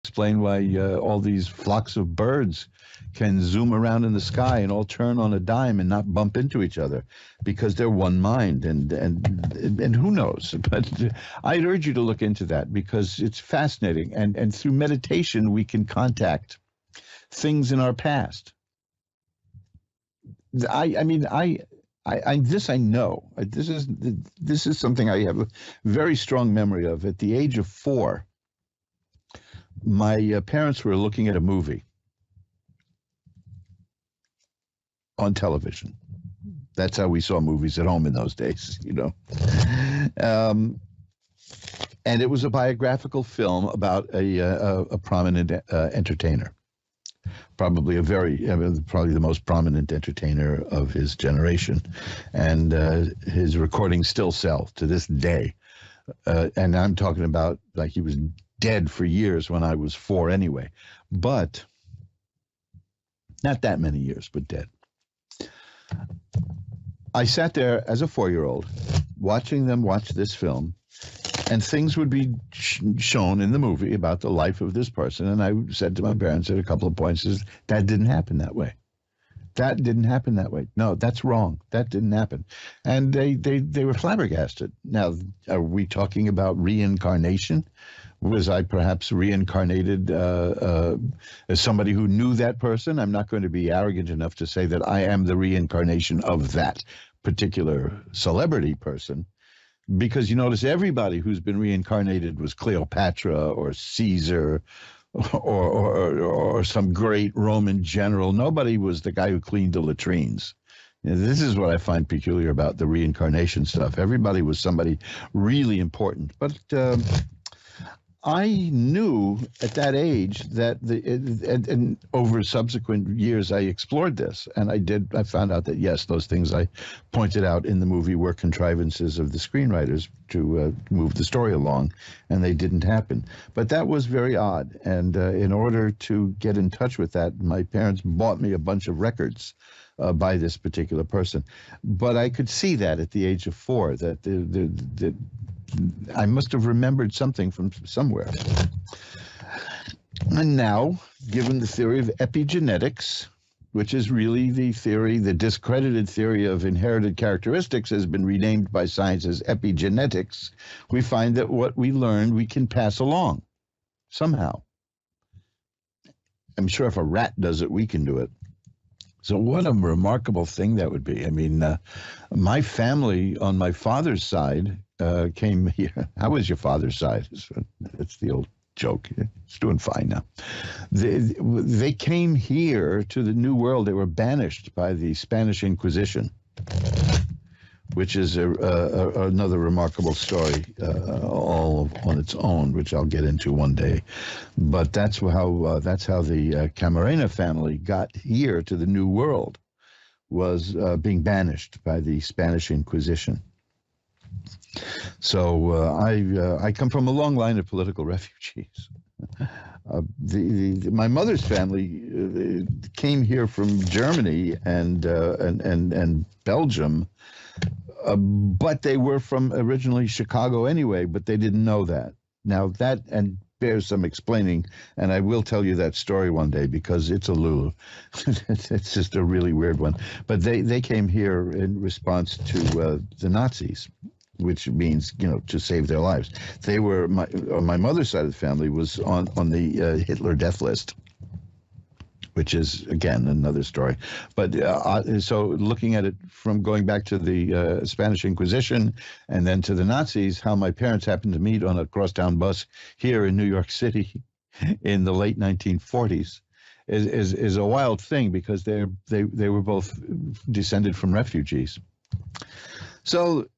explain why all these flocks of birds can zoom around in the sky and all turn on a dime and not bump into each other, because they're one mind, and who knows? But I'd urge you to look into that, because it's fascinating, and through meditation we can contact things in our past. I mean, this I know. This is something I have a very strong memory of. At the age of 4, my parents were looking at a movie on television. That's how we saw movies at home in those days, you know. And it was a biographical film about a prominent entertainer. Probably probably the most prominent entertainer of his generation, and his recordings still sell to this day. And I'm talking about, like, he was dead for years when I was 4 anyway, but not that many years, but dead. I sat there as a 4-year-old watching them watch this film, and things would be shown in the movie about the life of this person. And I said to my parents at a couple of points, that didn't happen that way. That didn't happen that way. No, that's wrong. That didn't happen. And they were flabbergasted. Now, are we talking about reincarnation? Was I perhaps reincarnated as somebody who knew that person? I'm not going to be arrogant enough to say that I am the reincarnation of that particular celebrity person, because you notice everybody who's been reincarnated was Cleopatra or Caesar or some great Roman general. Nobody was the guy who cleaned the latrines. You know, this is what I find peculiar about the reincarnation stuff. Everybody was somebody really important. But I knew at that age that and over subsequent years I explored this, and I found out that yes, those things I pointed out in the movie were contrivances of the screenwriters to move the story along, and they didn't happen. But that was very odd, and in order to get in touch with that, my parents bought me a bunch of records by this particular person. But I could see that at the age of 4, that I must have remembered something from somewhere. And now, given the theory of epigenetics, which is really the discredited theory of inherited characteristics has been renamed by science as epigenetics, we find that what we learn we can pass along somehow. I'm sure if a rat does it, we can do it. So what a remarkable thing that would be. I mean, my family on my father's side came here. How was your father's side? That's the old joke. It's doing fine now. They came here to the New World. They were banished by the Spanish Inquisition, which is another remarkable story all on its own, which I'll get into one day. But that's how the Camarena family got here to the New World, was being banished by the Spanish Inquisition. So I come from a long line of political refugees. My mother's family came here from Germany and Belgium, but they were from originally Chicago anyway, but they didn't know that. Now that bears some explaining, and I will tell you that story one day, because it's a lulu. It's just a really weird one. But they came here in response to the Nazis, which means, to save their lives. They were, on my mother's side of the family was on the Hitler death list, which is, again, another story. But so looking at it from going back to the Spanish Inquisition and then to the Nazis, how my parents happened to meet on a crosstown bus here in New York City in the late 1940s is a wild thing, because they were both descended from refugees. So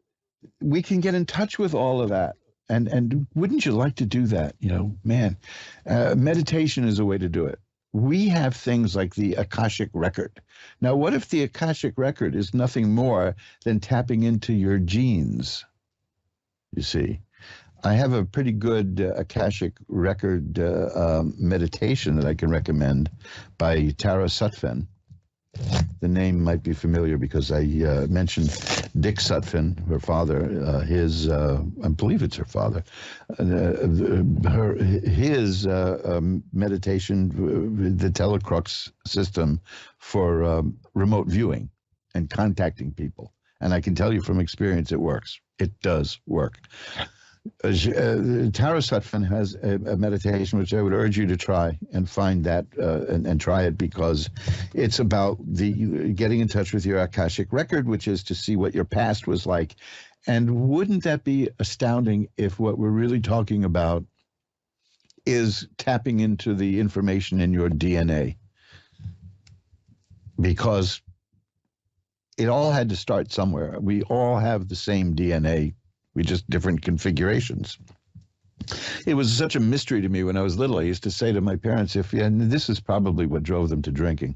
we can get in touch with all of that. And wouldn't you like to do that? Man, meditation is a way to do it. We have things like the Akashic Record. Now, what if the Akashic Record is nothing more than tapping into your genes? You see, I have a pretty good Akashic Record meditation that I can recommend by Tara Sutphen. The name might be familiar because I mentioned Dick Sutphin, her father, I believe it's her father, his meditation, the Telecrux system for remote viewing and contacting people. And I can tell you from experience, it works. It does work. Tara Sutphin has a meditation which I would urge you to try and find that and try it, because it's about the getting in touch with your Akashic record, which is to see what your past was like. And wouldn't that be astounding if what we're really talking about is tapping into the information in your DNA? Because it all had to start somewhere. We all have the same DNA. We just different configurations. It was such a mystery to me when I was little. I used to say to my parents, and this is probably what drove them to drinking.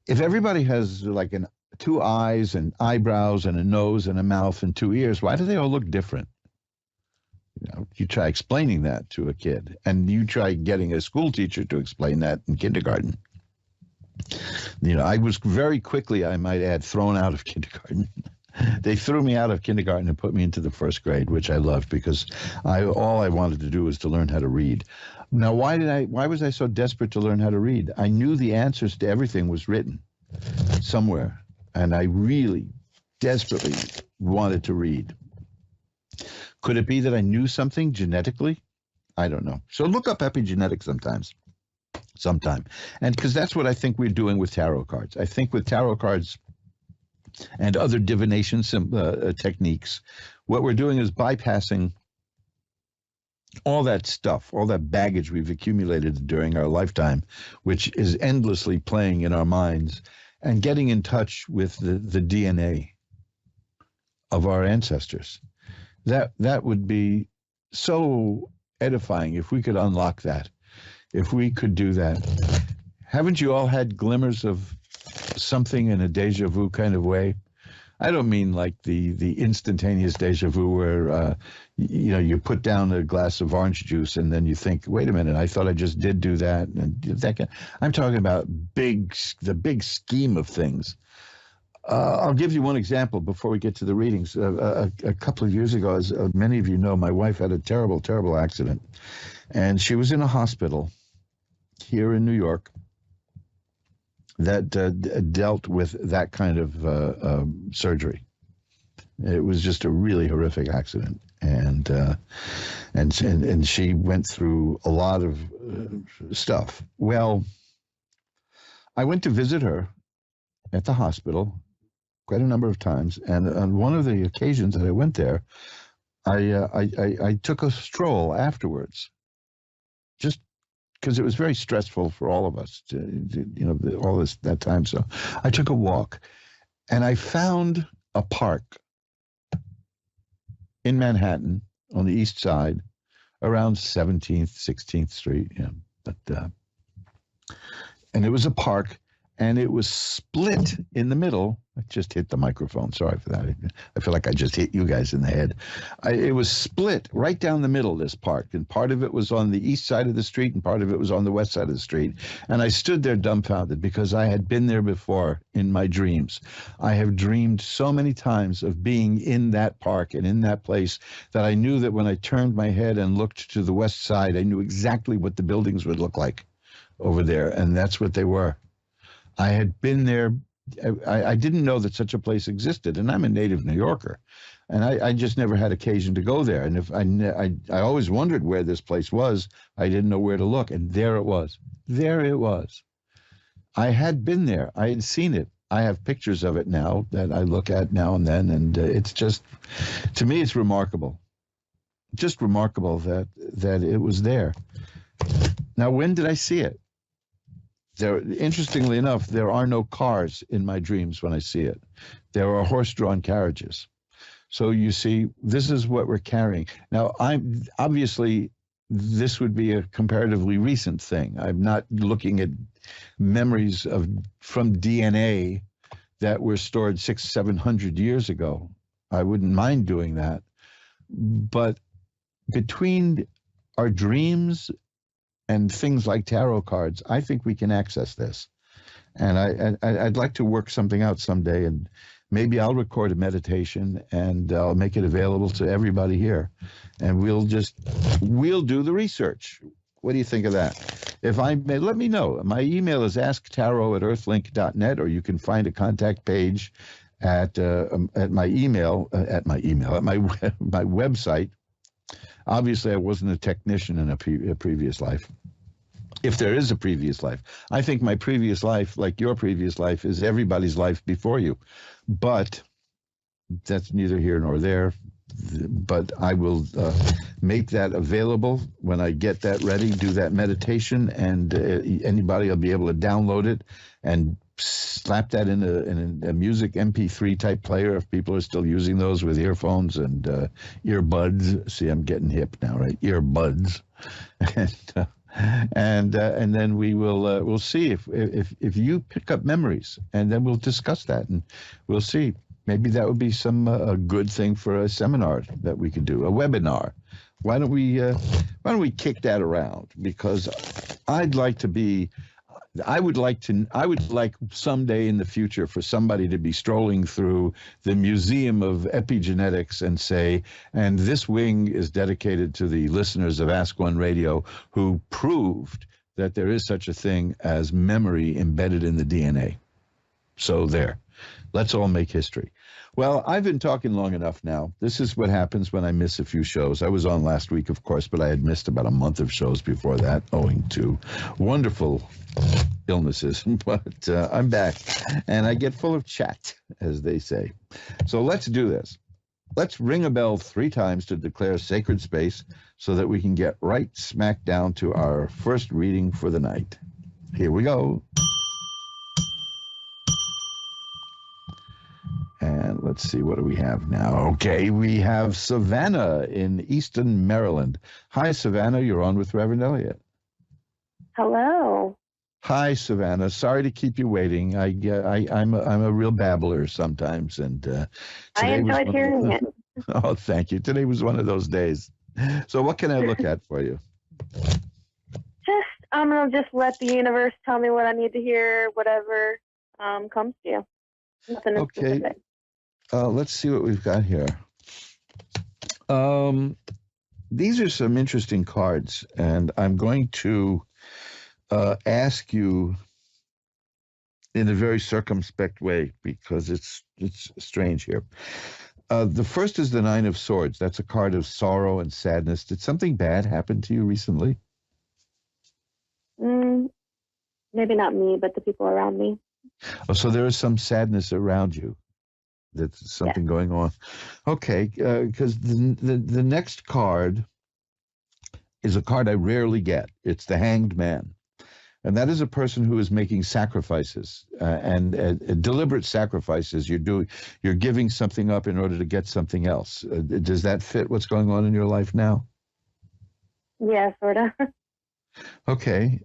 If everybody has like two eyes and eyebrows and a nose and a mouth and two ears, why do they all look different? You try explaining that to a kid, and you try getting a school teacher to explain that in kindergarten. I was very quickly, I might add, thrown out of kindergarten. They threw me out of kindergarten and put me into the first grade, which I loved, because all I wanted to do was to learn how to read. Now, why was I so desperate to learn how to read? I knew the answers to everything was written somewhere, and I really desperately wanted to read. Could it be that I knew something genetically? I don't know. So look up epigenetics sometime. And because that's what I think we're doing with tarot cards. I think with tarot cards and other divination techniques, what we're doing is bypassing all that stuff, all that baggage we've accumulated during our lifetime, which is endlessly playing in our minds, and getting in touch with the DNA of our ancestors. That would be so edifying if we could unlock that, if we could do that. Haven't you all had glimmers of something in a deja vu kind of way? I don't mean like the instantaneous deja vu where you put down a glass of orange juice and then you think, wait a minute, I thought I just did do that. And I'm talking about the big scheme of things. I'll give you one example before we get to the readings. A couple of years ago, as many of you know, my wife had a terrible, terrible accident, and she was in a hospital here in New York that dealt with that kind of surgery. It was just a really horrific accident, and she went through a lot of stuff. Well, I went to visit her at the hospital quite a number of times, and on one of the occasions that I went there, I took a stroll afterwards, just because it was very stressful for all of us that time. So I took a walk, and I found a park in Manhattan on the East Side, around 17th, 16th Street. And it was a park, and it was split in the middle. I just hit the microphone. Sorry for that. I feel like I just hit you guys in the head. It was split right down the middle, this park, and part of it was on the east side of the street and part of it was on the west side of the street. And I stood there dumbfounded because I had been there before in my dreams. I have dreamed so many times of being in that park and in that place that I knew that when I turned my head and looked to the west side, I knew exactly what the buildings would look like over there, and that's what they were. I had been there. I didn't know that such a place existed, and I'm a native New Yorker, and I just never had occasion to go there. And if I always wondered where this place was. I didn't know where to look, and there it was. There it was. I had been there. I had seen it. I have pictures of it now that I look at now and then, and it's just, to me, it's remarkable. Just remarkable that it was there. Now, when did I see it? Interestingly enough, there are no cars in my dreams when I see it. There are horse-drawn carriages. So you see, this is what we're carrying. Now, obviously, this would be a comparatively recent thing. I'm not looking at memories from DNA that were stored 600-700 years ago. I wouldn't mind doing that. But between our dreams and things like tarot cards, I think we can access this. And I'd like to work something out someday and maybe I'll record a meditation and I'll make it available to everybody here, and we'll do the research. What do you think of that? If I may, let me know. My email is asktarot@earthlink.net, or you can find a contact page at my website. Obviously, I wasn't a technician in a previous life. If there is a previous life, I think my previous life, like your previous life, is everybody's life before you. But that's neither here nor there. But I will make that available when I get that ready, do that meditation, and anybody will be able to download it and slap that in a music MP3 type player if people are still using those with earphones and earbuds. See, I'm getting hip now, right? Earbuds. And then we'll see if you pick up memories, and then we'll discuss that, and we'll see. Maybe that would be a good thing for a seminar that we could do, a webinar. Why don't we kick that around? Because I would like someday in the future for somebody to be strolling through the Museum of Epigenetics and say, and this wing is dedicated to the listeners of Ask One Radio who proved that there is such a thing as memory embedded in the DNA. So there. Let's all make history. Well, I've been talking long enough now. This is what happens when I miss a few shows. I was on last week, of course, but I had missed about a month of shows before that, owing to wonderful illnesses. But I'm back, and I get full of chat, as they say. So let's do this. Let's ring a bell 3 times to declare sacred space so that we can get right smack down to our first reading for the night. Here we go. And let's see, what do we have now? Okay, we have Savannah in Easton, Maryland. Hi, Savannah. You're on with Reverend Elliot. Hello. Hi, Savannah. Sorry to keep you waiting. I'm a real babbler sometimes, and I enjoyed hearing it. Oh, thank you. Today was one of those days. So, what can I look at for you? I'm gonna just let the universe tell me what I need to hear, whatever comes to you. Nothing specific. Let's see what we've got here. These are some interesting cards, and I'm going to ask you in a very circumspect way because it's strange here. The first is the Nine of Swords. That's a card of sorrow and sadness. Did something bad happen to you recently? Maybe not me, but the people around me. Oh, so there is some sadness around you. That's something going on. Okay, because the next card is a card I rarely get. It's the Hanged Man. And that is a person who is making sacrifices and deliberate sacrifices. You're giving something up in order to get something else. Does that fit what's going on in your life now? Yeah, sort of. Okay.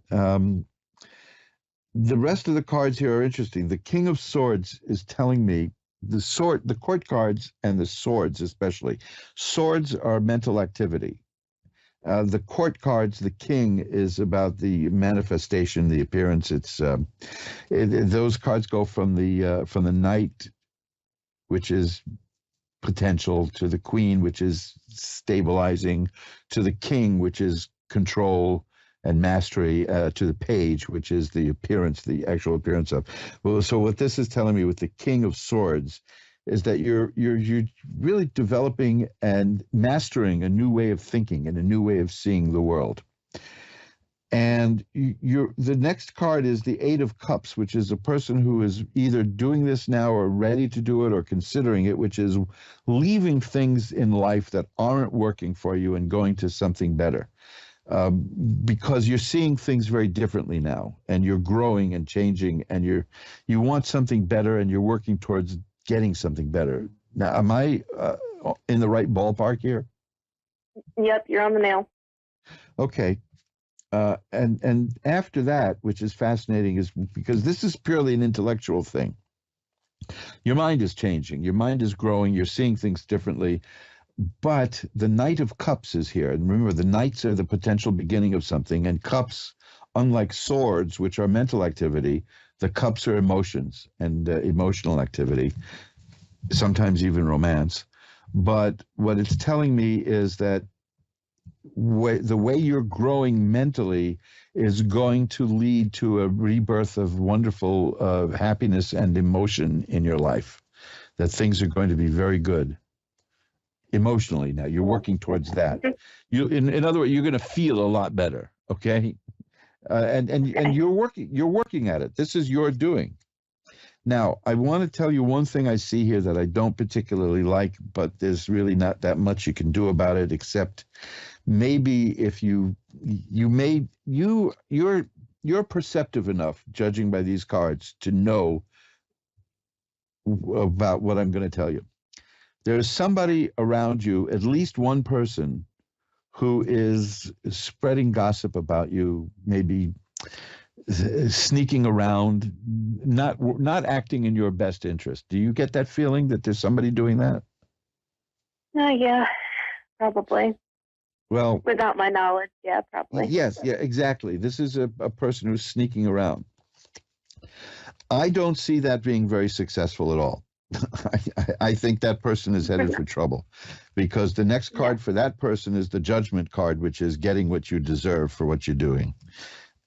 The rest of the cards here are interesting. The King of Swords is telling me the court cards and the swords especially. Swords are mental activity. The court cards, the king is about the manifestation, the appearance. Those cards go from the knight, which is potential, to the queen, which is stabilizing, to the king, which is control and mastery, to the page, which is the appearance, the actual appearance of. Well, so what this is telling me with the King of Swords is that you're really developing and mastering a new way of thinking and a new way of seeing the world. And the next card is the Eight of Cups, which is a person who is either doing this now or ready to do it or considering it, which is leaving things in life that aren't working for you and going to something better. Because you're seeing things very differently now, and you're growing and changing, and you want something better, and you're working towards getting something better. Now, am I in the right ballpark here? Yep, you're on the nail. Okay. And after that, which is fascinating, is because this is purely an intellectual thing. Your mind is changing. Your mind is growing. You're seeing things differently. But the Knight of Cups is here. And remember, the knights are the potential beginning of something. And cups, unlike swords, which are mental activity, the cups are emotions and emotional activity. sometimes even romance. But what it's telling me is that the way you're growing mentally is going to lead to a rebirth of wonderful happiness and emotion in your life, that things are going to be very good emotionally. Now you're working towards that. In other words, you're going to feel a lot better. Okay. And you're working at it. This is your doing. Now, I want to tell you one thing I see here that I don't particularly like, but there's really not that much you can do about it, except maybe if you're perceptive enough, judging by these cards, to know about what I'm going to tell you. There's somebody around you, at least one person, who is spreading gossip about you, maybe sneaking around, not acting in your best interest. Do you get that feeling that there's somebody doing that? Yeah, probably. Well, without my knowledge, yeah, probably. Yes, yeah, exactly. This is a person who's sneaking around. I don't see that being very successful at all. I think that person is headed for trouble, because the next card for that person is the judgment card, which is getting what you deserve for what you're doing.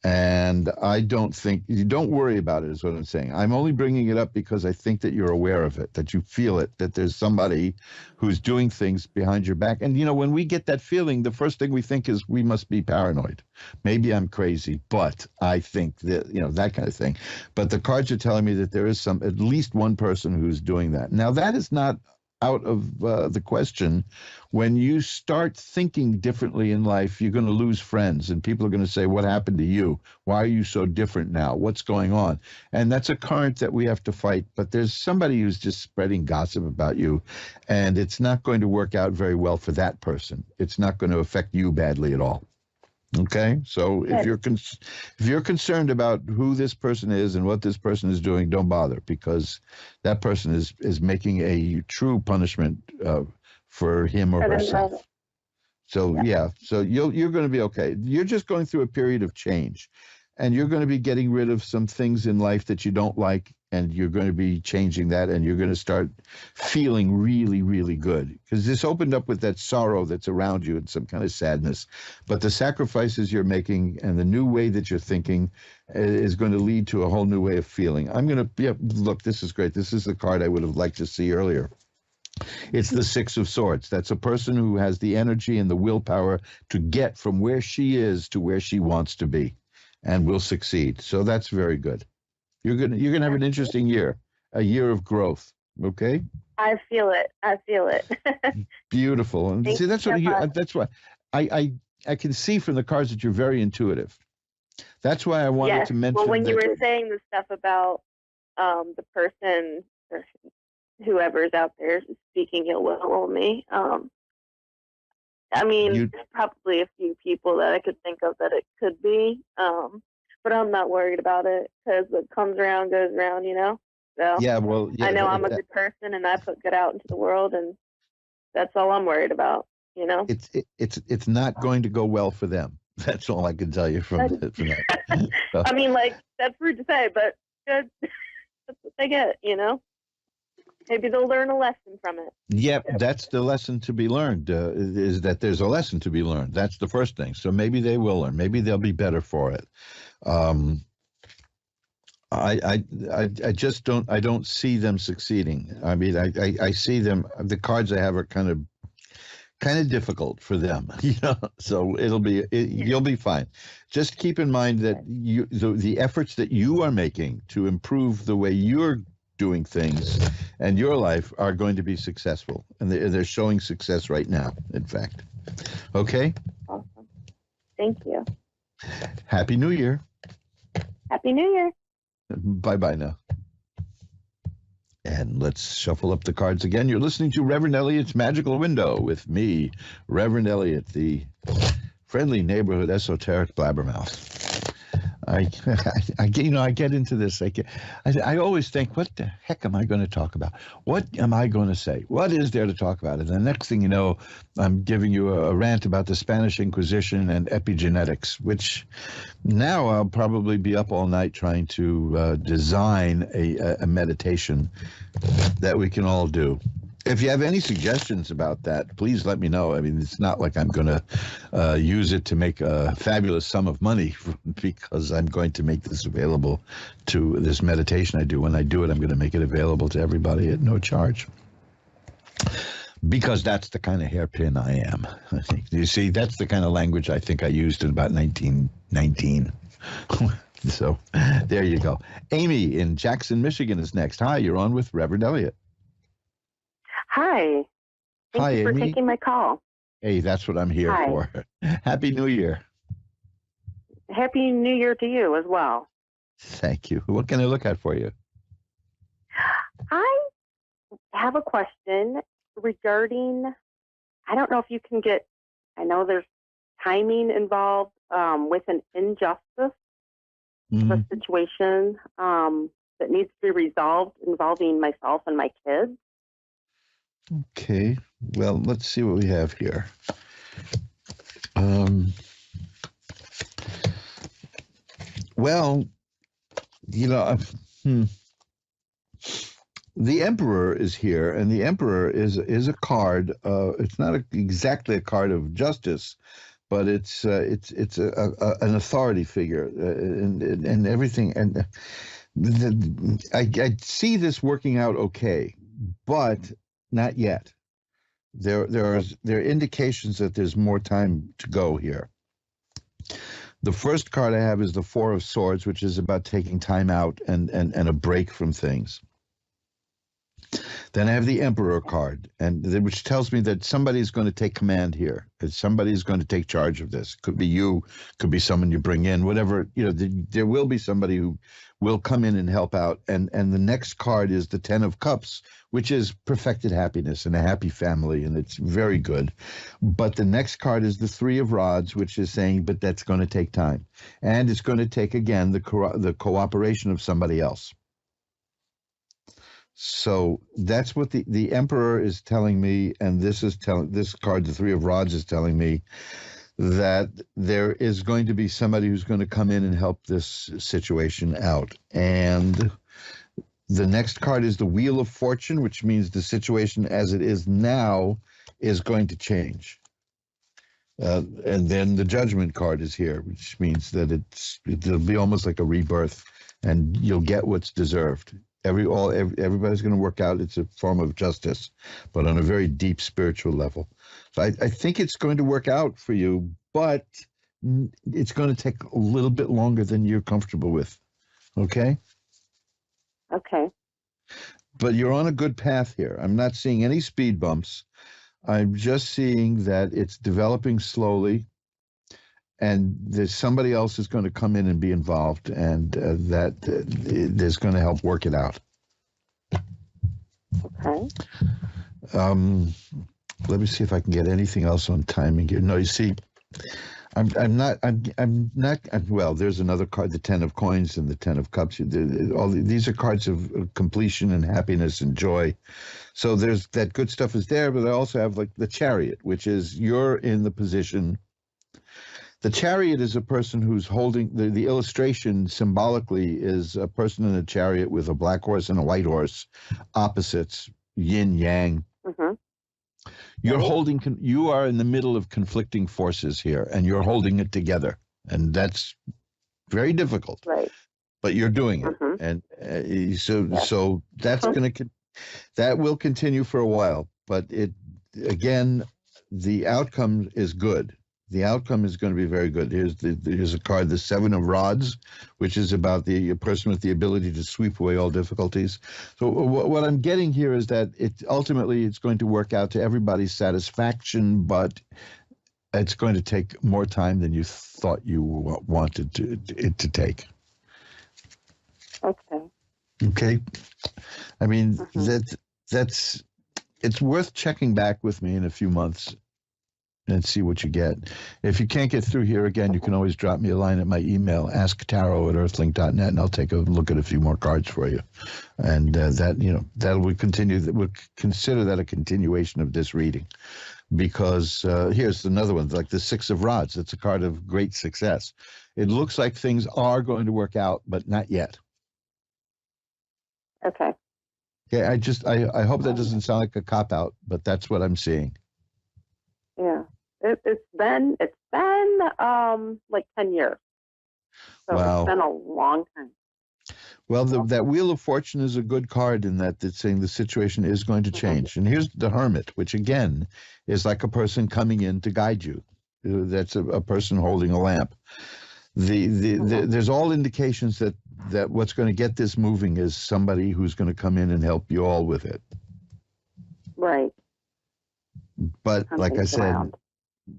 And I don't think, you don't worry about it is what I'm saying. I'm only bringing it up because I think that you're aware of it, that you feel it, that there's somebody who's doing things behind your back. And, when we get that feeling, the first thing we think is we must be paranoid. Maybe I'm crazy, but I think that, that kind of thing. But the cards are telling me that there is at least one person who's doing that. Now, that is not out of the question. When you start thinking differently in life, you're going to lose friends, and people are going to say, what happened to you? Why are you so different now? What's going on? And that's a current that we have to fight. But there's somebody who's just spreading gossip about you, and it's not going to work out very well for that person. It's not going to affect you badly at all. Okay, so if you're concerned about who this person is and what this person is doing, don't bother, because that person is making a true punishment for him or herself. So so you're going to be okay. You're just going through a period of change, and you're going to be getting rid of some things in life that you don't like, and you're going to be changing that, and you're going to start feeling really, really good, because this opened up with that sorrow that's around you and some kind of sadness. But the sacrifices you're making and the new way that you're thinking is going to lead to a whole new way of feeling. I'm going to, look, this is great. This is the card I would have liked to see earlier. It's the Six of Swords. That's a person who has the energy and the willpower to get from where she is to where she wants to be, and will succeed. So that's very good. You're gonna have an interesting year, a year of growth. Okay. I feel it. Beautiful. And see, that's that's why I can see from the cards that you're very intuitive. That's why I wanted to mention. Well, when you were saying the stuff about the person or whoever's out there speaking ill will of me, I mean, there's probably a few people that I could think of that it could be. But I'm not worried about it, because what comes around goes around, So I know I'm a good person, and I put good out into the world, and that's all I'm worried about, It's not going to go well for them. That's all I can tell you from that. So. I mean, that's rude to say, but good. That's what they get, Maybe they'll learn a lesson from it. Yep, that's the lesson to be learned, is that there's a lesson to be learned. That's the first thing. So maybe they will learn. Maybe they'll be better for it. I just don't see them succeeding. I mean, I see them, the cards I have are kind of difficult for them, so you'll be fine. Just keep in mind that the efforts that you are making to improve the way you're doing things and your life are going to be successful, and they're showing success right now, in fact. Okay. Awesome. Thank you. Happy New Year. Happy New Year. Bye-bye now. And let's shuffle up the cards again. You're listening to Reverend Elliot's Magical Window with me, Reverend Elliot, the friendly neighborhood esoteric blabbermouth. I, I get, I get into this. I always think, what the heck am I going to talk about? What am I going to say? What is there to talk about? And the next thing you know, I'm giving you a rant about the Spanish Inquisition and epigenetics, which now I'll probably be up all night trying to design a meditation that we can all do. If you have any suggestions about that, please let me know. I mean, it's not like I'm going to use it to make a fabulous sum of money because I'm going to make this available to this meditation I do. When I do it, I'm going to make it available to everybody at no charge. Because that's the kind of hairpin I am. You see, that's the kind of language I think I used in about 1919. So there you go. Amy in Jackson, Michigan is next. Hi, you're on with Reverend Elliot. Hi. Thank you for Amy. taking my call. Hey, that's what I'm here for. Happy New Year. Happy New Year to you as well. Thank you. What can I look at for you? I have a question regarding, I don't know if you can get, I know there's timing involved with an injustice, a situation that needs to be resolved involving myself and my kids. Okay. Well, let's see what we have here. Well, the Emperor is here, and the Emperor is a card. It's not exactly a card of justice, but it's an authority figure, and everything. And I see this working out okay, but not yet. There are indications that there's more time to go here. The first card I have is the Four of Swords, which is about taking time out and a break from things. Then I have the Emperor card, which tells me that somebody's going to take command here. That somebody's going to take charge of this. Could be you, could be someone you bring in, whatever. There will be somebody who will come in and help out. And the next card is the Ten of Cups, which is perfected happiness and a happy family, and it's very good. But the next card is the Three of Rods, which is saying, but that's going to take time. And it's going to take, again, the cooperation of somebody else. So that's what the Emperor is telling me, and this card, the Three of Rods, is telling me that there is going to be somebody who's going to come in and help this situation out. And the next card is the Wheel of Fortune, which means the situation as it is now is going to change. And then the Judgment card is here, which means that it'll be almost like a rebirth, and you'll get what's deserved. Everybody's going to work out. It's a form of justice, but on a very deep spiritual level. So I think it's going to work out for you, but it's going to take a little bit longer than you're comfortable with. Okay? Okay. But you're on a good path here. I'm not seeing any speed bumps. I'm just seeing that it's developing slowly, and there's somebody else is going to come in and be involved, and that is going to help work it out. Okay. Let me see if I can get anything else on timing here. No, you see, I'm not. Well, there's another card, the Ten of Coins and the Ten of Cups. These are cards of completion and happiness and joy. So there's that good stuff is there, but I also have like the Chariot, which is you're in the position. The Chariot is a person who's holding, the illustration symbolically is a person in a chariot with a black horse and a white horse, opposites, yin, yang. Mm-hmm. You are in the middle of conflicting forces here, and you're holding it together. And that's very difficult. Right. But you're doing it. Mm-hmm. And so that's that will continue for a while. But the outcome is good. The outcome is going to be very good. Here's a card, the Seven of Rods, which is about the person with the ability to sweep away all difficulties. So what I'm getting here is that ultimately it's going to work out to everybody's satisfaction, but it's going to take more time than you thought you wanted it to take. Okay. Okay. I mean, it's worth checking back with me in a few months and see what you get. If you can't get through here again, you can always drop me a line at my email, asktaro@earthlink.net, and I'll take a look at a few more cards for you. And that will continue. We'll consider that a continuation of this reading, because here's another one, like the Six of Rods. It's a card of great success. It looks like things are going to work out, but not yet. Okay. Yeah, I hope that doesn't sound like a cop-out, but that's what I'm seeing. Yeah. It's been like 10 years. So Wow. It's been a long time. Well, that Wheel of Fortune is a good card in that it's saying the situation is going to change. And here's the Hermit, which again is like a person coming in to guide you. That's a person holding a lamp. There's all indications that what's going to get this moving is somebody who's going to come in and help you all with it. Right. But like I said,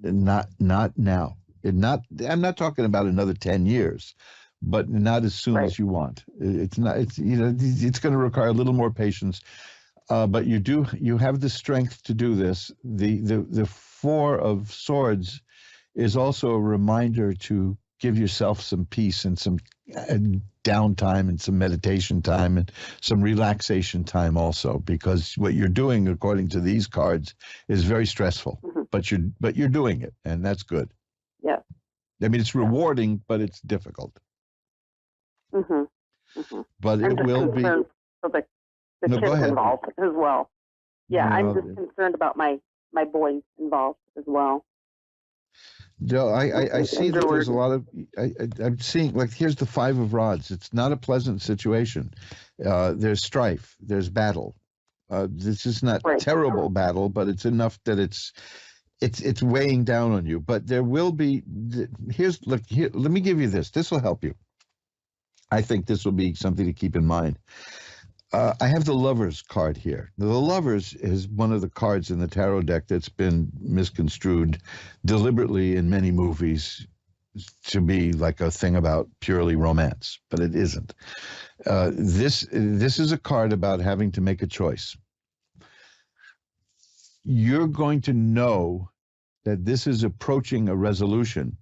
not now. I'm not talking about another 10 years, but not as soon as you want. It's going to require a little more patience. But you have the strength to do this. The Four of Swords is also a reminder to give yourself some peace and some downtime and some meditation time and some relaxation time also, because what you're doing, according to these cards, is very stressful. But you're doing it, and that's good. Yeah. I mean, it's rewarding, but it's difficult. But it will be. For the kids involved as well. Yeah, I'm just concerned about my boys involved as well. Joe, I see that there's a lot of. I'm seeing, like, here's the Five of Rods. It's not a pleasant situation. There's strife. There's battle. This is not terrible battle, but it's enough that it's weighing down on you. But there will be. Let me give you this. This will help you. I think this will be something to keep in mind. I have the Lovers card here. Now, the Lovers is one of the cards in the tarot deck that's been misconstrued deliberately in many movies to be like a thing about purely romance, but it isn't. This is a card about having to make a choice. You're going to know that this is approaching a resolution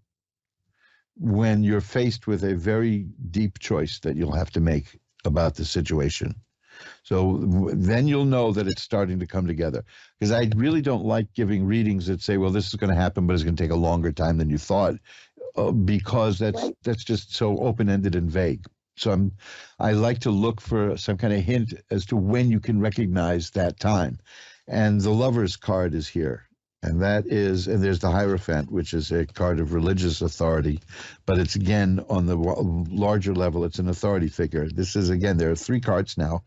when you're faced with a very deep choice that you'll have to make about the situation. So then you'll know that it's starting to come together. Because I really don't like giving readings that say, well, this is going to happen, but it's going to take a longer time than you thought, because that's just so open-ended and vague. So I like to look for some kind of hint as to when you can recognize that time. And the Lovers card is here. And there's the Hierophant, which is a card of religious authority, but it's, again, on the larger level, it's an authority figure. This is, again, there are three cards now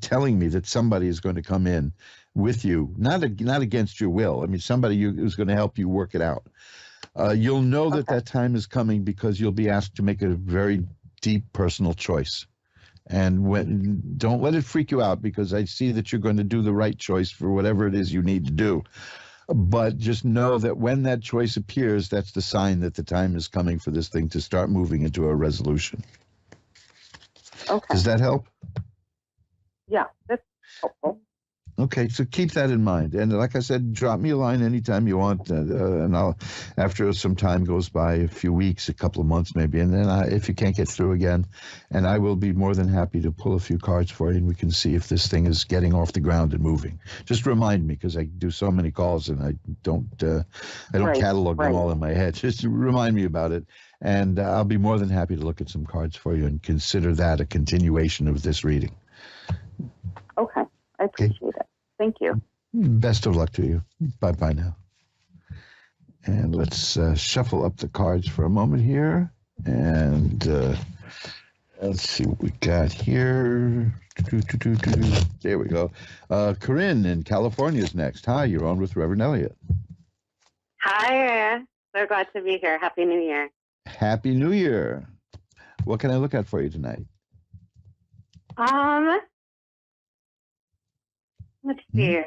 telling me that somebody is going to come in with you, not against your will. I mean, somebody who's going to help you work it out. You'll know that time is coming because you'll be asked to make a very deep personal choice. And don't let it freak you out, because I see that you're going to do the right choice for whatever it is you need to do. But just know that when that choice appears, that's the sign that the time is coming for this thing to start moving into a resolution. Okay. Does that help? Yeah, that's helpful. Okay, so keep that in mind. And like I said, drop me a line anytime you want, and I'll, after some time goes by, a few weeks, a couple of months maybe, and then if you can't get through again, and I will be more than happy to pull a few cards for you, and we can see if this thing is getting off the ground and moving. Just remind me, because I do so many calls and I don't catalog them all in my head. Just remind me about it, and I'll be more than happy to look at some cards for you and consider that a continuation of this reading. Okay. I appreciate it. Thank you. Best of luck to you. Bye-bye now. And let's shuffle up the cards for a moment here. And let's see what we got here. There we go. Corinne in California is next. Hi, you're on with Reverend Elliot. Hi. So glad to be here. Happy New Year. Happy New Year. What can I look at for you tonight? Let's see.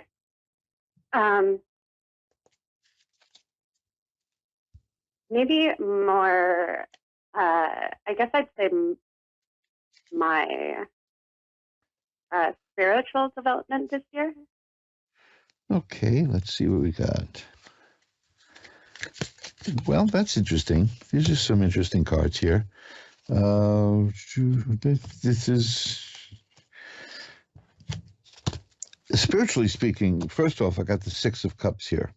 Maybe more, I guess I'd say my spiritual development this year. Okay, let's see what we got. Well, that's interesting. These are some interesting cards here. This is, spiritually speaking, first off, I got the Six of Cups here.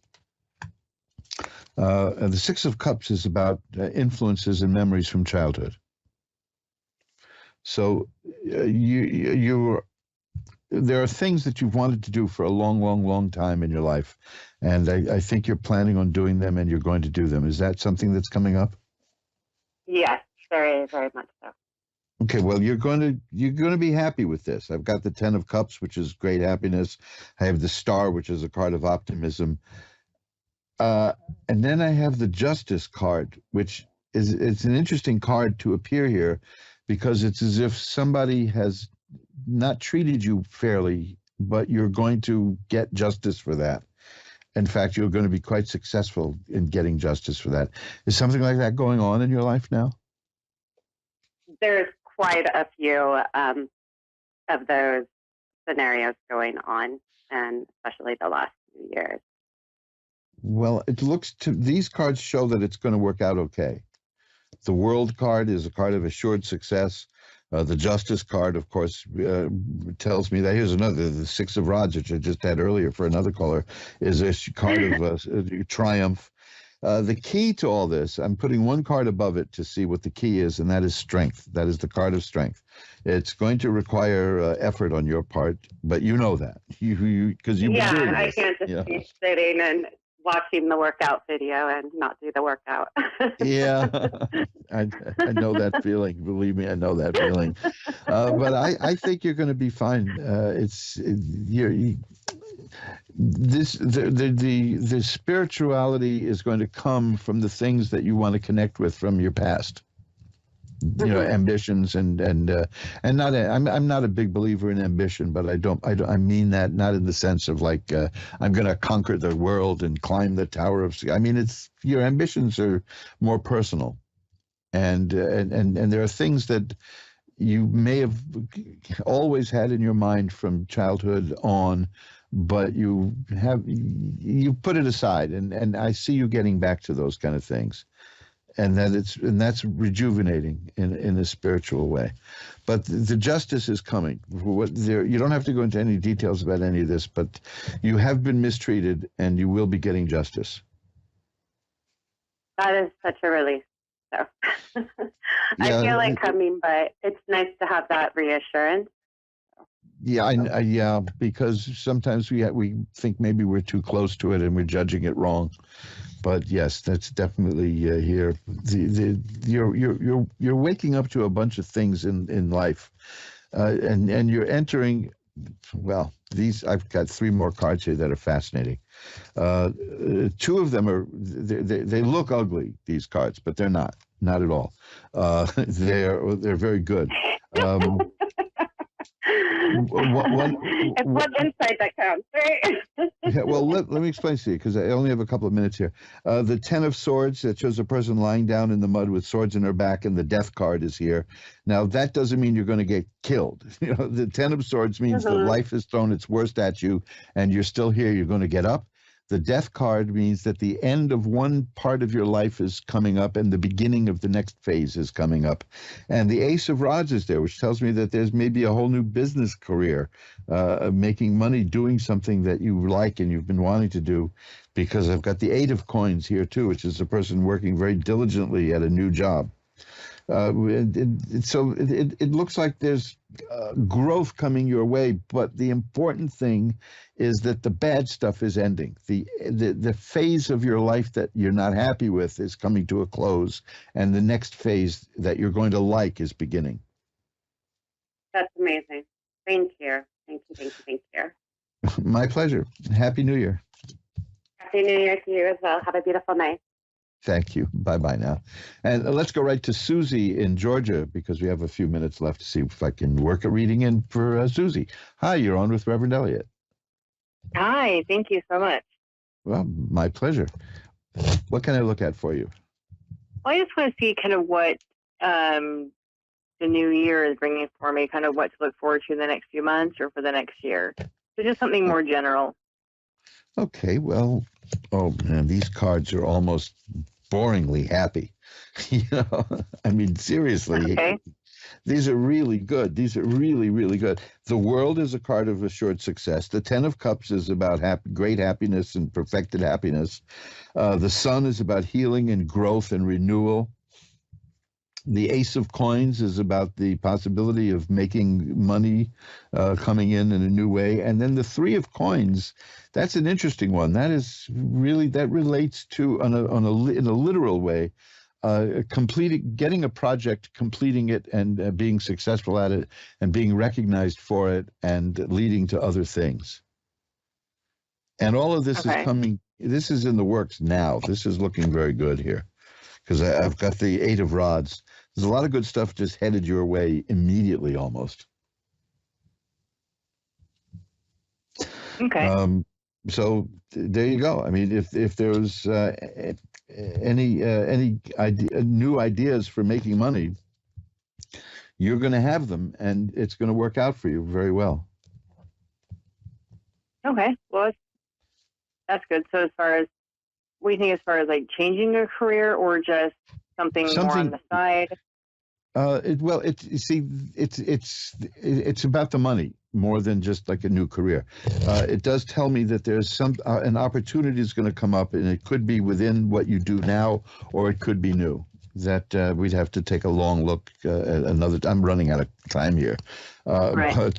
And the Six of Cups is about influences and memories from childhood. So there are things that you've wanted to do for a long, long, long time in your life, and I think you're planning on doing them, and you're going to do them. Is that something that's coming up? Yes, very, very much so. Okay, well, you're going to be happy with this. I've got the Ten of Cups, which is great happiness. I have the Star, which is a card of optimism. And then I have the Justice card, which it's an interesting card to appear here because it's as if somebody has not treated you fairly, but you're going to get justice for that. In fact, you're going to be quite successful in getting justice for that. Is something like that going on in your life now? There's quite a few of those scenarios going on, and especially the last few years. Well, these cards show that it's going to work out okay. The World card is a card of assured success. The Justice card, of course, tells me that. Here's another, the Six of Rods, which I just had earlier for another caller, is a card of triumph. The key to all this, I'm putting one card above it to see what the key is, and that is strength. That is the card of strength. It's going to require effort on your part, but you know that. Because you've been doing this. I can't just be sitting and watching the workout video and not do the workout. Yeah, I know that feeling. Believe me, I know that feeling. But I think you're going to be fine. The spirituality is going to come from the things that you want to connect with from your past. Ambitions and not. I'm not a big believer in ambition, but I mean that not in the sense of like I'm going to conquer the world and climb the tower of. I mean, it's your ambitions are more personal, and there are things that you may have always had in your mind from childhood on, but you put it aside, and I see you getting back to those kind of things. And that's rejuvenating in a spiritual way, but the justice is coming. You don't have to go into any details about any of this, but you have been mistreated, and you will be getting justice. That is such a relief. So I feel like coming, but it's nice to have that reassurance. Yeah, because sometimes we think maybe we're too close to it and we're judging it wrong. But yes, that's definitely here. You're waking up to a bunch of things in life, and you're entering. Well, I've got three more cards here that are fascinating. Two of them are they look ugly, these cards, but they're not at all. They're very good. It's what's inside that counts, right? Yeah, well, let me explain to you, because I only have a couple of minutes here. The Ten of Swords, that shows a person lying down in the mud with swords in her back, and the Death card is here. Now, that doesn't mean you're going to get killed. The Ten of Swords means that life has thrown its worst at you, and you're still here. You're going to get up. The Death card means that the end of one part of your life is coming up and the beginning of the next phase is coming up. And the Ace of Rods is there, which tells me that there's maybe a whole new business career, making money doing something that you like and you've been wanting to do, because I've got the Eight of Coins here too, which is a person working very diligently at a new job. So it looks like there's growth coming your way, but the important thing is that the bad stuff is ending. The phase of your life that you're not happy with is coming to a close, and the next phase that you're going to like is beginning. That's amazing. Thank you. Thank you. My pleasure. Happy New Year. Happy New Year to you as well. Have a beautiful night. Thank you. Bye-bye now. And let's go right to Susie in Georgia, because we have a few minutes left to see if I can work a reading in for Susie. Hi, you're on with Reverend Elliott. Hi, thank you so much. Well, my pleasure. What can I look at for you? Well, I just want to see kind of what the new year is bringing for me, kind of what to look forward to in the next few months or for the next year. So just something more general. Okay, well, oh man, these cards are almost boringly happy. You know, I mean, seriously, Okay. these are really good. These are really, really good. The World is a card of assured success. The Ten of Cups is about great happiness and perfected happiness. The Sun is about healing and growth and renewal. The Ace of Coins is about the possibility of making money coming in a new way. And then the Three of Coins, that's an interesting one. That is really, that relates to, in a literal way, getting a project, completing it, and being successful at it, and being recognized for it, and leading to other things. And all of this is coming, this is in the works now. This is looking very good here, because I've got the Eight of Rods. There's a lot of good stuff just headed your way immediately, almost. Okay. So there you go. I mean, if there's any new ideas for making money, you're going to have them, and it's going to work out for you very well. Okay. Well, that's good. So as far as, what do you think as far as like changing your career, or just something more on the side? It's about the money more than just like a new career. It does tell me that there's an opportunity is going to come up, and it could be within what you do now, or it could be new. That we'd have to take a long look at another. I'm running out of time here, Right.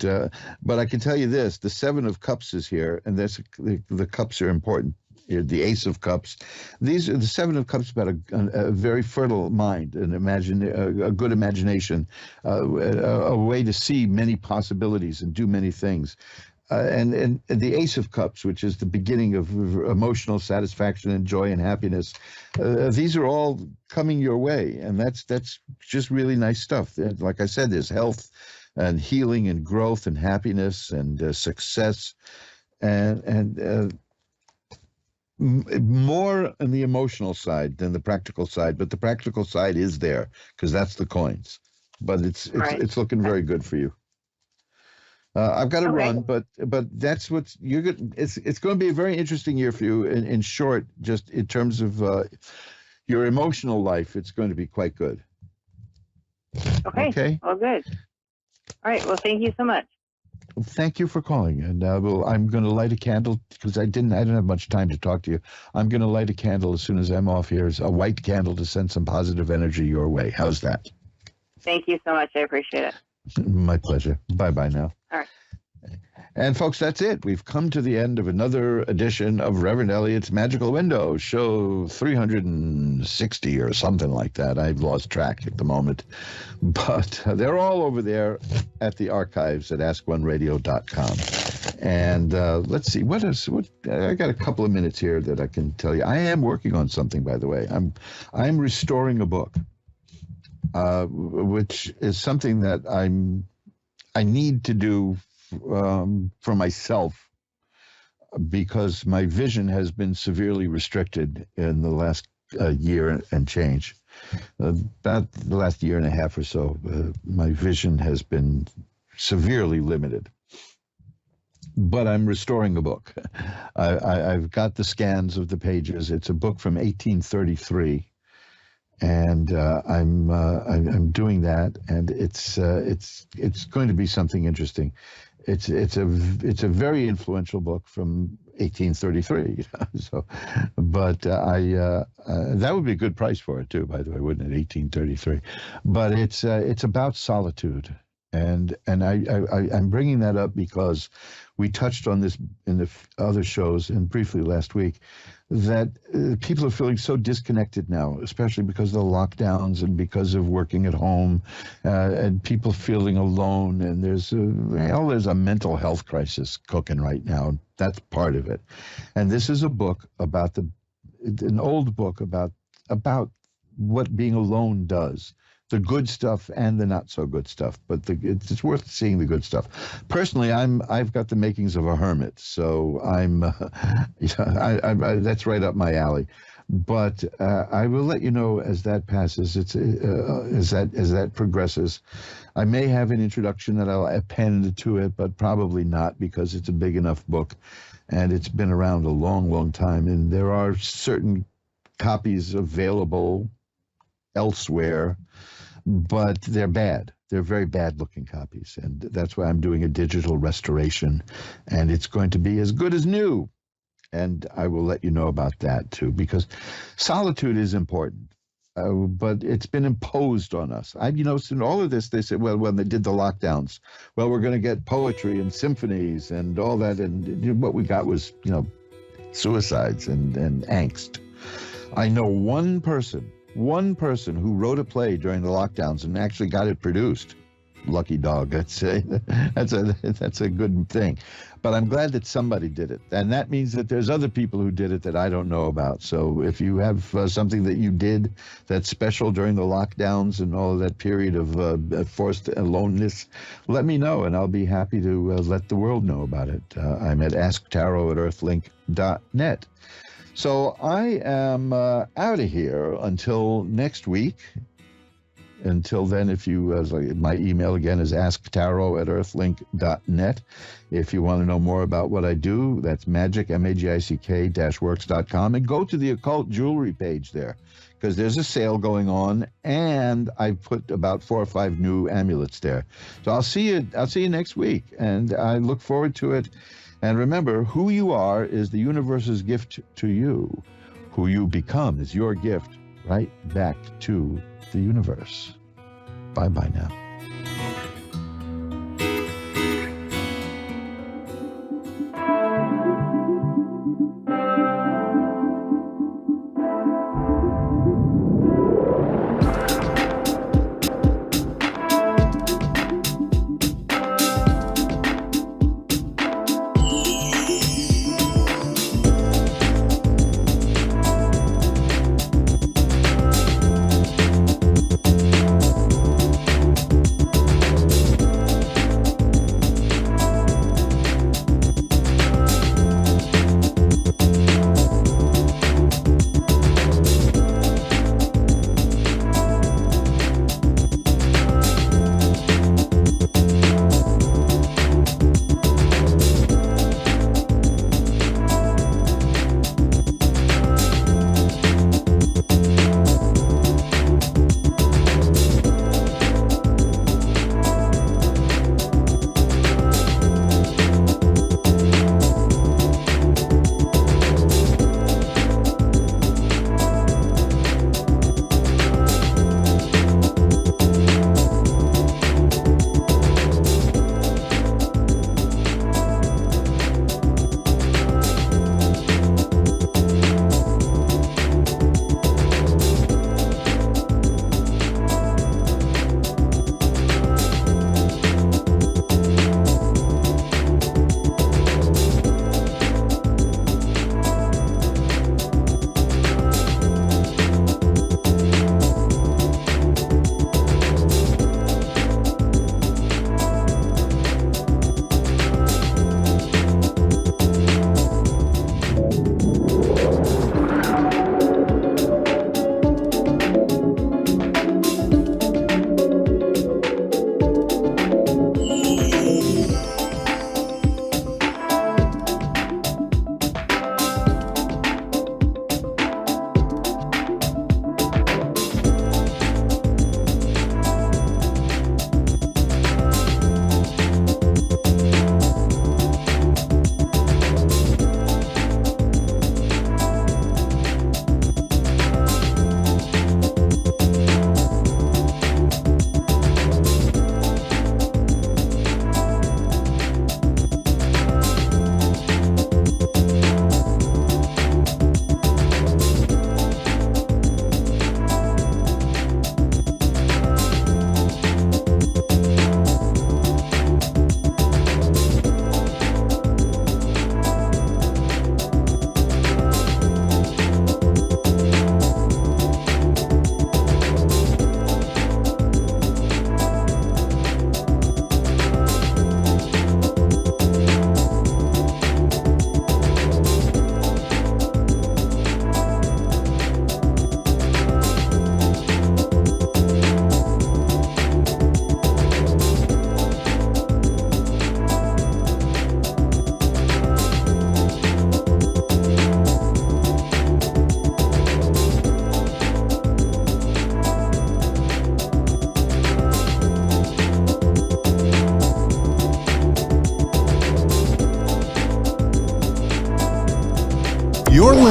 but I can tell you this: the Seven of Cups is here, and the cups are important. The Ace of Cups. These are the Seven of Cups about a very fertile mind, and a good imagination, a way to see many possibilities and do many things. And the Ace of Cups, which is the beginning of emotional satisfaction and joy and happiness. These are all coming your way, and that's just really nice stuff. Like I said, there's health and healing and growth and happiness and success and more on the emotional side than the practical side, but the practical side is there because that's the coins. But it's looking very good for you. I've got to run, but that's what's you're good. It's going to be a very interesting year for you. In short, just in terms of your emotional life, it's going to be quite good. Okay. Well, good. All right. Well, thank you so much. Thank you for calling, and I'm going to light a candle because I didn't have much time to talk to you. I'm going to light a candle as soon as I'm off here. It's a white candle to send some positive energy your way. How's that? Thank you so much. I appreciate it. My pleasure. Bye-bye now. All right. And folks, that's it. We've come to the end of another edition of Reverend Elliot's Magical Window, show 360 or something like that. I've lost track at the moment. But they're all over there at the archives at askoneradio.com. And let's see, what I got a couple of minutes here that I can tell you. I am working on something, by the way. I'm restoring a book, which is something that I need to do for myself, because my vision has been severely restricted in the last year and change. About the last year and a half or so, my vision has been severely limited. But I'm restoring a book. I've got the scans of the pages. It's a book from 1833. And I'm doing that, and it's going to be something interesting. It's a very influential book from 1833. So, but that would be a good price for it too, by the way, wouldn't it? 1833. But it's about solitude, and I'm bringing that up because we touched on this in the other shows and briefly last week, that people are feeling so disconnected now, especially because of the lockdowns and because of working at home, and people feeling alone. And there's a mental health crisis cooking right now. That's part of it. And this is a book about an old book about what being alone does. The good stuff and the not so good stuff, but it's worth seeing the good stuff. Personally, I've got the makings of a hermit, so that's right up my alley. But I will let you know as that passes. As that progresses, I may have an introduction that I'll append to it, but probably not, because it's a big enough book. and it's been around a long, long time. And there are certain copies available elsewhere, but they're bad. They're very bad-looking copies, and that's why I'm doing a digital restoration, and it's going to be as good as new. And I will let you know about that, too, because solitude is important. But it's been imposed on us. In all of this, they said, well, when they did the lockdowns, well, we're going to get poetry and symphonies and all that. And what we got was, suicides and angst. I know one person who wrote a play during the lockdowns and actually got it produced. Lucky dog. That's a good thing. But I'm glad that somebody did it. And that means that there's other people who did it that I don't know about. So if you have something that you did that's special during the lockdowns and all of that period of forced aloneness, let me know, and I'll be happy to let the world know about it. I'm at asktarot@earthlink.net. So I am out of here until next week. Until then, if you, my email again is asktarot@earthlink.net. If you want to know more about what I do, that's magic, magic-works.com. And go to the occult jewelry page there, because there's a sale going on, and I've put about 4 or 5 new amulets there. So I'll see you next week, and I look forward to it. And remember, who you are is the universe's gift to you. Who you become is your gift right back to the universe. Bye-bye now.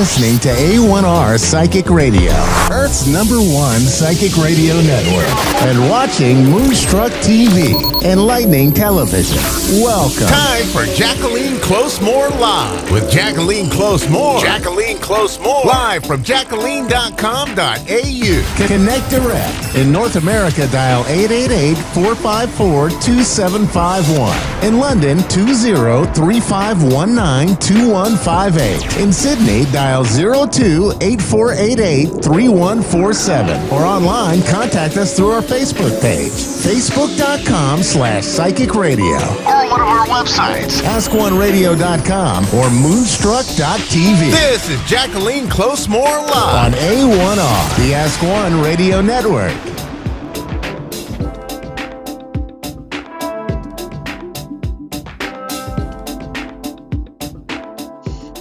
listening to A1R Psychic Radio, Earth's #1 psychic radio network, and watching Moonstruck TV, enlightening television. Welcome. Time for Jacqueline Close-More Live with Jacqueline Close-More. Jacqueline Close-More. Live from jacqueline.com.au. Connect direct. In North America, dial 888-454-2751. In London, 20-3519-2158. In Sydney, dial 02-8488-3147. Or online, contact us through our Facebook page, facebook.com/psychic radio. Or one of our websites, askoneradio.com or moonstruck.tv. This is Jacqueline Close-More Live On A1R, the Ask One Radio Network.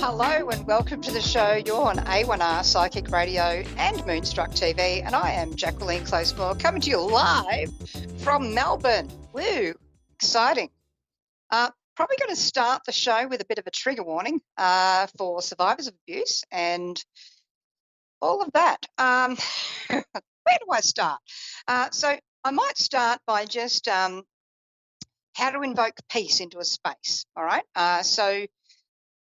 Hello and welcome to the show. You're on A1R Psychic Radio and Moonstruck TV, and I am Jacqueline Close-More, coming to you live from Melbourne. Woo, exciting. Probably going to start the show with a bit of a trigger warning for survivors of abuse and all of that. Where do I start? So I might start by just how to invoke peace into a space, all right? So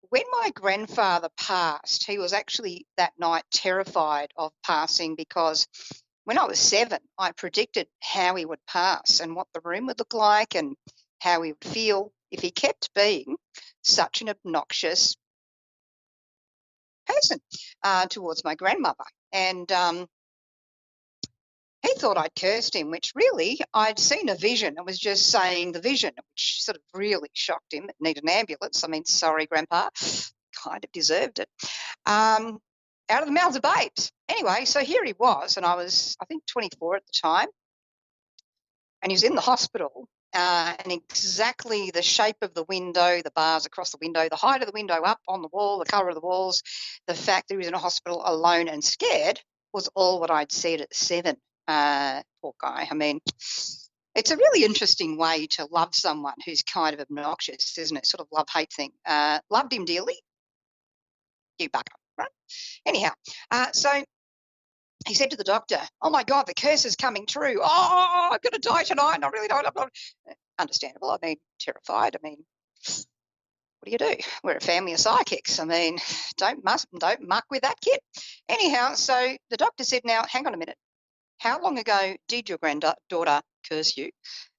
when my grandfather passed, he was actually that night terrified of passing because when I was 7, I predicted how he would pass and what the room would look like and how he would feel if he kept being such an obnoxious person towards my grandmother. And he thought I'd cursed him, which really I'd seen a vision. I was just saying the vision, which sort of really shocked him. It needed an ambulance. I mean, sorry, Grandpa, kind of deserved it. Out of the mouths of babes. Anyway, so here he was, and I was, I think, 24 at the time, and he was in the hospital. And exactly the shape of the window, the bars across the window, the height of the window up on the wall, the colour of the walls, the fact that he was in a hospital alone and scared was all what I'd said at 7. Poor guy. I mean, it's a really interesting way to love someone who's kind of obnoxious, isn't it? Sort of love-hate thing. Loved him dearly. You bugger, right? Anyhow, so he said to the doctor, "Oh, my God, the curse is coming true. Oh, I'm going to die tonight. I really don't." I'm not. Understandable. I mean, terrified. I mean, what do you do? We're a family of psychics. I mean, don't muck with that kid. Anyhow, so the doctor said, "Now, hang on a minute. How long ago did your granddaughter curse you?"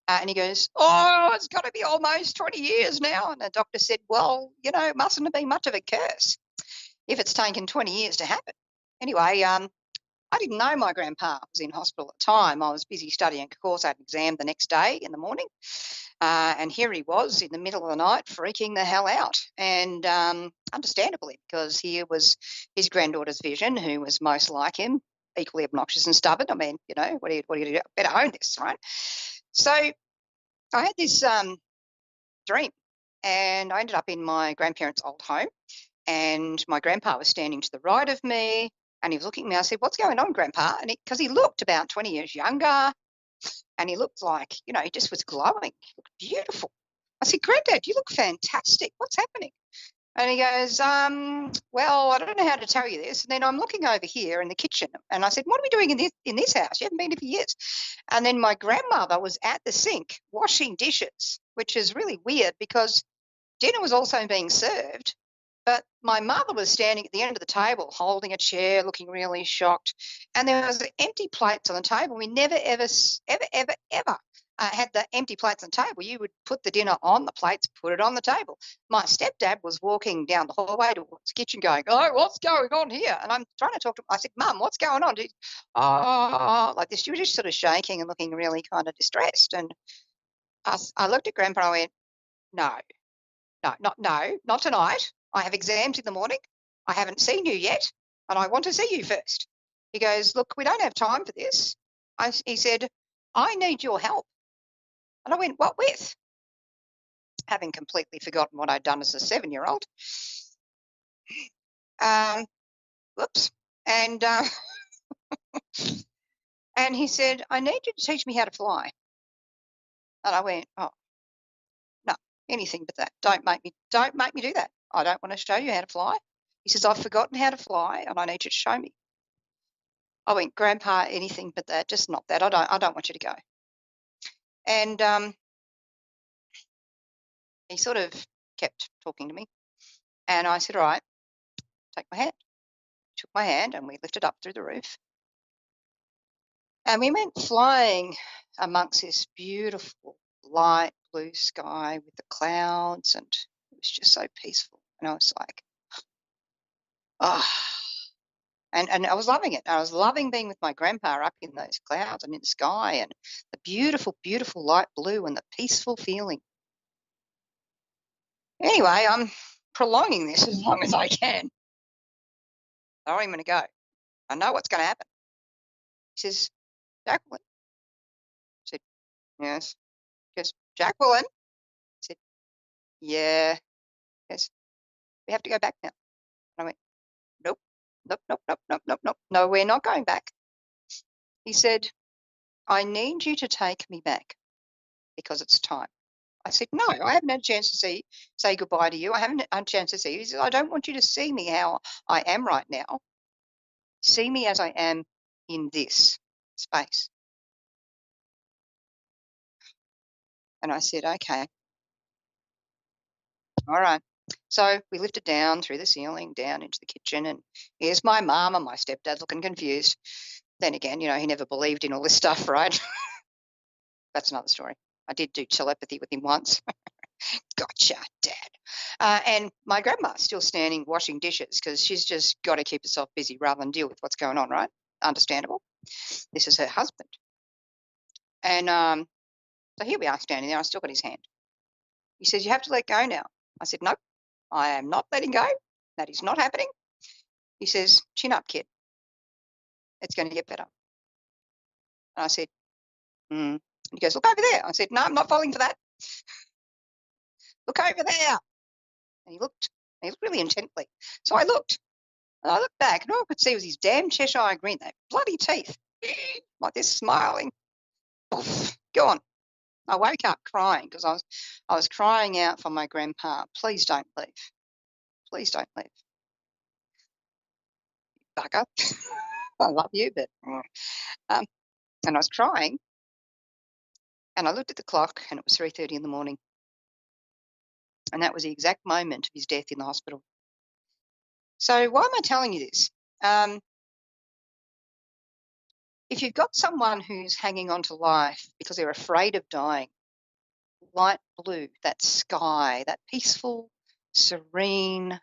And he goes, "Oh, it's got to be almost 20 years now." And the doctor said, "Well, you know, it mustn't have been much of a curse if it's taken 20 years to happen." Anyway, I didn't know my grandpa was in hospital at the time. I was busy studying a course. I had an exam the next day in the morning. And here he was in the middle of the night freaking the hell out. And understandably, because here was his granddaughter's vision, who was most like him, equally obnoxious and stubborn. I mean, you know, what do you do? Better own this, right? So I had this dream, and I ended up in my grandparents' old home, and my grandpa was standing to the right of me, and he was looking at me. I said, "What's going on, Grandpa?" And because he looked about 20 years younger, and he looked like, you know, he just was glowing. He looked beautiful. I said, "Granddad, you look fantastic. What's happening?" And he goes, "Well, I don't know how to tell you this." And then I'm looking over here in the kitchen, and I said, "What are we doing in this house? You haven't been here for years." And then my grandmother was at the sink washing dishes, which is really weird because dinner was also being served. But my mother was standing at the end of the table holding a chair, looking really shocked. And there was empty plates on the table. We never, ever had the empty plates on the table. You would put the dinner on the plates, put it on the table. My stepdad was walking down the hallway towards the kitchen going, "Oh, what's going on here?" And I'm trying to talk to him. I said, "Mum, what's going on?" "Oh," like this. She was just sort of shaking and looking really kind of distressed. And I looked at Grandpa and I went, no, not tonight. I have exams in the morning. I haven't seen you yet, and I want to see you first." He goes, "Look, we don't have time for this." He said, "I need your help." And I went, "What with?" Having completely forgotten what I'd done as a 7-year-old. Whoops. And and he said, "I need you to teach me how to fly." And I went, "Oh, no, anything but that. Don't make me do that. I don't want to show you how to fly. He says, I've forgotten how to fly and I need you to show me. I went, Grandpa, anything but that, just not that. I don't want you to go. And he sort of kept talking to me. And I said, all right, take my hand. Took my hand and we lifted up through the roof. And we went flying amongst this beautiful light blue sky with the clouds, and it was just so peaceful. And I was like, oh. And I was loving it. I was loving being with my grandpa up in those clouds and in the sky and the beautiful, beautiful light blue and the peaceful feeling. Anyway, I'm prolonging this as long as I can. I don't even want to go. I know what's going to happen. He says, Jacqueline. I said, yes. He goes, Jacqueline. I said, yeah. He goes, we have to go back now. And I went, nope, nope, nope, nope, nope, nope, nope. No, we're not going back. He said, I need you to take me back because it's time. I said, no, I haven't had a chance to say goodbye to you. I haven't had a chance to see you. He said, I don't want you to see me how I am right now. See me as I am in this space. And I said, okay. All right. So we lifted down through the ceiling, down into the kitchen, and here's my mum and my stepdad looking confused. Then again, you know, he never believed in all this stuff, right? That's another story. I did do telepathy with him once. Gotcha, Dad. And my grandma's still standing washing dishes because she's just got to keep herself busy rather than deal with what's going on, right? Understandable. This is her husband. And so here we are standing there. I still got his hand. He says, you have to let go now. I said, nope, I am not letting go. That is not happening. He says, chin up, kid. It's going to get better. And I said, And he goes, look over there. I said, no, I'm not falling for that. Look over there. And he looked really intently. So I looked, and I looked back, and all I could see was his damn Cheshire grin, that bloody teeth, like this, smiling. Oof, gone. I woke up crying because I was crying out for my grandpa. Please don't leave. Please don't leave. Bugger. I love you, but and I was crying, and I looked at the clock, and it was 3:30 in the morning, and that was the exact moment of his death in the hospital. So why am I telling you this? If you've got someone who's hanging on to life because they're afraid of dying, light blue, that sky, that peaceful, serene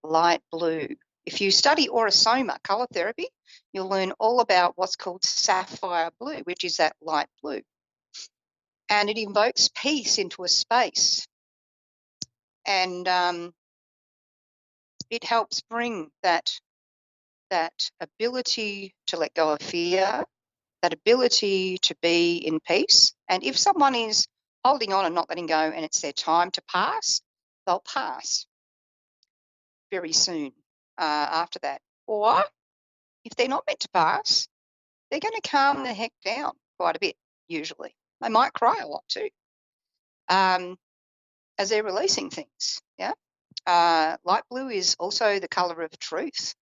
light blue. If you study aurosoma colour therapy, you'll learn all about what's called sapphire blue, which is that light blue. And it invokes peace into a space. And it helps bring that ability to let go of fear, that ability to be in peace. And if someone is holding on and not letting go and it's their time to pass, they'll pass very soon after that. Or if they're not meant to pass, they're going to calm the heck down quite a bit, usually. They might cry a lot too, as they're releasing things. Yeah. Light blue is also the colour of truth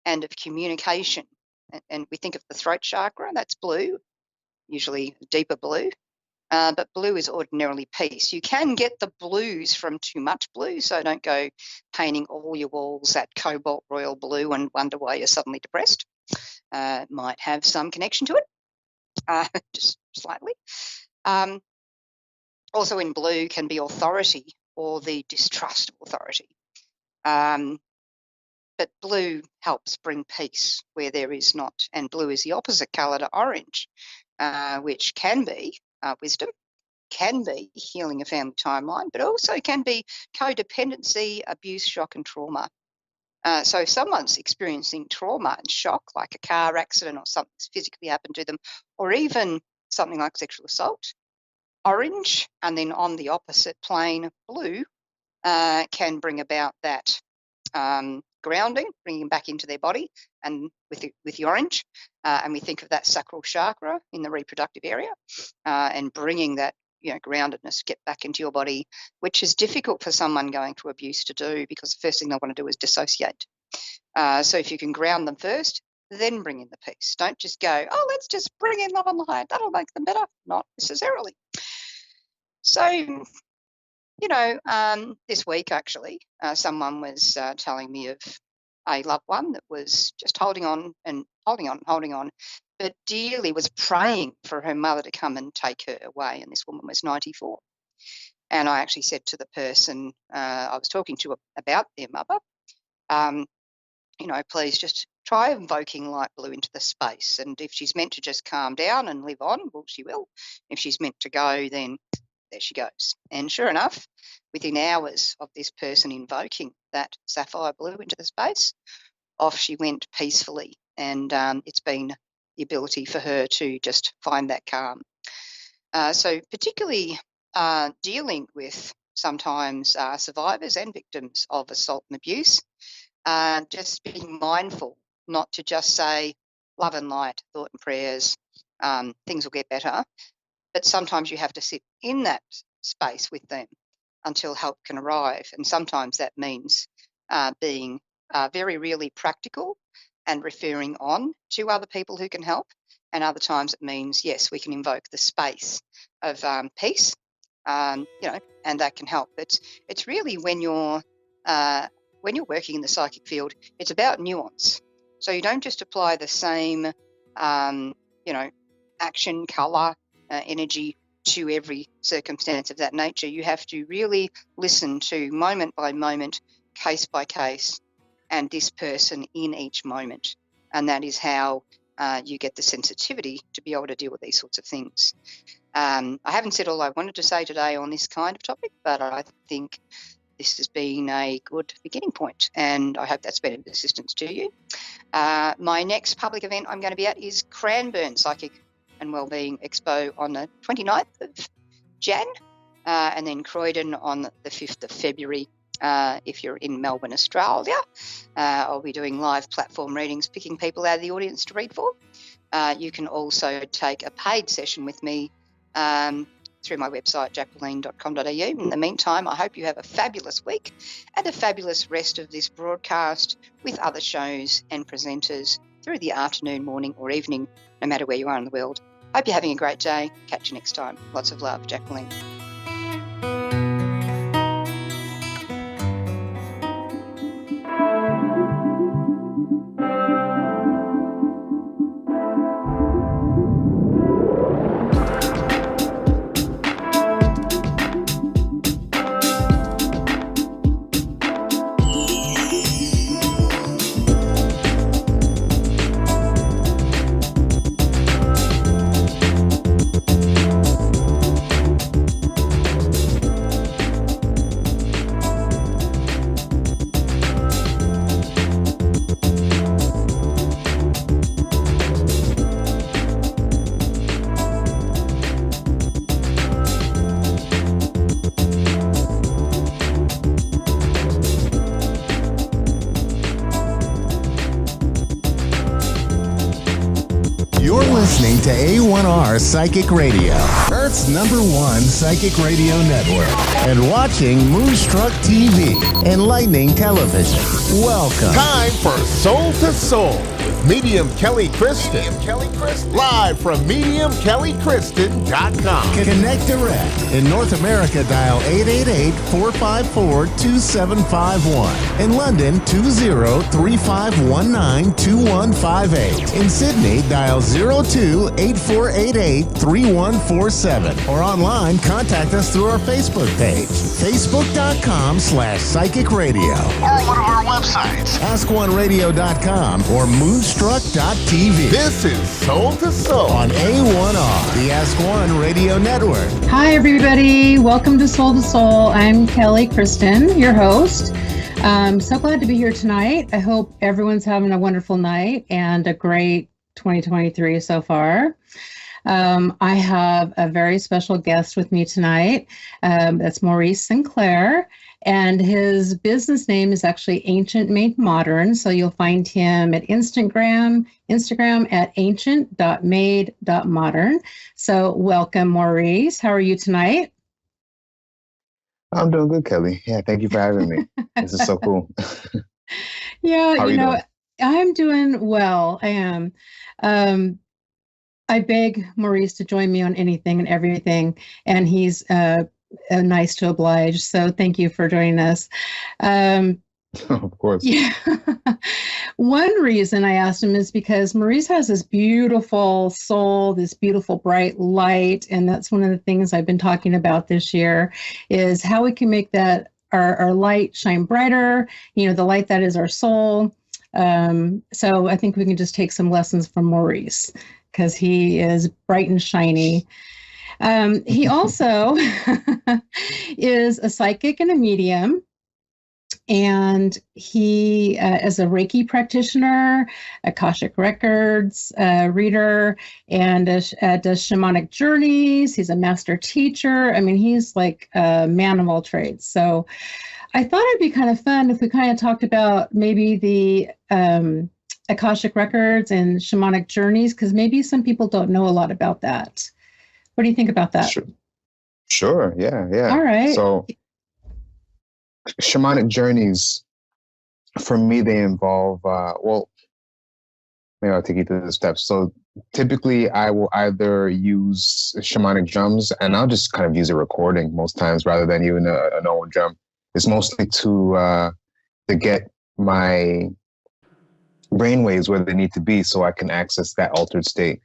and of communication. And we think of the throat chakra, that's blue, usually deeper blue. But blue is ordinarily peace. You can get the blues from too much blue, so don't go painting all your walls that cobalt royal blue and wonder why you're suddenly depressed. Might have some connection to it, just slightly. Also in blue can be authority or the distrust of authority. But blue helps bring peace where there is not. And blue is the opposite colour to orange, which can be wisdom, can be healing a family timeline, but also can be codependency, abuse, shock, and trauma. So if someone's experiencing trauma and shock, like a car accident or something's physically happened to them, or even something like sexual assault, orange, and then on the opposite plane, blue, can bring about that grounding, bringing them back into their body, and with the orange, and we think of that sacral chakra in the reproductive area, and bringing that groundedness, get back into your body, which is difficult for someone going through abuse to do because the first thing they want to do is dissociate. So if you can ground them first, then bring in the peace. Don't just go, oh, let's just bring in love and light. That'll make them better. Not necessarily. So, this week actually, someone was telling me of a loved one that was just holding on, but dearly was praying for her mother to come and take her away. And this woman was 94. And I actually said to the person I was talking to about their mother, please just try invoking light blue into the space. And if she's meant to just calm down and live on, well, she will. If she's meant to go, then there she goes. And sure enough, within hours of this person invoking that sapphire blue into the space, off she went peacefully. And it's been the ability for her to just find that calm. So particularly dealing with sometimes survivors and victims of assault and abuse, just being mindful not to just say love and light, thought and prayers, things will get better, but sometimes you have to sit in that space with them until help can arrive. And sometimes that means being very, really practical and referring on to other people who can help. And other times it means, yes, we can invoke the space of peace, and that can help. But it's really when you're working in the psychic field, it's about nuance. So you don't just apply the same, action, colour, energy to every circumstance of that nature. You have to really listen to moment by moment, case by case, and this person in each moment. And that is how you get the sensitivity to be able to deal with these sorts of things. I haven't said all I wanted to say today on this kind of topic, but I think this has been a good beginning point, and I hope that's been of assistance to you. My next public event I'm going to be at is Cranbourne Psychic and Wellbeing Expo on the 29th of Jan, and then Croydon on the 5th of February. If you're in Melbourne, Australia, I'll be doing live platform readings, picking people out of the audience to read for. You can also take a paid session with me through my website, jacqueline.com.au. In the meantime, I hope you have a fabulous week and a fabulous rest of this broadcast with other shows and presenters through the afternoon, morning or evening, no matter where you are in the world. Hope you're having a great day. Catch you next time. Lots of love, Jacqueline. You're listening to A1R Psychic Radio, Earth's #1 psychic radio network, and watching Moonstruck TV, enlightening television. Welcome. Time for Soul to Soul with Medium Kelly Kristen. Live from MediumKellyKristen.com. Connect direct. In North America, dial 888-454-2751. In London, 20-3519-2158. In Sydney, dial 02-8488-3147. Or online, contact us through our Facebook page, facebook.com/psychic radio. Or one of our websites, AskOneRadio.com or Moonstruck.tv. This is Soul to Soul On A1R, the Ask One Radio Network. Hi, everybody. Welcome to Soul. I'm Kelly Kristen, your host. So glad to be here tonight. I hope everyone's having a wonderful night and a great 2023 so far. I have a very special guest with me tonight. That's Maurice Sinclair. And his business name is actually Ancient Made Modern. So you'll find him at Instagram at ancient.made.modern. So welcome, Maurice. How are you tonight? I'm doing good, Kelly. Yeah, thank you for having me. This is so cool. Yeah, How are you doing? I'm doing well. I am. I beg Maurice to join me on anything and everything, and he's nice to oblige. So thank you for joining us. Of course. Yeah. One reason I asked him is because Maurice has this beautiful soul, this beautiful bright light, and that's one of the things I've been talking about this year is how we can make that our light shine brighter, the light that is our soul. So I think we can just take some lessons from Maurice because he is bright and shiny. He also is a psychic and a medium. And he is a Reiki practitioner, Akashic Records reader, and does shamanic journeys. He's a master teacher. I mean, he's like a man of all trades. So I thought it'd be kind of fun if we kind of talked about maybe the Akashic Records and shamanic journeys, because maybe some people don't know a lot about that. What do you think about that? Sure. Yeah. All right. So shamanic journeys, for me, they involve, maybe I'll take you through the steps. So typically I will either use shamanic drums, and I'll just kind of use a recording most times rather than even a normal drum. It's mostly to get my brainwaves where they need to be so I can access that altered state.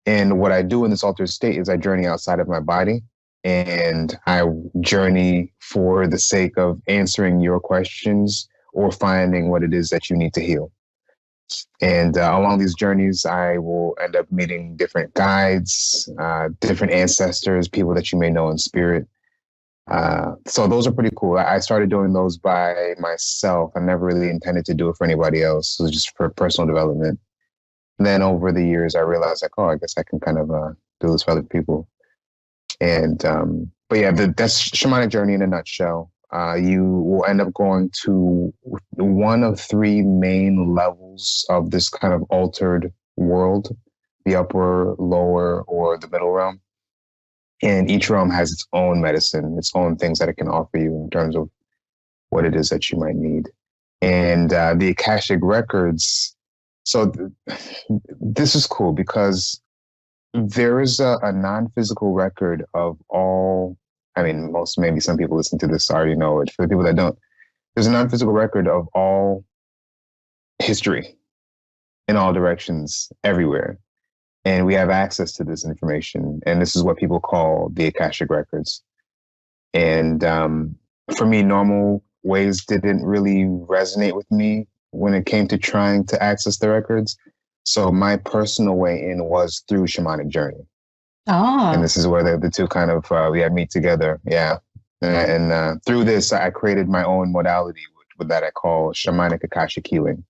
And what I do in this altered state is I journey outside of my body. And I journey for the sake of answering your questions or finding what it is that you need to heal. And along these journeys, I will end up meeting different guides, different ancestors, people that you may know in spirit. So those are pretty cool. I started doing those by myself. I never really intended to do it for anybody else. It was just for personal development. And then over the years, I realized I guess I can kind of do this for other people. And, but yeah, that's shamanic journey in a nutshell. You will end up going to one of three main levels of this kind of altered world, the upper, lower, or the middle realm. And each realm has its own medicine, its own things that it can offer you in terms of what it is that you might need. And the Akashic Records. So this is cool because there is a non-physical record of all, maybe some people listening to this already know it. For the people that don't, there's a non-physical record of all history in all directions, everywhere. And we have access to this information. And this is what people call the Akashic Records. And for me, normal ways didn't really resonate with me when it came to trying to access the records. So my personal way in was through shamanic journey. Oh. And this is where the two kind of, meet together. Yeah. And through this, I created my own modality that I call shamanic Akashic healing.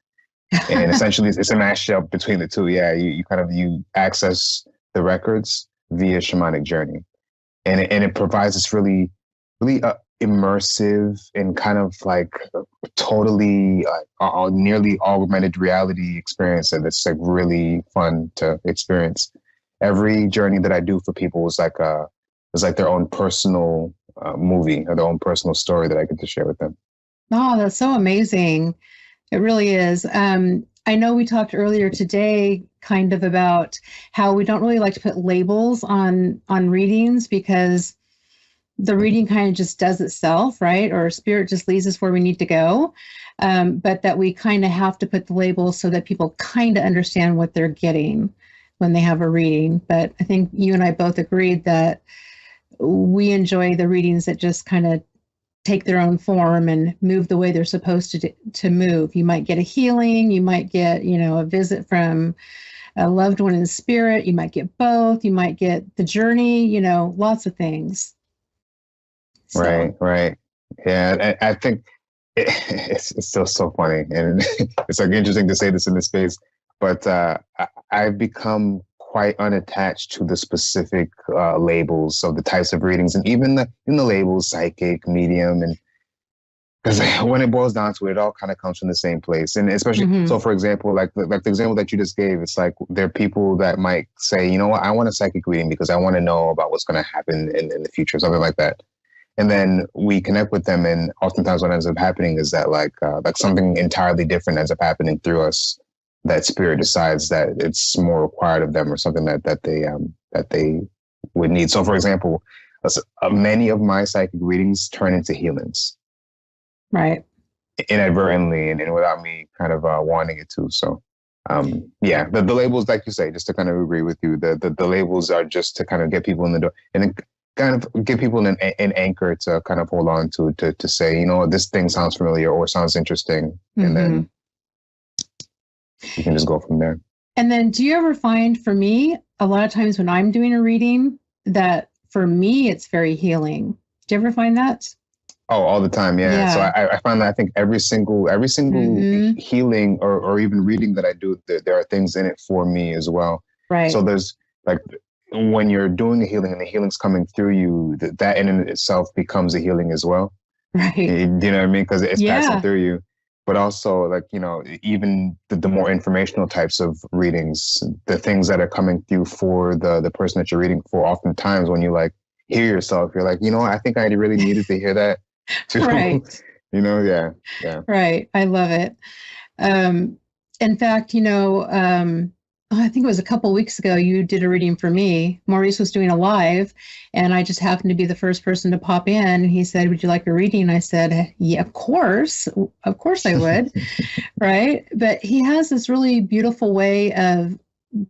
And essentially it's a mashup between the two. Yeah. You access the records via shamanic journey. And it provides this really, really immersive and kind of like totally nearly augmented reality experience, and it's like really fun to experience. Every journey that I do for people is like their own personal movie or their own personal story that I get to share with them. Oh, that's so amazing. It really is. I know we talked earlier today kind of about how we don't really like to put labels on readings because the reading kind of just does itself, right? Or spirit just leads us where we need to go. But that we kind of have to put the labels so that people kind of understand what they're getting when they have a reading. But I think you and I both agreed that we enjoy the readings that just kind of take their own form and move the way they're supposed to move. You might get a healing, you might get, a visit from a loved one in spirit, you might get both, you might get the journey, lots of things. So. Right. Yeah, I think it's still so funny. And it's like interesting to say this in this space, but I've become quite unattached to the specific labels of the types of readings, and even the labels psychic, medium, and because when it boils down to it, it all kind of comes from the same place. And especially, so for example, like the example that you just gave, it's like there are people that might say, you know what, I want a psychic reading because I want to know about what's going to happen in the future, something like that. And then we connect with them, and oftentimes what ends up happening is that like something entirely different ends up happening through us. That spirit decides that it's more required of them, or something that they would need. So, for example, many of my psychic readings turn into healings, right? Inadvertently and without me kind of wanting it to. So, yeah, the labels, like you say, just to kind of agree with you, the labels are just to kind of get people in the door, and then kind of give people an anchor to kind of hold on to say, you know, this thing sounds familiar or sounds interesting, and then you can just go from there. And then do you ever find, for me, a lot of times when I'm doing a reading, that for me, it's very healing? Do you ever find that? Oh, all the time. Yeah. So I find that I think every single healing or even reading that I do, there are things in it for me as well. Right. So there's like, when you're doing a healing and the healing's coming through you, that in and of itself becomes a healing as well. Right. You know what I mean? Because it's passing through you. But also, like, you know, even the more informational types of readings, the things that are coming through for the person that you're reading for, oftentimes when you like hear yourself, you're like, you know, I think I really needed to hear that too. Right. You know, yeah. Right. I love it. In fact, you know, I think it was a couple of weeks ago, you did a reading for me. Maurice was doing a live, and I just happened to be the first person to pop in. And he said, "Would you like a reading?" I said, "Yeah, of course I would." Right. But he has this really beautiful way of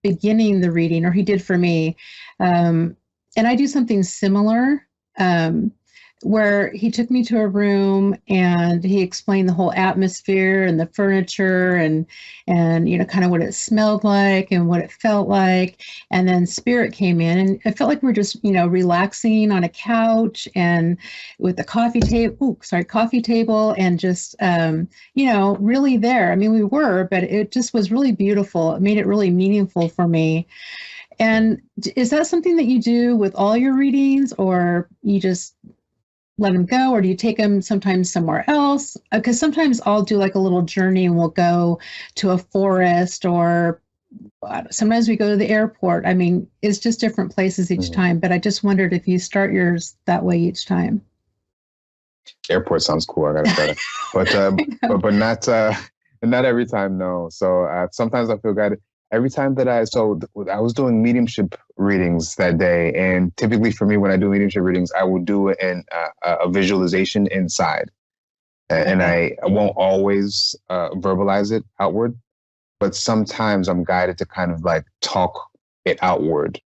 beginning the reading, or he did for me. And I do something similar. Where he took me to a room and he explained the whole atmosphere and the furniture and you know, kind of what it smelled like and what it felt like. And then spirit came in, and it felt like we were just, you know, relaxing on a couch and with the coffee table and just, you know, really there. I mean, we were, but it just was really beautiful. It made it really meaningful for me. And is that something that you do with all your readings, or you just let them go, or do you take them sometimes somewhere else? Because sometimes I'll do like a little journey and we'll go to a forest, or sometimes we go to the airport. I mean, it's just different places each time, but I just wondered if you start yours that way each time. Airport sounds cool. I gotta try that, but not every time. No. So sometimes I feel guided. Every time that I was doing mediumship readings that day, and typically for me, when I do mediumship readings, I will do a visualization inside, and I won't always verbalize it outward, but sometimes I'm guided to kind of like talk it outward.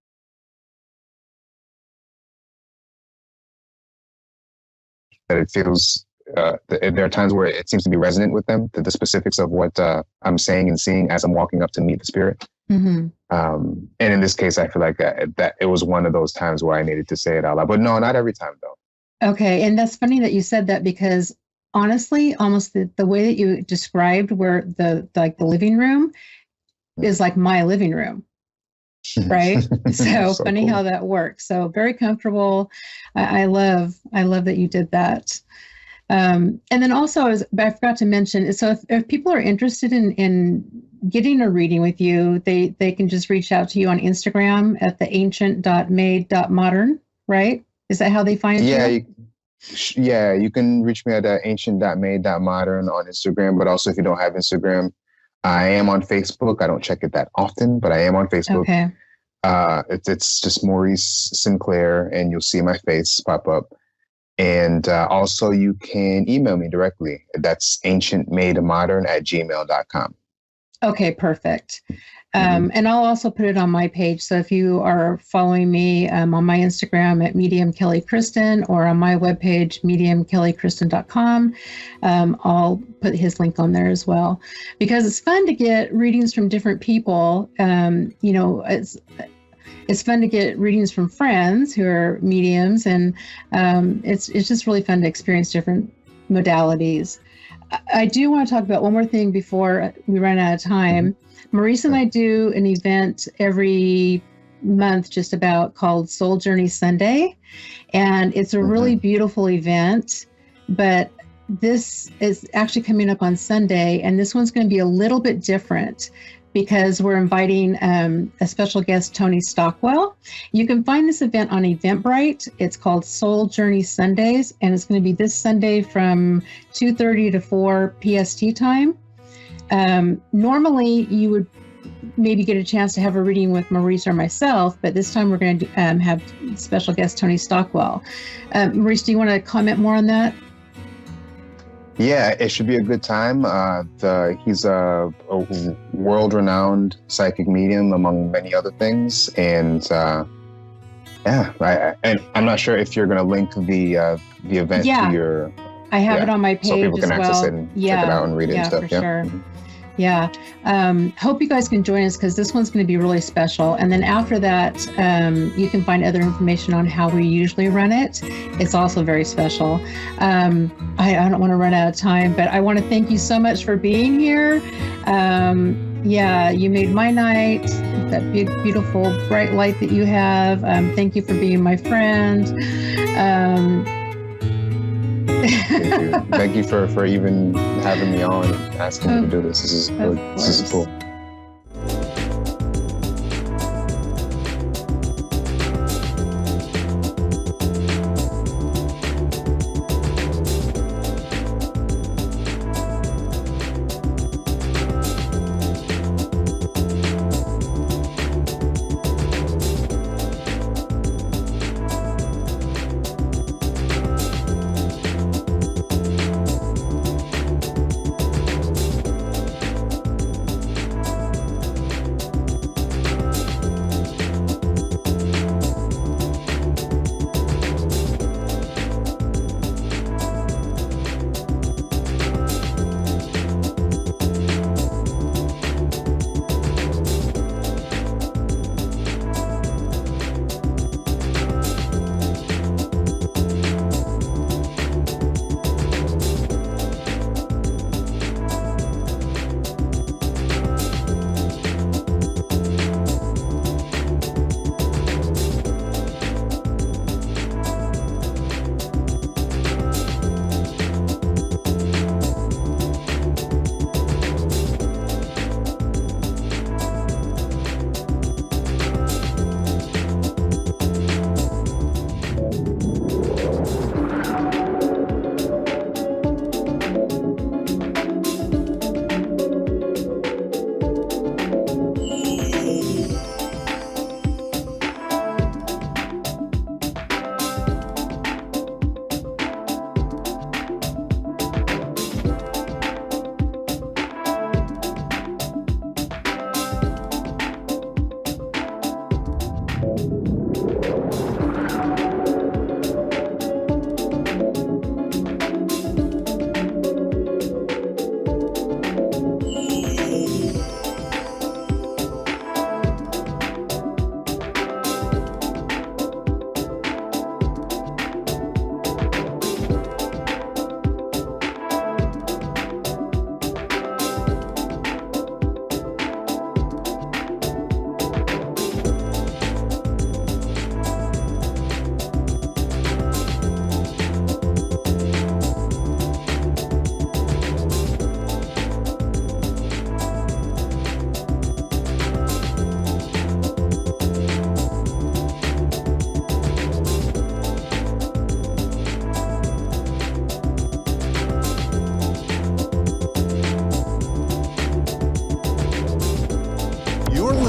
That it feels. There are times where it seems to be resonant with them, the specifics of what I'm saying and seeing as I'm walking up to meet the spirit. And in this case, I feel like that it was one of those times where I needed to say it out loud. But no, not every time, though. Okay. And that's funny that you said that, because honestly, almost the way that you described where the living room is like my living room. Right. So funny cool. How that works. So very comfortable. I love that you did that. And then also, I forgot to mention, so if people are interested in getting a reading with you, they can just reach out to you on Instagram at theancient.made.modern, right? Is that how they find you? Yeah, you can reach me at ancient.made.modern on Instagram, but also if you don't have Instagram, I am on Facebook. I don't check it that often, but I am on Facebook. Okay. It's just Maurice Sinclair, and you'll see my face pop up. And also you can email me directly. That's ancientmademodern@gmail.com. Okay, perfect. And I'll also put it on my page. So if you are following me on my Instagram at Medium Kelly Kristen, or on my webpage, mediumkellykristen.com, I'll put his link on there as well, because it's fun to get readings from different people. You know, it's fun to get readings from friends who are mediums, and it's just really fun to experience different modalities. I do want to talk about one more thing before we run out of time. Maurice and I do an event every month just about called Soul Journey Sunday, and it's a really beautiful event, but this is actually coming up on Sunday, and this one's going to be a little bit different. because we're inviting a special guest, Tony Stockwell. You can find this event on Eventbrite. It's called Soul Journey Sundays, and it's going to be this Sunday from 2:30 to 4 PST time. Normally, you would maybe get a chance to have a reading with Maurice or myself, but this time we're going to have special guest Tony Stockwell. Maurice, do you want to comment more on that? Yeah, it should be a good time. He's a world-renowned psychic medium, among many other things, and and I'm not sure if you're going to link the event to your. I have it on my page, so people can access it and check it out and read it and stuff. For sure. Yeah. Hope you guys can join us because this one's going to be really special. And then after that, you can find other information on how we usually run it. It's also very special. I don't want to run out of time, but I want to thank you so much for being here. You made my night, that big, beautiful, bright light that you have. Thank you for being my friend. Thank you for even having me on and asking me to do this. This is good. This is cool.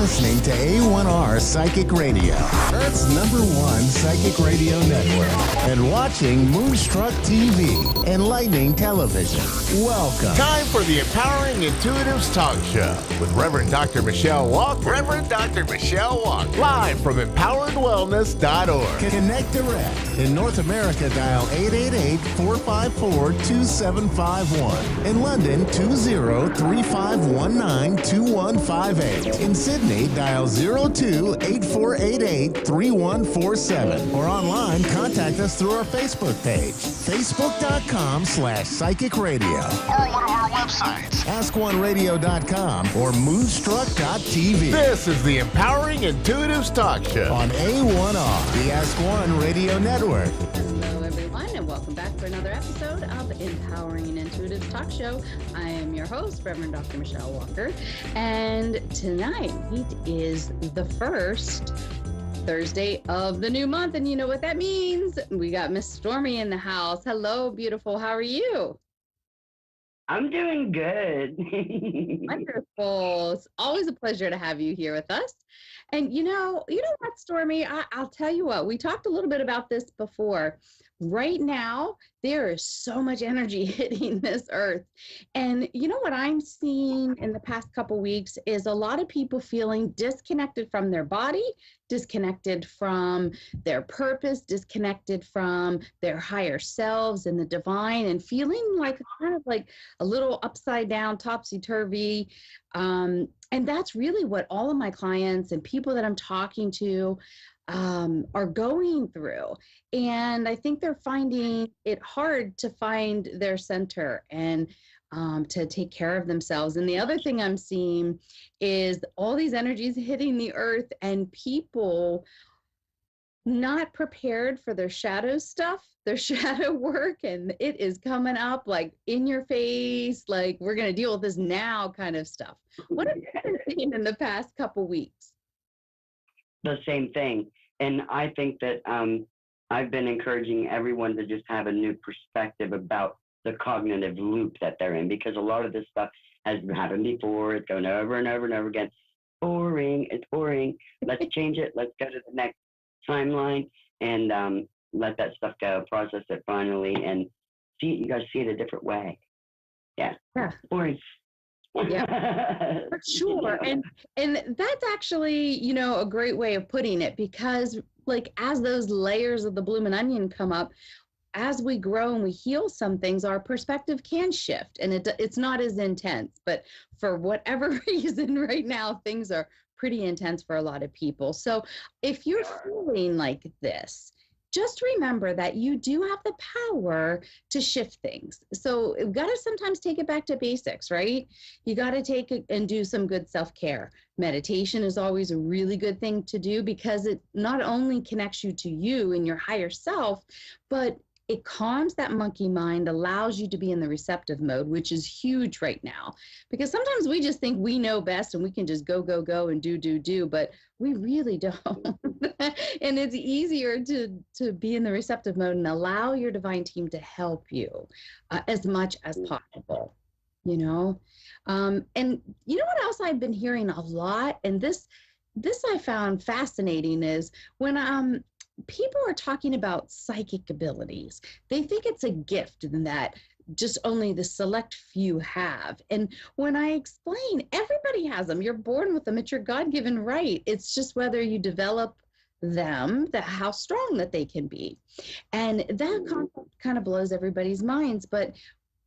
listening to A1R Psychic Radio, Earth's #1 psychic radio network, and watching Moonstruck TV, enlightening television. Welcome. Time for the Empowering Intuitives Talk Show with Reverend Dr. Michelle Walker. Reverend Dr. Michelle Walker. Live from empoweredwellness.org. Connect direct. In North America, dial 888-454-2751. In London, 20-3519-2158. In Sydney, dial 02-8488-3147. Or online, contact us through our Facebook page, facebook.com/psychic radio. Or one of our websites, askoneradio.com or moonstruck.tv. This is the Empowering Intuitives Talk Show on A1R, the Ask One Radio Network. Hello, everyone, and welcome back for another episode of Empowering Intuitive Talk Show. I am your host, Reverend Dr. Michelle Walker, and tonight it is the first Thursday of the new month, and you know what that means. We got Miss Stormy in the house. Hello, beautiful. How are you? I'm doing good. Wonderful. It's always a pleasure to have you here with us. And you know what, Stormy, I'll tell you what, we talked a little bit about this before. Right now, there is so much energy hitting this earth. And you know what I'm seeing in the past couple weeks is a lot of people feeling disconnected from their body, disconnected from their purpose, disconnected from their higher selves and the divine, and feeling like kind of like a little upside down, topsy-turvy. And that's really what all of my clients and people that I'm talking to are going through. And I think they're finding it hard to find their center and to take care of themselves. And the other thing I'm seeing is all these energies hitting the earth and people not prepared for their shadow stuff, their shadow work, and it is coming up like in your face, like we're going to deal with this now kind of stuff. What have you been seeing in the past couple weeks? The same thing. And I think that I've been encouraging everyone to just have a new perspective about the cognitive loop that they're in, because a lot of this stuff has happened before. It's going over and over and over again. Boring. It's boring. Let's change it. Let's go to the next timeline and let that stuff go, process it finally, and you guys see it a different way. Yeah. Boring. Yeah, for sure. And that's actually, a great way of putting it, because like as those layers of the bloomin' onion come up, as we grow and we heal some things, our perspective can shift, and it's not as intense. But for whatever reason right now, things are pretty intense for a lot of people. So if you're feeling like this, just remember that you do have the power to shift things. So you've got to sometimes take it back to basics, right? You got to take it and do some good self-care. Meditation is always a really good thing to do, because it not only connects you to you and your higher self, but it calms that monkey mind, allows you to be in the receptive mode, which is huge right now. Because sometimes we just think we know best and we can just go and do, but we really don't. And it's easier to be in the receptive mode and allow your divine team to help you as much as possible, And you know what else I've been hearing a lot? And this I found fascinating is when people are talking about psychic abilities. They think it's a gift and that just only the select few have. And when I explain, everybody has them. You're born with them. It's your God-given right. It's just whether you develop them, how strong that they can be. And that concept kind of blows everybody's minds, but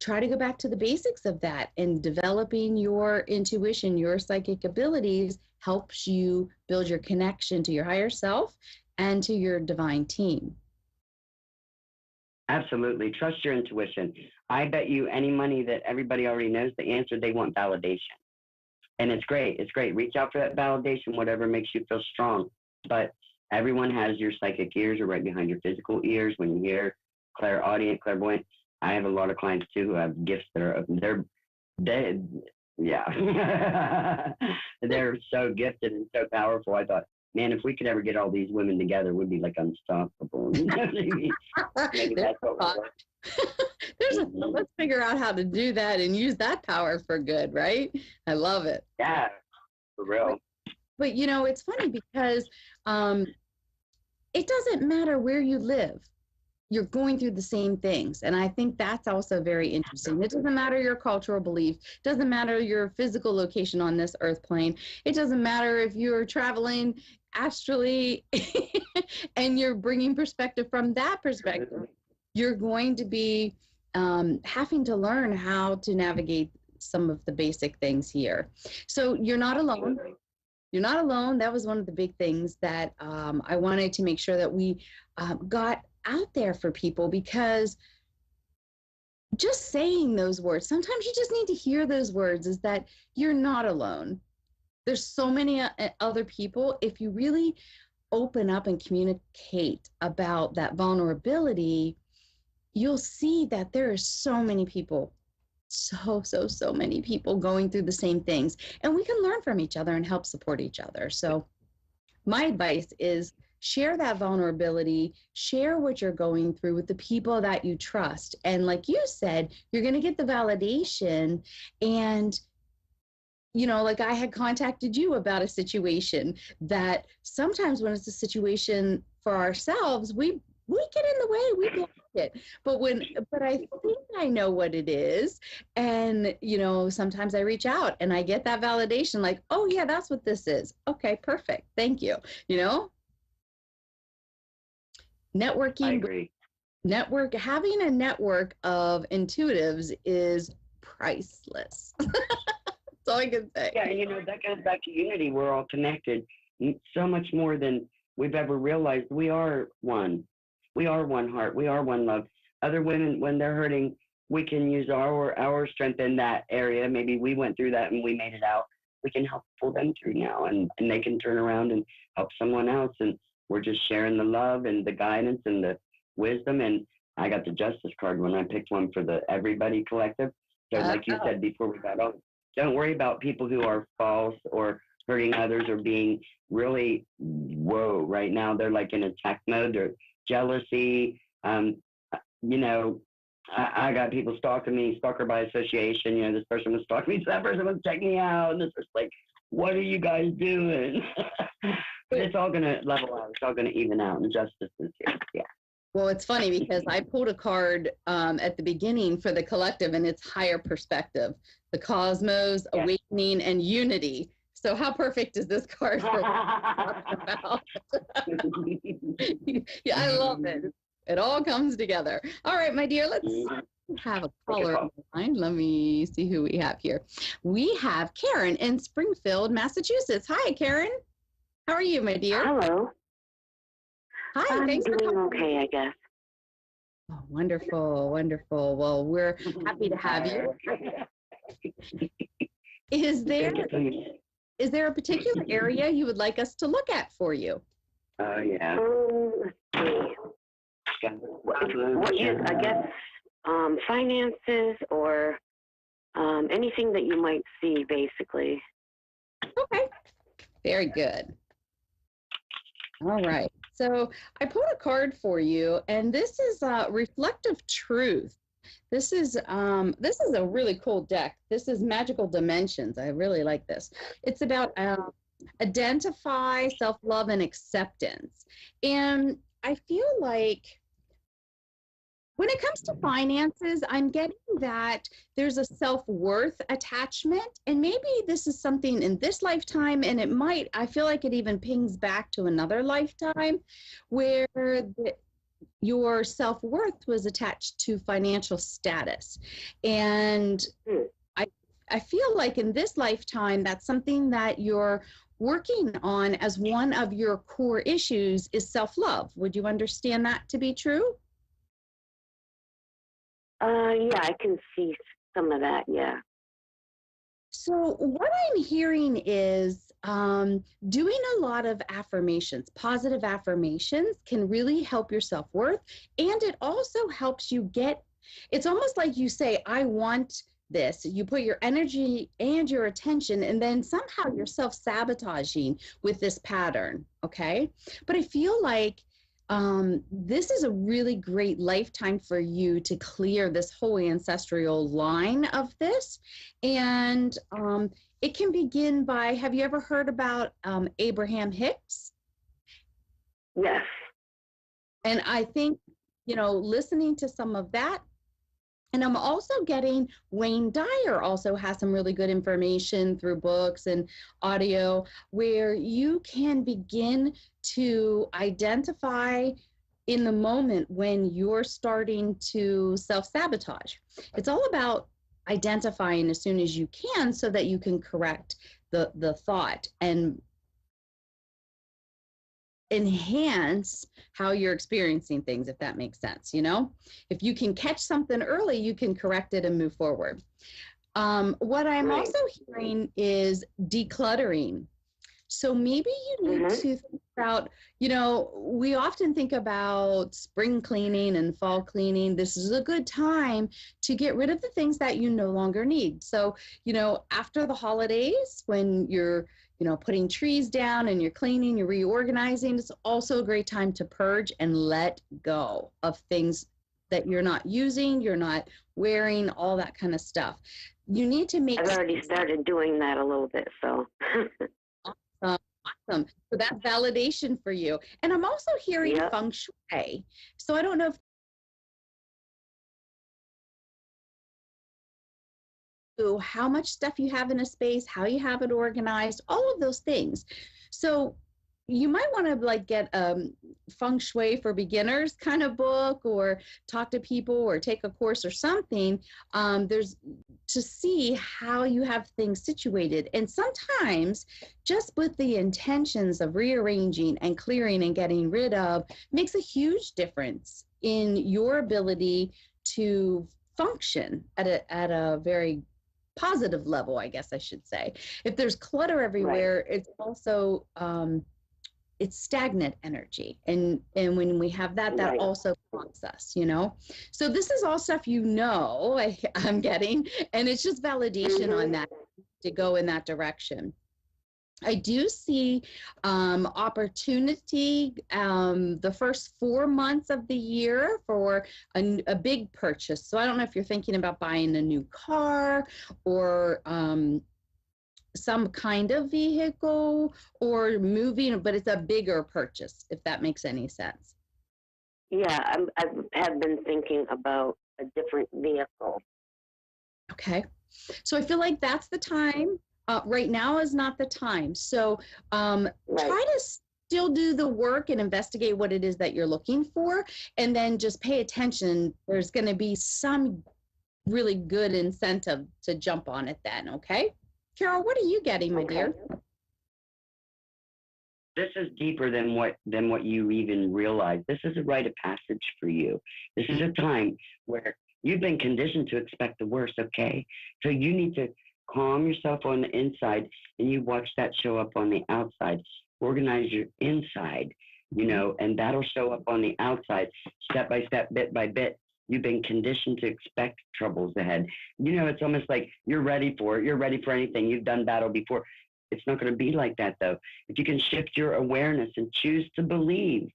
try to go back to the basics of that, and developing your intuition, your psychic abilities helps you build your connection to your higher self and to your divine team. Absolutely. Trust your intuition. I bet you any money that everybody already knows the answer. They want validation. And it's great. It's great. Reach out for that validation, whatever makes you feel strong. But everyone has your psychic ears are right behind your physical ears. When you hear clairaudient, clairvoyant, I have a lot of clients too who have gifts that are, they're so gifted and so powerful. I thought, man, if we could ever get all these women together, we'd be like unstoppable. maybe that's what we're let's figure out how to do that and use that power for good, right? I love it. Yeah, for real. But it's funny because it doesn't matter where you live. You're going through the same things. And I think that's also very interesting. It doesn't matter your cultural belief. It doesn't matter your physical location on this earth plane. It doesn't matter if you're traveling astrally and you're bringing perspective from that perspective. You're going to be having to learn how to navigate some of the basic things here. So you're not alone. You're not alone. That was one of the big things that I wanted to make sure that we got out there for people, because just saying those words, sometimes you just need to hear those words, is that you're not alone. There's so many other people. If you really open up and communicate about that vulnerability, you'll see that there are so many people, so many people going through the same things, and we can learn from each other and help support each other. So my advice is share that vulnerability, share what you're going through with the people that you trust. And like you said, you're going to get the validation. And, you know, like I had contacted you about a situation that sometimes when it's a situation for ourselves, we get in the way, we block it. But I think I know what it is. And, you know, sometimes I reach out and I get that validation like, oh yeah, that's what this is. Okay, perfect. Thank you. You know, networking. I agree. Having a network of intuitives is priceless. That's all I can say. Yeah, you know, that goes back to unity. We're all connected so much more than we've ever realized. We are one. We are one heart. We are one love. Other women, when they're hurting, we can use our strength in that area. Maybe we went through that and we made it out. We can help pull them through now, and they can turn around and help someone else. And we're just sharing the love and the guidance and the wisdom. And I got the justice card when I picked one for the Everybody Collective. So like you said before we got on, don't worry about people who are false or hurting others or being really, whoa, right now they're like in attack mode or jealousy. You know, I got people stalking me, stalker by association. You know, this person was stalking me, so that person was checking me out. And this was like, what are you guys doing? But it's all going to level out. It's all going to even out, and justice is here. Yeah. Well, it's funny because I pulled a card at the beginning for the collective, and it's higher perspective, the cosmos, awakening, and unity. So how perfect is this card for what we're talking about? Yeah, I love it. It all comes together. All right, my dear, let's have a caller on the line. Let me see who we have here. We have Karen in Springfield, Massachusetts. Hi, Karen. How are you, my dear? Hello. Hi, thanks for doing coming. okay, I guess. Oh, wonderful, wonderful. Well, we're happy to have you. Is there a particular area you would like us to look at for you? Oh, yeah. Let's see. I guess finances or anything that you might see, basically. Okay, very good. All right, so I pulled a card for you, and this is Reflective Truth. This is a really cool deck. This is Magical Dimensions. I really like this. It's about identify, self-love, and acceptance. And I feel like when it comes to finances, I'm getting that there's a self-worth attachment, and maybe this is something in this lifetime, and I feel like it even pings back to another lifetime where your self-worth was attached to financial status. And I feel like in this lifetime, that's something that you're working on as one of your core issues is self-love. Would you understand that to be true? Yeah, I can see some of that, yeah. So what I'm hearing is doing a lot of affirmations, positive affirmations can really help your self-worth. And it also helps you it's almost like you say, I want this. You put your energy and your attention, and then somehow you're self-sabotaging with this pattern, okay? But I feel like this is a really great lifetime for you to clear this whole ancestral line of this. And it can begin by, have you ever heard about Abraham Hicks? Yes. And I think, listening to some of that, and I'm also getting Wayne Dyer also has some really good information through books and audio where you can begin to identify in the moment when you're starting to self-sabotage. It's all about identifying as soon as you can so that you can correct the thought and enhance how you're experiencing things, if that makes sense. If you can catch something early, you can correct it and move forward. What I'm also hearing is decluttering. So maybe you need to think about, you know, we often think about spring cleaning and fall cleaning. This is a good time to get rid of the things that you no longer need. So, you know, after the holidays, when you're, you know, putting trees down and you're cleaning, you're reorganizing, it's also a great time to purge and let go of things that you're not using, you're not wearing, all that kind of stuff. You need to make... I've already started doing that a little bit, so... Awesome. So that's validation for you. And I'm also hearing feng shui. So I don't know if how much stuff you have in a space, how you have it organized, all of those things. So you might want to like get a feng shui for beginners kind of book, or talk to people, or take a course or something. There's to see how you have things situated. And sometimes just with the intentions of rearranging and clearing and getting rid of makes a huge difference in your ability to function at a very positive level, I guess I should say. If there's clutter everywhere, it's also it's stagnant energy, and when we have that also blocks us, you know. So this is all stuff, you know, I'm getting, and it's just validation on that to go in that direction. I do see opportunity the first 4 months of the year for a big purchase. So I don't know if you're thinking about buying a new car, or some kind of vehicle, or moving, but it's a bigger purchase, if that makes any sense. Yeah, I have been thinking about a different vehicle. Okay. So I feel like that's the time. Right now is not the time. So try to still do the work and investigate what it is that you're looking for, and then just pay attention. There's going to be some really good incentive to jump on it then, okay? Carol, what are you getting, my dear? This is deeper than what you even realize. This is a rite of passage for you. This is a time where you've been conditioned to expect the worst, okay? So you need to calm yourself on the inside, and you watch that show up on the outside. Organize your inside, you know, and that'll show up on the outside, step by step, bit by bit. You've been conditioned to expect troubles ahead. You know, it's almost like you're ready for it. You're ready for anything. You've done battle before. It's not going to be like that, though. If you can shift your awareness and choose to believe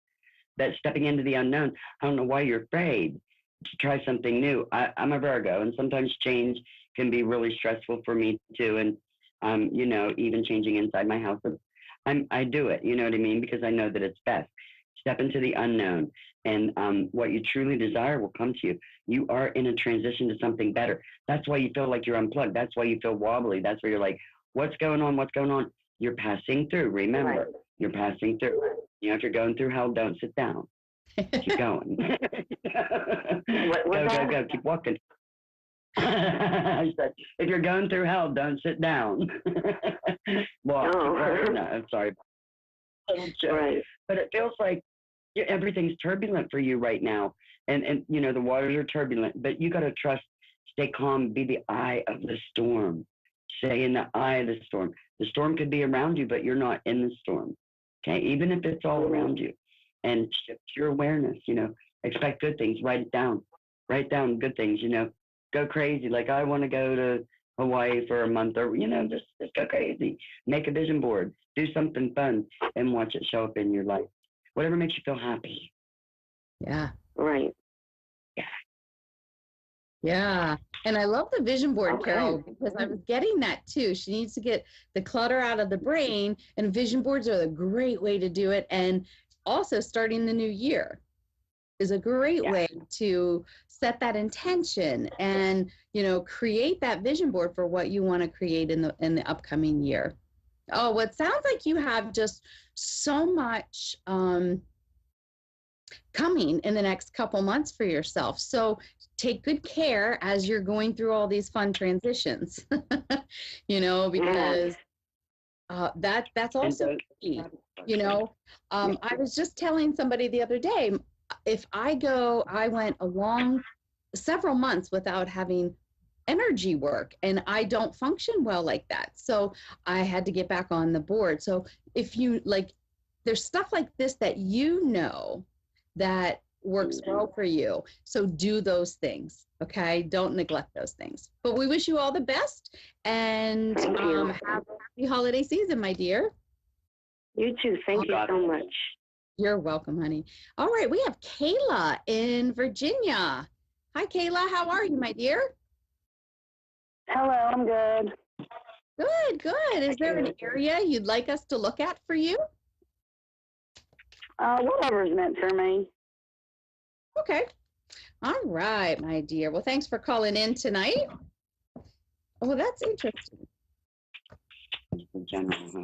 that stepping into the unknown, I don't know why you're afraid to try something new. I'm a Virgo, and sometimes change can be really stressful for me, too. And, you know, even changing inside my house, I do it, you know what I mean? Because I know that it's best. Step into the unknown, and what you truly desire will come to you. You are in a transition to something better. That's why you feel like you're unplugged. That's why you feel wobbly. That's where you're like, what's going on? What's going on? You're passing through. Remember, you're passing through. You know, if you're going through hell, don't sit down. Keep going. Go. Keep walking. I said, if you're going through hell, don't sit down. Walk. No, I'm sorry. Right. But it feels like everything's turbulent for you right now. And you know, the waters are turbulent, but you got to trust, stay calm, be the eye of the storm. Stay in the eye of the storm. The storm could be around you, but you're not in the storm. Okay. Even if it's all around you, and shift your awareness, you know, expect good things, write it down, write down good things, you know, go crazy. Like, I want to go to Hawaii for a month, or, you know, just go crazy, make a vision board, do something fun, and watch it show up in your life. Whatever makes you feel happy. Yeah. Right. Yeah. Yeah. And I love the vision board, Carol, because I was getting that too. She needs to get the clutter out of the brain, and vision boards are a great way to do it. And also starting the new year is a great way to set that intention and, you know, create that vision board for what you want to create in the upcoming year. Oh, well, it sounds like you have just so much coming in the next couple months for yourself. So take good care as you're going through all these fun transitions, you know, because that's also key, you know. I was just telling somebody the other day, if I went several months without having energy work, and I don't function well like that. So I had to get back on the board. So if you like, there's stuff like this that you know that works well for you. So do those things. Okay. Don't neglect those things. But we wish you all the best, and have a happy holiday season, my dear. You too. Thank you so much. You're welcome, honey. All right. We have Kayla in Virginia. Hi, Kayla. How are you, my dear? Hello, I'm good. Good, good. Is there an area you'd like us to look at for you? Whatever's meant for me. Okay. All right, my dear. Well, thanks for calling in tonight. Oh, that's interesting.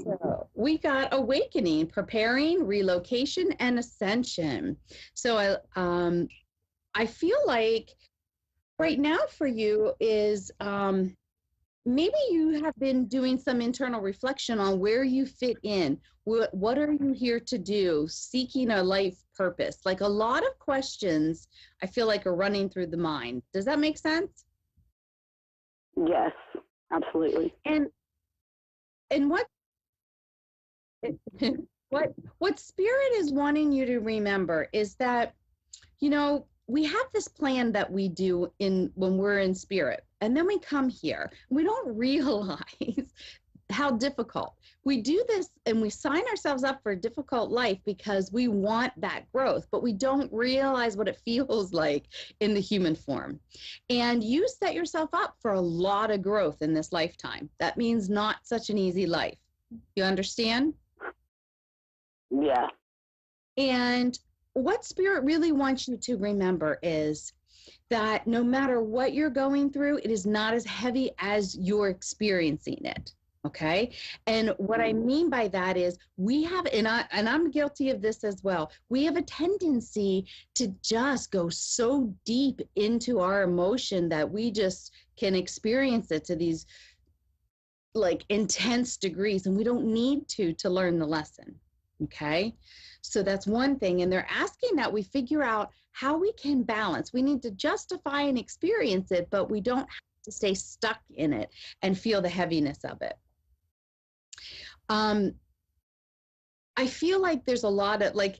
So we got awakening, preparing, relocation, and ascension. So I feel like right now for you is maybe you have been doing some internal reflection on where you fit in. What are you here to do? Seeking a life purpose. Like a lot of questions I feel like are running through the mind. Does that make sense? Yes, absolutely. And what spirit is wanting you to remember is that, you know, we have this plan that we do when we're in spirit, and then we come here. We don't realize how difficult. We do this and we sign ourselves up for a difficult life because we want that growth, but we don't realize what it feels like in the human form. And you set yourself up for a lot of growth in this lifetime. That means not such an easy life. You understand? Yeah. And what spirit really wants you to remember is that no matter what you're going through, it is not as heavy as you're experiencing it. Okay. And what I mean by that is we have, and I'm guilty of this as well. We have a tendency to just go so deep into our emotion that we just can experience it to these like intense degrees, and we don't need to learn the lesson. Okay. So that's one thing. And they're asking that we figure out how we can balance. We need to justify and experience it, but we don't have to stay stuck in it and feel the heaviness of it. I feel like there's a lot of, like,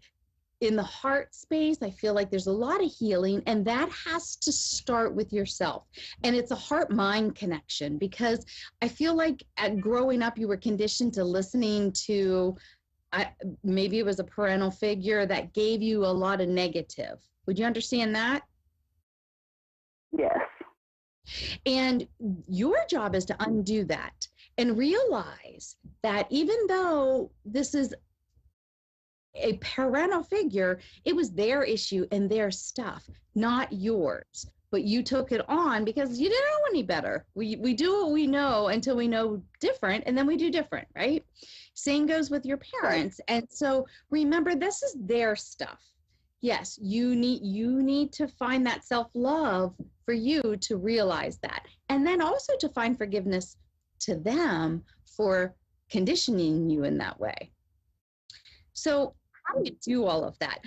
in the heart space, I feel like there's a lot of healing, and that has to start with yourself. And it's a heart-mind connection, because I feel like at growing up, you were conditioned to listening to, maybe it was a parental figure that gave you a lot of negative. Would you understand that? Yes. And your job is to undo that and realize that even though this is a parental figure, it was their issue and their stuff, not yours. But you took it on because you didn't know any better. We do what we know until we know different, and then we do different, right? Same goes with your parents. And so remember, this is their stuff. Yes, you need to find that self-love for you to realize that. And then also to find forgiveness to them for conditioning you in that way. So how do you do all of that?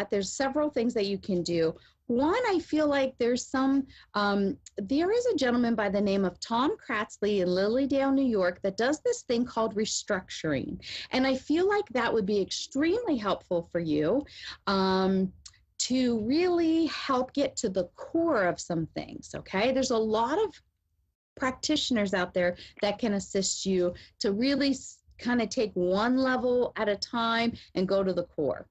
There's several things that you can do. One, I feel like there is a gentleman by the name of Tom Kratzley in Lilydale, New York, that does this thing called restructuring. And I feel like that would be extremely helpful for you to really help get to the core of some things, okay? There's a lot of practitioners out there that can assist you to really kind of take one level at a time and go to the core.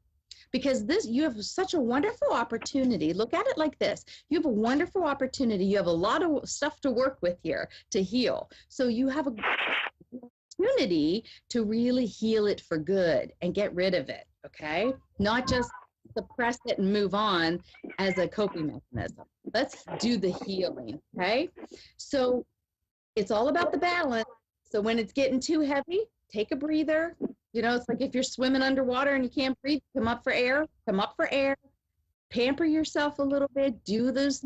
Because you have such a wonderful opportunity. Look at it like this. You have a wonderful opportunity. You have a lot of stuff to work with here to heal. So you have an opportunity to really heal it for good and get rid of it, okay? Not just suppress it and move on as a coping mechanism. Let's do the healing, okay? So it's all about the balance. So when it's getting too heavy, take a breather. You know, it's like if you're swimming underwater and you can't breathe, come up for air, pamper yourself a little bit, do those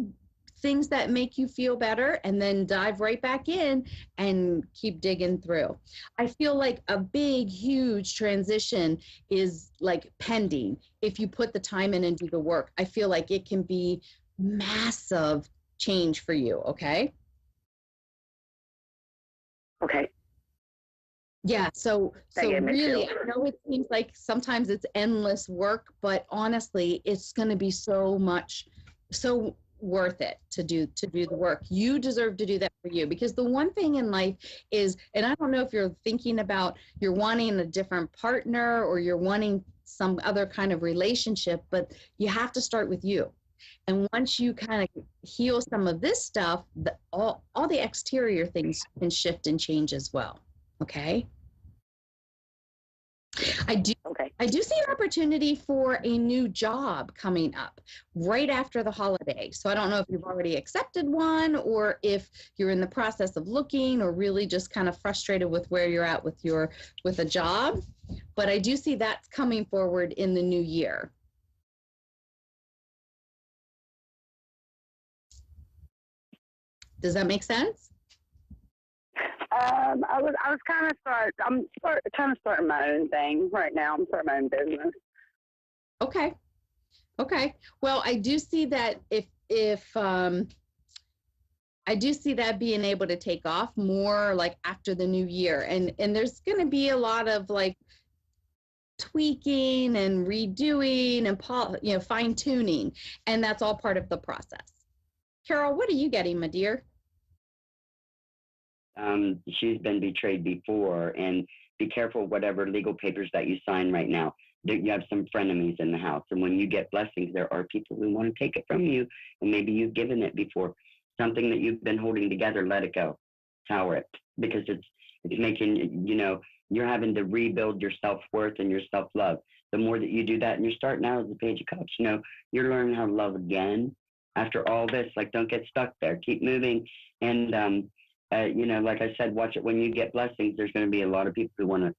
things that make you feel better, and then dive right back in and keep digging through. I feel like a big, huge transition is like pending. If you put the time in and do the work, I feel like it can be massive change for you, okay? Okay. Yeah, so gave me really, chills. I know it seems like sometimes it's endless work, but honestly, it's going to be so worth it to do the work. You deserve to do that for you, because the one thing in life is, and I don't know if you're thinking about you're wanting a different partner or you're wanting some other kind of relationship, but you have to start with you. And once you kind of heal some of this stuff, all the exterior things can shift and change as well. Okay. I do see an opportunity for a new job coming up right after the holiday. So I don't know if you've already accepted one or if you're in the process of looking or really just kind of frustrated with where you're at with a job. But I do see that's coming forward in the new year. Does that make sense? I was kind of starting my own thing right now. I'm starting my own business. Okay. Well, I do see that I do see that being able to take off more like after the new year, and there's going to be a lot of like tweaking and redoing and fine tuning, and that's all part of the process. Carol, what are you getting, my dear? She's been betrayed before, and be careful whatever legal papers that you sign right now. You have some frenemies in the house, and when you get blessings, there are people who want to take it from you, and maybe you've given it before. Something that you've been holding together, let it go, tower it, because it's making, you're having to rebuild your self-worth and your self-love. The more that you do that, and you're starting out as a Page of Cups, you're learning how to love again after all this. Like, don't get stuck there, keep moving, and like I said, watch it. When you get blessings, there's going to be a lot of people who want to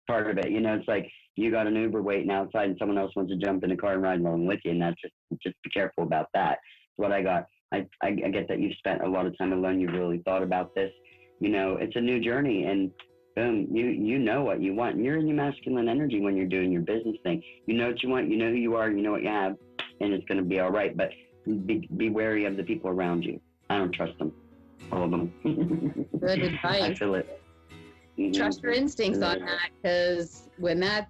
part of it. It's like you got an Uber waiting outside and someone else wants to jump in the car and ride along with you. And that's just be careful about that. It's what I got. I get that you've spent a lot of time alone. You really thought about this. It's a new journey, and boom, you know what you want. And you're in your masculine energy when you're doing your business thing. You know what you want. You know who you are. You know what you have, and it's going to be all right. But be wary of the people around you. I don't trust them. All of them. Good advice. I feel it. Mm-hmm. Trust your instincts on that, because when that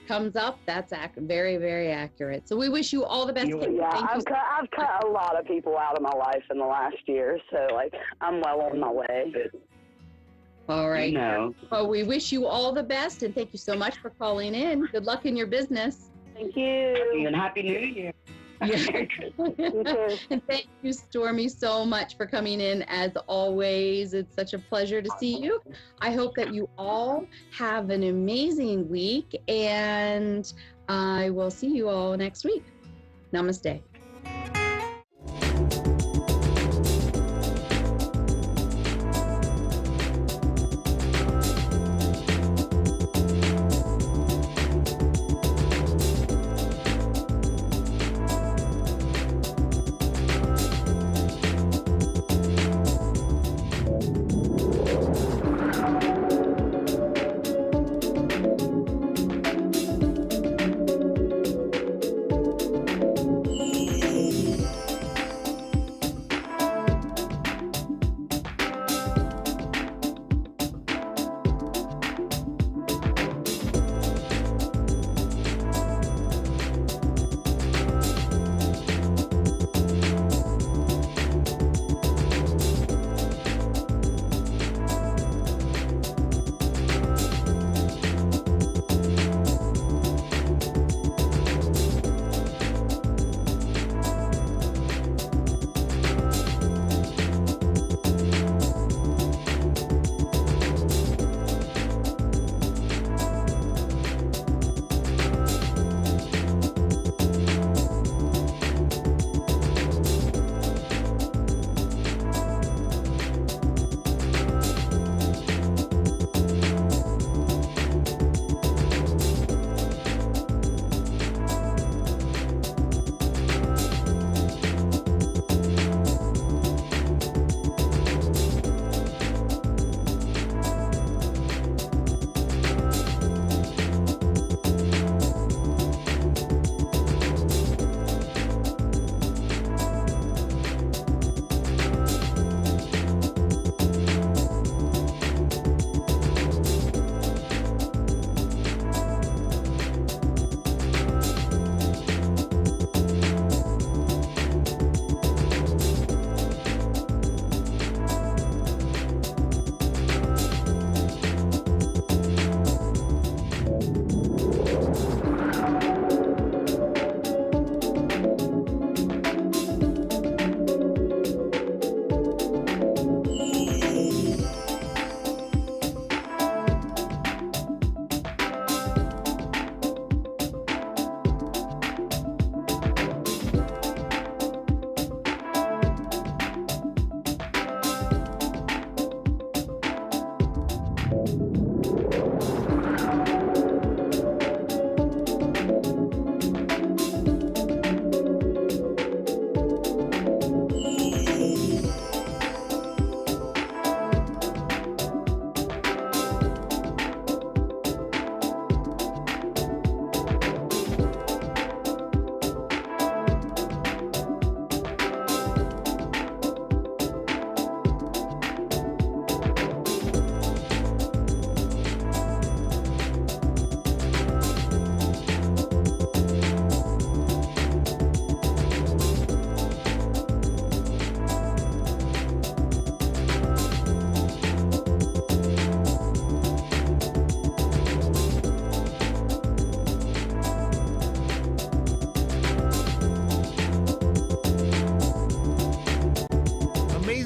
comes up, that's very, very accurate. So we wish you all the best. Yeah, I've cut a lot of people out of my life in the last year, so I'm well on my way. All right. Well, we wish you all the best, and thank you so much for calling in. Good luck in your business. Thank you. And Happy New Year. Yeah. And thank you, Stormy, so much for coming in as always. It's such a pleasure to see you. I hope that you all have an amazing week, and I will see you all next week. Namaste.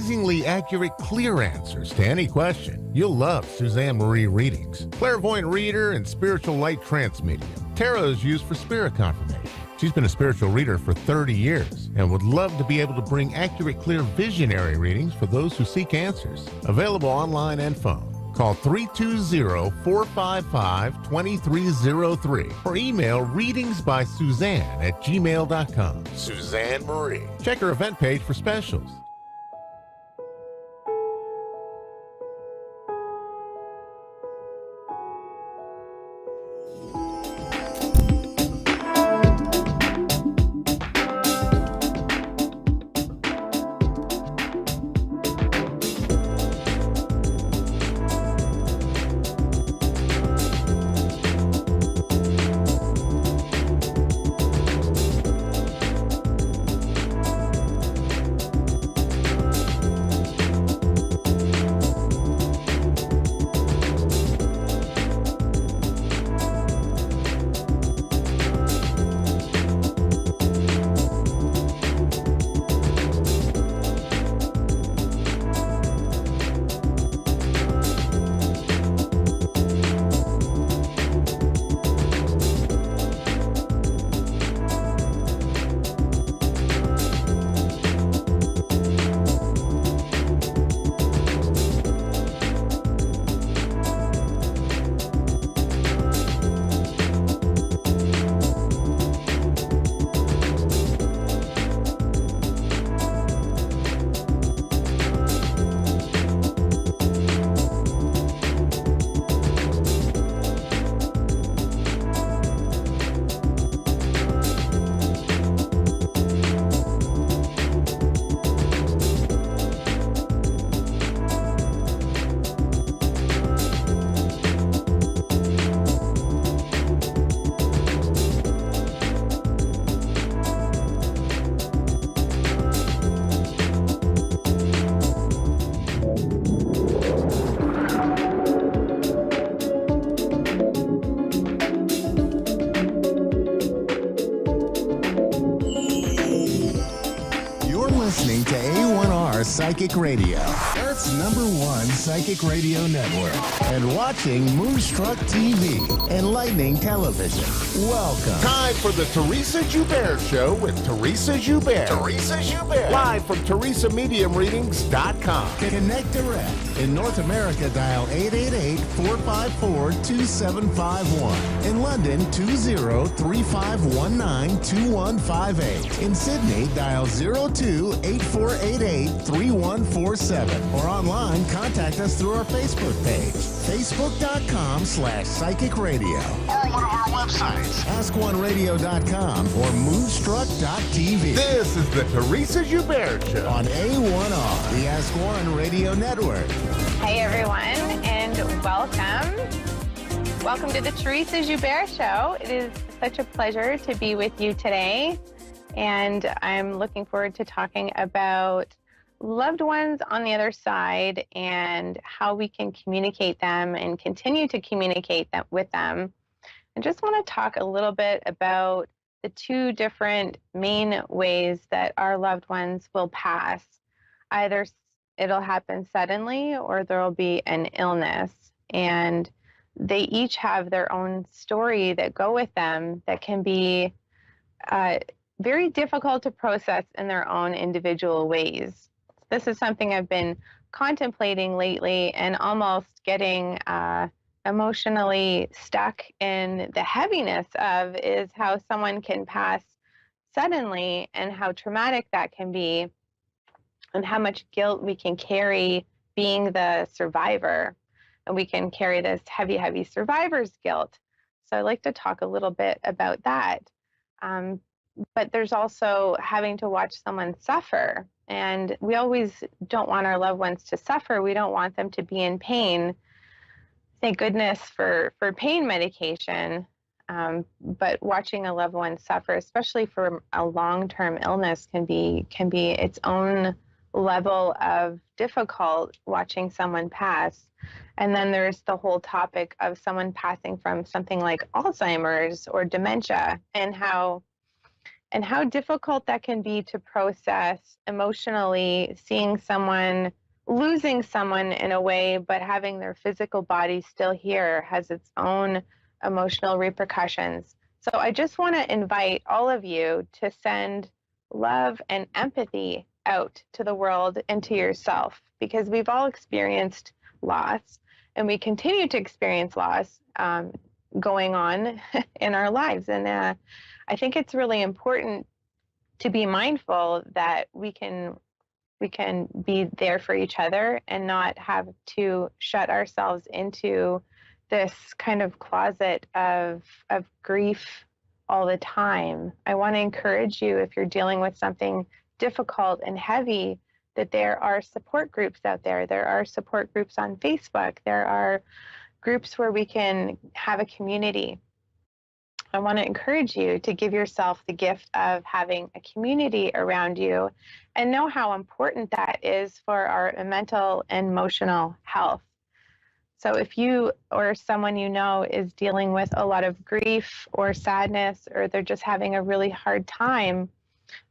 amazingly accurate, clear answers to any question. You'll love Suzanne Marie readings. Clairvoyant reader and spiritual light trance medium. Tarot is used for spirit confirmation. She's been a spiritual reader for 30 years and would love to be able to bring accurate, clear, visionary readings for those who seek answers. Available online and phone. Call 320-455-2303 or email readingsbysuzanne@gmail.com. Suzanne Marie. Check her event page for specials. Listening to A1R Psychic Radio, Earth's #1 psychic radio network, and watching Moonstruck TV, enlightening television. Welcome. Time for the Teresa Joubert Show with Teresa Joubert. Teresa Joubert. Live from TeresaMediumReadings.com. Connect direct. In North America, dial 888-454-2751. In London, 20-3519-2158. In Sydney, dial 02-8488-3147. Or online, contact us through our Facebook page, facebook.com/psychic radio. Or one of our websites, askoneradio.com or moonstruck.tv. This is the Teresa Joubert Show on A1R, the Ask One Radio Network. Hey everyone, and welcome. Welcome to the Teresa Joubert Show. It is such a pleasure to be with you today, and I'm looking forward to talking about loved ones on the other side and how we can communicate them and continue to communicate with them. I just want to talk a little bit about the two different main ways that our loved ones will pass. Either it'll happen suddenly or there'll be an illness, and they each have their own story that go with them that can be very difficult to process in their own individual ways. This is something I've been contemplating lately and almost getting emotionally stuck in the heaviness of, is how someone can pass suddenly and how traumatic that can be, and how much guilt we can carry being the survivor. And we can carry this heavy, heavy survivor's guilt. So I'd like to talk a little bit about that. But there's also having to watch someone suffer. And we always don't want our loved ones to suffer. We don't want them to be in pain. Thank goodness for pain medication. But watching a loved one suffer, especially for a long-term illness, can be its own level of difficult, watching someone pass. And then there's the whole topic of someone passing from something like Alzheimer's or dementia, and how and how difficult that can be to process emotionally, seeing someone, losing someone in a way, but having their physical body still here has its own emotional repercussions. So I just want to invite all of you to send love and empathy out to the world and to yourself, because we've all experienced loss, and we continue to experience loss going on in our lives. And I think it's really important to be mindful that we can be there for each other and not have to shut ourselves into this kind of closet of grief all the time. I want to encourage you, if you're dealing with something difficult and heavy, that there are support groups out there. There are support groups on Facebook. There are groups where we can have a community. I want to encourage you to give yourself the gift of having a community around you and know how important that is for our mental and emotional health. So if you or someone you know is dealing with a lot of grief or sadness, or they're just having a really hard time,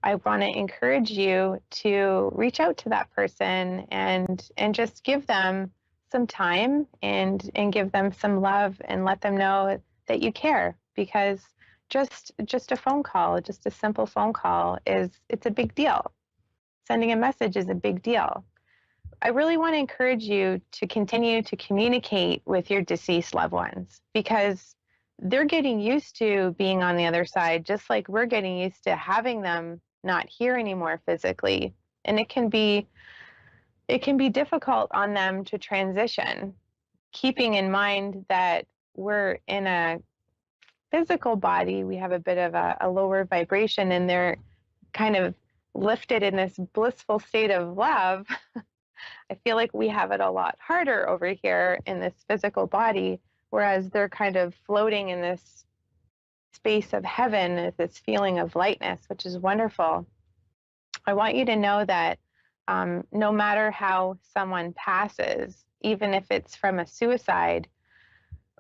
I want to encourage you to reach out to that person and just give them some time and give them some love and let them know that you care, because just a phone call, just a simple phone call it's a big deal. Sending a message is a big deal. I really want to encourage you to continue to communicate with your deceased loved ones, because they're getting used to being on the other side, just like we're getting used to having them not here anymore physically. And it can be difficult on them to transition, keeping in mind that we're in a physical body, we have a bit of a lower vibration, and they're kind of lifted in this blissful state of love. I feel like we have it a lot harder over here in this physical body, whereas they're kind of floating in this space of heaven, this feeling of lightness, which is wonderful. I want you to know that no matter how someone passes, even if it's from a suicide,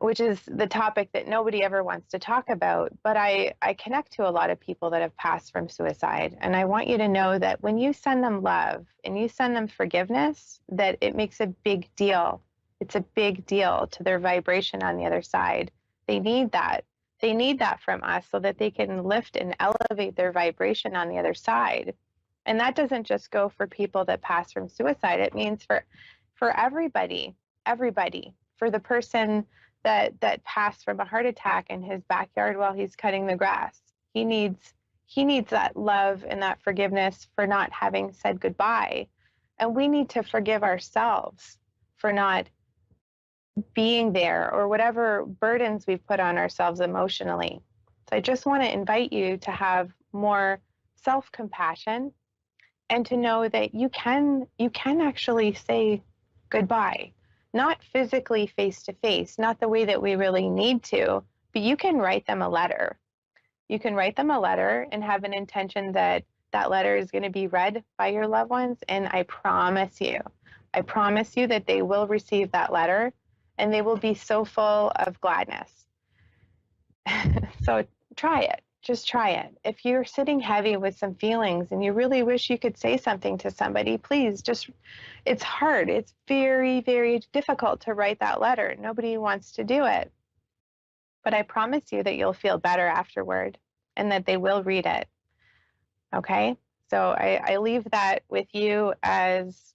which is the topic that nobody ever wants to talk about, but I connect to a lot of people that have passed from suicide. And I want you to know that when you send them love and you send them forgiveness, that it makes a big deal. It's a big deal to their vibration on the other side. They need that. They need that from us so that they can lift and elevate their vibration on the other side. And that doesn't just go for people that pass from suicide. It means for everybody, for the person that passed from a heart attack in his backyard while he's cutting the grass. He needs that love and that forgiveness for not having said goodbye. And we need to forgive ourselves for not being there, or whatever burdens we've put on ourselves emotionally. So I just want to invite you to have more self-compassion and to know that you can actually say goodbye. Not physically face to face, not the way that we really need to, but you can write them a letter. You can write them a letter and have an intention that that letter is going to be read by your loved ones. And I promise you that they will receive that letter and they will be so full of gladness. So try it. Just try it. If you're sitting heavy with some feelings and you really wish you could say something to somebody, please it's hard. It's very, very difficult to write that letter. Nobody wants to do it. But I promise you that you'll feel better afterward and that they will read it. Okay? So I leave that with you as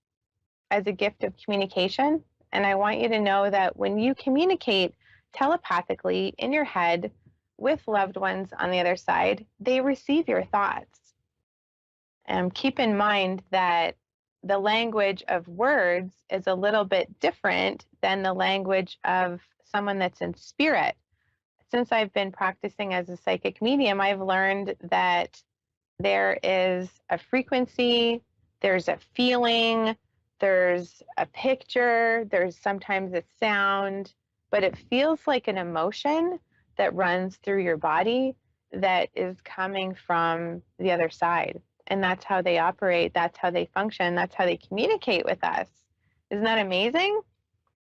a gift of communication. And I want you to know that when you communicate telepathically in your head with loved ones on the other side, they receive your thoughts. Keep in mind that the language of words is a little bit different than the language of someone that's in spirit. Since I've been practicing as a psychic medium, I've learned that there is a frequency, there's a feeling, there's a picture, there's sometimes a sound, but it feels like an emotion that runs through your body that is coming from the other side. And that's how they operate, that's how they function, that's how they communicate with us. Isn't that amazing?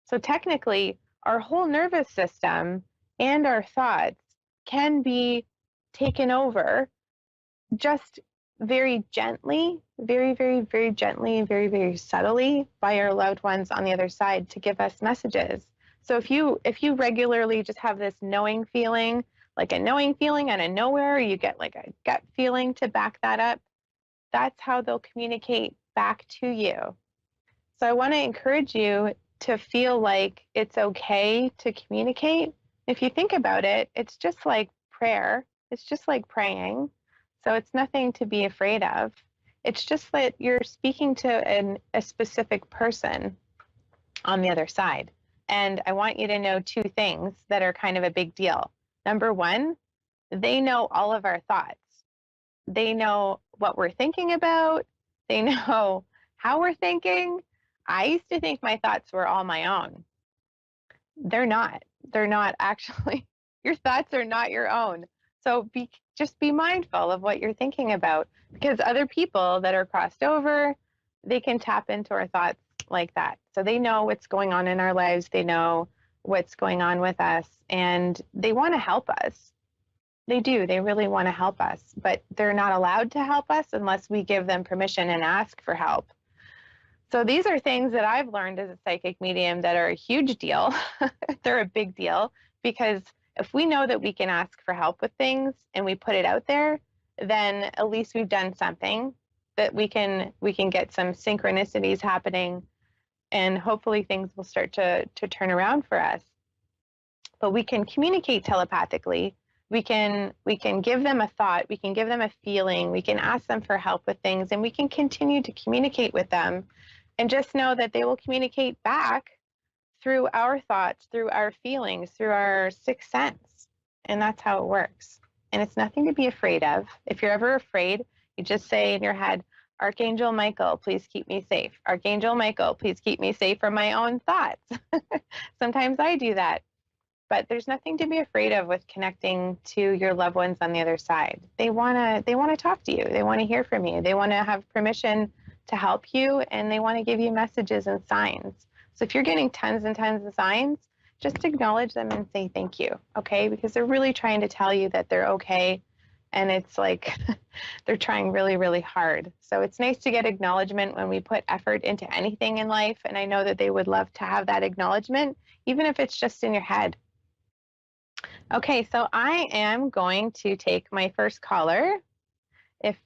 So technically, our whole nervous system and our thoughts can be taken over just very gently, very, very, very gently, very, very subtly by our loved ones on the other side to give us messages. So if you regularly just have this knowing feeling, like a knowing feeling out of nowhere, you get like a gut feeling to back that up, that's how they'll communicate back to you. So I want to encourage you to feel like it's okay to communicate. If you think about it, it's just like prayer. It's just like praying. So it's nothing to be afraid of. It's just that you're speaking to a specific person on the other side. And I want you to know two things that are kind of a big deal. Number one, they know all of our thoughts. They know what we're thinking about. They know how we're thinking. I used to think my thoughts were all my own. They're not. They're not actually. Your thoughts are not your own. So just be mindful of what you're thinking about, because other people that are crossed over, they can tap into our thoughts like that. So they know what's going on in our lives. They know what's going on with us, and they want to help us. They do. They really want to help us, but they're not allowed to help us unless we give them permission and ask for help. So these are things that I've learned as a psychic medium that are a huge deal. They're a big deal, because if we know that we can ask for help with things and we put it out there, then at least we've done something, that we can get some synchronicities happening, and hopefully things will start to turn around for us. But we can communicate telepathically. We can give them a thought, we can give them a feeling, we can ask them for help with things, and we can continue to communicate with them, and just know that they will communicate back through our thoughts, through our feelings, through our sixth sense. And that's how it works. And it's nothing to be afraid of. If you're ever afraid, you just say in your head, Archangel Michael, please keep me safe. Archangel Michael, please keep me safe from my own thoughts. Sometimes I do that. But there's nothing to be afraid of with connecting to your loved ones on the other side. They want to talk to you. They want to hear from you. They want to have permission to help you, and they want to give you messages and signs. So if you're getting tons and tons of signs, just acknowledge them and say thank you, okay? Because they're really trying to tell you that they're okay, and it's like they're trying really, really hard. So it's nice to get acknowledgement when we put effort into anything in life, and I know that they would love to have that acknowledgement, even if it's just in your head. Okay, so I am going to take my first caller. If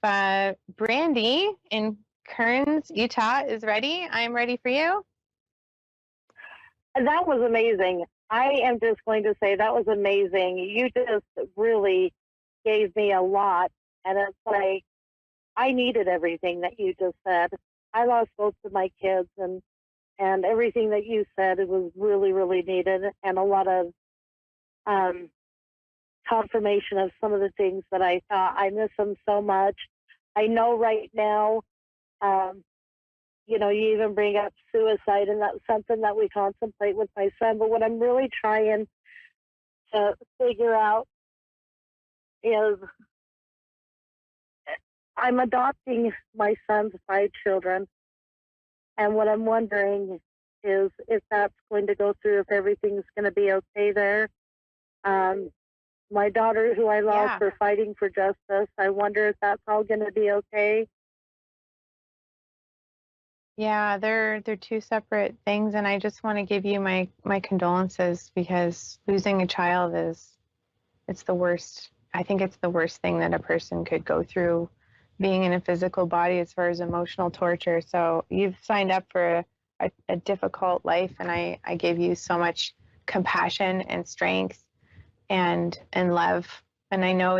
Brandy in Kearns, Utah is ready, I'm ready for you. That was amazing. I am just going to say that was amazing. You just really gave me a lot. And it's like, I needed everything that you just said. I lost both of my kids, and everything that you said, it was really, really needed, and a lot of confirmation of some of the things that I thought. I miss them so much. I know right now, you know, you even bring up suicide, and that's something that we contemplate with my son. But what I'm really trying to figure out is I'm adopting my son's 5 children. And what I'm wondering is if that's going to go through, if everything's going to be okay there. My daughter, who I lost for fighting for justice, I wonder if that's all going to be okay. Yeah, they're two separate things, and I just want to give you my condolences, because losing a child it's the worst. I think it's the worst thing that a person could go through, being in a physical body, as far as emotional torture. So you've signed up for a difficult life, and I give you so much compassion and strength and love. And I know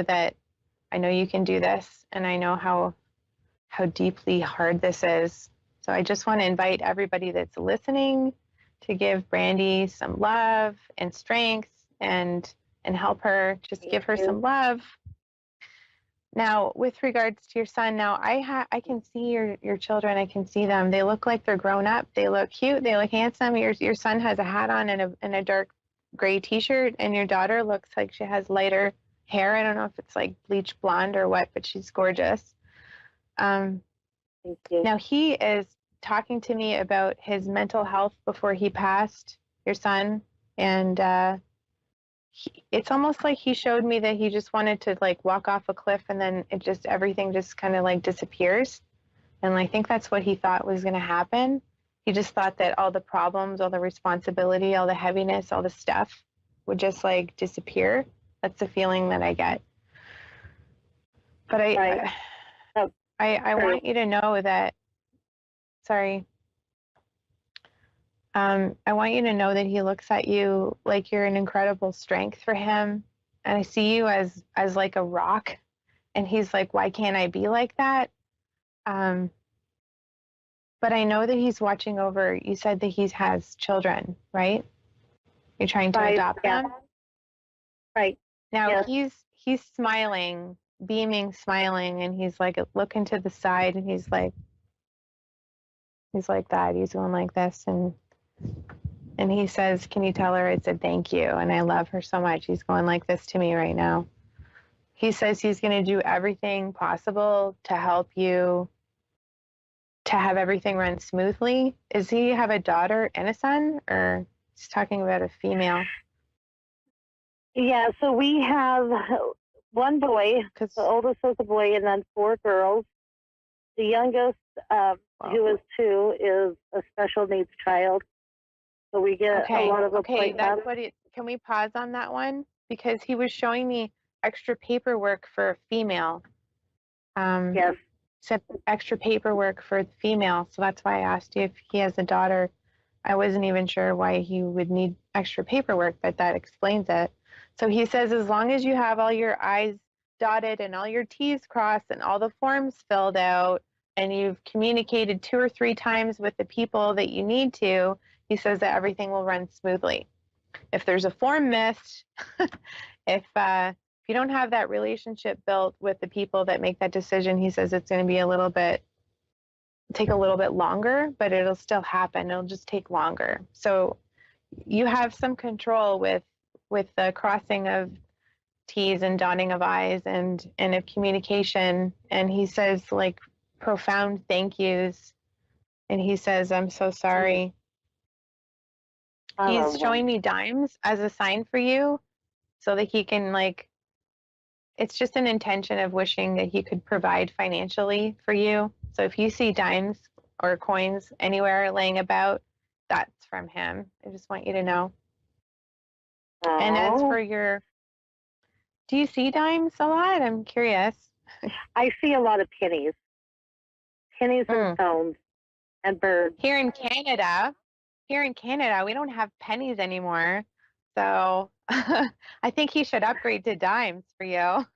you can do this, and I know how deeply hard this is. So I just want to invite everybody that's listening to give Brandy some love and strength, and help her. Just give her some love. Now, with regards to your son, now I can see your children. I can see them. They look like they're grown up. They look cute. They look handsome. Your son has a hat on and a dark gray T-shirt, and your daughter looks like she has lighter hair. I don't know if it's like bleach blonde or what, but she's gorgeous. Thank you. Now, he is talking to me about his mental health before he passed, your son, and it's almost like he showed me that he just wanted to like walk off a cliff, and then everything just kind of like disappears. And I think that's what he thought was going to happen. He just thought that all the problems, all the responsibility, all the heaviness, all the stuff would just like disappear. That's the feeling that I get. But I want you to know that, sorry. I want you to know that he looks at you like you're an incredible strength for him. And I see you as like a rock. And he's like, why can't I be like that? But I know that he's watching over, you said that he has children, right? You're trying to adopt them? Right. Now he's smiling, beaming, smiling, and he's like looking to the side, and he's like that. He's going like this, and he says, can you tell her I said thank you, and I love her so much. He's going like this to me right now. He says he's going to do everything possible to help you to have everything run smoothly. Does he have a daughter and a son, or he's talking about a female? Yeah, so we have one boy, the oldest is a boy, and then 4 girls. The youngest, who is 2, is a special needs child. So we get a lot of appointments. That's what can we pause on that one? Because he was showing me extra paperwork for a female. Yes. Said extra paperwork for the female, so that's why I asked you if he has a daughter. I wasn't even sure why he would need extra paperwork, but that explains it. So he says as long as you have all your I's dotted and all your T's crossed and all the forms filled out, and you've communicated 2 or 3 times with the people that you need to, he says that everything will run smoothly. If there's a form missed, if you don't have that relationship built with the people that make that decision, he says it's going to be take a little bit longer, but it'll still happen. It'll just take longer. So you have some control with the crossing of T's and dotting of I's and of communication. And he says like profound thank yous. And he says, I'm so sorry. He's showing me dimes as a sign for you so that he can it's just an intention of wishing that he could provide financially for you. So if you see dimes or coins anywhere laying about, that's from him. I just want you to know. And as for do you see dimes a lot? I'm curious. I see a lot of pennies and stones and birds. Here in Canada, we don't have pennies anymore. So I think he should upgrade to dimes for you.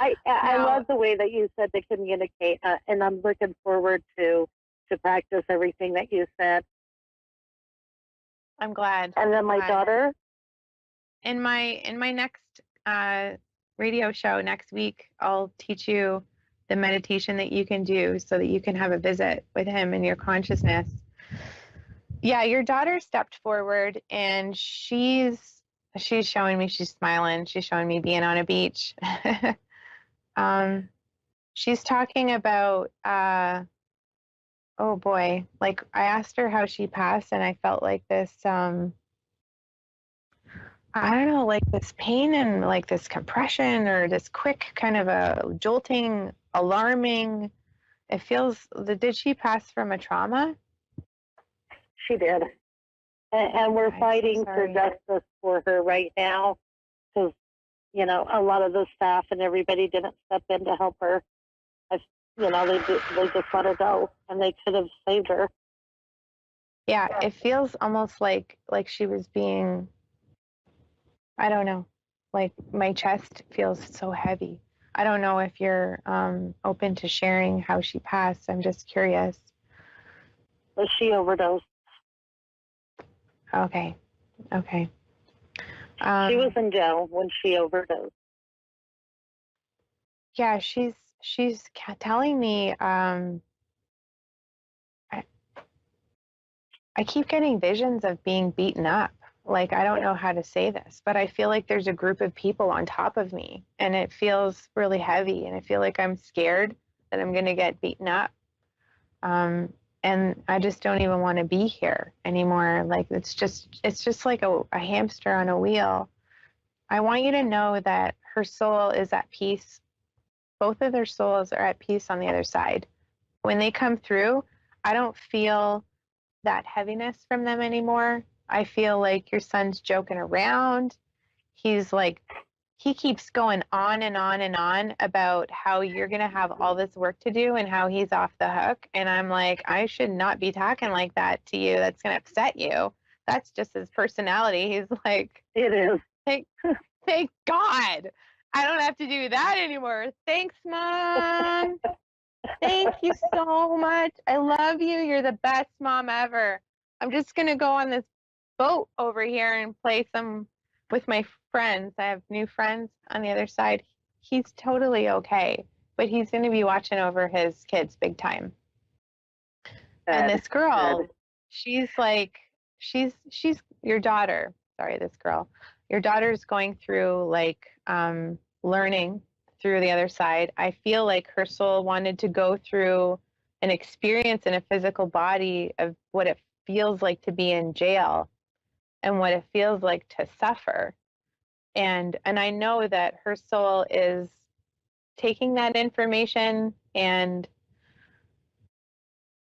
I love the way that you said to communicate, and I'm looking forward to practice everything that you said. I'm glad. And then my daughter. In my next radio show next week, I'll teach you the meditation that you can do so that you can have a visit with him in your consciousness. Yeah, your daughter stepped forward and she's showing me, she's smiling. She's showing me being on a beach. She's talking about, oh boy, like I asked her how she passed and I felt like this, I don't know, like this pain and like this compression or this quick kind of a jolting, alarming. It feels, did she pass from a trauma? She did. And we're fighting for justice for her right now because, you know, a lot of the staff and everybody didn't step in to help her. You know, they just let her go and they could have saved her. Yeah, it feels almost like she was being, I don't know, like my chest feels so heavy. I don't know if you're open to sharing how she passed. I'm just curious. Well, she overdosed. Okay. She was in jail when she overdosed. Yeah, she's telling me. I keep getting visions of being beaten up. Like, I don't know how to say this, but I feel like there's a group of people on top of me and it feels really heavy and I feel like I'm scared that I'm going to get beaten up. and I just don't even want to be here anymore. Like it's just like a hamster on a wheel. I want you to know that her soul is at peace. Both of their souls are at peace on the other side. When they come through, I don't feel that heaviness from them anymore. I feel like your son's joking around. He's like, he keeps going on and on and on about how you're going to have all this work to do and how he's off the hook. And I'm like, I should not be talking like that to you. That's going to upset you. That's just his personality. He's like, it is. Thank God. I don't have to do that anymore. Thanks, Mom. Thank you so much. I love you. You're the best mom ever. I'm just going to go on this boat over here and play some with my friends. I have new friends on the other side. He's totally okay, but he's going to be watching over his kids big time. And this girl, she's like, she's your daughter. Sorry, this girl. Your daughter's going through like learning through the other side. I feel like her soul wanted to go through an experience in a physical body of what it feels like to be in jail and what it feels like to suffer. And I know that her soul is taking that information and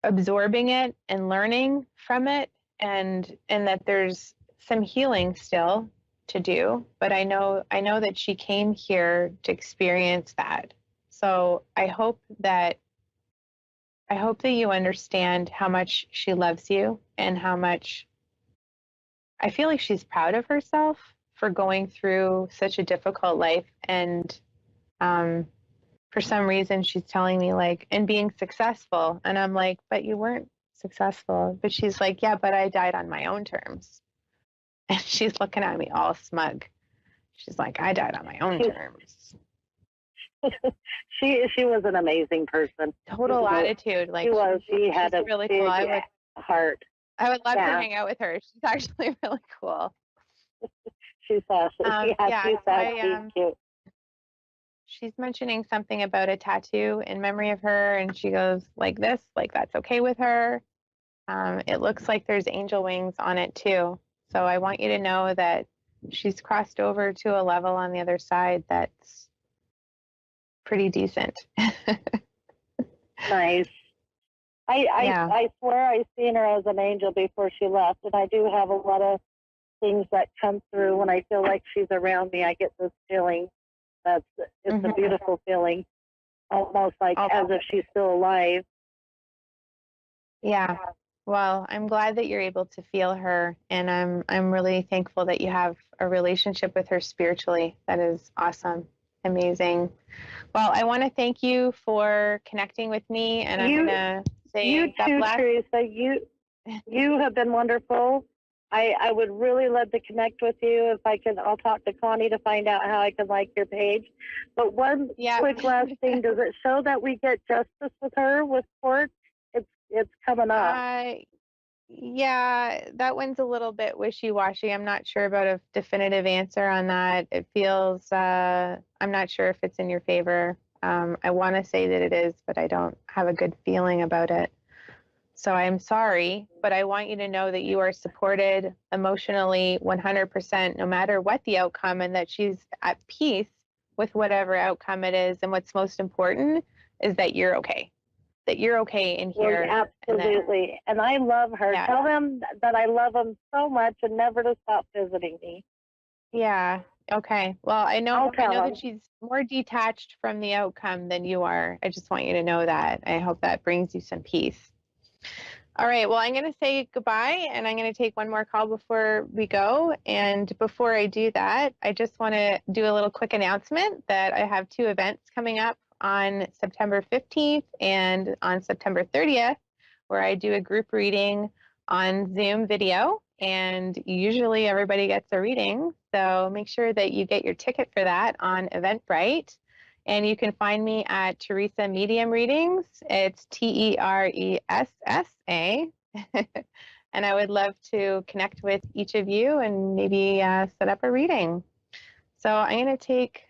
absorbing it and learning from it, and that there's some healing still to do, but I know that she came here to experience that. So I hope that you understand how much she loves you and how much I feel like she's proud of herself for going through such a difficult life. And for some reason she's telling me like, and being successful. And I'm like, but you weren't successful. But she's like, yeah, but I died on my own terms. And she's looking at me all smug. She's like, I died on my own terms. She was an amazing person. Total attitude. Like she had a really big cool. heart. I would love to hang out with her. She's actually really cool. She's awesome. Cute. She's mentioning something about a tattoo in memory of her, and she goes like this, like that's okay with her. It looks like there's angel wings on it too. So I want you to know that she's crossed over to a level on the other side that's pretty decent. Nice. I swear I seen her as an angel before she left, and I do have a lot of things that come through when I feel like she's around me. I get this feeling it's a beautiful feeling, almost like as if she's still alive. Yeah. Well, I'm glad that you're able to feel her, and I'm really thankful that you have a relationship with her spiritually. That is awesome. Amazing. Well, I want to thank you for connecting with me, and I'm going to say you God too, bless. Teresa. You have been wonderful. I would really love to connect with you. If I can, I'll talk to Connie to find out how I can like your page. But one quick last thing, does it show that we get justice with her with court? It's coming up. Yeah, that one's a little bit wishy-washy. I'm not sure about a definitive answer on that. It feels, I'm not sure if it's in your favor. I want to say that it is, but I don't have a good feeling about it. So I'm sorry, but I want you to know that you are supported emotionally 100%, no matter what the outcome, and that she's at peace with whatever outcome it is. And what's most important is that you're okay. That you're okay in here. Well, absolutely. And I love her. Yeah. Tell them that I love them so much and never to stop visiting me. Yeah. Okay. Well, I know that she's more detached from the outcome than you are. I just want you to know that. I hope that brings you some peace. All right. Well, I'm going to say goodbye, and I'm going to take one more call before we go. And before I do that, I just want to do a little quick announcement that I have 2 events coming up on September 15th and on September 30th, where I do a group reading on Zoom video, and usually everybody gets a reading. So make sure that you get your ticket for that on Eventbrite. And you can find me at Teresa Medium Readings. It's TERESSA. And I would love to connect with each of you and maybe set up a reading. So I'm going to take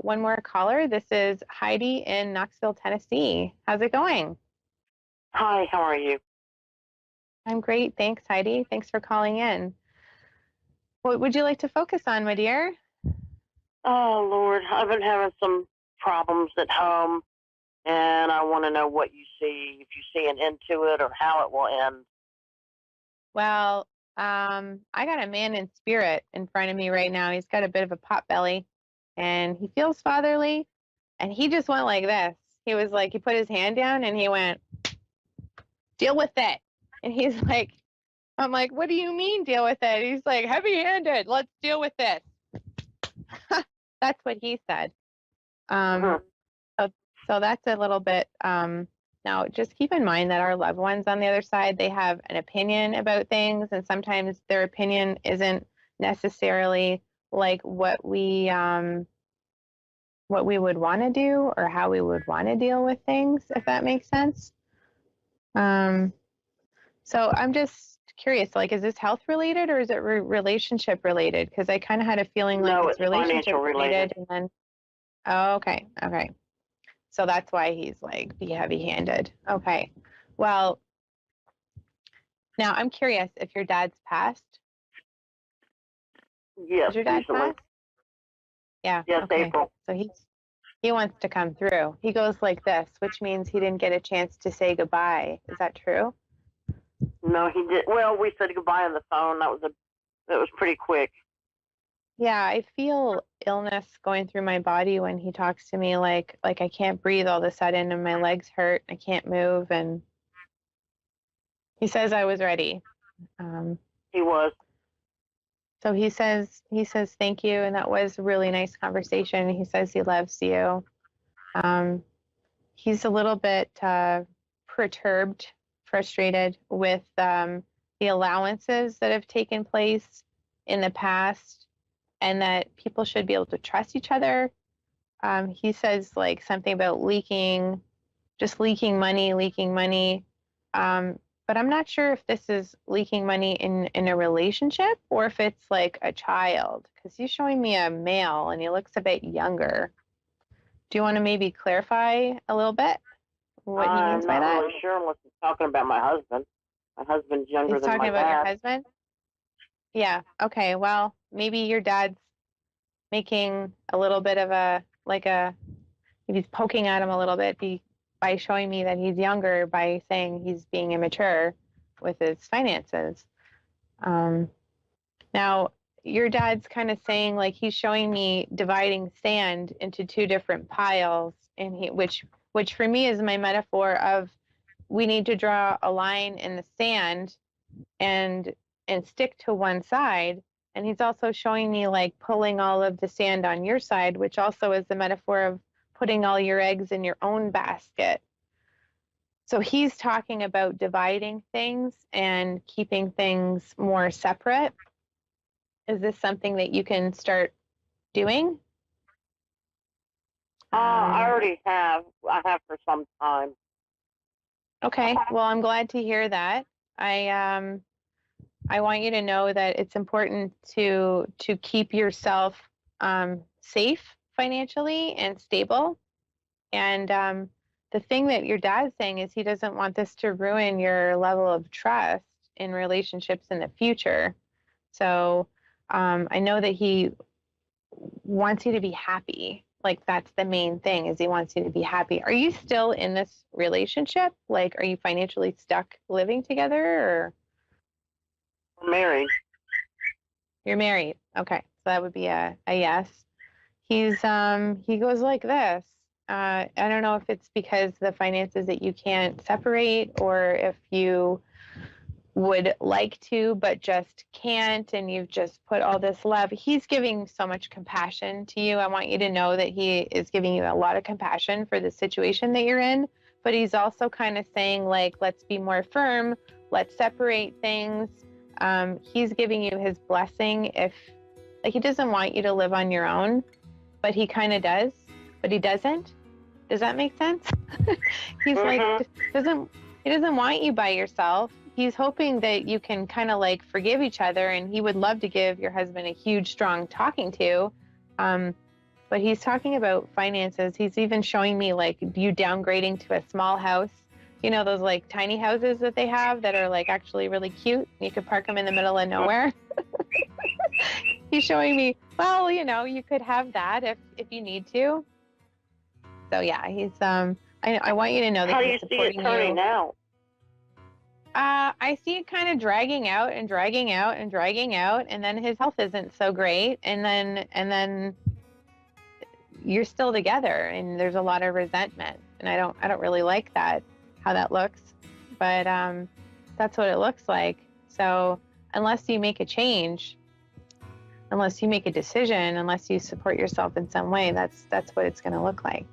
one more caller. This is Heidi in Knoxville, Tennessee. How's it going? Hi, how are you? I'm great. Thanks, Heidi. Thanks for calling in. What would you like to focus on, my dear? Oh, Lord, I've been having some problems at home, and I want to know what you see, if you see an end to it or how it will end. Well, I got a man in spirit in front of me right now. He's got a bit of a pot belly, and he feels fatherly, and he just went like this. He was like, he put his hand down, and he went, deal with it. And he's like, I'm like, what do you mean deal with it? He's like, heavy-handed, let's deal with this. That's what he said. So that's a little bit, now just keep in mind that our loved ones on the other side, they have an opinion about things, and sometimes their opinion isn't necessarily like what we would want to do or how we would want to deal with things, if that makes sense. So I'm just curious, like, is this health related or is it relationship related? Because I kind of had a feeling like it's relationship related. And then, oh, okay. So that's why he's like, be heavy-handed. Okay. Well, now I'm curious if your dad's passed. Yes, is your dad usually. passed? Yeah. Yes, okay. April. So he wants to come through. He goes like this, which means he didn't get a chance to say goodbye. Is that true? No, he did. Well, we said goodbye on the phone. That was pretty quick. Yeah, I feel illness going through my body when he talks to me, like I can't breathe all of a sudden and my legs hurt. I can't move, and he says I was ready. He was. So he says thank you, and that was a really nice conversation. He says he loves you. He's a little bit perturbed, frustrated with the allowances that have taken place in the past, and that people should be able to trust each other. He says like something about leaking money. But I'm not sure if this is leaking money in a relationship or if it's like a child, because he's showing me a male and he looks a bit younger. Do you want to maybe clarify a little bit what he means by that? I'm not really sure unless he's talking about my husband. My husband's younger He's than my talking about dad. your husband? Yeah. Okay. Well, maybe your dad's making a little bit of maybe he's poking at him a little bit by showing me that he's younger, by saying he's being immature with his finances. Now, your dad's kind of saying, like, he's showing me dividing sand into two different piles, and which for me is my metaphor of we need to draw a line in the sand and stick to one side. And he's also showing me like pulling all of the sand on your side, which also is the metaphor of putting all your eggs in your own basket. So he's talking about dividing things and keeping things more separate. Is this something that you can start doing? I already have. I have for some time. Okay. Well, I'm glad to hear that. I want you to know that it's important to keep yourself safe financially and stable. And the thing that your dad's saying is he doesn't want this to ruin your level of trust in relationships in the future. So I know that he wants you to be happy. Like, that's the main thing, is he wants you to be happy. Are you still in this relationship? Like, are you financially stuck living together, or? We're married. You're married. Okay. So that would be a yes. He goes like this. I don't know if it's because the finances that you can't separate, or if you would like to but just can't, and you've just put all this love. He's giving so much compassion to you. I want you to know that he is giving you a lot of compassion for the situation that you're in, but he's also kind of saying, like, let's be more firm, let's separate things. He's giving you his blessing. If, like, he doesn't want you to live on your own, but he kind of does, but he doesn't. Does that make sense? He's like, he doesn't want you by yourself. He's hoping that you can kind of like forgive each other, and he would love to give your husband a huge, strong talking to. But he's talking about finances. He's even showing me like you downgrading to a small house you know, those like tiny houses that they have that are like actually really cute. You could park them in the middle of nowhere. He's showing me, well, you know, you could have that if you need to. So yeah, he's I want you to know that How do he's you see it supporting turning you. out? I see it kind of dragging out and dragging out and dragging out, and then his health isn't so great, and then you're still together, and there's a lot of resentment, and I don't really like that, how that looks, but that's what it looks like. So unless you make a change, unless you make a decision, unless you support yourself in some way, that's what it's going to look like.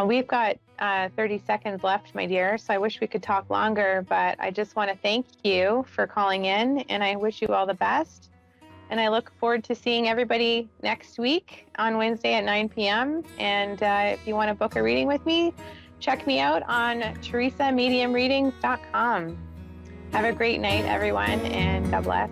We've got 30 seconds left, my dear, so I wish we could talk longer, but I just want to thank you for calling in, and I wish you all the best. And I look forward to seeing everybody next week on Wednesday at 9 p.m. And if you want to book a reading with me, check me out on teresamediumreadings.com. Have a great night, everyone, and God bless.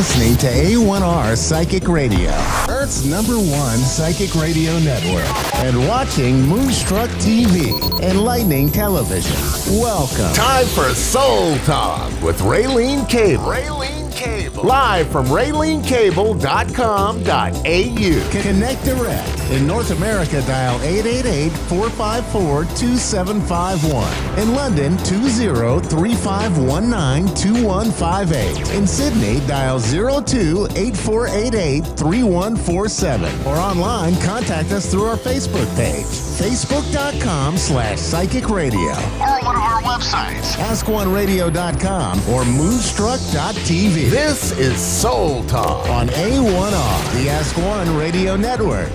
Listening to A1R Psychic Radio, Earth's #1 psychic radio network, and watching Moonstruck TV, enlightening television. Welcome. Time for Soul Talk with Raylene Cable. Raylene Cable. Live from RayleneCable.com.au. Connect direct. In North America, dial 888-454-2751. In London, 20-3519-2158. In Sydney, dial 02-8488-3147. Or online, contact us through our Facebook page, facebook.com/psychic radio. Or one of our websites, askoneradio.com or moonstruck.tv. This is Soul Talk on A1R, the Ask One Radio Network.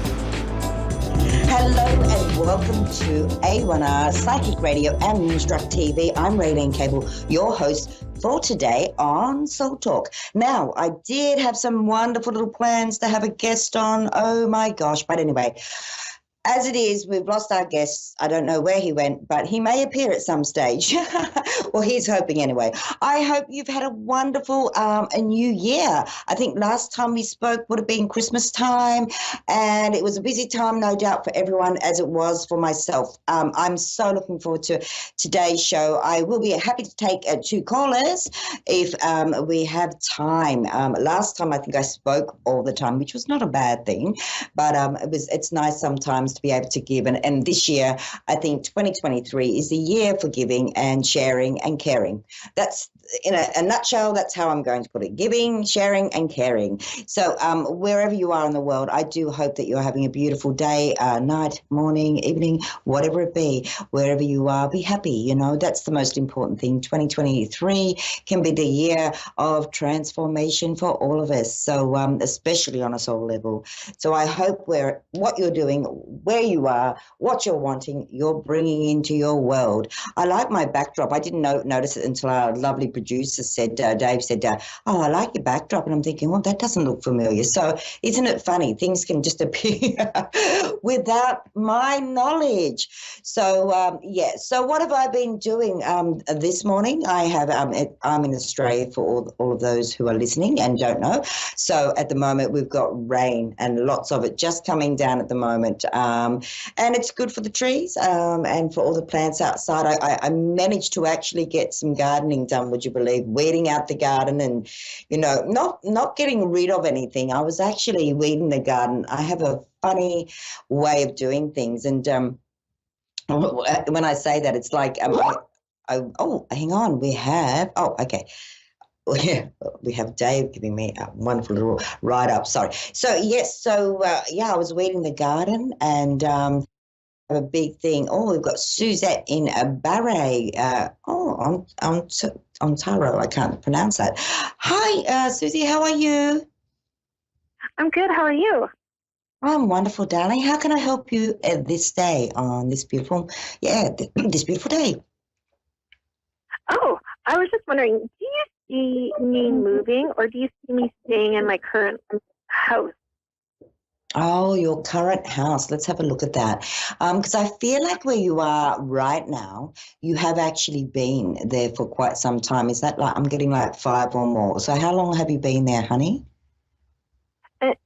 Hello and welcome to A1R Psychic Radio and Moonstruck TV. I'm Raylene Cable, your host for today on Soul Talk. Now, I did have some wonderful little plans to have a guest on. Oh my gosh. But anyway, as it is, we've lost our guest. I don't know where he went, but he may appear at some stage. Well, he's hoping anyway. I hope you've had a wonderful a new year. I think last time we spoke would have been Christmas time, and it was a busy time, no doubt, for everyone, as it was for myself. I'm so looking forward to today's show. I will be happy to take 2 callers if we have time. Last time I think I spoke all the time, which was not a bad thing, but it's nice sometimes to be able to give. And this year, I think 2023 is the year for giving and sharing and caring. That's, in a nutshell, that's how I'm going to put it: giving, sharing, and caring. So wherever you are in the world, I do hope that you're having a beautiful day, night, morning, evening, whatever it be. Wherever you are, be happy. You know, that's the most important thing. 2023 can be the year of transformation for all of us, so especially on a soul level. So I hope what you're doing, where you are, what you're wanting, you're bringing into your world. I like my backdrop. I didn't notice it until our lovely producer said, Dave said, oh, I like your backdrop. And I'm thinking, well, that doesn't look familiar. So isn't it funny? Things can just appear without my knowledge. So, yeah. So what have I been doing this morning? I'm in Australia for all of those who are listening and don't know. So at the moment, we've got rain and lots of it just coming down at the moment. And it's good for the trees and for all the plants outside. I managed to actually get some gardening done, would you believe, weeding out the garden and, you know, not getting rid of anything. I was actually weeding the garden. I have a funny way of doing things. And when I say that, it's like, oh, hang on, okay. Yeah, we have Dave giving me a wonderful little write-up. Sorry. So, yes, I was weeding the garden and a big thing. Oh, we've got Suzette in Barre. Ontario. I can't pronounce that. Hi, Susie. How are you? I'm good. How are you? I'm wonderful, darling. How can I help you this day on this beautiful, this beautiful day? Oh, I was just wondering, do you see me moving or do you see me staying in my current house? Oh, your current house. Let's have a look at that. Because I feel like where you are right now, you have actually been there for quite some time. Is that I'm getting like 5 or more. So how long have you been there, honey?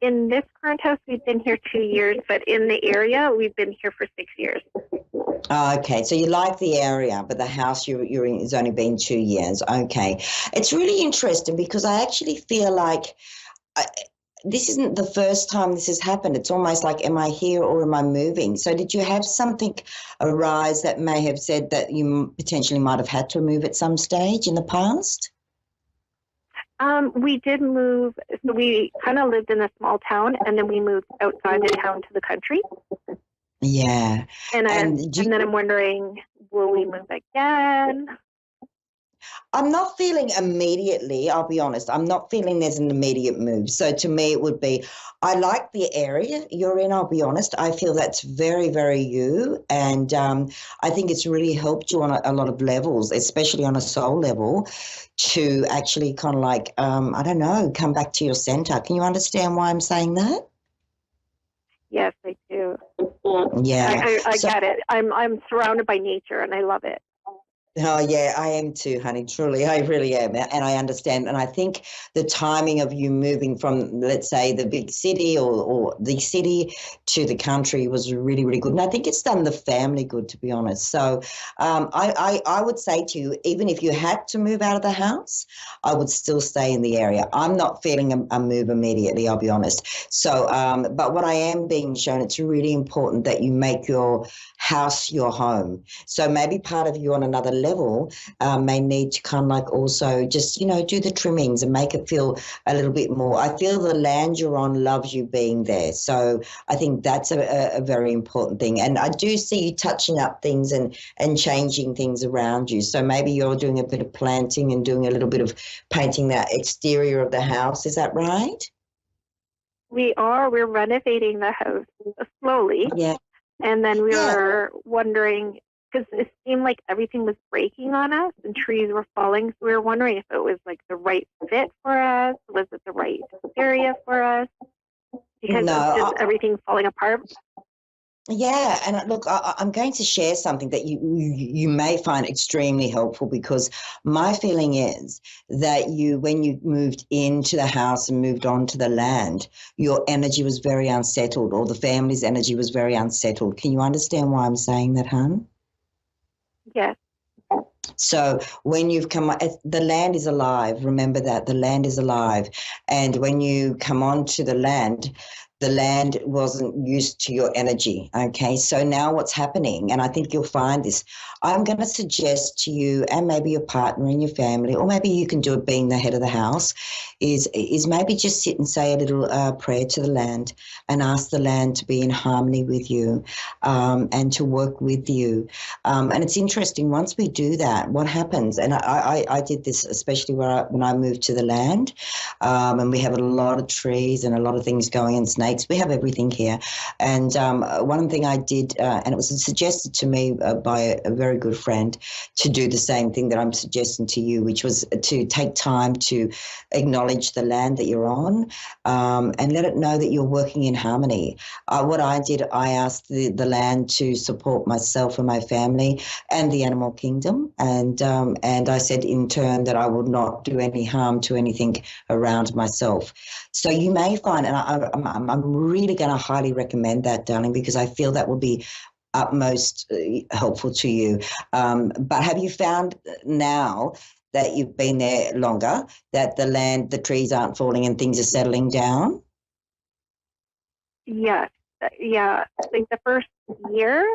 In this current house, we've been here 2 years, but in the area, we've been here for 6 years. Oh, okay, so you like the area, but the house you're in has only been 2 years. Okay. It's really interesting because I actually feel like this isn't the first time this has happened. It's almost like, am I here or am I moving? So did you have something arise that may have said that you potentially might have had to move at some stage in the past? We did move. So we kind of lived in a small town, and then we moved outside the town to the country. Yeah. And then I'm wondering, will we move again? I'm not feeling immediately, I'll be honest. I'm not feeling there's an immediate move. So to me, it would be, I like the area you're in, I'll be honest. I feel that's very, very you. And I think it's really helped you on a lot of levels, especially on a soul level, to actually kind of like, I don't know, come back to your center. Can you understand why I'm saying that? Yes, I do. Yeah. I get it. I'm surrounded by nature, and I love it. Oh, yeah, I am too, honey, truly. I really am. And I understand. And I think the timing of you moving from, let's say, the big city or the city to the country was really, really good. And I think it's done the family good, to be honest. So I would say to you, even if you had to move out of the house, I would still stay in the area. I'm not feeling a move immediately, I'll be honest. So, but what I am being shown, it's really important that you make your house your home. So maybe part of you on another level may need to kind of like also just, you know, do the trimmings and make it feel a little bit more. I feel the land you're on loves you being there. So I think that's a very important thing. And I do see you touching up things and changing things around you. So maybe you're doing a bit of planting and doing a little bit of painting that exterior of the house. Is that right? We're renovating the house slowly. Yeah. And then we were wondering, because it seemed like everything was breaking on us and trees were falling. So we were wondering if it was like the right fit for us. Was it the right area for us? Because it's just everything falling apart. Yeah, and look, I'm going to share something that you may find extremely helpful, because my feeling is that when you moved into the house and moved on to the land, your energy was very unsettled, or the family's energy was very unsettled. Can you understand why I'm saying that, hon? Yes. So when you've come, the land is alive. Remember that the land is alive. And when you come onto the land wasn't used to your energy. Okay. So now what's happening, and I think you'll find this, I'm going to suggest to you, and maybe your partner and your family, or maybe you can do it being the head of the house, is maybe just sit and say a little prayer to the land and ask the land to be in harmony with you, and to work with you. And it's interesting, once we do that, what happens, and I did this especially when I moved to the land, and we have a lot of trees and a lot of things going, and snakes. We have everything here. And one thing I did, and it was suggested to me by a very good friend, to do the same thing that I'm suggesting to you, which was to take time to acknowledge the land that you're on, and let it know that you're working in harmony. What I did, I asked the land to support myself and my family and the animal kingdom, and I said in turn that I would not do any harm to anything around myself. So you may find, and I'm really going to highly recommend that, darling, because I feel that will be utmost helpful to you. But have you found now that you've been there longer that the trees aren't falling and things are settling down? Yes. Yeah. I think the first year.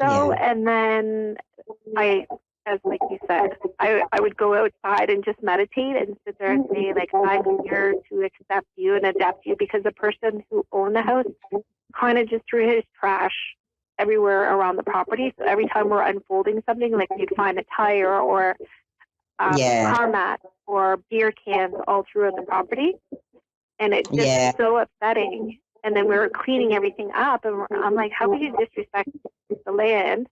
So, and then as like you said, I would go outside and just meditate and sit there and say, like, I'm here to accept you and adapt you, because the person who owned the house kind of just threw his trash everywhere around the property. So every time we're unfolding something, like you'd find a tire or car mat or beer cans all throughout the property. And it's just so upsetting. And then we were cleaning everything up, and I'm like, how could you disrespect the land?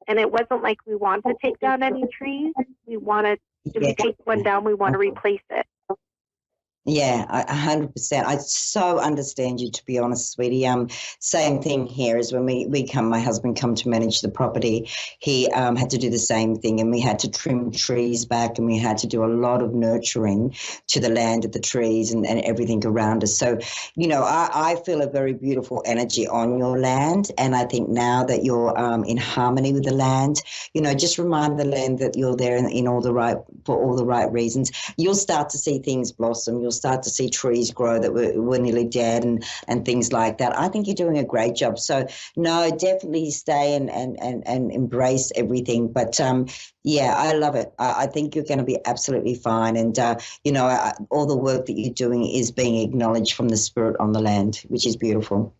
And it wasn't like we wanted to take down any trees. We wanted, if we take one down, we want to replace it. Yeah, 100%. I so understand you, to be honest, sweetie. Same thing here is when my husband come to manage the property, he had to do the same thing, and we had to trim trees back, and we had to do a lot of nurturing to the land of the trees and everything around us. So, I feel a very beautiful energy on your land, and I think now that you're in harmony with the land, just remind the land that you're there for all the right reasons. You'll start to see things blossom. You'll start to see trees grow that were nearly dead and things like that. I think you're doing a great job. So no, definitely stay and embrace everything. But I love it. I think you're going to be absolutely fine. And, all the work that you're doing is being acknowledged from the spirit on the land, which is beautiful.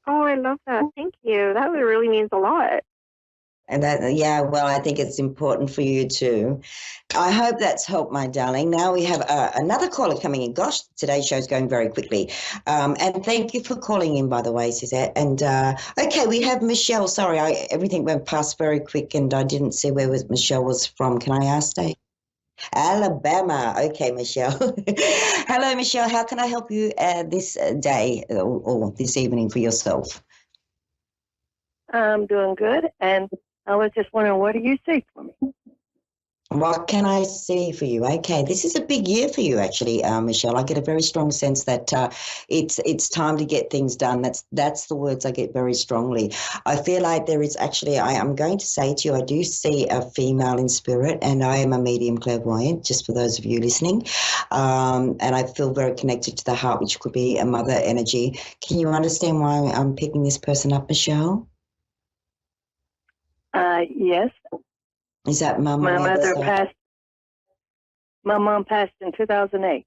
Oh, I love that. Thank you. That really means a lot. And I think it's important for you too. I hope that's helped, my darling. Now we have another caller coming in. Gosh, today's show's going very quickly. And thank you for calling in, by the way, Suzette. And okay, we have Michelle. Sorry, everything went past very quick, and I didn't see where Michelle was from. Can I ask that? Alabama. Okay, Michelle. Hello, Michelle. How can I help you this day or this evening for yourself? I'm doing good, and I was just wondering, what do you see for me? What can I see for you? Okay, this is a big year for you, actually, Michelle. I get a very strong sense that it's time to get things done. That's the words I get very strongly. I feel like there is actually, I'm going to say to you, I do see a female in spirit, and I am a medium clairvoyant, just for those of you listening. And I feel very connected to the heart, which could be a mother energy. Can you understand why I'm picking this person up, Michelle? Yes. Is that Mum? My mother passed. My mom passed in 2008.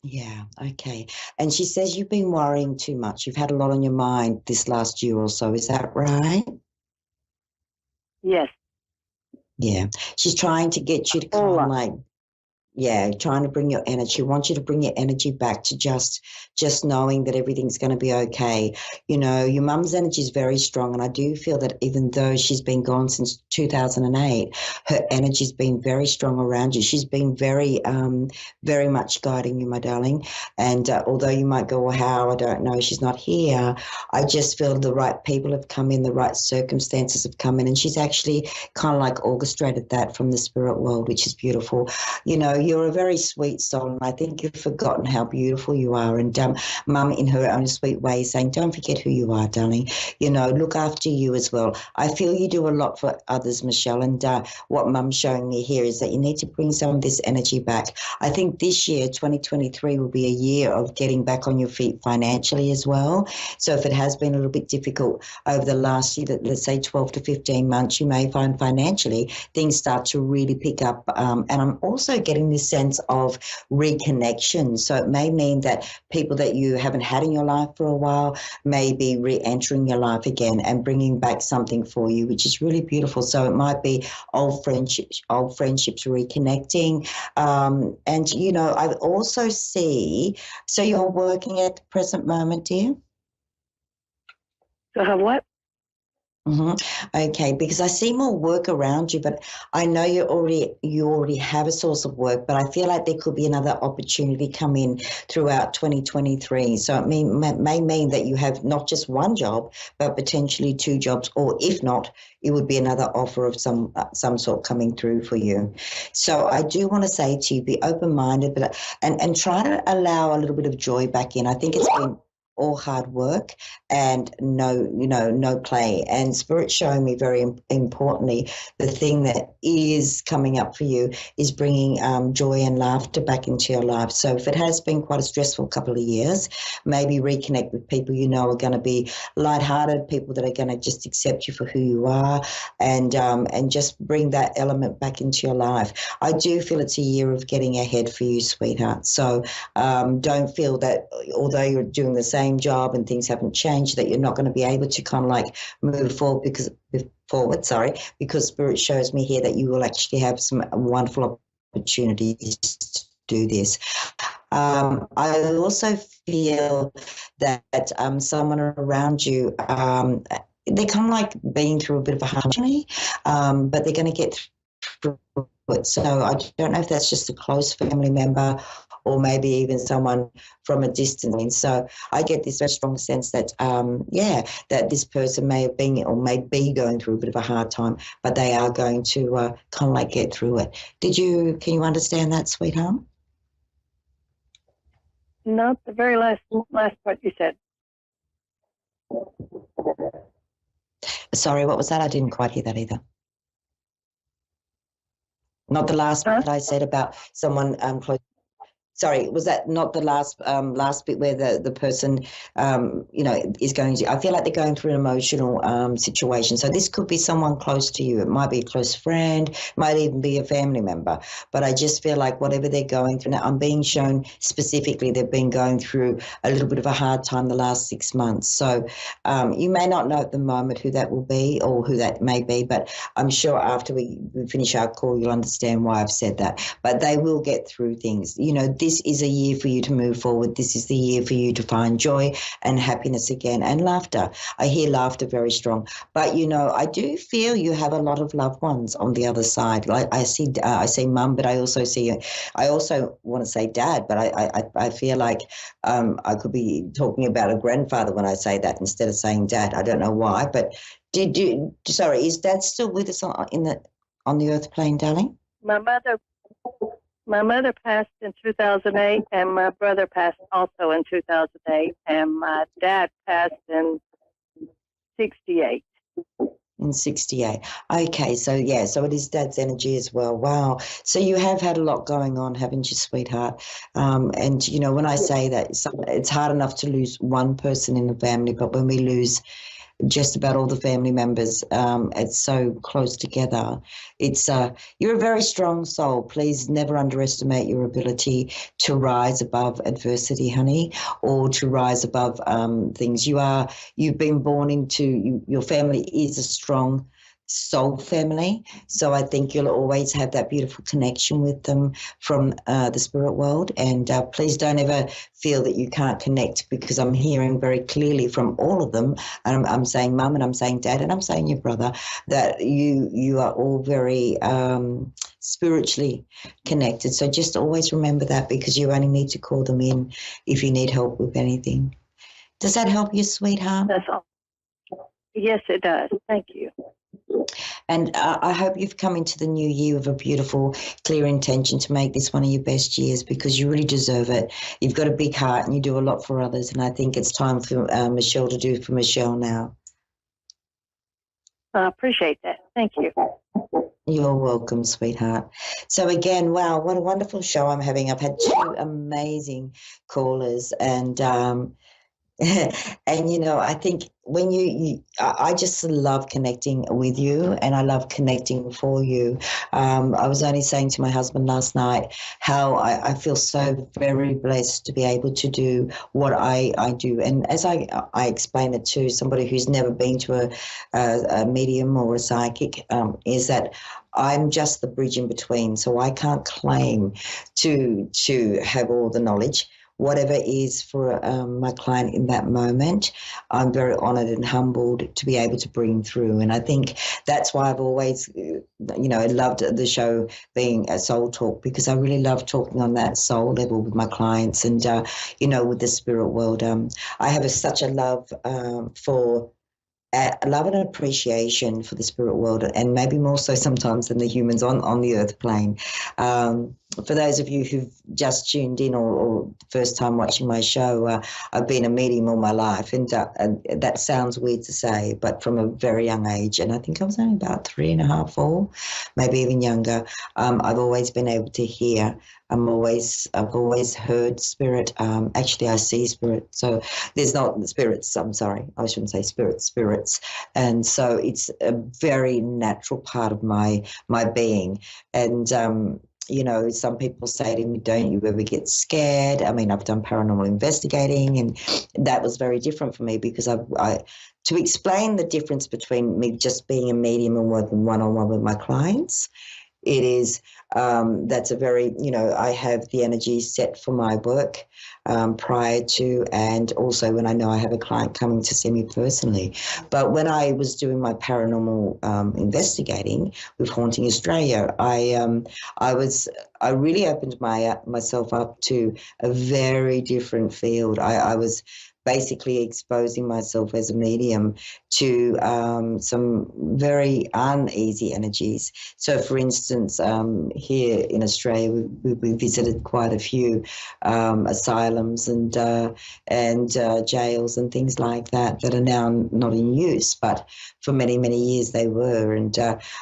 Yeah, okay. And she says you've been worrying too much. You've had a lot on your mind this last year or so. Is that right? Yes. Yeah. She's trying to get you to kind of like yeah, trying to bring your energy. I want you to bring your energy back to just knowing that everything's going to be okay. You know, your mum's energy is very strong, and I do feel that even though she's been gone since 2008, her energy's been very strong around you. She's been very, very much guiding you, my darling. And although you might go, well, how? I don't know. She's not here. I just feel the right people have come in, the right circumstances have come in, and she's actually kind of like orchestrated that from the spirit world, which is beautiful. You know, you're a very sweet soul, and I think you've forgotten how beautiful you are. And Mum, in her own sweet way, is saying, don't forget who you are, darling. You know, look after you as well. I feel you do a lot for others, Michelle, and what Mum's showing me here is that you need to bring some of this energy back. I think this year, 2023, will be a year of getting back on your feet financially as well. So if it has been a little bit difficult over the last year, let's say 12 to 15 months, you may find financially things start to really pick up. And I'm also getting this sense of reconnection. So it may mean that people that you haven't had in your life for a while may be re-entering your life again and bringing back something for you, which is really beautiful. So it might be old friendships reconnecting. And, you know, I also see, so you're working at the present moment, dear? So have what? Okay, because I see more work around you, but I know you already have a source of work, but I feel like there could be another opportunity come in throughout 2023. So it may mean that you have not just one job, but potentially two jobs, or if not, it would be another offer of some sort coming through for you. So I do want to say to you, be open-minded, but and try to allow a little bit of joy back in. I think it's been all hard work and no play. And Spirit's showing me very importantly, the thing that is coming up for you is bringing joy and laughter back into your life. So if it has been quite a stressful couple of years, maybe reconnect with people you know are going to be lighthearted, people that are going to just accept you for who you are, and just bring that element back into your life. I do feel it's a year of getting ahead for you, sweetheart. So don't feel that although you're doing the same job and things haven't changed, that you're not going to be able to kind of like move forward because Spirit shows me here that you will actually have some wonderful opportunities to do this. I also feel that someone around you, they're kind of like being through a bit of a hard journey, but they're going to get through it. So I don't know if that's just a close family member or maybe even someone from a distance. So I get this very strong sense that, that this person may have been or may be going through a bit of a hard time, but they are going to kind of like get through it. Can you understand that, sweetheart? No, the very last part you said. Sorry, what was that? I didn't quite hear that either. Not the last part that I said about someone close. Sorry, was that not the last bit where the person, is going to, I feel like they're going through an emotional situation. So this could be someone close to you. It might be a close friend, might even be a family member. But I just feel like whatever they're going through now, I'm being shown specifically they've been going through a little bit of a hard time the last 6 months. So you may not know at the moment who that will be or who that may be, but I'm sure after we finish our call, you'll understand why I've said that. But they will get through things. You know, this is a year for you to move forward. This is the year for you to find joy and happiness again, and laughter. I hear laughter very strong. But, I do feel you have a lot of loved ones on the other side. Like I see mum, but I also want to say dad, but I feel like I could be talking about a grandfather when I say that instead of saying dad. I don't know why, but is dad still with us on the earth plane, darling? My mother passed in 2008, and my brother passed also in 2008, and my dad passed in 68. In 68. Okay, so it is dad's energy as well. Wow. So you have had a lot going on, haven't you, sweetheart? And, when I say that, it's hard enough to lose one person in the family, but when we lose just about all the family members, it's so close together. You're a very strong soul. Please never underestimate your ability to rise above adversity, honey, or to rise above things. You've been born into, your family is a strong soul family. So I think you'll always have that beautiful connection with them from the spirit world. And please don't ever feel that you can't connect, because I'm hearing very clearly from all of them, and I'm saying mum, and I'm saying dad, and I'm saying your brother, that you are all very spiritually connected. So just always remember that, because you only need to call them in if you need help with anything. Does that help you, sweetheart? That's all. Yes, it does. Thank you. And I hope you've come into the new year with a beautiful, clear intention to make this one of your best years, because you really deserve it. You've got a big heart and you do a lot for others. And I think it's time for Michelle to do for Michelle now. I appreciate that. Thank you. You're welcome, sweetheart. So again, wow, what a wonderful show I'm having. I've had 2 amazing callers, and and I think when I just love connecting with you, and I love connecting for you. I was only saying to my husband last night how I feel so very blessed to be able to do what I do. And as I explain it to somebody who's never been to a medium or a psychic, is that I'm just the bridge in between. So I can't claim to have all the knowledge. Whatever is for my client in that moment, I'm very honoured and humbled to be able to bring through. And I think that's why I've always, loved the show being a soul talk, because I really love talking on that soul level with my clients and, with the spirit world. I have such a love for love and appreciation for the spirit world, and maybe more so sometimes than the humans on the earth plane. For those of you who've just tuned in or first time watching my show, I've been a medium all my life, and that sounds weird to say, but from a very young age, and I think I was only about 3.5, 4, maybe even younger, I've always been able to hear. I've always heard spirit. Actually, I see spirit. So there's not spirits. I'm sorry, I shouldn't say spirits. And so it's a very natural part of my being. And some people say to me, don't you ever get scared? I mean, I've done paranormal investigating, and that was very different for me, because to explain the difference between me just being a medium and working one-on-one with my clients, it is that's a very, I have the energy set for my work prior to, and also when I know I have a client coming to see me personally. But when I was doing my paranormal investigating with Haunting Australia, I really opened myself up to a very different field. I was basically exposing myself as a medium to some very uneasy energies. So, for instance, here in Australia, we visited quite a few asylums and jails and things like that are now not in use, but for many, many years they were. And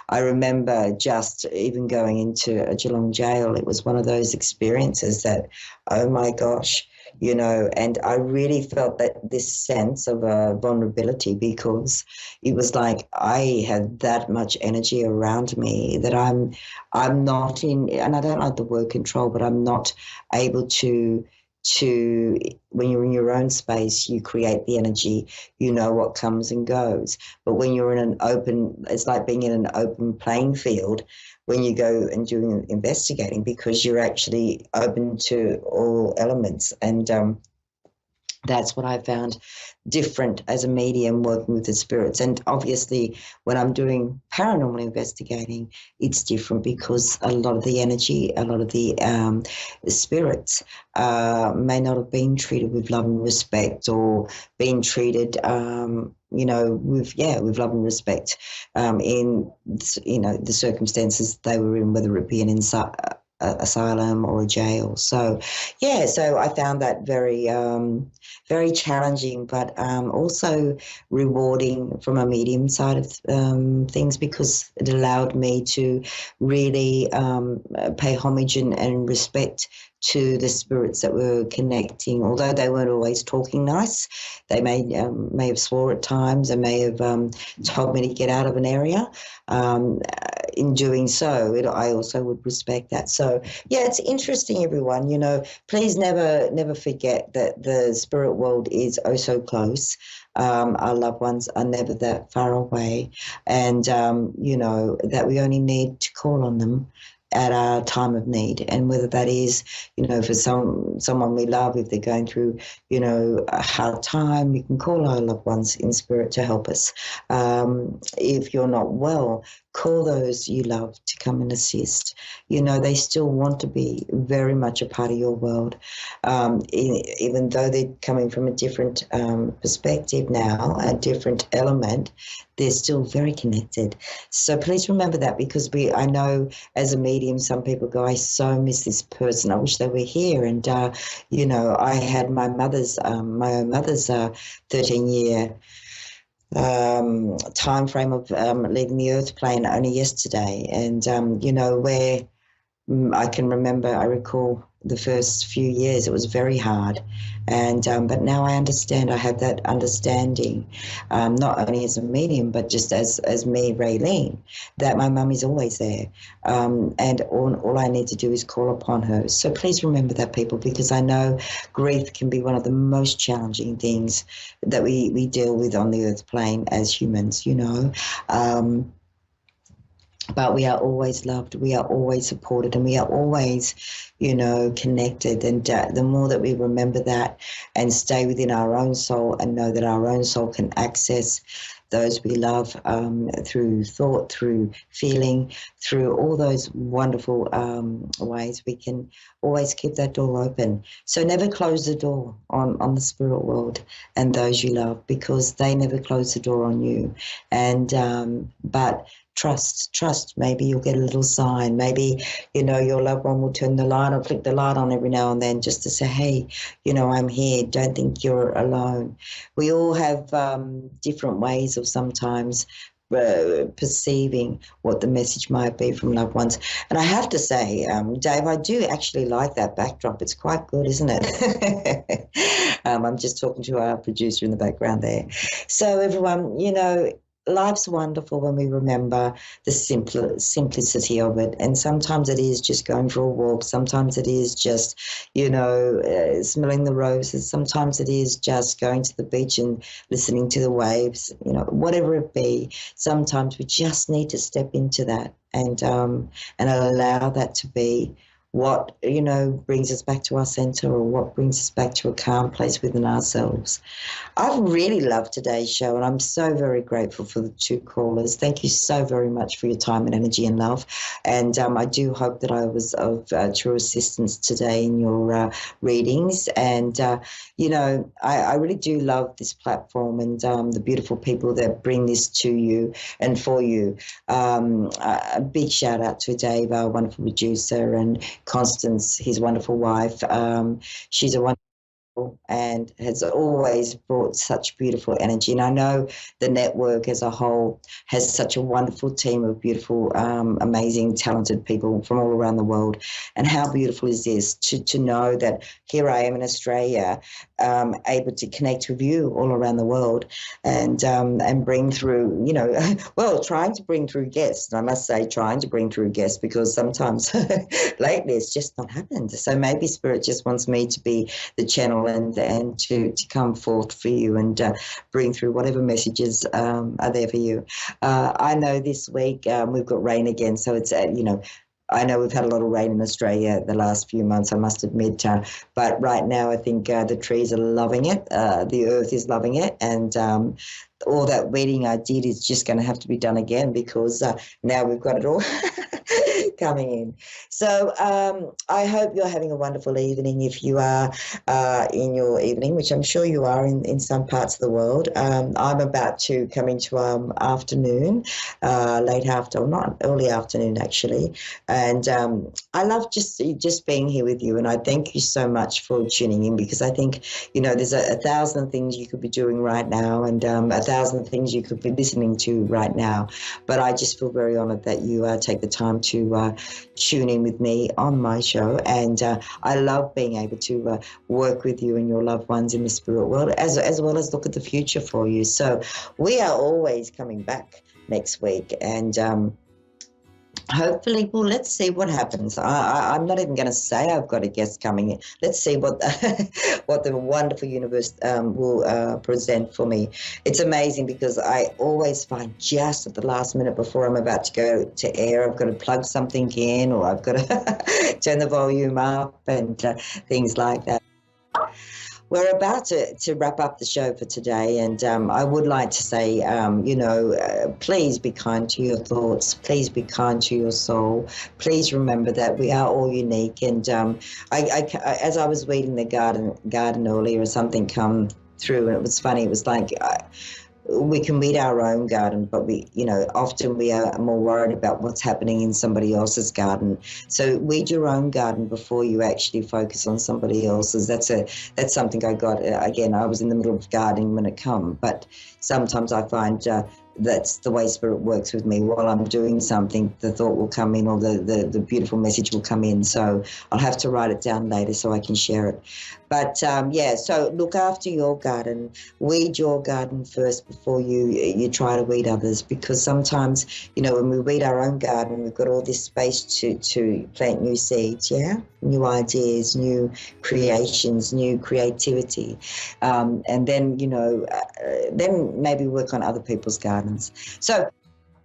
I remember just even going into a Geelong jail, it was one of those experiences that, oh my gosh, and I really felt that this sense of vulnerability, because it was like I had that much energy around me that I'm not in, and I don't like the word control, but I'm not able to when you're in your own space, you create the energy, you know what comes and goes. But when you're in it's like being in an open playing field when you go and do investigating, because you're actually open to all elements. And that's what I found different as a medium working with the spirits. And obviously when I'm doing paranormal investigating, it's different, because a lot of the energy, a lot of the spirits may not have been treated with love and respect, or been treated with love and respect in the circumstances they were in, whether it be an asylum or a jail. So I found that very very challenging, but also rewarding from a medium side of things, because it allowed me to really pay homage and respect to the spirits that were connecting. Although they weren't always talking nice, they may have swore at times, and may have told me to get out of an area. in doing so, I also would respect that. So, yeah, it's interesting, everyone. You know, please never forget that the spirit world is oh so close. Our loved ones are never that far away, and you know, that we only need to call on them at our time of need. And whether that is, you know, for someone we love, if they're going through, you know, a hard time, we can call our loved ones in spirit to help us. If you're not well, call those you love to come and assist. You know, they still want to be very much a part of your world, even though they're coming from a different perspective now, a different element. They're still very connected. So please remember that, because I know as a medium, some people go, I so miss this person. I wish they were here. And, you know, I had my own mother's 13-year time frame of leaving the earth plane only yesterday. And, you know, where I recall the first few years, it was very hard. And but now I understand. I have that understanding, not only as a medium, but just as me, Raylene, that my mum is always there. And all I need to do is call upon her. So please remember that, people, because I know grief can be one of the most challenging things that we deal with on the earth plane as humans, you know. But we are always loved, we are always supported, and we are always, you know, connected. And the more that we remember that and stay within our own soul and know that our own soul can access those we love through thought, through feeling, through all those wonderful ways, we can always keep that door open. So never close the door on the spirit world and those you love, because they never close the door on you. And but trust. Maybe you'll get a little sign. Maybe, you know, your loved one will turn the light or flick the light on every now and then, just to say, hey, you know, I'm here. Don't think you're alone. We all have different ways of sometimes perceiving what the message might be from loved ones. And I have to say, Dave, I do actually like that backdrop. It's quite good, isn't it? I'm just talking to our producer in the background there. So everyone, you know, life's wonderful when we remember the simplicity of it. And sometimes it is just going for a walk. Sometimes it is just, you know, smelling the roses. Sometimes it is just going to the beach and listening to the waves, you know, whatever it be. Sometimes we just need to step into that and allow that to be what, you know, brings us back to our center, or what brings us back to a calm place within ourselves. I've really loved today's show, and I'm so very grateful for the two callers. Thank you so very much for your time and energy and love. And I do hope that I was of true assistance today in your readings. And, you know, I really do love this platform and the beautiful people that bring this to you and for you. A big shout out to Dave, our wonderful producer, and Constance, his wonderful wife. She's a wonderful and has always brought such beautiful energy. And I know the network as a whole has such a wonderful team of beautiful, amazing, talented people from all around the world. And how beautiful is this to know that here I am in Australia, able to connect with you all around the world and bring through, you know, well, trying to bring through guests. And I must say, trying to bring through guests, because sometimes lately it's just not happened. So maybe Spirit just wants me to be the channel and to come forth for you and bring through whatever messages are there for you. I know this week we've got rain again, so it's, you know, I know we've had a lot of rain in Australia the last few months, I must admit, but right now I think the trees are loving it, the earth is loving it, and all that weeding I did is just going to have to be done again, because now we've got it all coming in. So I hope you're having a wonderful evening if you are in your evening, which I'm sure you are in some parts of the world. I'm about to come into afternoon, late afternoon, not early afternoon actually, and I love just being here with you, and I thank you so much for tuning in, because I think, you know, there's a thousand things you could be doing right now, and a thousand things you could be listening to right now, but I just feel very honored that you take the time to tune in with me on my show, and I love being able to work with you and your loved ones in the spirit world, as well as look at the future for you. So we are always coming back next week, and hopefully, well, let's see what happens. I'm not even going to say I've got a guest coming in. Let's see what what the wonderful universe will present for me. It's amazing because I always find just at the last minute before I'm about to go to air, I've got to plug something in, or I've got to turn the volume up and things like that. We're about to wrap up the show for today, and I would like to say, please be kind to your thoughts. Please be kind to your soul. Please remember that we are all unique. And as I was reading the garden earlier, something come through, and it was funny. It was like we can read our own garden, but often we are more worried about what's happening in somebody else's garden. So read your own garden before you actually focus on somebody else's. That's something I got. Again, I was in the middle of gardening when it come, but sometimes I find that's the way Spirit works with me. While I'm doing something, the thought will come in, or the beautiful message will come in. So I'll have to write it down later so I can share it. But so look after your garden. Weed your garden first before you try to weed others, because sometimes, when we weed our own garden, we've got all this space to plant new seeds, new ideas, new creations, new creativity. And then, then maybe work on other people's gardens. So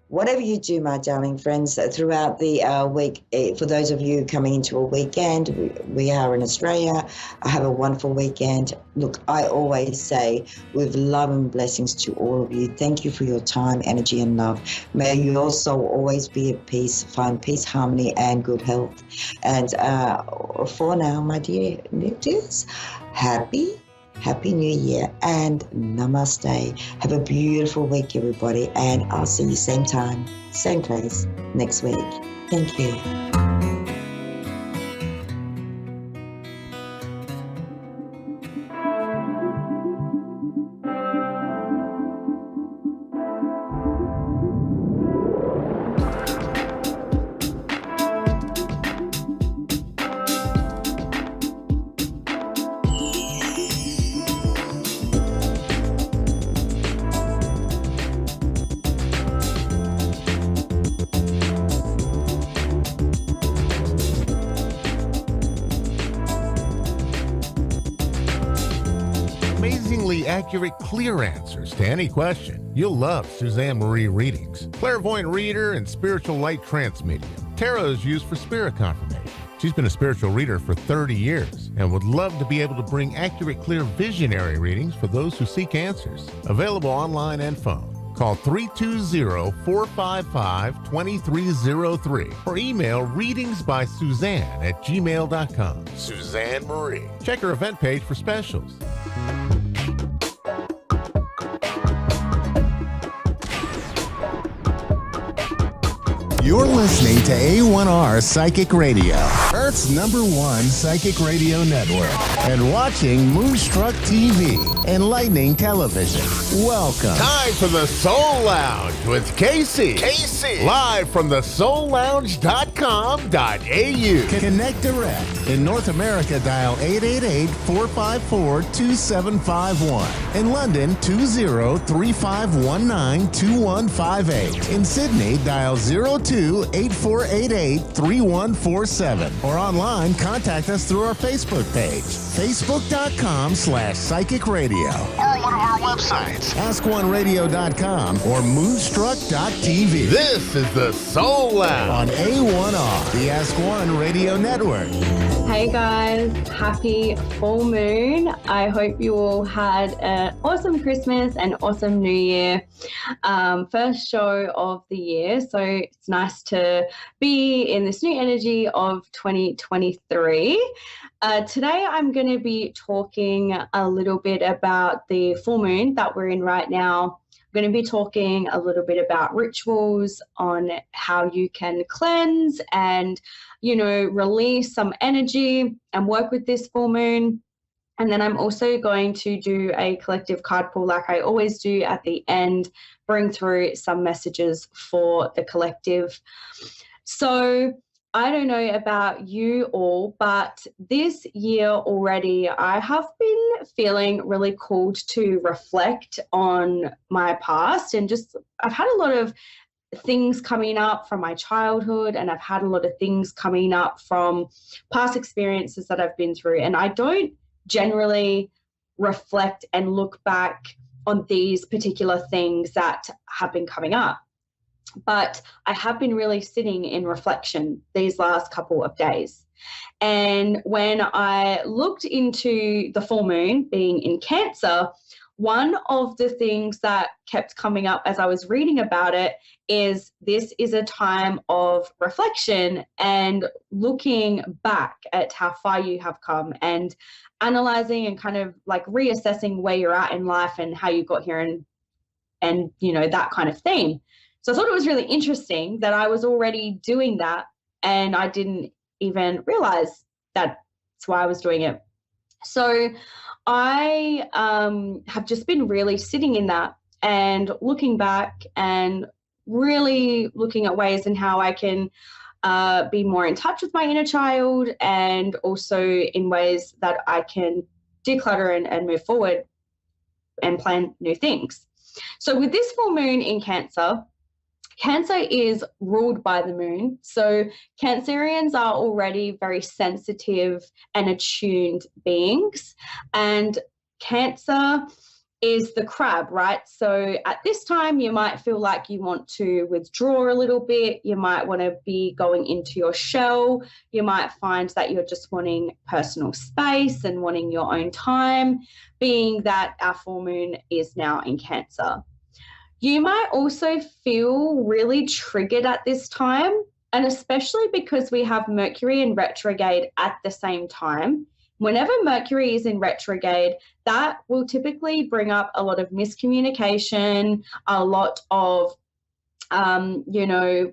whatever you do, my darling friends, throughout the week, for those of you coming into a weekend, we are in Australia. I have a wonderful weekend. Look, I always say with love and blessings to all of you, thank you for your time, energy, and love. May your soul always be at peace, find peace, harmony, and good health. And for now, my dears, Happy New Year and namaste. Have a beautiful week, everybody, and I'll see you same time, same place next week. Thank you. Accurate, clear answers to any question. You'll love Suzanne Marie readings. Clairvoyant reader and spiritual light trance medium. Tarot is used for spirit confirmation. She's been a spiritual reader for 30 years and would love to be able to bring accurate, clear, visionary readings for those who seek answers. Available online and phone. Call 320-455-2303 or email readingsbysuzanne@gmail.com. Suzanne Marie. Check her event page for specials. You're listening to A1R Psychic Radio, Earth's #1 psychic radio network, and watching Moonstruck TV, enlightening television. Welcome. Time for the Soul Lounge with Casey. Live from the soullounge.com.au. Connect direct. In North America, dial 888-454-2751. In London, 20-3519-2158. In Sydney, dial 02-8488-3147. Or online, contact us through our Facebook page, facebook.com/psychic radio. Or one of our websites, askoneradio.com or moonstruck.tv. This is the Soul Lounge on A1R, the Ask One Radio Network. Hey guys, happy full moon. I hope you all had an awesome Christmas and awesome New Year. First show of the year, so it's nice to be in this new energy of 2023. Today I'm going to be talking a little bit about the full moon that we're in right now. I'm going to be talking a little bit about rituals, on how you can cleanse and, release some energy and work with this full moon. And then I'm also going to do a collective card pull like I always do at the end, bring through some messages for the collective. So I don't know about you all, but this year already I have been feeling really called to reflect on my past, and I've had a lot of things coming up from my childhood, and I've had a lot of things coming up from past experiences that I've been through. And I don't generally reflect and look back on these particular things that have been coming up. But I have been really sitting in reflection these last couple of days. And when I looked into the full moon being in Cancer, one of the things that kept coming up as I was reading about it is this is a time of reflection and looking back at how far you have come and analyzing and kind of like reassessing where you're at in life and how you got here and you know, that kind of thing. So I thought it was really interesting that I was already doing that and I didn't even realize that's why I was doing it. So I have just been really sitting in that and looking back and really looking at ways in how I can be more in touch with my inner child, and also in ways that I can declutter and move forward and plan new things. So with this full moon in Cancer, Cancer is ruled by the moon. So Cancerians are already very sensitive and attuned beings. And Cancer is the crab, right? So at this time, you might feel like you want to withdraw a little bit. You might want to be going into your shell. You might find that you're just wanting personal space and wanting your own time, being that our full moon is now in Cancer. You might also feel really triggered at this time, and especially because we have Mercury in retrograde at the same time. Whenever Mercury is in retrograde, that will typically bring up a lot of miscommunication, a lot of, you know,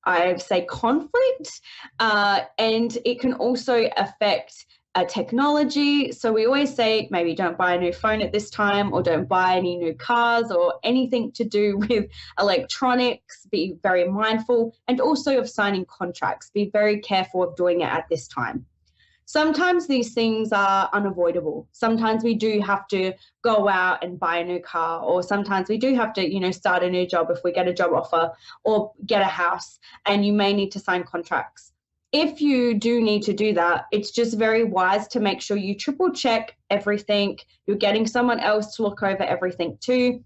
I say conflict, and it can also affect technology. So we always say maybe don't buy a new phone at this time, or don't buy any new cars or anything to do with electronics. Be very mindful, and also of signing contracts. Be very careful of doing it at this time. Sometimes these things are unavoidable. Sometimes we do have to go out and buy a new car, or sometimes we do have to, you know, start a new job if we get a job offer or get a house, and you may need to sign contracts. If you do need to do that, it's just very wise to make sure you triple check everything. You're getting someone else to look over everything too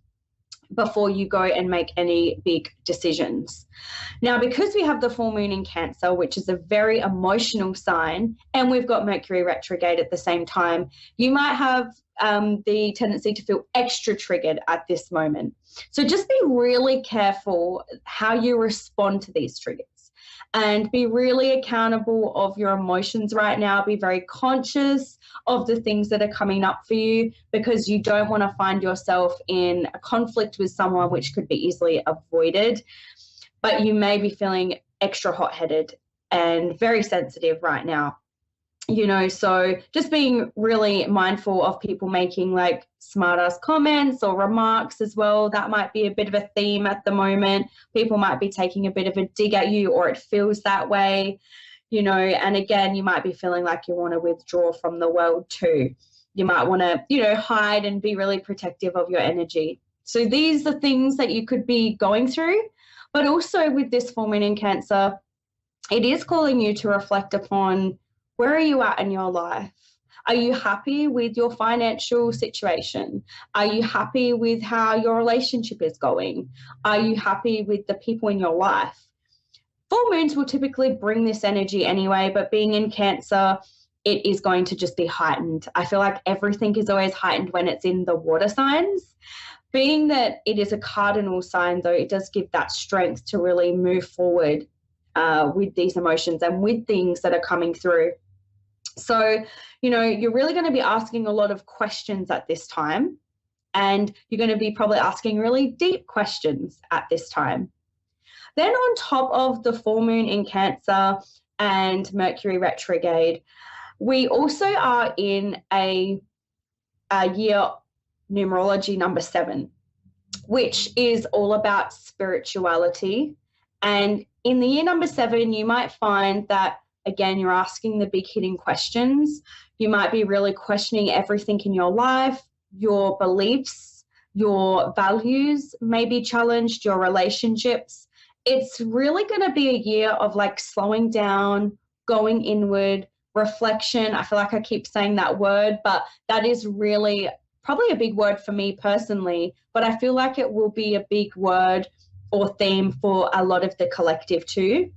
before you go and make any big decisions. Now, because we have the full moon in Cancer, which is a very emotional sign, and we've got Mercury retrograde at the same time, you might have the tendency to feel extra triggered at this moment. So just be really careful how you respond to these triggers. And be really accountable of your emotions right now. Be very conscious of the things that are coming up for you, because you don't want to find yourself in a conflict with someone which could be easily avoided. But you may be feeling extra hot-headed and very sensitive right now. You know, so just being really mindful of people making like smart-ass comments or remarks as well. That might be a bit of a theme at the moment. People might be taking a bit of a dig at you, or it feels that way, you know, and again, you might be feeling like you want to withdraw from the world too. You might want to, you know, hide and be really protective of your energy. So these are things that you could be going through, but also with this full moon in Cancer, it is calling you to reflect upon, where are you at in your life? Are you happy with your financial situation? Are you happy with how your relationship is going? Are you happy with the people in your life? Full moons will typically bring this energy anyway, but being in Cancer, it is going to just be heightened. I feel like everything is always heightened when it's in the water signs. Being that it is a cardinal sign, though, it does give that strength to really move forward with these emotions and with things that are coming through. So, you know, you're really going to be asking a lot of questions at this time, and you're going to be probably asking really deep questions at this time. Then on top of the full moon in Cancer and Mercury retrograde, we also are in a year numerology number 7, which is all about spirituality. And in the year number 7, you might find that, again, you're asking the big hitting questions. You might be really questioning everything in your life, your beliefs, your values may be challenged, your relationships. It's really going to be a year of like slowing down, going inward, reflection. I feel like I keep saying that word, but that is really probably a big word for me personally, but I feel like it will be a big word or theme for a lot of the collective too.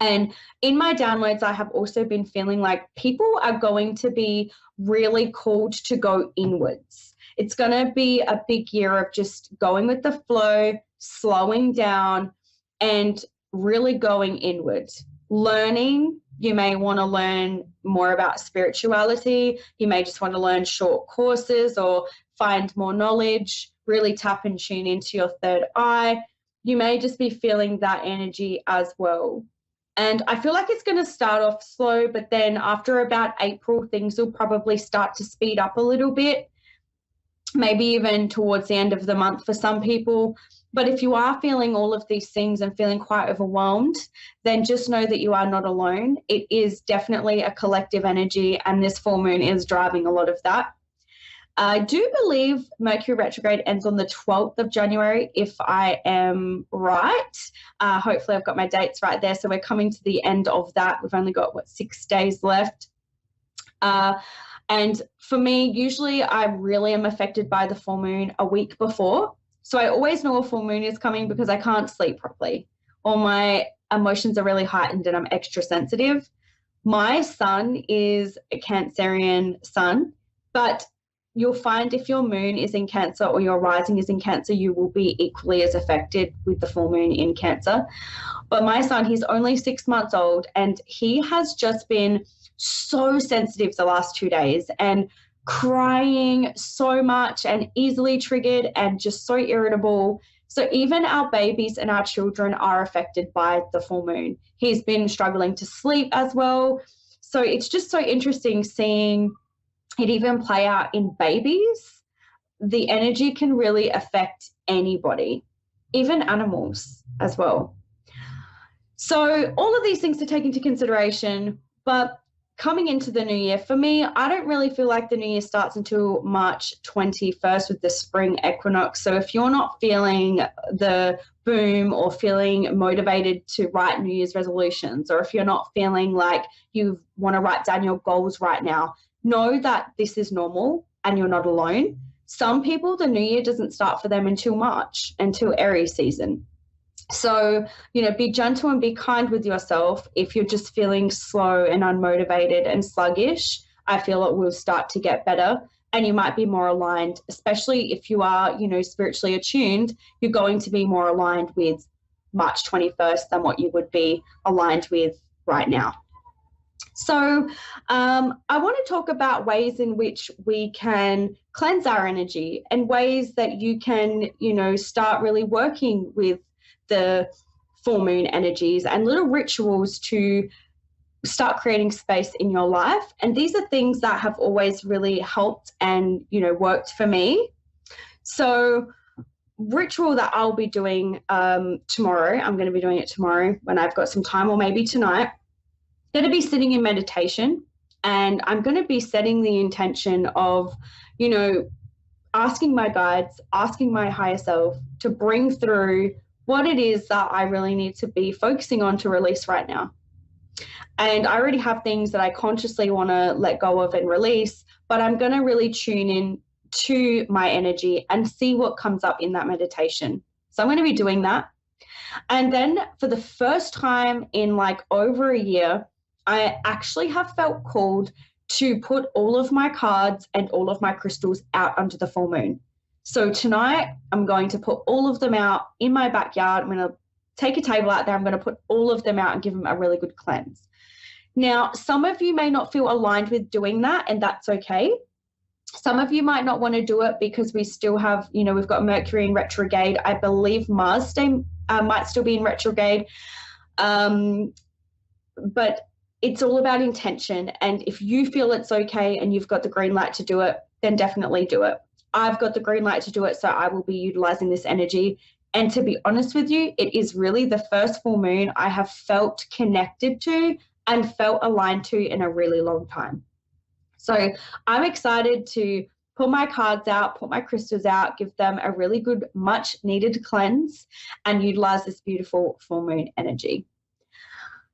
And in my downloads, I have also been feeling like people are going to be really called to go inwards. It's going to be a big year of just going with the flow, slowing down, and really going inwards. Learning, you may want to learn more about spirituality. You may just want to learn short courses or find more knowledge, really tap and tune into your third eye. You may just be feeling that energy as well. And I feel like it's going to start off slow, but then after about April, things will probably start to speed up a little bit, maybe even towards the end of the month for some people. But if you are feeling all of these things and feeling quite overwhelmed, then just know that you are not alone. It is definitely a collective energy, and this full moon is driving a lot of that. I do believe Mercury retrograde ends on the 12th of January, if I am right. Hopefully I've got my dates right there. So we're coming to the end of that. We've only got, 6 days left. And for me, usually I really am affected by the full moon a week before. So I always know a full moon is coming because I can't sleep properly, or my emotions are really heightened and I'm extra sensitive. My sun is a Cancerian sun, but you'll find if your moon is in Cancer or your rising is in Cancer, you will be equally as affected with the full moon in Cancer. But my son, he's only 6 months old, and he has just been so sensitive the last 2 days and crying so much and easily triggered and just so irritable. So even our babies and our children are affected by the full moon. He's been struggling to sleep as well. So it's just so interesting seeing it even play out in babies. The energy can really affect anybody, even animals as well. So all of these things to take into consideration, but coming into the new year, for me, I don't really feel like the new year starts until March 21st with the spring equinox. So if you're not feeling the boom or feeling motivated to write New Year's resolutions, or if you're not feeling like you want to write down your goals right now, know that this is normal and you're not alone. Some people, the new year doesn't start for them until March, until Aries season. So, be gentle and be kind with yourself. If you're just feeling slow and unmotivated and sluggish, I feel it will start to get better and you might be more aligned, especially if you are, spiritually attuned, you're going to be more aligned with March 21st than what you would be aligned with right now. So I want to talk about ways in which we can cleanse our energy and ways that you can, start really working with the full moon energies and little rituals to start creating space in your life. And these are things that have always really helped and, worked for me. So ritual that I'll be doing tomorrow, I'm going to be doing it tomorrow when I've got some time, or maybe tonight. I'm going to be sitting in meditation, and I'm going to be setting the intention of, asking my guides, asking my higher self to bring through what it is that I really need to be focusing on to release right now. And I already have things that I consciously want to let go of and release, but I'm going to really tune in to my energy and see what comes up in that meditation. So I'm going to be doing that. And then for the first time in over a year, I actually have felt called to put all of my cards and all of my crystals out under the full moon. So tonight I'm going to put all of them out in my backyard. I'm going to take a table out there. I'm going to put all of them out and give them a really good cleanse. Now, some of you may not feel aligned with doing that, and that's okay. Some of you might not want to do it because we still have, we've got Mercury in retrograde. I believe Mars might still be in retrograde. But it's all about intention. And if you feel it's okay and you've got the green light to do it, then definitely do it. I've got the green light to do it, so I will be utilizing this energy. And to be honest with you, it is really the first full moon I have felt connected to and felt aligned to in a really long time. So I'm excited to pull my cards out, put my crystals out, give them a really good, much needed cleanse, and utilize this beautiful full moon energy.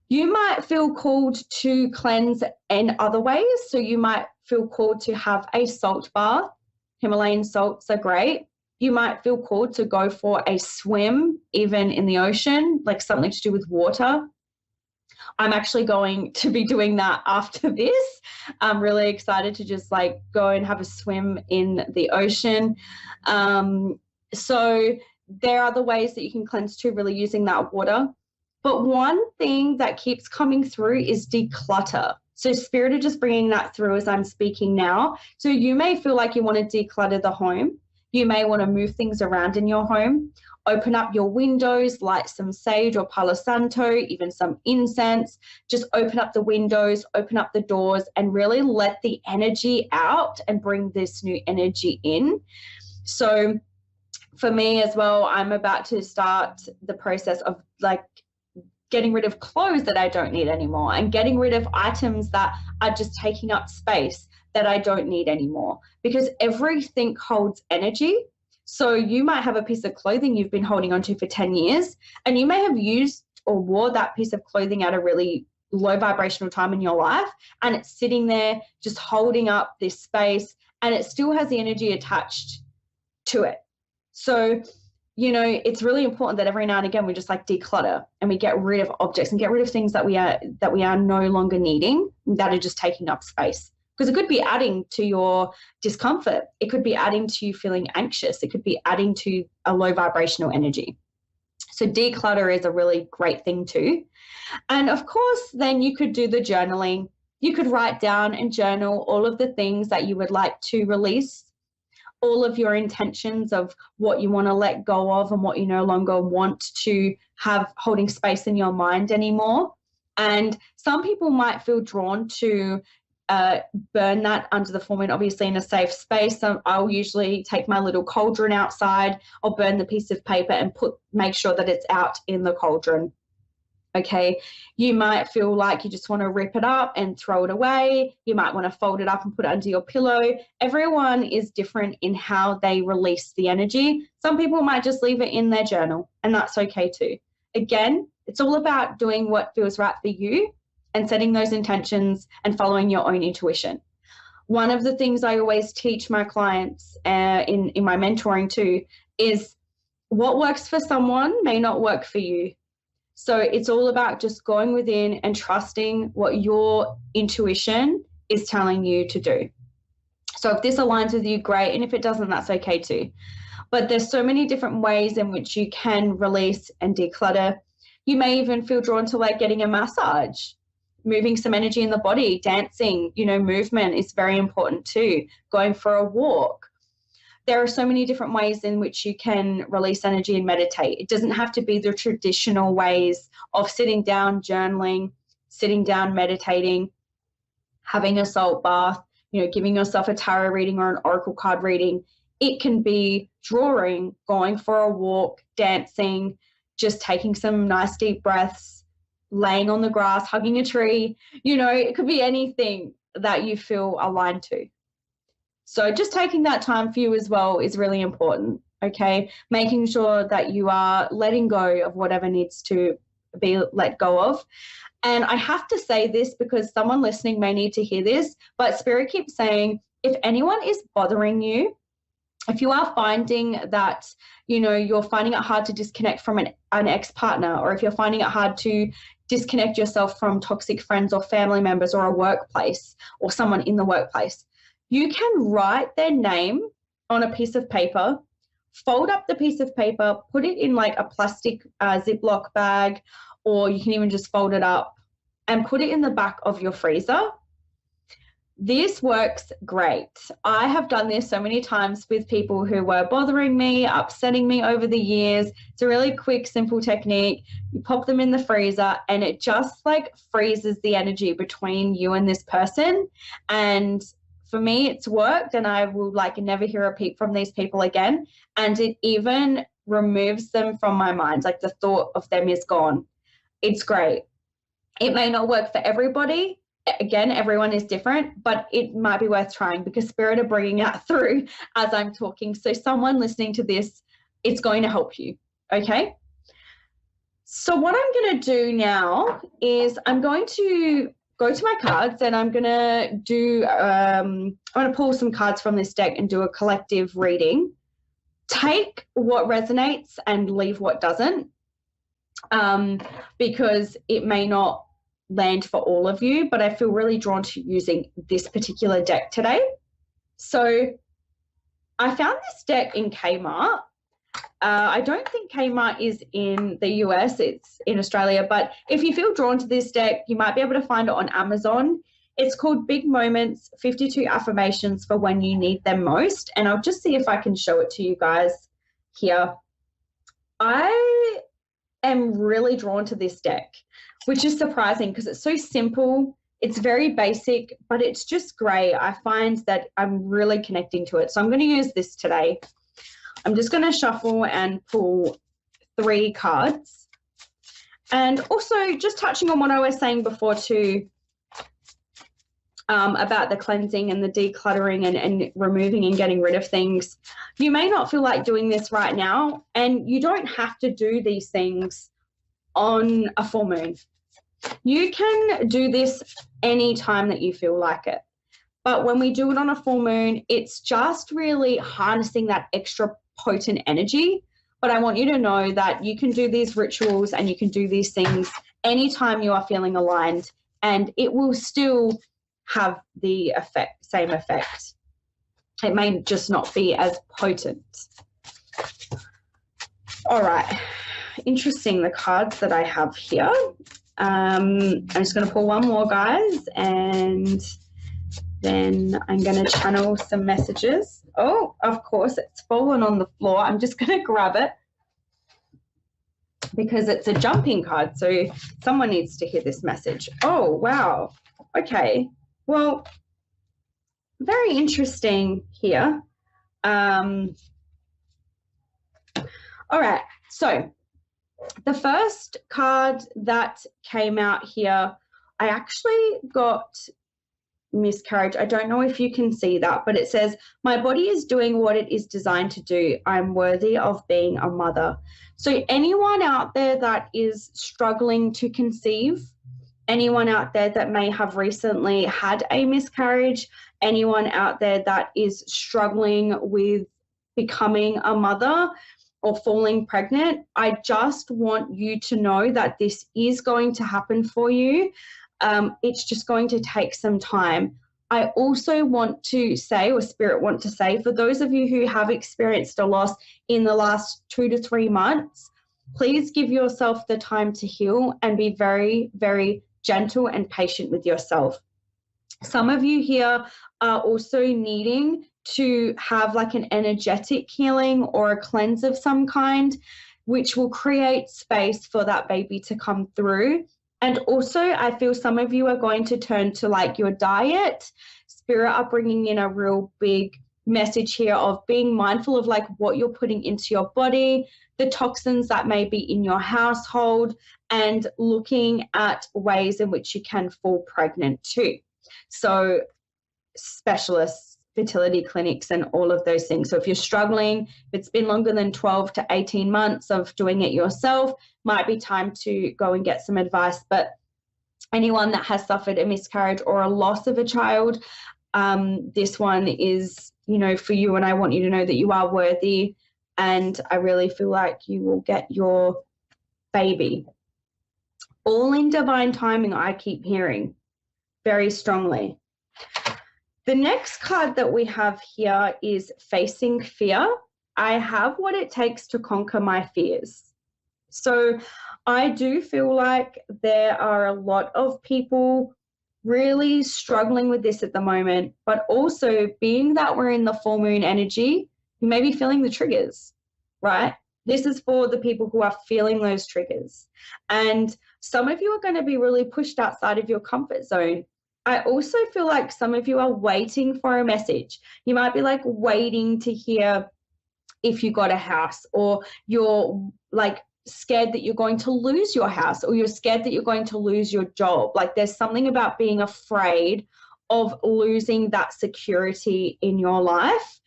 You might feel called to cleanse in other ways. So you might feel called to have a salt bath. Himalayan salts are great. You might feel called to go for a swim, even in the ocean, like something to do with water. I'm actually going to be doing that after this. I'm really excited to just like go and have a swim in the ocean. So there are other ways that you can cleanse too, really using that water. But one thing that keeps coming through is declutter. So Spirit are just bringing that through as I'm speaking now. So you may feel like you want to declutter the home. You may want to move things around in your home. Open up your windows, light some sage or Palo Santo, even some incense. Just open up the windows, open up the doors, and really let the energy out and bring this new energy in. So for me as well, I'm about to start the process of like getting rid of clothes that I don't need anymore and getting rid of items that are just taking up space that I don't need anymore, because everything holds energy. So you might have a piece of clothing you've been holding onto for 10 years, and you may have used or wore that piece of clothing at a really low vibrational time in your life, and it's sitting there just holding up this space, and it still has the energy attached to it. So, you know, it's really important that every now and again we just like declutter and we get rid of objects and get rid of things that we are no longer needing, that are just taking up space. Because it could be adding to your discomfort. It could be adding to you feeling anxious. It could be adding to a low vibrational energy. So declutter is a really great thing too. And of course, then you could do the journaling. You could write down and journal all of the things that you would like to release, all of your intentions of what you want to let go of and what you no longer want to have holding space in your mind anymore. And some people might feel drawn to burn that under the full moon, obviously in a safe space. So I'll usually take my little cauldron outside. I'll burn the piece of paper and make sure that it's out in the cauldron. Okay, you might feel like you just want to rip it up and throw it away. You might want to fold it up and put it under your pillow. Everyone is different in how they release the energy. Some people might just leave it in their journal, and that's okay too. Again, it's all about doing what feels right for you and setting those intentions and following your own intuition. One of the things I always teach my clients in my mentoring too is what works for someone may not work for you. So it's all about just going within and trusting what your intuition is telling you to do. So if this aligns with you, great. And if it doesn't, that's okay too. But there's so many different ways in which you can release and declutter. You may even feel drawn to like getting a massage, moving some energy in the body, dancing, you know, movement is very important too. Going for a walk. There are so many different ways in which you can release energy and meditate. It doesn't have to be the traditional ways of sitting down, journaling, sitting down, meditating, having a salt bath, you know, giving yourself a tarot reading or an oracle card reading. It can be drawing, going for a walk, dancing, just taking some nice deep breaths, laying on the grass, hugging a tree. You know, it could be anything that you feel aligned to. So just taking that time for you as well is really important, okay? Making sure that you are letting go of whatever needs to be let go of. And I have to say this because someone listening may need to hear this, but Spirit keeps saying, if anyone is bothering you, if you are finding that, you know, you're finding it hard to disconnect from an ex-partner, or if you're finding it hard to disconnect yourself from toxic friends or family members or a workplace or someone in the workplace, you can write their name on a piece of paper, fold up the piece of paper, put it in like a plastic Ziploc bag, or you can even just fold it up and put it in the back of your freezer. This works great. I have done this so many times with people who were bothering me, upsetting me over the years. It's a really quick, simple technique. You pop them in the freezer and it just like freezes the energy between you and this person. And for me, it's worked, and I will like never hear a peep from these people again. And it even removes them from my mind. Like the thought of them is gone. It's great. It may not work for everybody. Again, everyone is different, but it might be worth trying because Spirit are bringing that through as I'm talking. So someone listening to this, it's going to help you, okay? So what I'm going to do now is I'm going to go to my cards and I'm going to do, I'm going to pull some cards from this deck and do a collective reading. Take what resonates and leave what doesn't, because it may not land for all of you, but I feel really drawn to using this particular deck today. So I found this deck in Kmart. I don't think Kmart is in the US, it's in Australia, but if you feel drawn to this deck, you might be able to find it on Amazon. It's called Big Moments, 52 Affirmations for When You Need Them Most, and I'll just see if I can show it to you guys here. I am really drawn to this deck, which is surprising because it's so simple. It's very basic, but it's just great. I find that I'm really connecting to it. So I'm going to use this today. I'm just going to shuffle and pull 3 cards. And also just touching on what I was saying before too, about the cleansing and the decluttering and removing and getting rid of things. You may not feel like doing this right now, and you don't have to do these things on a full moon. You can do this any time that you feel like it. But when we do it on a full moon, it's just really harnessing that extra potent energy. But I want you to know that you can do these rituals and you can do these things anytime you are feeling aligned, and it will still have the same effect. It may just not be as potent. All right. Interesting, the cards that I have here. I'm just going to pull one more, guys, and then I'm going to channel some messages. Oh, of course, it's fallen on the floor. I'm just going to grab it because it's a jumping card, so someone needs to hear this message. Oh, wow. Okay. Well, very interesting here. All right. So the first card that came out here, I actually got miscarriage. I don't know if you can see that, but it says, my body is doing what it is designed to do. I'm worthy of being a mother. So anyone out there that is struggling to conceive, anyone out there that may have recently had a miscarriage, anyone out there that is struggling with becoming a mother or falling pregnant, I just want you to know that this is going to happen for you. It's just going to take some time. I also want to say, or Spirit want to say, for those of you who have experienced a loss in the last 2 to 3 months, please give yourself the time to heal and be very, very gentle and patient with yourself. Some of you here are also needing to have like an energetic healing or a cleanse of some kind, which will create space for that baby to come through. And also, I feel some of you are going to turn to like your diet. Spirit are bringing in a real big message here of being mindful of like what you're putting into your body, the toxins that may be in your household, and looking at ways in which you can fall pregnant too. So specialists, fertility clinics, and all of those things. So if you're struggling, if it's been longer than 12 to 18 months of doing it yourself, might be time to go and get some advice. But anyone that has suffered a miscarriage or a loss of a child, this one is, you know, for you, and I want you to know that you are worthy, and I really feel like you will get your baby. All in divine timing, I keep hearing very strongly. The next card that we have here is Facing Fear. I have what it takes to conquer my fears. So I do feel like there are a lot of people really struggling with this at the moment, but also being that we're in the full moon energy, you may be feeling the triggers, right? This is for the people who are feeling those triggers. And some of you are going to be really pushed outside of your comfort zone. I also feel like some of you are waiting for a message. You might be like waiting to hear if you got a house, or you're like scared that you're going to lose your house, or you're scared that you're going to lose your job. Like there's something about being afraid of losing that security in your life.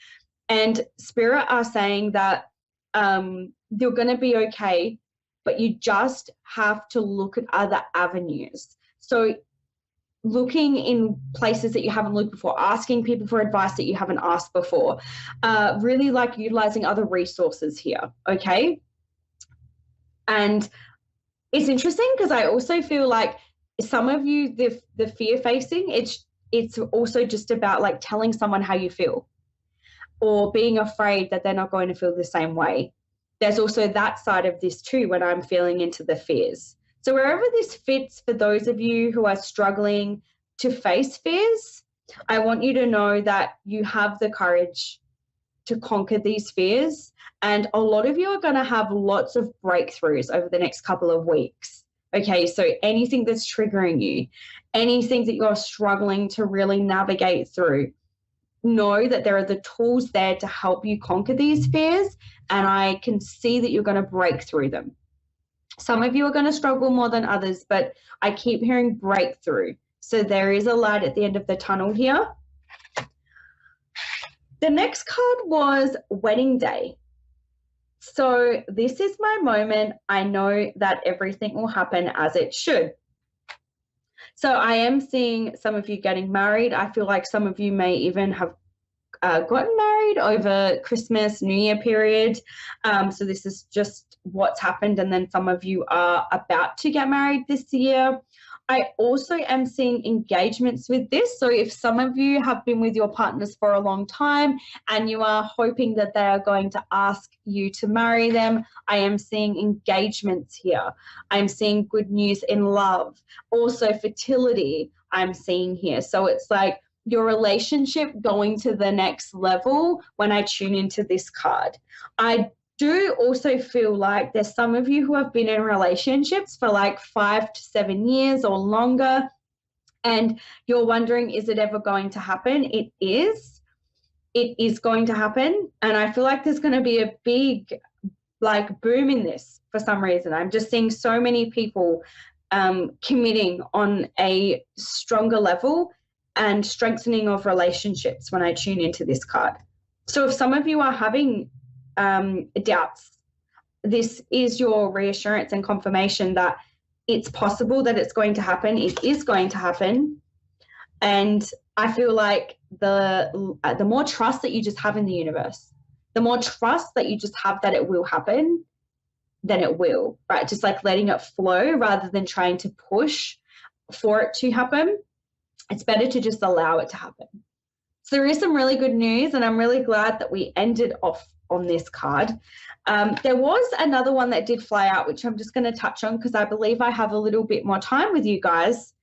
And Spirit are saying that you're going to be okay, but you just have to look at other avenues. So looking in places that you haven't looked before, asking people for advice that you haven't asked before, really like utilizing other resources here, okay? And it's interesting because I also feel like some of you, the fear facing, it's also just about like telling someone how you feel or being afraid that they're not going to feel the same way. There's also that side of this too when I'm feeling into the fears. So wherever this fits for those of you who are struggling to face fears, I want you to know that you have the courage to conquer these fears. And a lot of you are going to have lots of breakthroughs over the next couple of weeks. Okay, so anything that's triggering you, anything that you're struggling to really navigate through, know that there are the tools there to help you conquer these fears, and I can see that you're going to break through them. Some of you are going to struggle more than others, but I keep hearing breakthrough. So there is a light at the end of the tunnel here. The next card was Wedding Day. So this is my moment. I know that everything will happen as it should. So I am seeing some of you getting married. I feel like some of you may even have gotten married over Christmas, New Year period. So this is just what's happened. And then some of you are about to get married this year. I also am seeing engagements with this. So if some of you have been with your partners for a long time and you are hoping that they are going to ask you to marry them, I am seeing engagements here. I'm seeing good news in love. Also fertility I'm seeing here. So it's like your relationship going to the next level when I tune into this card. I do also feel like there's some of you who have been in relationships for like 5 to 7 years or longer, and you're wondering, is it ever going to happen? It is. It is going to happen. And I feel like there's going to be a big like boom in this for some reason. I'm just seeing so many people committing on a stronger level and strengthening of relationships when I tune into this card. So if some of you are having doubts, this is your reassurance and confirmation that it's possible, that it's going to happen. It is going to happen. And I feel like the more trust that you just have in the universe, the more trust that you just have that it will happen, then it will, right? Just like letting it flow rather than trying to push for it to happen. It's better to just allow it to happen. So there is some really good news, and I'm really glad that we ended off on this card. There was another one that did fly out, which I'm just going to touch on because I believe I have a little bit more time with you guys.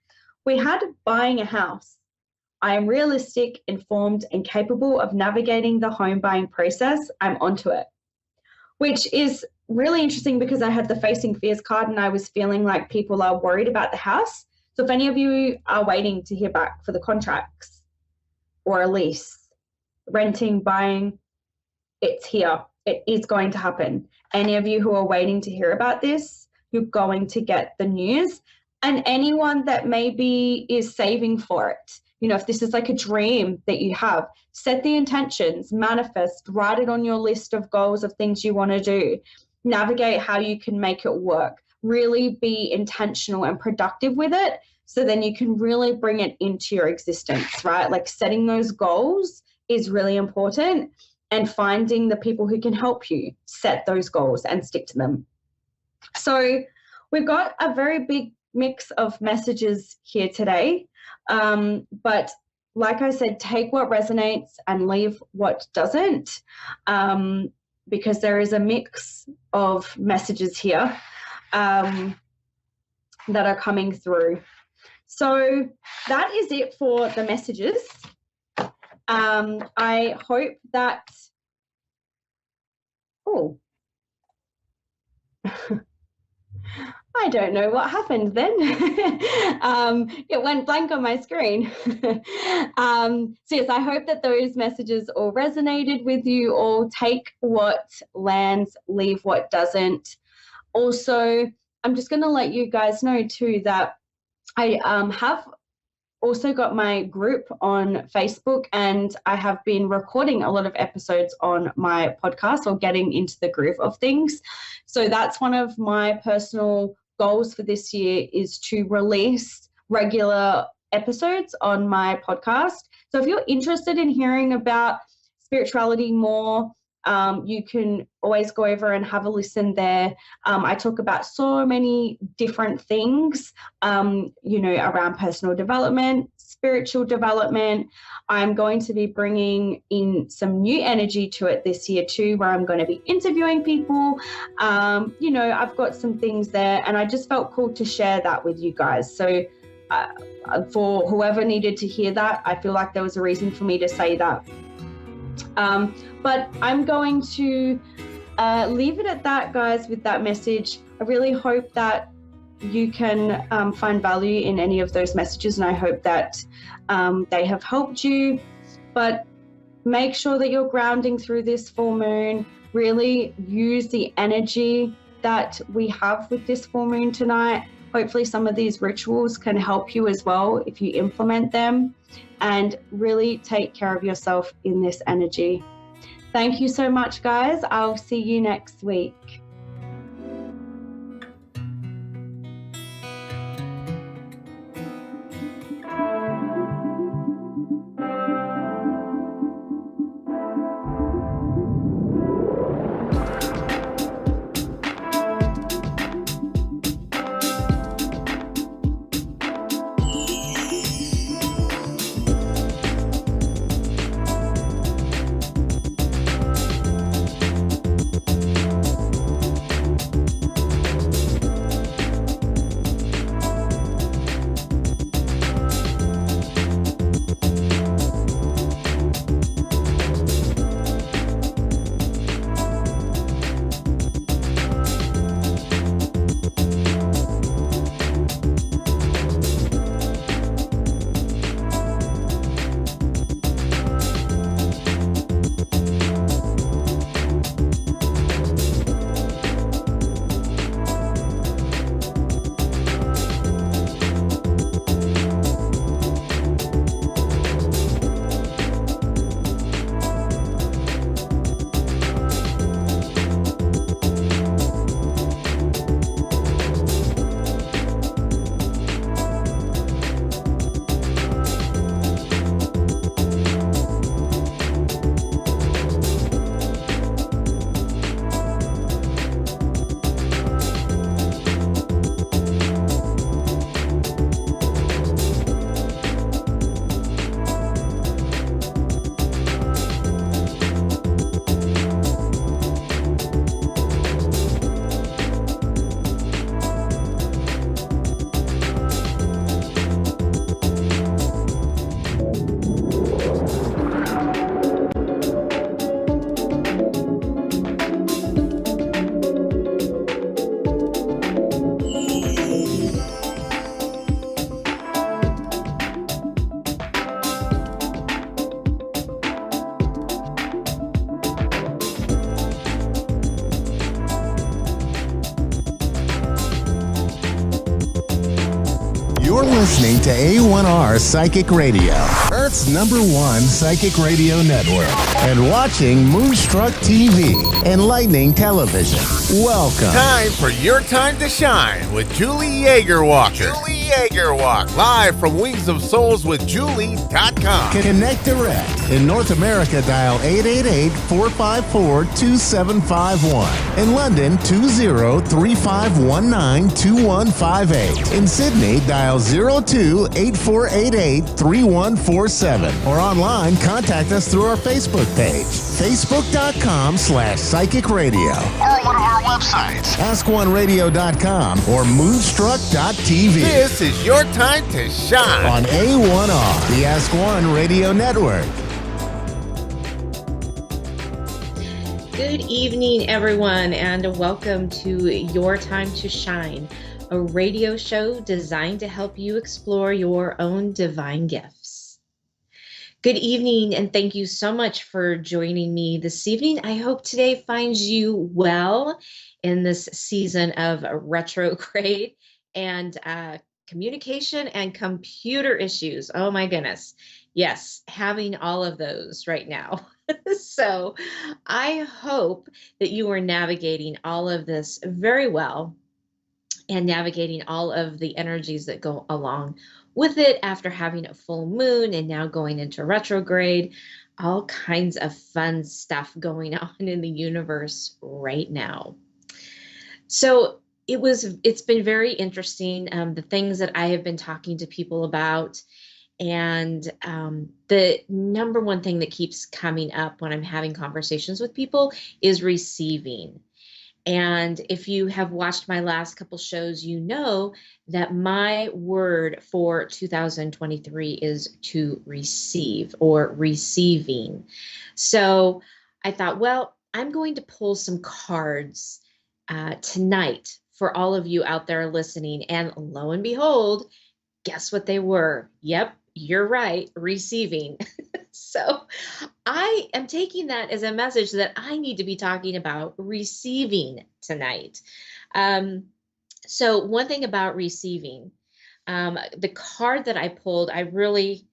We had buying a house. I am realistic, informed, and capable of navigating the home buying process. I'm onto it, which is really interesting because I had the facing fears card and I was feeling like people are worried about the house. So if any of you are waiting to hear back for the contracts or a lease, renting, buying, it's here. It is going to happen. Any of you who are waiting to hear about this, you're going to get the news. And anyone that maybe is saving for it, you know, if this is like a dream that you have, set the intentions, manifest, write it on your list of goals of things you want to do, navigate how you can make it work, really be intentional and productive with it. So then you can really bring it into your existence, right? Like setting those goals is really important, and finding the people who can help you set those goals and stick to them. So we've got a very big mix of messages here today. But like I said, take what resonates and leave what doesn't, because there is a mix of messages here that are coming through. So that is it for the messages. I hope that, I don't know what happened then. It went blank on my screen. So yes, I hope that those messages all resonated with you all. Take what lands, leave what doesn't. Also, I'm just going to let you guys know too that I have also got my group on Facebook, and I have been recording a lot of episodes on my podcast, or getting into the groove of things. So that's one of my personal goals for this year, is to release regular episodes on my podcast. So if you're interested in hearing about spirituality more, you can always go over and have a listen there. I talk about so many different things, around personal development, spiritual development. I'm going to be bringing in some new energy to it this year too, where I'm going to be interviewing people. I've got some things there, and I just felt cool to share that with you guys. So for whoever needed to hear that, I feel like there was a reason for me to say that. But I'm going to leave it at that, guys, with that message. I really hope that you can find value in any of those messages, and I hope that they have helped you. But make sure that you're grounding through this full moon. Really use the energy that we have with this full moon tonight. Hopefully some of these rituals can help you as well if you implement them, and really take care of yourself in this energy. Thank you so much, guys. I'll see you next week. You're listening to A1R Psychic Radio, Earth's #1 psychic radio network, and watching Moonstruck TV, enlightening television. Welcome. Time for Your Time to Shine with Julie Yeager-Walker. Live from Wings of Souls with Julie.com. Connect direct. In North America, dial 888-454-2751. In London, 20-3519-2158. In Sydney, dial 02-8488-3147. Or online, contact us through our Facebook page, facebook.com/psychic radio. Or one of our websites, askoneradio.com or moonstruck.tv. This is Your Time to Shine on A1R, the Ask One Radio Network. Good evening, everyone, and welcome to Your Time to Shine, a radio show designed to help you explore your own divine gifts. Good evening, and thank you so much for joining me this evening. I hope today finds you well in this season of retrograde and communication and computer issues. Oh my goodness. Yes, having all of those right now. So I hope that you are navigating all of this very well and navigating all of the energies that go along with it after having a full moon and now going into retrograde. All kinds of fun stuff going on in the universe right now. So it's been very interesting, the things that I have been talking to people about. And the number one thing that keeps coming up when I'm having conversations with people is receiving. And if you have watched my last couple shows, you know that my word for 2023 is to receive or receiving. So I thought, well, I'm going to pull some cards tonight for all of you out there listening. And lo and behold, guess what they were? Yep, you're right, receiving. So I am taking that as a message that I need to be talking about receiving tonight. So one thing about receiving, the card that I pulled, I really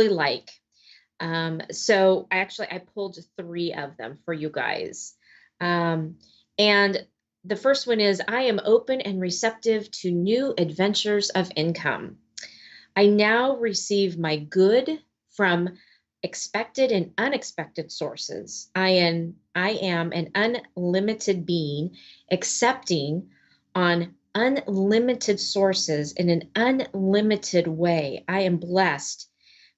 like. So I pulled 3 of them for you guys. And the first one is, I am open and receptive to new adventures of income. I now receive my good from expected and unexpected sources. I am an unlimited being, accepting on unlimited sources in an unlimited way. I am blessed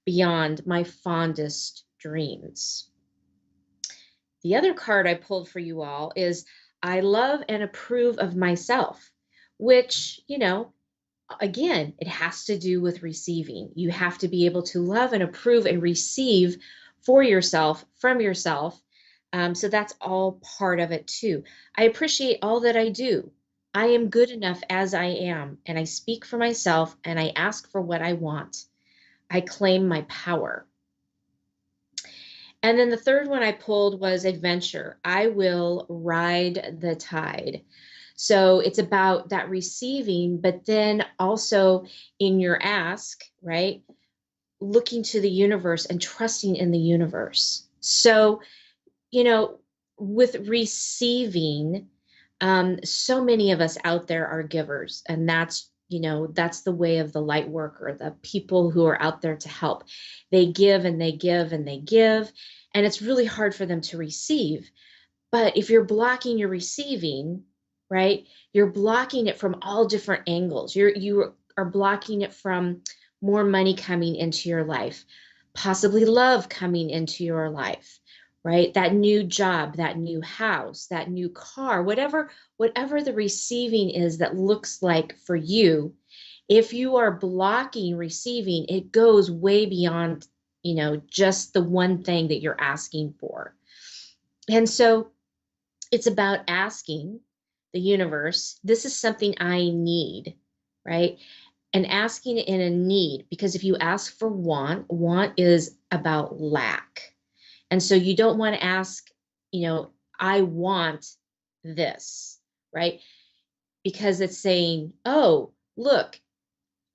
beyond my fondest dreams. The other card I pulled for you all is, I love and approve of myself, which, again, it has to do with receiving. You have to be able to love and approve and receive for yourself, from yourself. So that's all part of it too. I appreciate all that I do. I am good enough as I am, and I speak for myself, and I ask for what I want. I claim my power. And then the third one I pulled was adventure. I will ride the tide. So it's about that receiving, but then also in your ask, right? Looking to the universe and trusting in the universe. So, with receiving, so many of us out there are givers, and that's the way of the light worker, the people who are out there to help. They give and they give and they give, and it's really hard for them to receive. But if you're blocking your receiving, right, you're blocking it from all different angles. You are blocking it from more money coming into your life, possibly love coming into your life, right? That new job, that new house, that new car, whatever the receiving is that looks like for you. If you are blocking receiving, it goes way beyond, just the one thing that you're asking for. And so it's about asking the universe, this is something I need, right? And asking it in a need, because if you ask for want is about lack. And so you don't want to ask, I want this, right? Because it's saying, oh, look,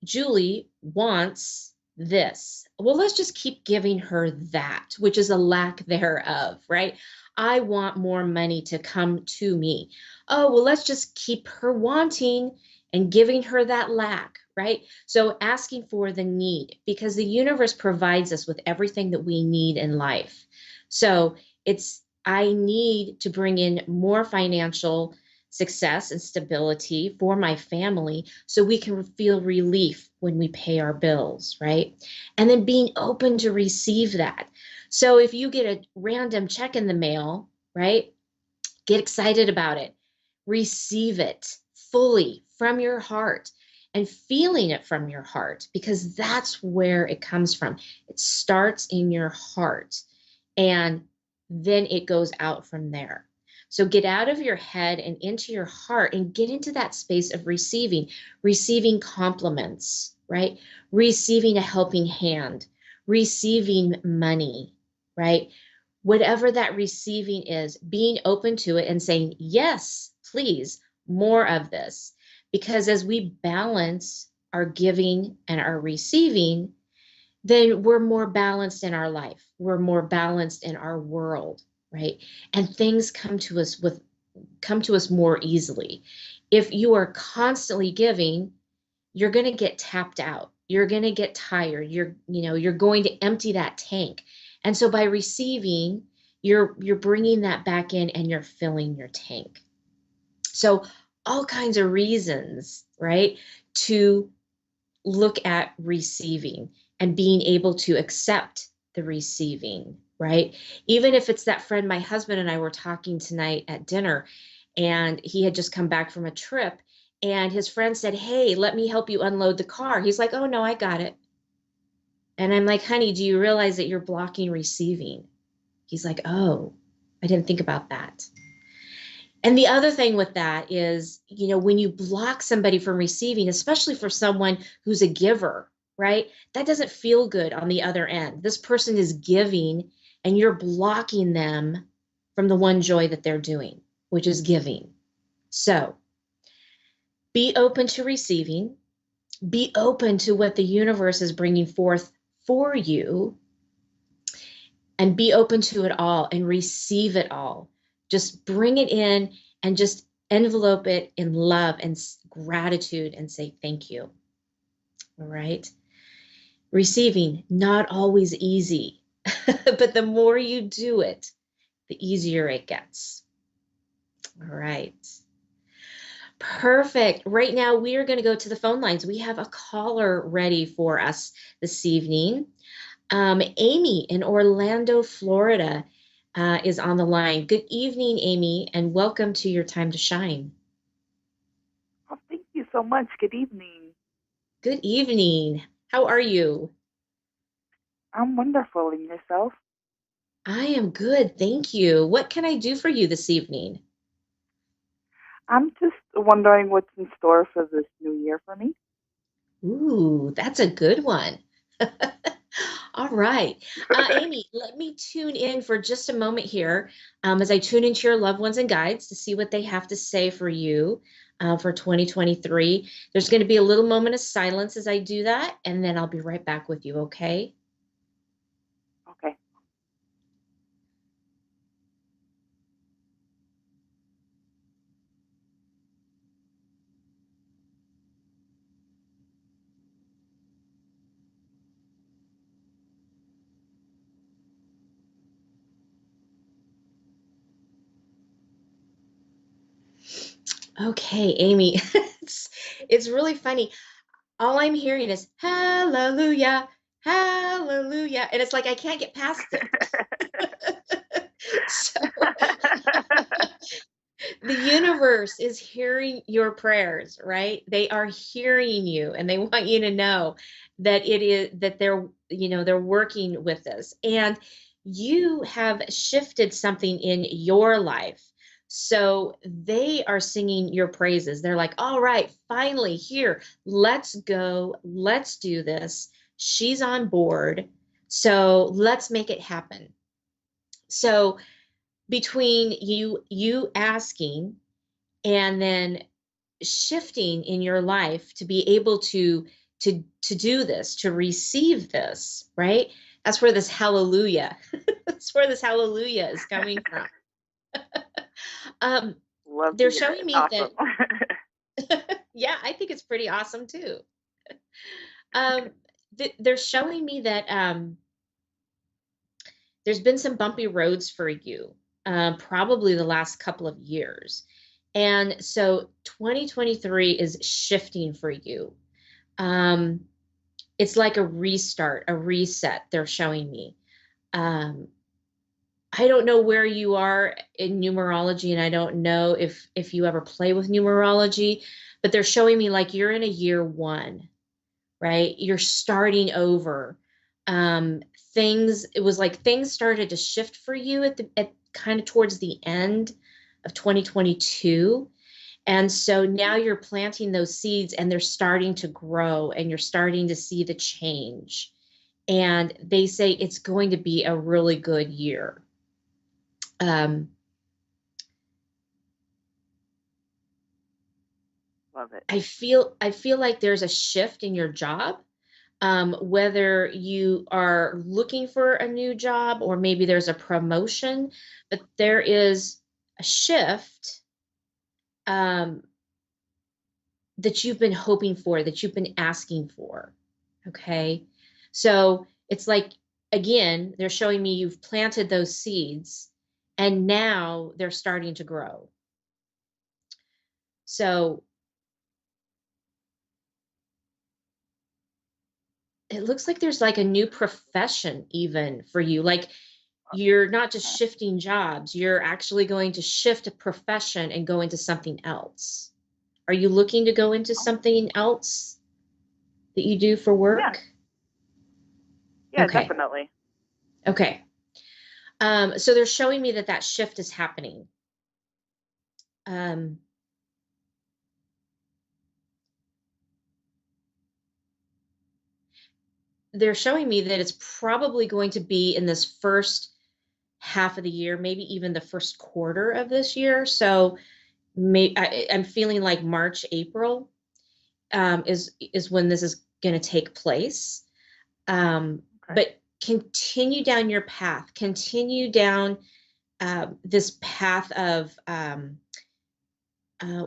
Julie wants this. Well, let's just keep giving her that, which is a lack thereof, right? I want more money to come to me. Oh, well, let's just keep her wanting and giving her that lack, right? So asking for the need, because the universe provides us with everything that we need in life. So I need to bring in more financial success and stability for my family so we can feel relief when we pay our bills, right? And then being open to receive that. So if you get a random check in the mail, right? Get excited about it. Receive it fully from your heart and feeling it from your heart, because that's where it comes from. It starts in your heart and then it goes out from there. So get out of your head and into your heart and get into that space of receiving compliments, right? Receiving a helping hand, receiving money, right? Whatever that receiving is, being open to it and saying, yes, please, more of this. Because as we balance our giving and our receiving, then we're more balanced in our life. We're more balanced in our world, right? And things come to us more easily. If you are constantly giving, you're going to get tapped out. You're going to get tired. You're going to empty that tank. And so by receiving, you're bringing that back in and you're filling your tank. So all kinds of reasons, right, to look at receiving and being able to accept the receiving, right? Even if it's that friend my husband and I were talking tonight at dinner, and he had just come back from a trip, and his friend said, hey, let me help you unload the car. He's like, oh, no, I got it. And I'm like, honey, do you realize that you're blocking receiving? He's like, oh, I didn't think about that. And the other thing with that is, when you block somebody from receiving, especially for someone who's a giver, right? That doesn't feel good on the other end. This person is giving and you're blocking them from the one joy that they're doing, which is giving. So be open to receiving, be open to what the universe is bringing forth for you, and be open to it all and receive it all. Just bring it in and just envelope it in love and gratitude and say thank you. All right. Receiving, not always easy, but the more you do it, the easier it gets. All right. Perfect. Right now, we are going to go to the phone lines. We have a caller ready for us this evening. Amy in Orlando, Florida, is on the line. Good evening, Amy, and welcome to Your Time to Shine. Oh, thank you so much. Good evening. Good evening. How are you? I'm wonderful. And yourself? I am good, thank you. What can I do for you this evening? I'm just wondering what's in store for this new year for me. Ooh, that's a good one. All right. Amy, let me tune in for just a moment here as I tune into your loved ones and guides to see what they have to say for you for 2023. There's going to be a little moment of silence as I do that, and then I'll be right back with you, okay? Okay. Okay, Amy, it's really funny. All I'm hearing is hallelujah, hallelujah. And it's like I can't get past it. So the universe is hearing your prayers, right? They are hearing you and they want you to know that they're working with us. And you have shifted something in your life. So they are singing your praises. They're like, all right, finally here, let's go. Let's do this. She's on board. So let's make it happen. So between you asking and then shifting in your life to be able to do this, to receive this, right? That's where this hallelujah, that's where this hallelujah is coming from. They're showing me awesome. that, yeah, I think it's pretty awesome too. They're showing me that there's been some bumpy roads for you, probably the last couple of years. And so 2023 is shifting for you. It's like a restart, a reset, they're showing me. I don't know where you are in numerology, and I don't know if you ever play with numerology, but they're showing me like you're in a year one, right? You're starting over. It was like things started to shift for you at kind of towards the end of 2022. And so now you're planting those seeds and they're starting to grow and you're starting to see the change. and they say it's going to be a really good year. Love it. I feel like there's a shift in your job, whether you are looking for a new job or maybe there's a promotion, but there is a shift that you've been hoping for, that you've been asking for. Okay. So it's like, again, they're showing me you've planted those seeds and now they're starting to grow. So it looks like there's like a new profession even for you. Like you're not just shifting jobs, you're actually going to shift a profession and go into something else. Are you looking to go into something else that you do for work? Yeah, Okay. definitely. Okay. So they're showing me that that shift is happening. They're showing me that it's probably going to be in this first half of the year, maybe even the first quarter of this year. So I'm feeling like March, April is when this is going to take place. But continue down your path. Continue down this path of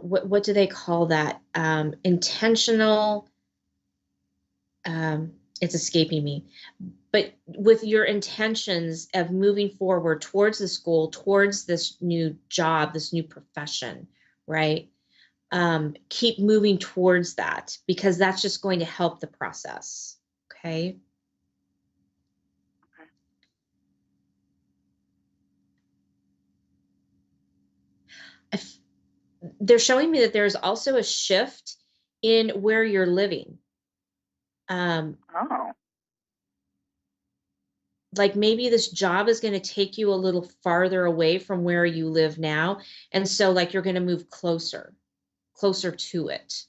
what do they call that? Intentional. It's escaping me. But with your intentions of moving forward towards this goal, towards this new job, this new profession, right? Keep moving towards that because that's just going to help the process. Okay. They're showing me that there's also a shift in where you're living. Like maybe this job is going to take you a little farther away from where you live now. And so like you're going to move closer to it.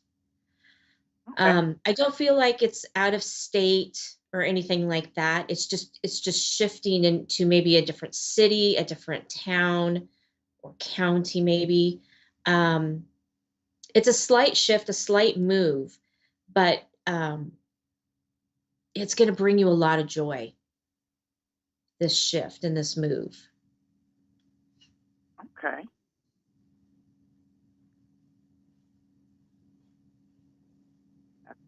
I don't feel like it's out of state or anything like that. It's just shifting into maybe a different city, a different town or county, maybe. It's a slight shift, a slight move, but it's going to bring you a lot of joy, this shift and this move. Okay. That's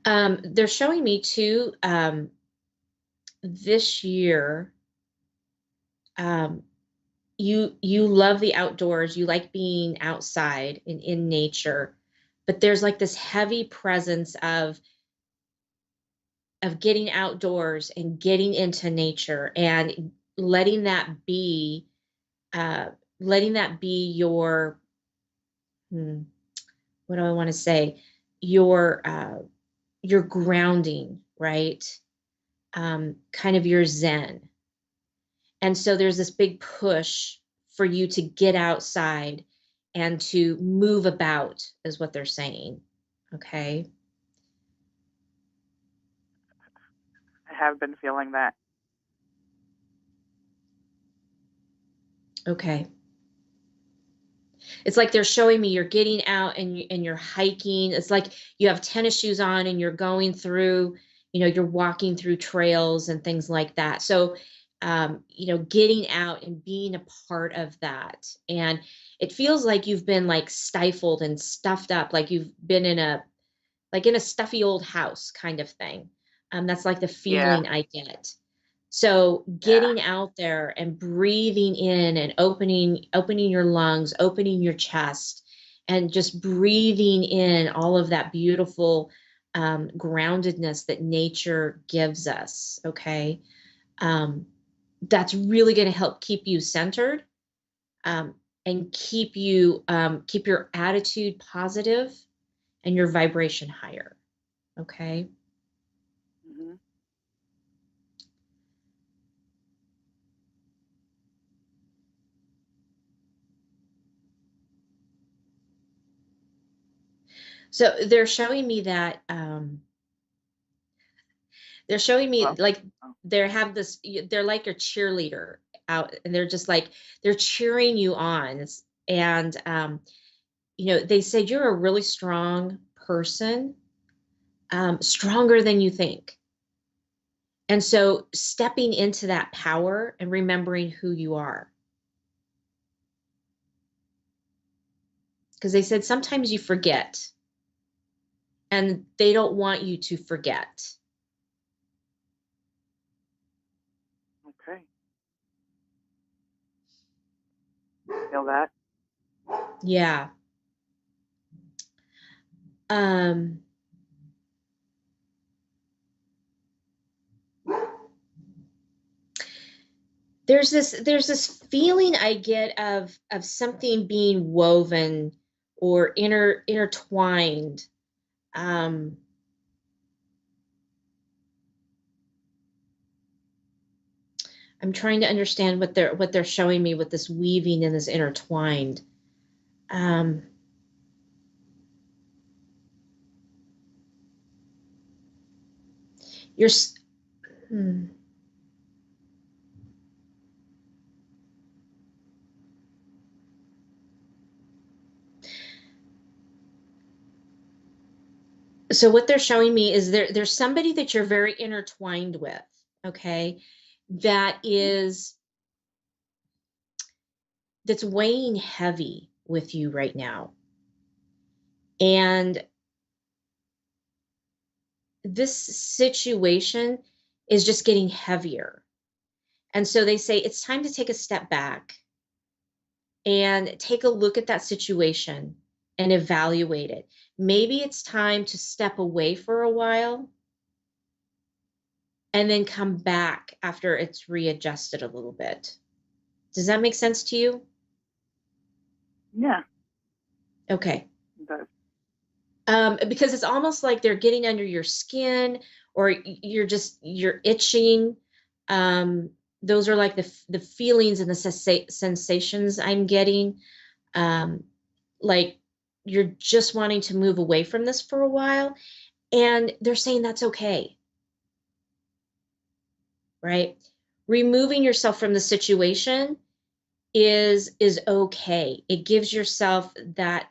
exciting. They're showing me too, this year, you love the outdoors, you like being outside and in nature, but there's like this heavy presence of getting outdoors and getting into nature and letting that be your what do I want to say, your grounding, right? Kind of your zen. And so there's this big push for you to get outside and to move about, is what they're saying. Okay. I have been feeling that. Okay. It's like they're showing me you're getting out and you're hiking. It's like you have tennis shoes on and you're going through, you're walking through trails and things like that. So, getting out and being a part of that. And it feels like you've been like stifled and stuffed up, like you've been in a stuffy old house kind of thing. That's like the feeling I get. So getting out there and breathing in and opening your lungs, opening your chest, and just breathing in all of that beautiful groundedness that nature gives us. Okay. That's really going to help keep you centered and keep your attitude positive and your vibration higher. Okay. Mm-hmm. So they're showing me that they're showing me like they have this, they're like your cheerleader out, and they're just like, they're cheering you on. And they said you're a really strong person, stronger than you think. And so stepping into that power and remembering who you are. Because they said sometimes you forget, and they don't want you to forget. Okay. Feel that? Yeah. There's this feeling I get of something being woven or intertwined. I'm trying to understand what they're showing me with this weaving and this intertwined. So what they're showing me is there's somebody that you're very intertwined with, okay, that's weighing heavy with you right now. And this situation is just getting heavier. And so they say it's time to take a step back and take a look at that situation and evaluate it. Maybe it's time to step away for a while and then come back after it's readjusted a little bit. Does that make sense to you? Yeah. It Okay. does. Because it's almost like they're getting under your skin, or you're itching. Those are like the feelings and the sensations I'm getting. Like you're just wanting to move away from this for a while, and they're saying that's okay. Right? Removing yourself from the situation is okay. It gives yourself that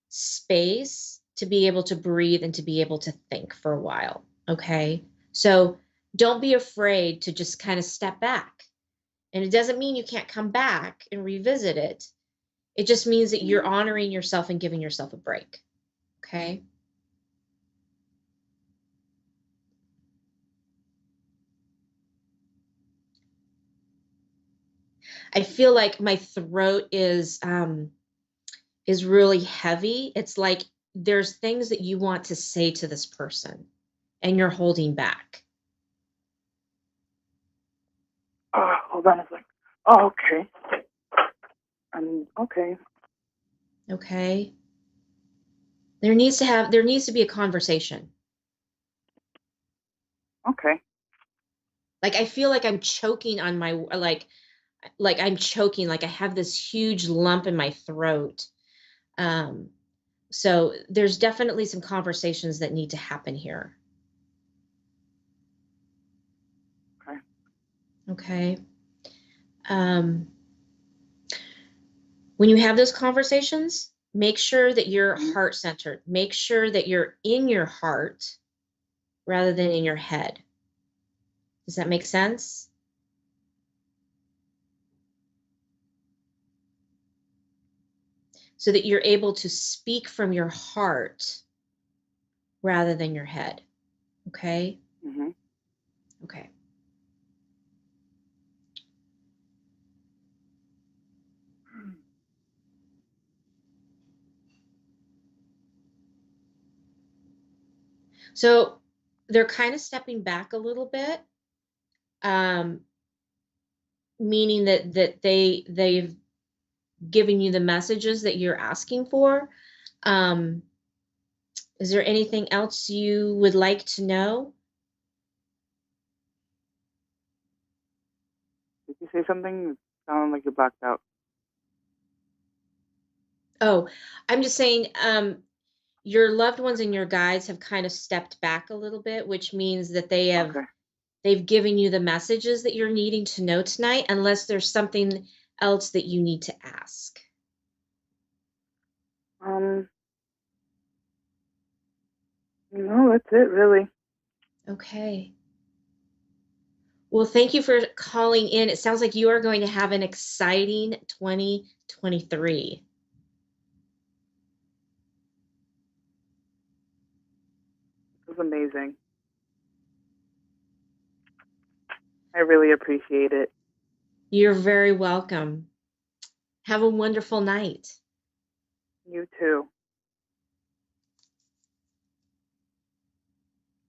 space to be able to breathe and to be able to think for a while. Okay. So don't be afraid to just kind of step back. And it doesn't mean you can't come back and revisit it. It just means that you're honoring yourself and giving yourself a break. Okay. I feel like my throat is really heavy. It's like there's things that you want to say to this person and you're holding back. Hold on a second. Oh, okay. Okay. Okay. There needs to be a conversation. Okay. Like I feel like I'm choking on my like I'm choking, like I have this huge lump in my throat. So there's definitely some conversations that need to happen here. Okay. Okay. When you have those conversations, make sure that you're heart centered. Make sure that you're in your heart rather than in your head. Does that make sense? So that you're able to speak from your heart rather than your head. Okay? Mm-hmm. Okay. So they're kind of stepping back a little bit, meaning that they've given you the messages that you're asking for. Is there anything else you would like to know? Did you say something? It sounded like you blacked out. Oh, I'm just saying, your loved ones and your guides have kind of stepped back a little bit, which means that they've given you the messages that you're needing to know tonight, unless there's something else that you need to ask. No, that's it, really. Okay. Well, thank you for calling in. It sounds like you are going to have an exciting 2023. It was amazing. I really appreciate it. You're very welcome. Have a wonderful night. You too.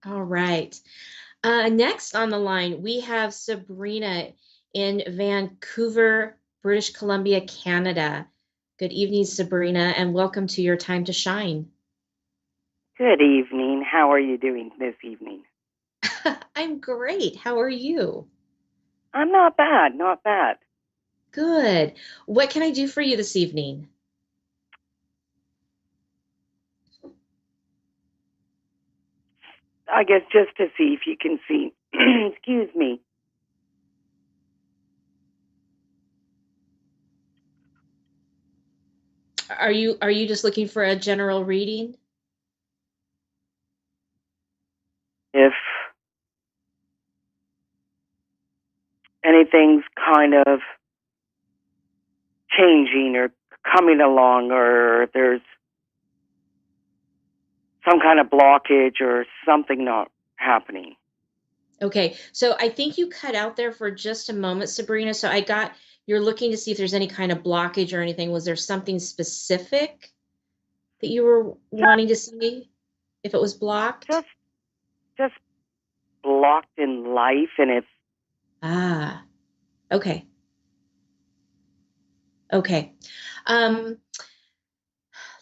All right. Next on the line, we have Sabrina in Vancouver, British Columbia, Canada. Good evening, Sabrina, and welcome to Your Time to Shine. Good evening. How are you doing this evening? I'm great. How are you? I'm not bad, not bad. Good. What can I do for you this evening? I guess just to see if you can see. Excuse me. Are you just looking for a general reading? If anything's kind of changing or coming along, or there's some kind of blockage or something not happening. Okay, so I think you cut out there for just a moment, Sabrina. So you're looking to see if there's any kind of blockage or anything. Was there something specific that you were wanting to see if it was blocked? Just blocked in life, and it's... Okay. Okay.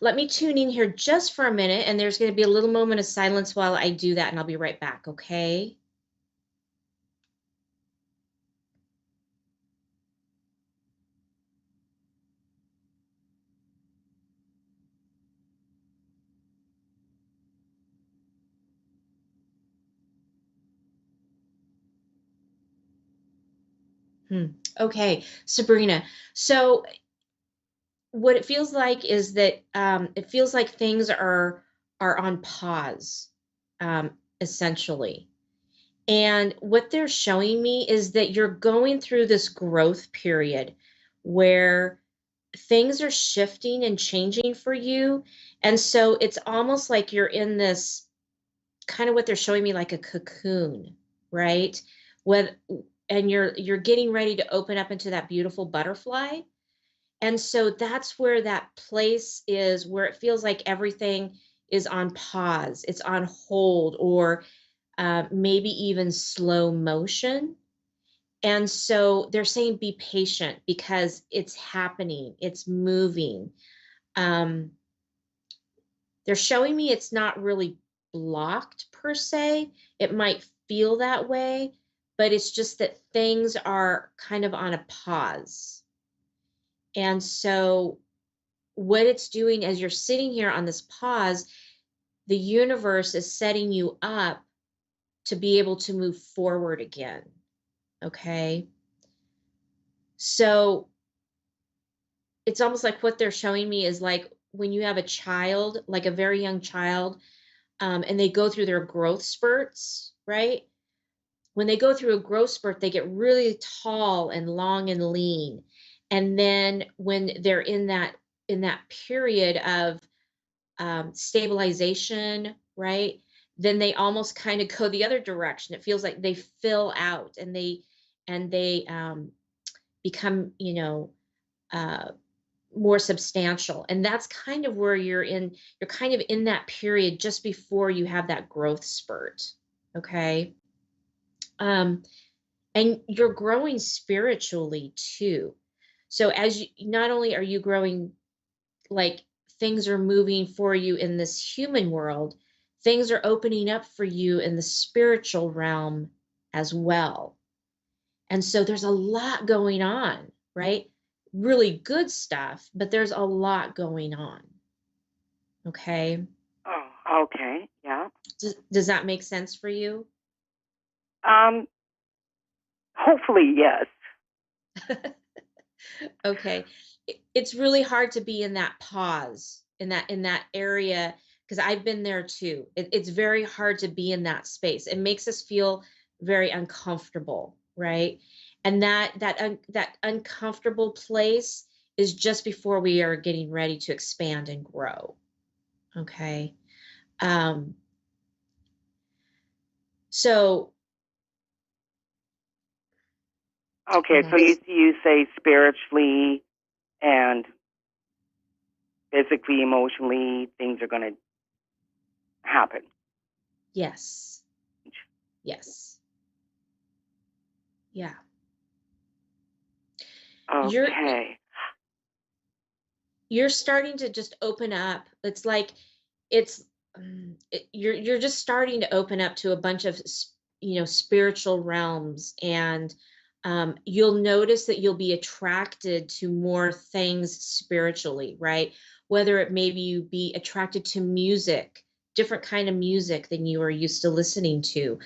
Let me tune in here just for a minute, and there's going to be a little moment of silence while I do that, and I'll be right back, okay? Okay, Sabrina. So what it feels like is that it feels like things are on pause, essentially. And what they're showing me is that you're going through this growth period where things are shifting and changing for you. And so it's almost like you're in this kind of what they're showing me, like a cocoon, right? And you're getting ready to open up into that beautiful butterfly. And so that's where that place is, where it feels like everything is on pause, it's on hold, or maybe even slow motion. And so they're saying be patient because it's happening, it's moving. They're showing me it's not really blocked per se. It might feel that way, but it's just that things are kind of on a pause. And so what it's doing as you're sitting here on this pause, the universe is setting you up to be able to move forward again. Okay. So it's almost like what they're showing me is like when you have a child, like a very young child, and they go through their growth spurts, right? When they go through a growth spurt, they get really tall and long and lean. And then when they're in that period of stabilization, right? Then they almost kind of go the other direction. It feels like they fill out and they become, more substantial. And that's kind of where you're kind of in that period just before you have that growth spurt. Okay. And you're growing spiritually too. So not only are you growing, like things are moving for you in this human world, things are opening up for you in the spiritual realm as well. And so there's a lot going on, right? Really good stuff, but there's a lot going on. Okay. Okay, yeah. Does that make sense for you? Hopefully, yes. Okay. It's really hard to be in that pause, in that area, because I've been there too. It's very hard to be in that space. It makes us feel very uncomfortable, right? And that uncomfortable place is just before we are getting ready to expand and grow. Okay. So Okay, so you say spiritually and physically, emotionally, things are going to happen. yes. Yes. Yeah. Okay. You're starting to just open up. It's like you're just starting to open up to a bunch of spiritual realms, and you'll notice that you'll be attracted to more things spiritually, right? Whether it maybe you be attracted to music, different kind of music than you are used to listening to,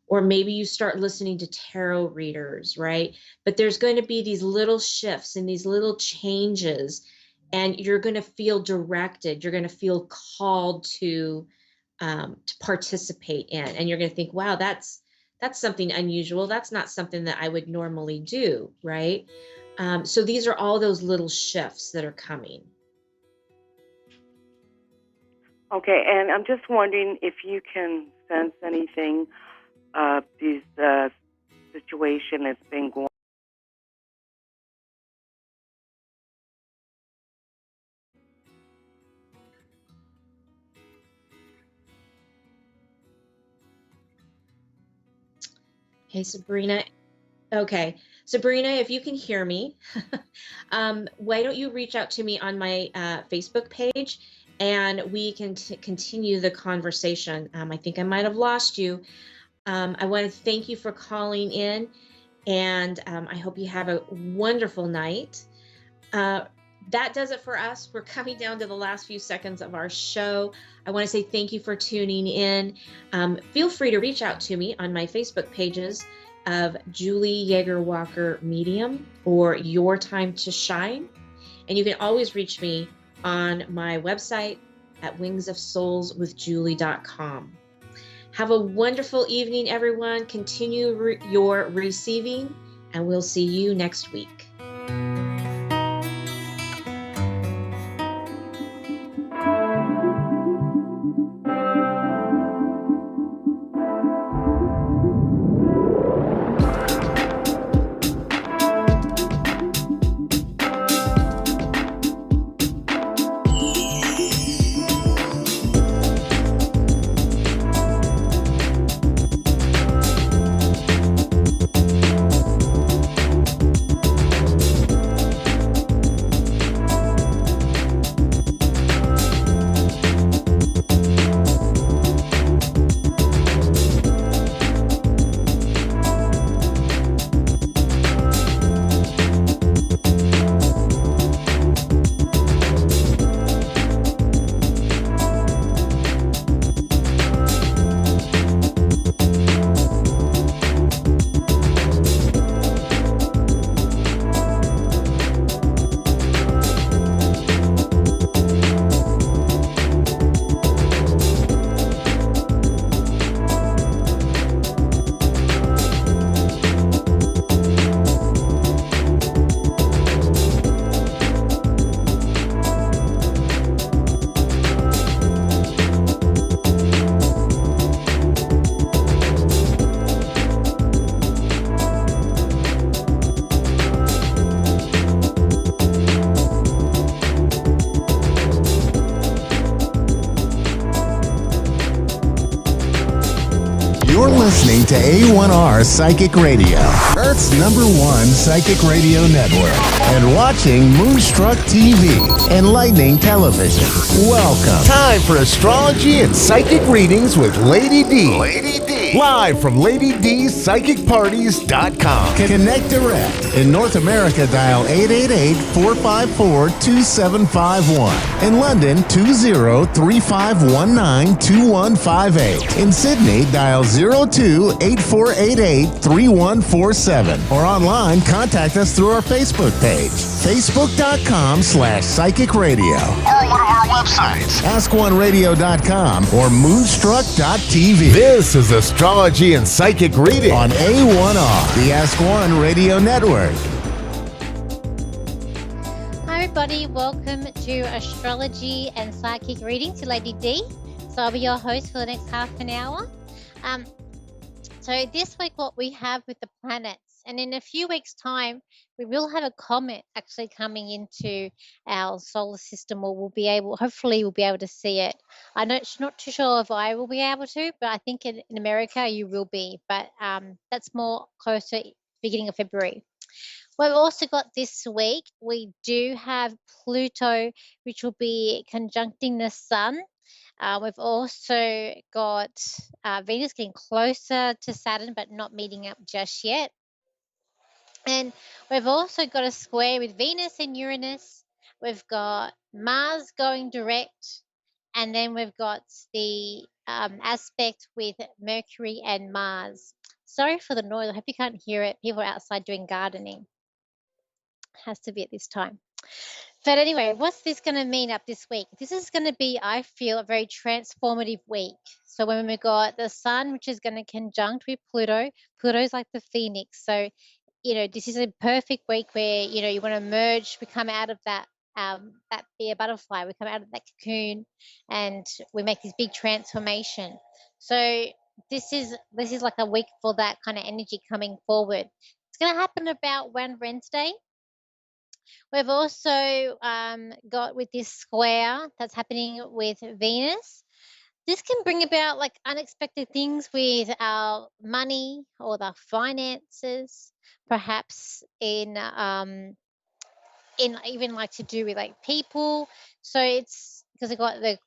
or maybe you start listening to tarot readers, right? But there's going to be these little shifts and these little changes, and you're going to feel directed. You're going to feel called to participate in, and you're going to think, wow, that's something unusual. That's not something that I would normally do, right? So these are all those little shifts that are coming. Okay, and I'm just wondering if you can sense anything of this situation that's been going. Hey, Sabrina. Okay, Sabrina, if you can hear me, why don't you reach out to me on my Facebook page, and we can continue the conversation. I think I might have lost you. I want to thank you for calling in, and I hope you have a wonderful night. That does it for us. We're coming down to the last few seconds of our show. I want to say thank you for tuning in. Feel free to reach out to me on my Facebook pages of Julie Yeager Walker Medium or Your Time to Shine. And you can always reach me on my website at wingsofsoulswithjulie.com. Have a wonderful evening, everyone. Continue your receiving, and we'll see you next week. You're listening to A1R Psychic Radio, Earth's #1 psychic radio network, and watching Moonstruck TV, enlightening television. Welcome. Time for astrology and psychic readings with Lady D. Lady D. Live from Lady D's PsychicParties.com. Connect direct. In North America, dial 888-454-2751. In London, 20-3519-2158. In Sydney, dial 02-8488-3147. Or online, contact us through our Facebook page, facebook.com/Psychic Radio. Or one of our websites, askoneradio.com or moonstruck.tv. This is Astrology and Psychic Reading on A1R, the Ask One Radio Network. Hi everybody, welcome to Astrology and Psychic Reading to Lady D. So I'll be your host for the next half an hour. So this week what we have with the planets, and in a few weeks' time, we will have a comet actually coming into our solar system, or hopefully we'll be able to see it. I'm not too sure if I will be able to, but I think in America you will be. But that's more closer beginning of February. We've also got this week, we do have Pluto, which will be conjuncting the Sun. We've also got Venus getting closer to Saturn, but not meeting up just yet. And we've also got a square with Venus and Uranus. We've got Mars going direct. And then we've got the aspect with Mercury and Mars. Sorry for the noise. I hope you can't hear it. People are outside doing gardening. Has to be at this time. But anyway, what's this going to mean up this week? This is going to be, I feel, a very transformative week. So when we've got the Sun, which is going to conjunct with Pluto, Pluto's like the phoenix. So this is a perfect week where, you want to merge, we come out of that be a butterfly, we come out of that cocoon and we make this big transformation. So this is like a week for that kind of energy coming forward. It's going to happen about Wednesday. We've also got with this square that's happening with Venus. This can bring about like unexpected things with our money or the finances, perhaps in even like to do with like people. So it's because I got the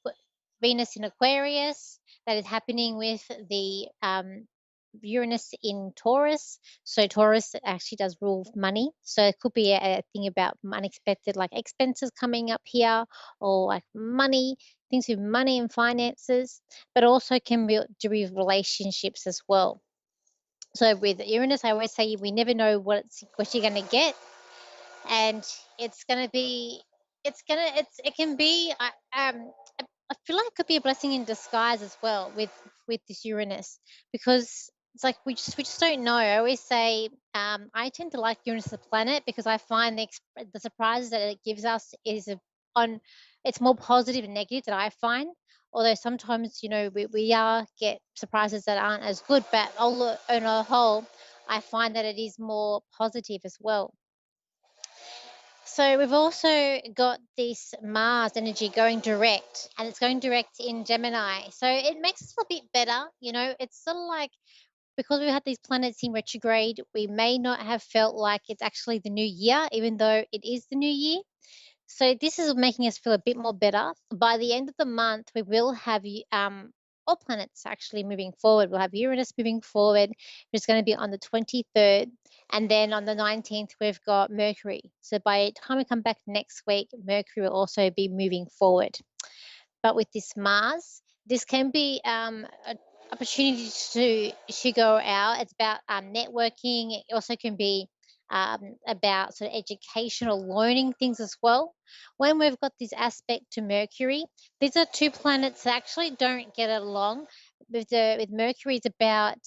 Venus in Aquarius that is happening with the Uranus in Taurus. So Taurus actually does rule money. So it could be a thing about unexpected like expenses coming up here, or like money, things with money and finances, but also can be do with relationships as well. So with Uranus, I always say we never know what you're going to get, and it can be I feel like it could be a blessing in disguise as well with this Uranus, because it's like we just don't know. I always say I tend to like Uranus as a planet because I find the surprises that it gives us it's more positive and negative that I find. Although sometimes we get surprises that aren't as good, but on a whole, I find that it is more positive as well. So we've also got this Mars energy going direct, and it's going direct in Gemini. So it makes us a bit better. It's sort of like, because we've had these planets in retrograde, we may not have felt like it's actually the new year, even though it is the new year. So this is making us feel a bit more better. By the end of the month, we will have all planets actually moving forward. We'll have Uranus moving forward, which is going to be on the 23rd. And then on the 19th, we've got Mercury. So by the time we come back next week, Mercury will also be moving forward. But with this Mars, this can be an opportunity to go out. It's about networking. It also can be about sort of educational learning things as well. When we've got this aspect to Mercury, these are two planets that actually don't get along. With Mercury, it's about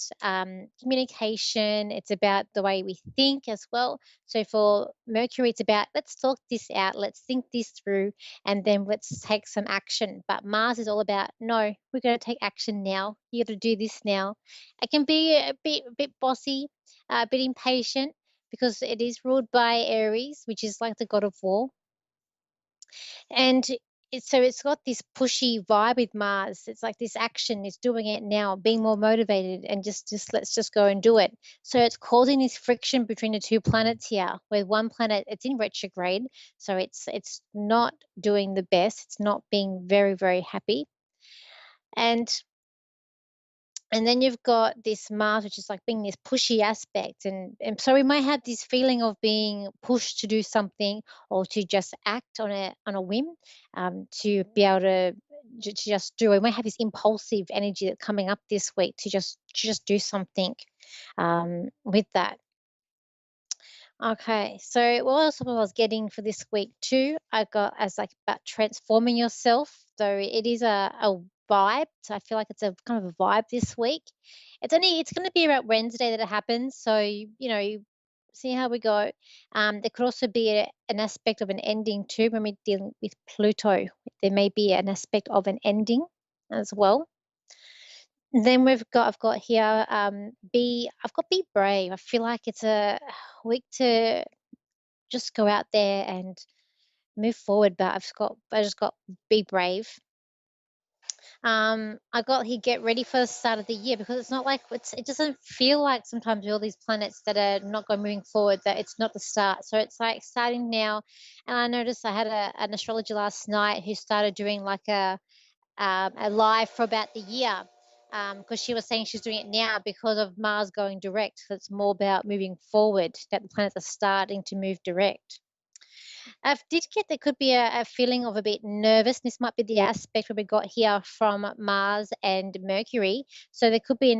communication. It's about the way we think as well. So for Mercury, it's about let's talk this out, let's think this through, and then let's take some action. But Mars is all about no, we're going to take action now. You got to do this now. It can be a bit bossy, a bit impatient, because it is ruled by Aries, which is like the god of war. And it's got this pushy vibe with Mars. It's like this action is doing it now, being more motivated, and just let's just go and do it. So it's causing this friction between the two planets here, where one planet, it's in retrograde, so it's not doing the best. It's not being very, very happy. And And then you've got this Mars, which is like being this pushy aspect. And so we might have this feeling of being pushed to do something or to just act on a whim, to be able to just do it. We might have this impulsive energy that's coming up this week to just do something with that. Okay, so what else I was getting for this week too, I got as like about transforming yourself. So it is a vibe. So I feel like it's a kind of a vibe this week. It's going to be about Wednesday that it happens. So you see how we go. There could also be an aspect of an ending too when we're dealing with Pluto. There may be an aspect of an ending as well. Then I've got here, be brave. I feel like it's a week to just go out there and move forward, but I just got be brave. I got here, get ready for the start of the year, because it's not like it doesn't feel like sometimes with all these planets that are not going moving forward that it's not the start. So it's like starting now. And I noticed I had an astrologer last night who started doing like a live for about the year, because she was saying she's doing it now because of Mars going direct. So it's more about moving forward, that the planets are starting to move direct. I did get there could be a feeling of a bit nervous. This might be the aspect where we got here from Mars and Mercury. So there could be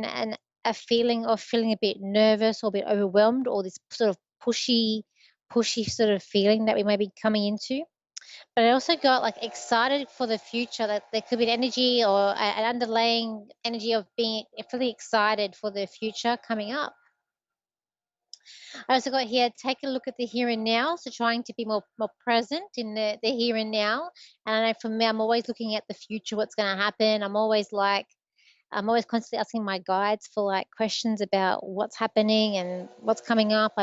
a feeling of feeling a bit nervous or a bit overwhelmed, or this sort of pushy sort of feeling that we may be coming into. But I also got like excited for the future, that there could be an energy or an underlying energy of being really excited for the future coming up. I also got here, take a look at the here and now. So trying to be more present in the here and now. And I know for me, I'm always looking at the future, what's going to happen. I'm always constantly asking my guides for like questions about what's happening and what's coming up.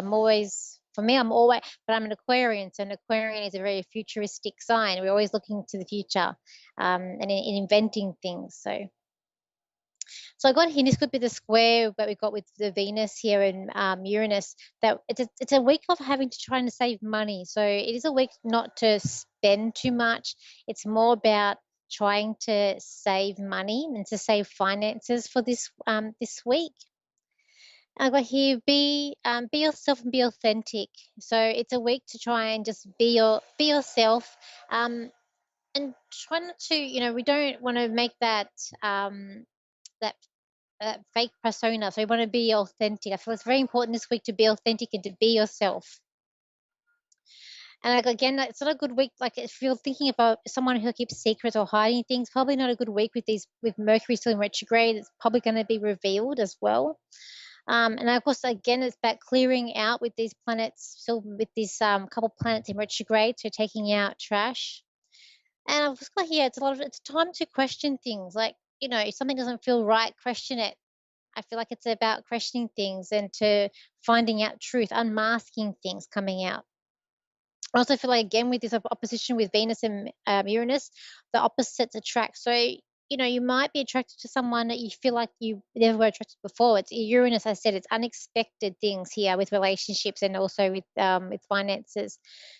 but I'm an Aquarian, so an Aquarian is a very futuristic sign. We're always looking to the future, and in inventing things. So I got here, this could be the square that we got with the Venus here and Uranus, that it's a week of having to try and save money. So it is a week not to spend too much. It's more about trying to save money and to save finances for this week. I got here, be yourself and be authentic. So it's a week to try and just be yourself, and try not to, we don't want to make that that fake persona. So we want to be authentic. I feel it's very important this week to be authentic and to be yourself. And like, again, it's not a good week. Like if you're thinking about someone who keeps secrets or hiding things, probably not a good week with Mercury still in retrograde. It's probably going to be revealed as well. And of course, again, it's about clearing out with these planets, still with these couple planets in retrograde, so taking out trash. And I've just got here, it's time to question things. Like, if something doesn't feel right, question it. I feel like it's about questioning things and to finding out truth, unmasking things coming out. I also feel like, again, with this opposition with Venus and Uranus, the opposites attract. So, you might be attracted to someone that you feel like you never were attracted before. It's Uranus, I said, it's unexpected things here with relationships and also with finances.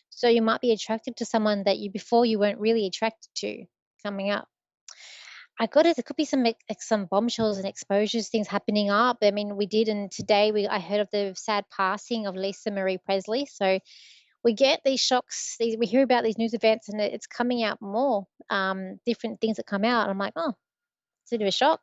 So you might be attracted to someone that before you weren't really attracted to coming up. I got it. There could be some bombshells and exposures, things happening up. I mean, we did, and today I heard of the sad passing of Lisa Marie Presley. So we get these shocks. We hear about these news events, and it's coming out more. Different things that come out. And I'm like, oh, it's a bit of a shock.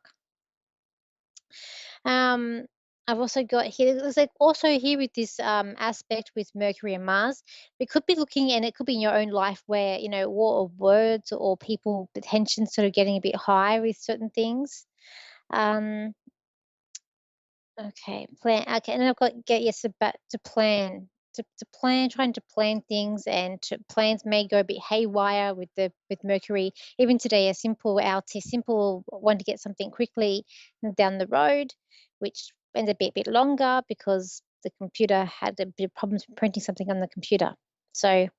I've also got here, there's like also here with this aspect with Mercury and Mars, we could be looking, and it could be in your own life where, war of words or people, the tension sort of getting a bit high with certain things. Okay, plan. Okay, and then I've got to plan. To plan, trying to plan things, and plans may go a bit haywire with Mercury. Even today, a simple one to get something quickly down the road, which ends up being a bit longer because the computer had a bit of problems printing something on the computer. So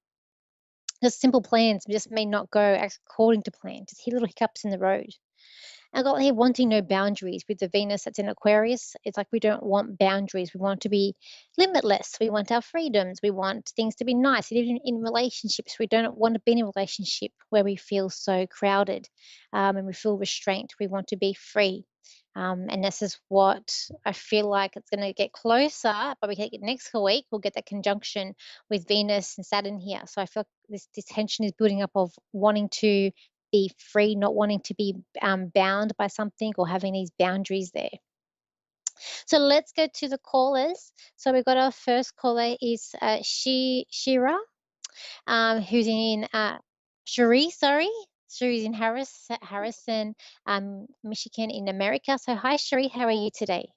just simple plans just may not go according to plan. Just hit little hiccups in the road. I got here wanting no boundaries with the Venus that's in Aquarius. It's like we don't want boundaries. We want to be limitless. We want our freedoms. We want things to be nice. Even in relationships, we don't want to be in a relationship where we feel so crowded and we feel restrained. We want to be free. And this is what I feel like it's going to get closer, but we can get next week. We'll get that conjunction with Venus and Saturn here. So I feel like this tension is building up of wanting to be free, not wanting to be bound by something or having these boundaries there. So let's go to the callers. So we've got our first caller is Shira, who's in Cherie, sorry. Cherie's in Harrison, Michigan in America. So hi, Cherie, how are you today?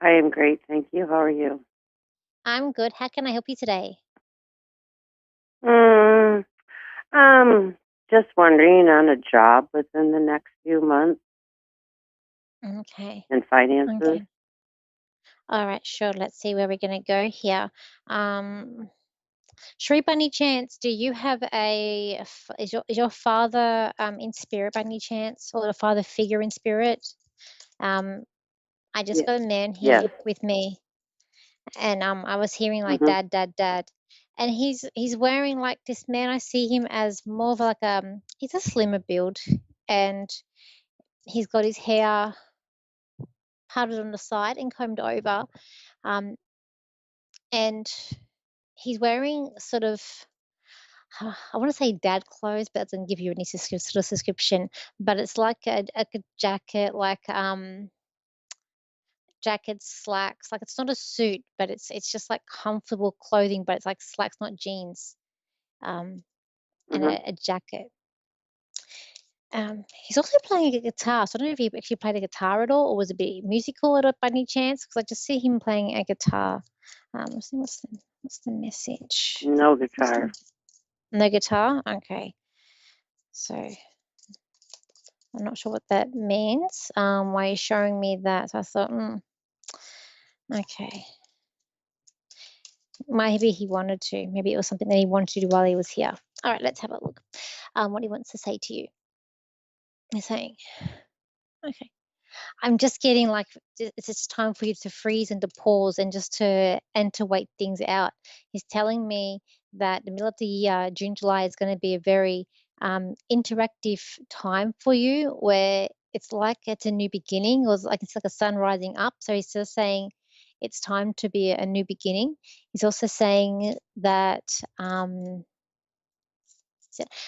I am great, thank you. How are you? I'm good. How can I help you today? Just wondering on a job within the next few months Okay. and finances. Okay. All right, sure. Let's see where we're going to go here. Shri, by any chance, do you have is your father in spirit by any chance, or a father figure in spirit? I just got a man here with me, and I was hearing like dad, and he's wearing like this man. I see him as more of like he's a slimmer build, and he's got his hair parted on the side and combed over, and he's wearing sort of, I want to say dad clothes, but it doesn't give you any sort of description. But it's like a jacket, like jackets, slacks. Like it's not a suit, but it's just like comfortable clothing, but it's like slacks, not jeans. And a jacket. He's also playing a guitar. So I don't know if he actually played a guitar at all, or was it a bit musical at all by any chance? Because I just see him playing a guitar. Let's see what's the message? No guitar. No guitar? Okay. So I'm not sure what that means. Why you're showing me that? So I thought, okay. Maybe he wanted to. Maybe it was something that he wanted to do while he was here. All right, let's have a look. What he wants to say to you. He's saying, okay. I'm just getting like it's just time for you to freeze and to pause and just to wait things out. He's telling me that the middle of the year, June, July, is going to be a very interactive time for you, where it's like it's a new beginning, or like it's like a sun rising up. So he's still saying it's time to be a new beginning. He's also saying that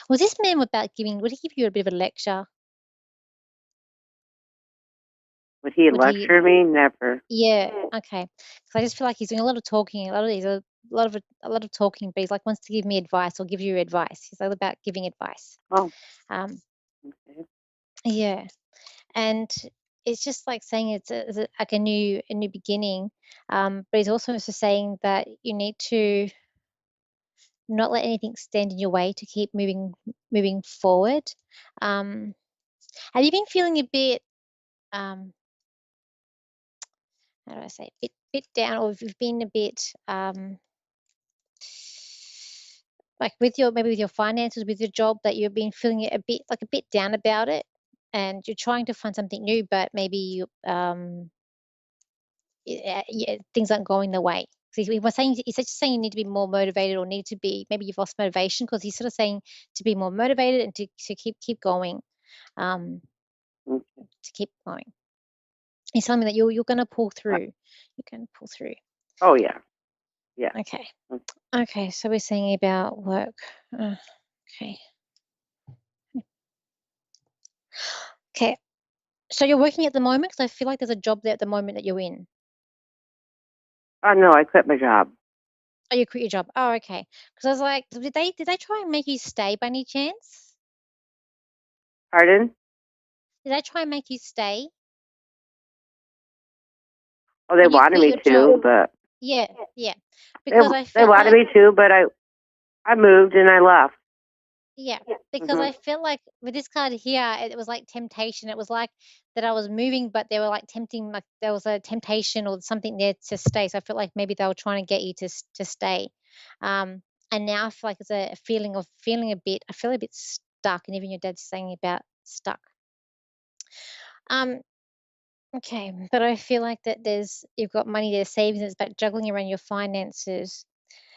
was this man about giving? Would he give you a bit of a lecture? Would he lecture me? Never. Yeah. Okay. Because I just feel like he's doing a lot of talking, a lot of talking, but he's like wants to give me advice or give you advice. He's all about giving advice. Oh. Okay. Yeah, and it's just like saying it's like a new beginning. But he's also saying that you need to not let anything stand in your way to keep moving forward. Have you been feeling a bit how do I say bit down, or if you've been a bit like with your finances, with your job, that you've been feeling it a bit down about it, and you're trying to find something new, but maybe you things aren't going the way. So he was saying, he's just saying you need to be more motivated, or need to be, maybe you've lost motivation, because he's sort of saying to be more motivated and to keep going, to keep going. He's telling me that you're going to pull through. You can pull through. Oh yeah, yeah. Okay. Okay. So we're saying about work. Okay. Okay. So you're working at the moment, because I feel like there's a job there at the moment that you're in. No, I quit my job. Oh, you quit your job. Oh, okay. Because I was like, did they try and make you stay by any chance? Pardon? Did they try and make you stay? Oh, they wanted me to, but yeah. Because I they felt wanted like, me to, but I moved and I left. yeah, because I felt like with this card here, it was like temptation. It was like that I was moving, but they were like tempting, like there was a temptation or something there to stay. So I felt like maybe they were trying to get you to stay. And now I feel like it's a feeling of I feel a bit stuck, and even your dad's saying about stuck. Okay, but I feel like that you've got money there, savings. It's about juggling around your finances.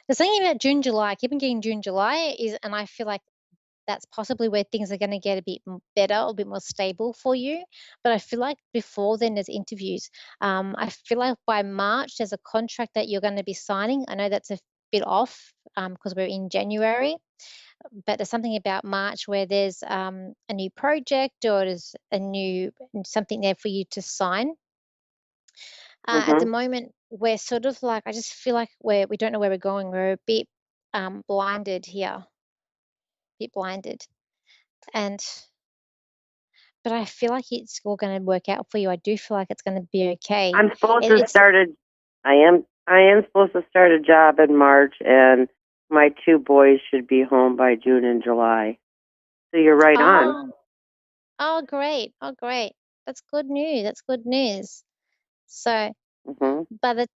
There's something about June, July. I keep on getting June, July and I feel like that's possibly where things are going to get a bit better, or a bit more stable for you. But I feel like before then there's interviews. I feel like by March there's a contract that you're going to be signing. I know that's a bit off because we're in January, but there's something about March where there's a new project, or there's a new something there for you to sign. At the moment, we're sort of like, I just feel like we don't know where we're going. We're a bit blinded here, bit blinded, and but I feel like it's all going to work out for you. I do feel like it's going to be okay. I'm supposed It, to it's start a. I am supposed to start a job in March, and my 2 boys should be home by June and July. So you're right on. great, great. That's good news. That's good news. So Mhm. by the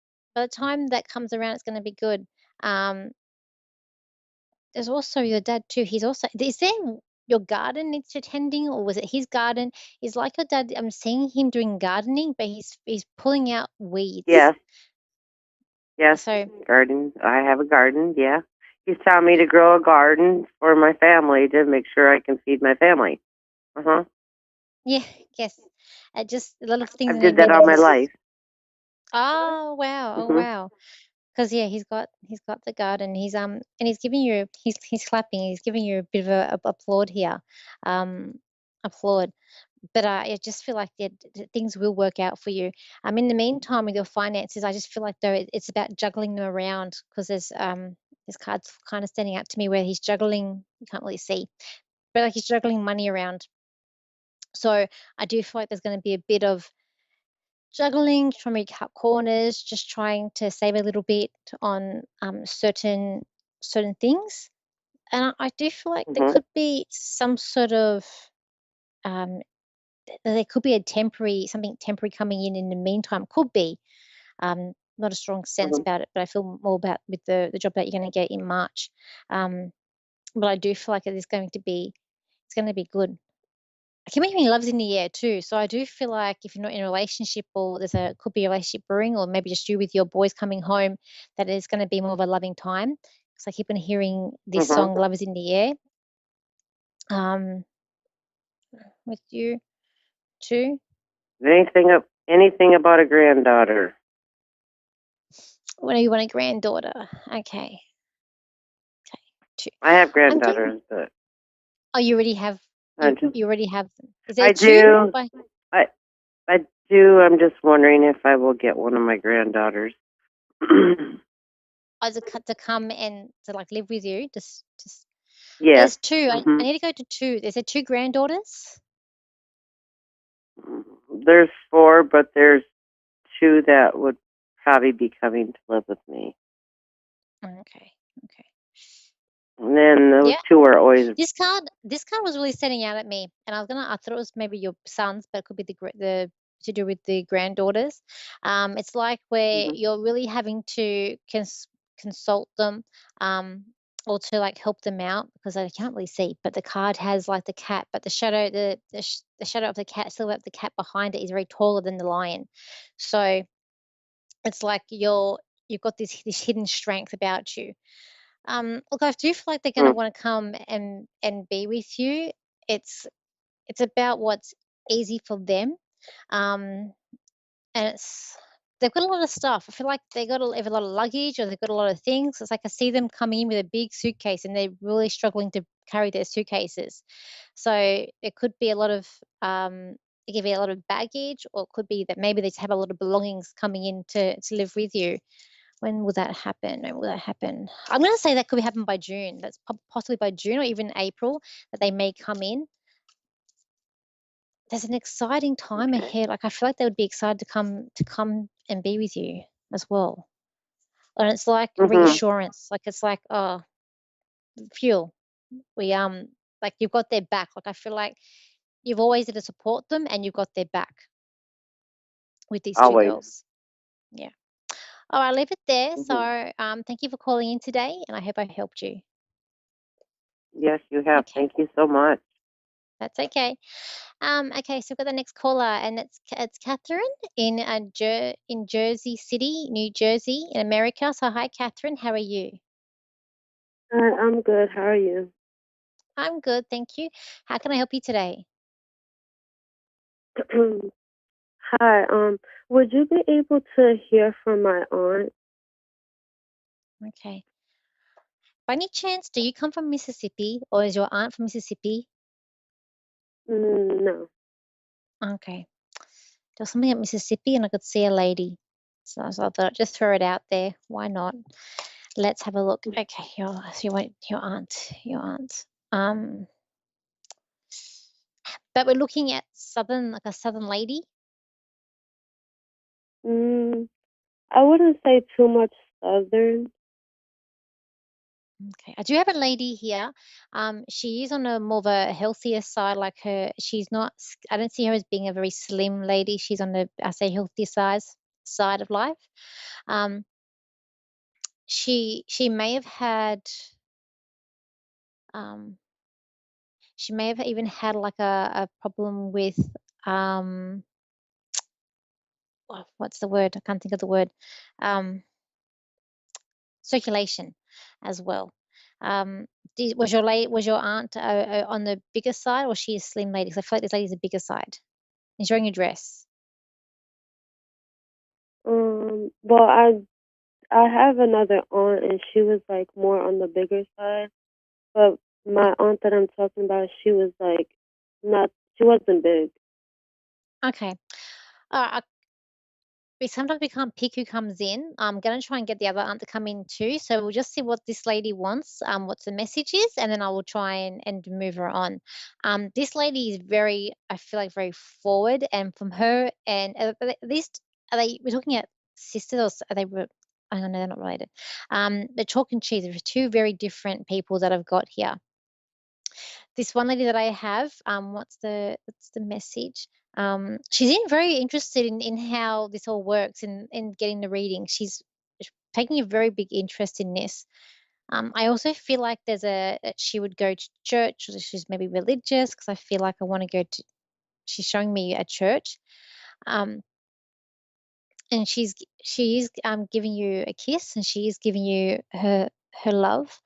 time that comes around, it's going to be good. Um, there's also your dad too. He's also, is there your garden needs attending, or was it his garden? Is like your dad. I'm seeing him doing gardening, but he's pulling out weeds. Yes. Yes. So Garden. I have a garden. Yeah. He's telling me to grow a garden for my family to make sure I can feed my family. Uh huh. yeah, yes, just a lot of I things did need that all my maintenance. life. Oh wow, oh Mhm. wow. Because yeah, he's got the garden. And he's giving you he's clapping. He's giving you a bit of a applaud here, applaud. But I just feel like things will work out for you. In the meantime, with your finances, I just feel like though it's about juggling them around, because there's cards kind of standing out to me where he's juggling. You can't really see, but like he's juggling money around. So I do feel like there's going to be a bit of juggling, trying to cut corners, just trying to save a little bit on certain things. And I do feel like there Mhm. could be some sort of um, there could be something temporary coming in the meantime. Could be not a strong sense Mhm. about it, but I feel more about with the job that you're going to get in March. Um, but I do feel like it's going to be good. I keep hearing love's in the air too. So I do feel like if you're not in a relationship, or could be a relationship brewing, or maybe just you with your boys coming home, that it's going to be more of a loving time. Because I keep on hearing this Mhm. song, "Love Is in the Air," um, with you too. Anything about a granddaughter? When you want a granddaughter, okay. Two. I have I'm getting. granddaughters, but Oh, you already have. I You just you already have them. Is there I two? do. I I do. I'm just wondering if I will get one of my granddaughters. To come and to like live with you. Just. Yes. There's two. I Mhm. need to go to two. Is there two granddaughters? There's 4, but there's 2 that would probably be coming to live with me. Okay. Okay. And then those Yeah. 2 are always. This card was really standing out at me, and I thought it was maybe your sons, but it could be the to do with the granddaughters. It's like where Mhm. you're really having to consult them, um, or to like help them out, because I can't really see, but the card has like the cat, but the shadow, the shadow of the cat, silhouette of the cat behind it is very taller than the lion. So it's like you've got this hidden strength about you. Look, I do feel like they're gonna Mm. wanna come and be with you. It's it's about what's easy for them. Um, and they've got a lot of stuff. I feel like they got have a lot of luggage, or they've got a lot of things. It's like I see them coming in with a big suitcase, and they're really struggling to carry their suitcases. So it could be a lot of it could be a lot of baggage, or it could be that maybe they just have a lot of belongings coming in to live with you. When will that happen? When will that happen? I'm going to say that could happen by June. That's possibly by June, or even April, that they may come in. There's an exciting time Okay. ahead. Like I feel like they would be excited to come and be with you as well. And it's like Mhm. reassurance. Like it's like, oh, fuel. We like you've got their back. Like I feel like you've always had to support them, and you've got their back with these two Always. girls. Yeah. All right, I'll leave it there. Mhm. So thank you for calling in today, and I hope I helped you. Yes, you have. Okay. Thank you so much. That's okay. Okay, so we've got the next caller, and it's Catherine in Jersey City, New Jersey, in America. So hi, Catherine. How are you? I'm good. How are you? I'm good, thank you. How can I help you today? Hi. Would you be able to hear from my aunt? Okay. By any chance, do you come from Mississippi or is your aunt from Mississippi? No. Okay. There's something at Mississippi and I could see a lady. So I thought I'd just throw it out there. Why not? Let's have a look. Okay, your aunt. Um, but we're looking at like a southern lady. I wouldn't say too much southern. Okay, I do have a lady here. She is on a more of a healthier side. Like she's not. I don't see her as being a very slim lady. She's on the, I say, healthier side of life. Um, she may have had. Um, she may have even had like a problem with what's the word? I can't think of the word. Um, circulation as well. Um, was your aunt on the bigger side, or she a slim lady? Because I feel like this lady's a bigger side. She's wearing a dress. Well, I have another aunt, and she was like more on the bigger side. But my aunt that I'm talking about, she was like not. She wasn't big. Okay. Sometimes we can't pick who comes in. I'm going to try and get the other aunt to come in too. So we'll just see what this lady wants, what the message is, and then I will try and move her on. This lady is very, I feel like, very forward, and from her, and at least, we're talking at sisters, or are they, I don't know, they're not related. They're chalk and cheese. There's two very different people that I've got here. This one lady that I have, what's the message? She's very interested in how this all works in getting the reading. She's taking a very big interest in this. I also feel like she would go to church, or she's maybe religious, because I feel like I want to go to. She's showing me a church. And she is giving you a kiss, and she is giving you her love.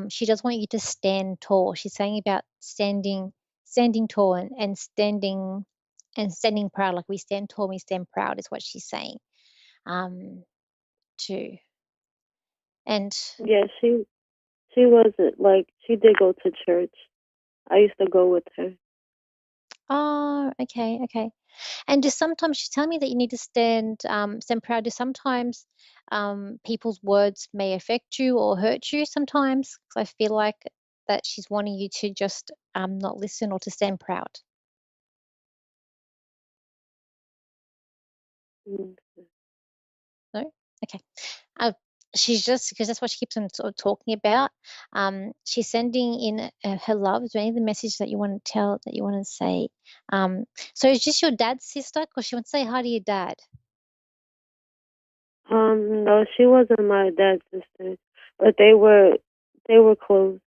She does want you to stand tall. She's saying about standing tall, and standing proud. Like, we stand tall, we stand proud, is what she's saying. Too. And Yeah, she wasn't like she did go to church. I used to go with her. oh, okay. And just sometimes she's telling me that you need to stand proud. Just sometimes people's words may affect you or hurt you sometimes. Because I feel like that she's wanting you to just not listen, or to stand proud. No? Okay. Uh, she's just, because that's what she keeps on sort of talking about. She's sending in her love. Is there any of the message that you want to tell, that you want to say? So is this your dad's sister? Because she wants to say hi to your dad. No, she wasn't my dad's sister, but they were close.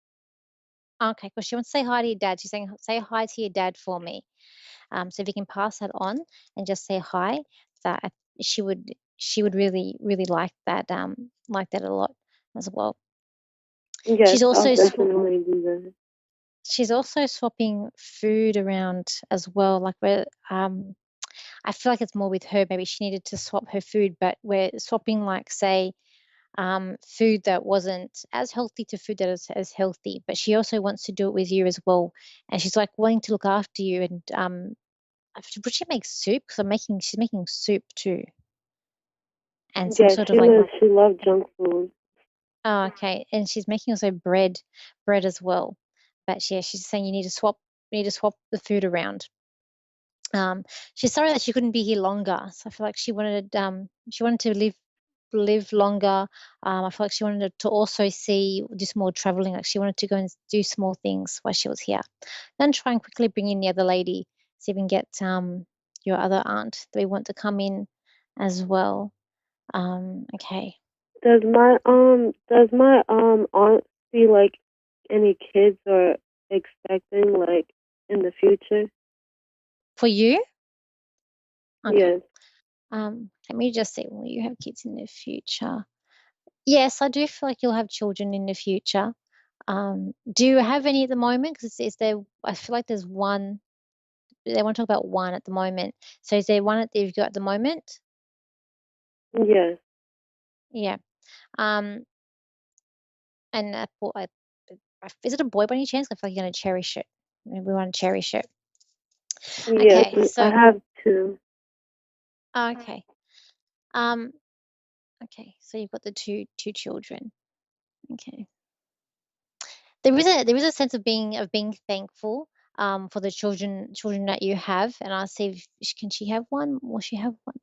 Okay, because she wants to say hi to your dad. She's saying, say hi to your dad for me. So if you can pass that on and just say hi, that she would really, really like that a lot as well. Yes, She's I'll also definitely do that. she's also swapping food around as well. Like, I feel like it's more with her. Maybe she needed to swap her food, but we're swapping, like, say, food that wasn't as healthy to food that is as healthy. But she also wants to do it with you as well, and she's like wanting to look after you. And would she make soup? Because she's making soup too, and some Yeah, sort of like. she loved junk food. Oh, okay, and she's making also bread as well. But yeah, she's saying you need to swap the food around. She's sorry that she couldn't be here longer. So I feel like she wanted to live longer. I feel like she wanted to also do some more traveling. Like, she wanted to go and do small things while she was here. Then try and quickly bring in the other lady, so you can get your other aunt that we want to come in as well. Okay. Does my aunt see like any kids or expecting like in the future? For you? Okay. Yes. Let me just say, will you have kids in the future? Yes, I do feel like you'll have children in the future. Do you have any at the moment? Because I feel like there's one. They want to talk about one at the moment. So is there one that you've got at the moment? Yes. Yeah. And is it a boy by any chance? I feel like you're going to cherish it. Maybe we want to cherish it. Yes, Okay, so I have two. okay. Okay, so you've got the two children. Okay. There is a sense of being thankful for the children that you have, and I'll see if can she have one? Will she have one?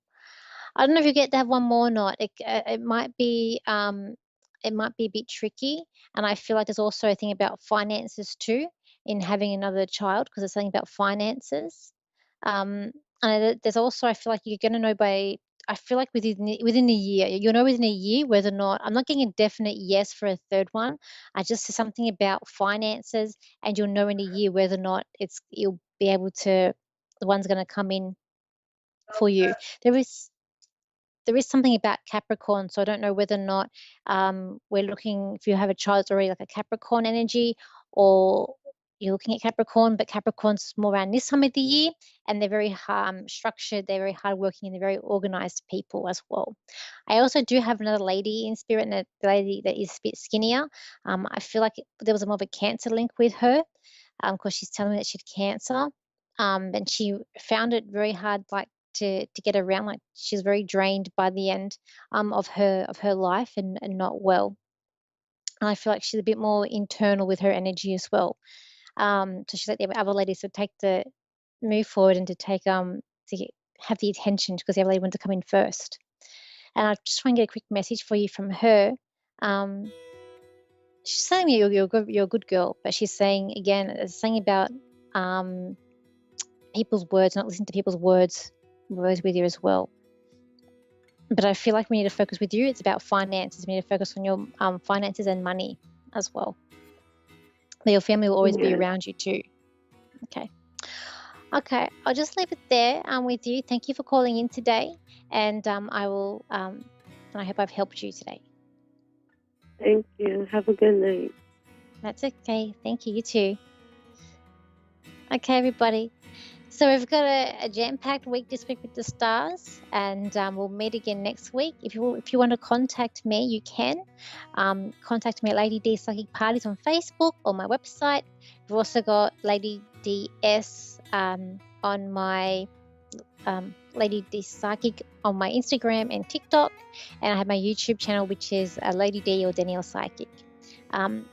I don't know if you get to have one more or not. It might be a bit tricky, and I feel like there's also a thing about finances too in having another child because there's something about finances. And there's also I feel like you're going to know I feel like within a year you'll know within a year whether or not I'm not getting a definite yes for a third one. I just say something about finances, and you'll know in a year whether or not you'll be able to the one's going to come in for you. There is something about Capricorn, so I don't know whether or not we're looking if you have a child that's already like a Capricorn energy, or you're looking at Capricorn, but Capricorn's more around this time of the year, and they're very structured, they're very hardworking, and they're very organized people as well. I also do have another lady in spirit, and a lady that is a bit skinnier. I feel like there was more of a Cancer link with her, because she's telling me that she had cancer, and she found it very hard, like to get around. Like she's very drained by the end of her life and not well. And I feel like she's a bit more internal with her energy as well. So she's like the other ladies to take the move forward and to take have the attention because the other lady wanted to come in first. And I just want to get a quick message for you from her. She's saying you're a good girl, but she's saying again, it's saying about people's words, not listening to people's words with you as well. But I feel like we need to focus with you. It's about finances. We need to focus on your finances and money as well. But your family will always be around you too. Okay. I'll just leave it there with you. Thank you for calling in today, and I will. And I hope I've helped you today. Thank you. Have a good night. That's okay. Thank you. You too. Okay, everybody. So we've got a jam-packed week this week with the stars, and we'll meet again next week. If you want to contact me, you can. Contact me at Lady D Psychic Parties on Facebook or my website. We've also got Lady DS on my Lady D Psychic on my Instagram and TikTok, and I have my YouTube channel, which is Lady D or Danielle Psychic. And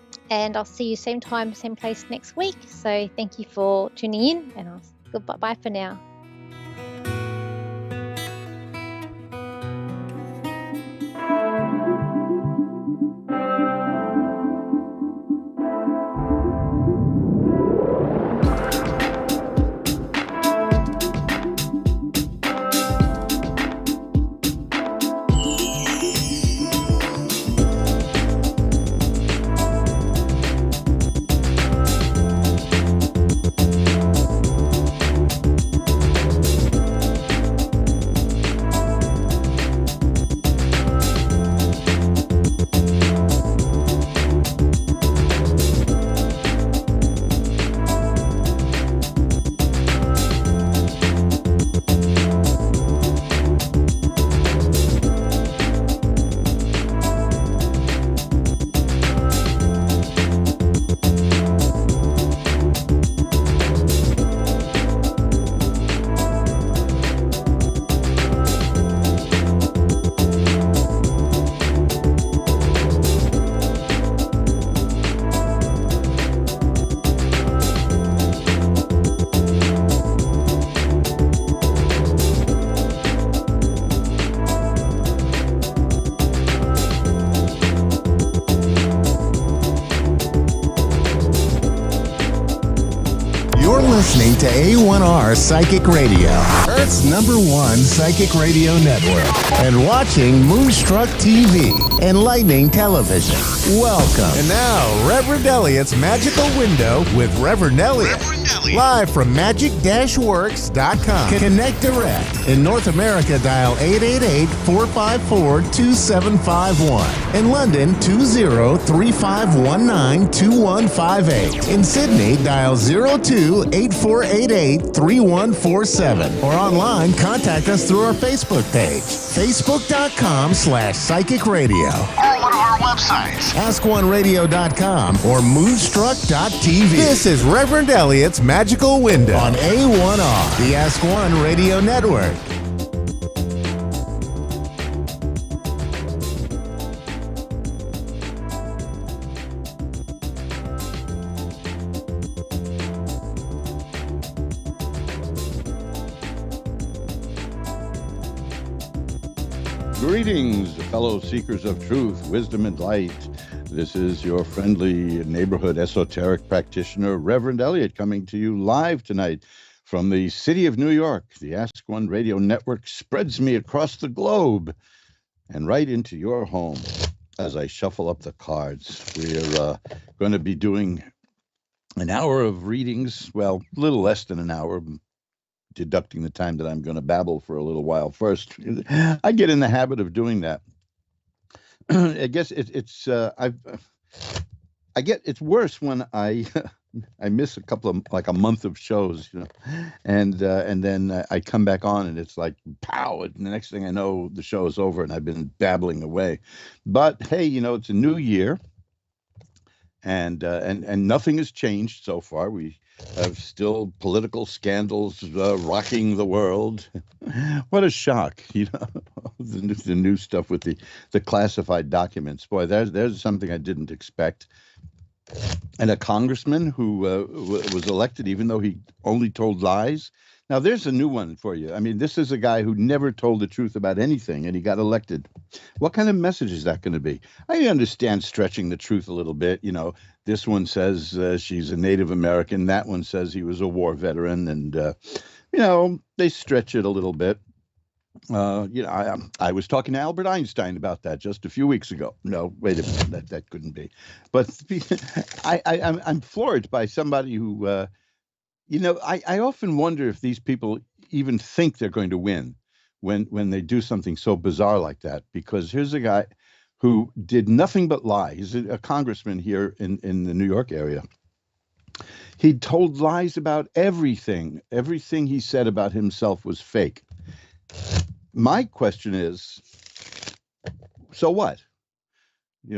I'll see you same time, same place next week. So thank you for tuning in, and I'll goodbye for now. Listening to A1R Psychic Radio, Earth's #1 psychic radio network, and watching Moonstruck TV, enlightening television. Welcome. And now, Reverend Elliot's Magical Window with Reverend Elliot. Live from magic-works.com. Connect direct. In North America, dial 888-454-2751. In London, 20-3519-2158. In Sydney, dial 02-8488-3147. Or online, contact us through our Facebook page, facebook.com/psychic radio. Or one of our websites, askoneradio.com or moonstruck.tv. This is Reverend Elliot's Magical Window on A1R, the Ask One Radio Network. Greetings, fellow seekers of truth, wisdom, and light. This is your friendly neighborhood esoteric practitioner, Reverend Elliot, coming to you live tonight from the city of New York. The Ask One Radio Network spreads me across the globe and right into your home. As I shuffle up the cards, we're going to be doing an hour of readings, well, a little less than an hour, deducting the time that I'm going to babble for a little while first. I get in the habit of doing that. I guess it's worse when I miss a couple of, like a month of shows, and then I come back on and it's like pow, and the next thing I know the show is over and I've been babbling away. But hey, it's a new year, and nothing has changed so far. We have still political scandals rocking the world. What a shock, the new stuff with the classified documents. Boy, there's something I didn't expect. And a congressman who was elected even though he only told lies. Now, there's a new one for you. I mean, this is a guy who never told the truth about anything, and he got elected. What kind of message is that going to be? I understand stretching the truth a little bit. This one says she's a Native American. That one says he was a war veteran. And, they stretch it a little bit. I was talking to Albert Einstein about that just a few weeks ago. No, wait a minute, that couldn't be. But I'm floored by somebody who, I often wonder if these people even think they're going to win when they do something so bizarre like that. Because here's a guy who did nothing but lie. He's a congressman here in the New York area. He told lies about everything. Everything he said about himself was fake. My question is, so what? He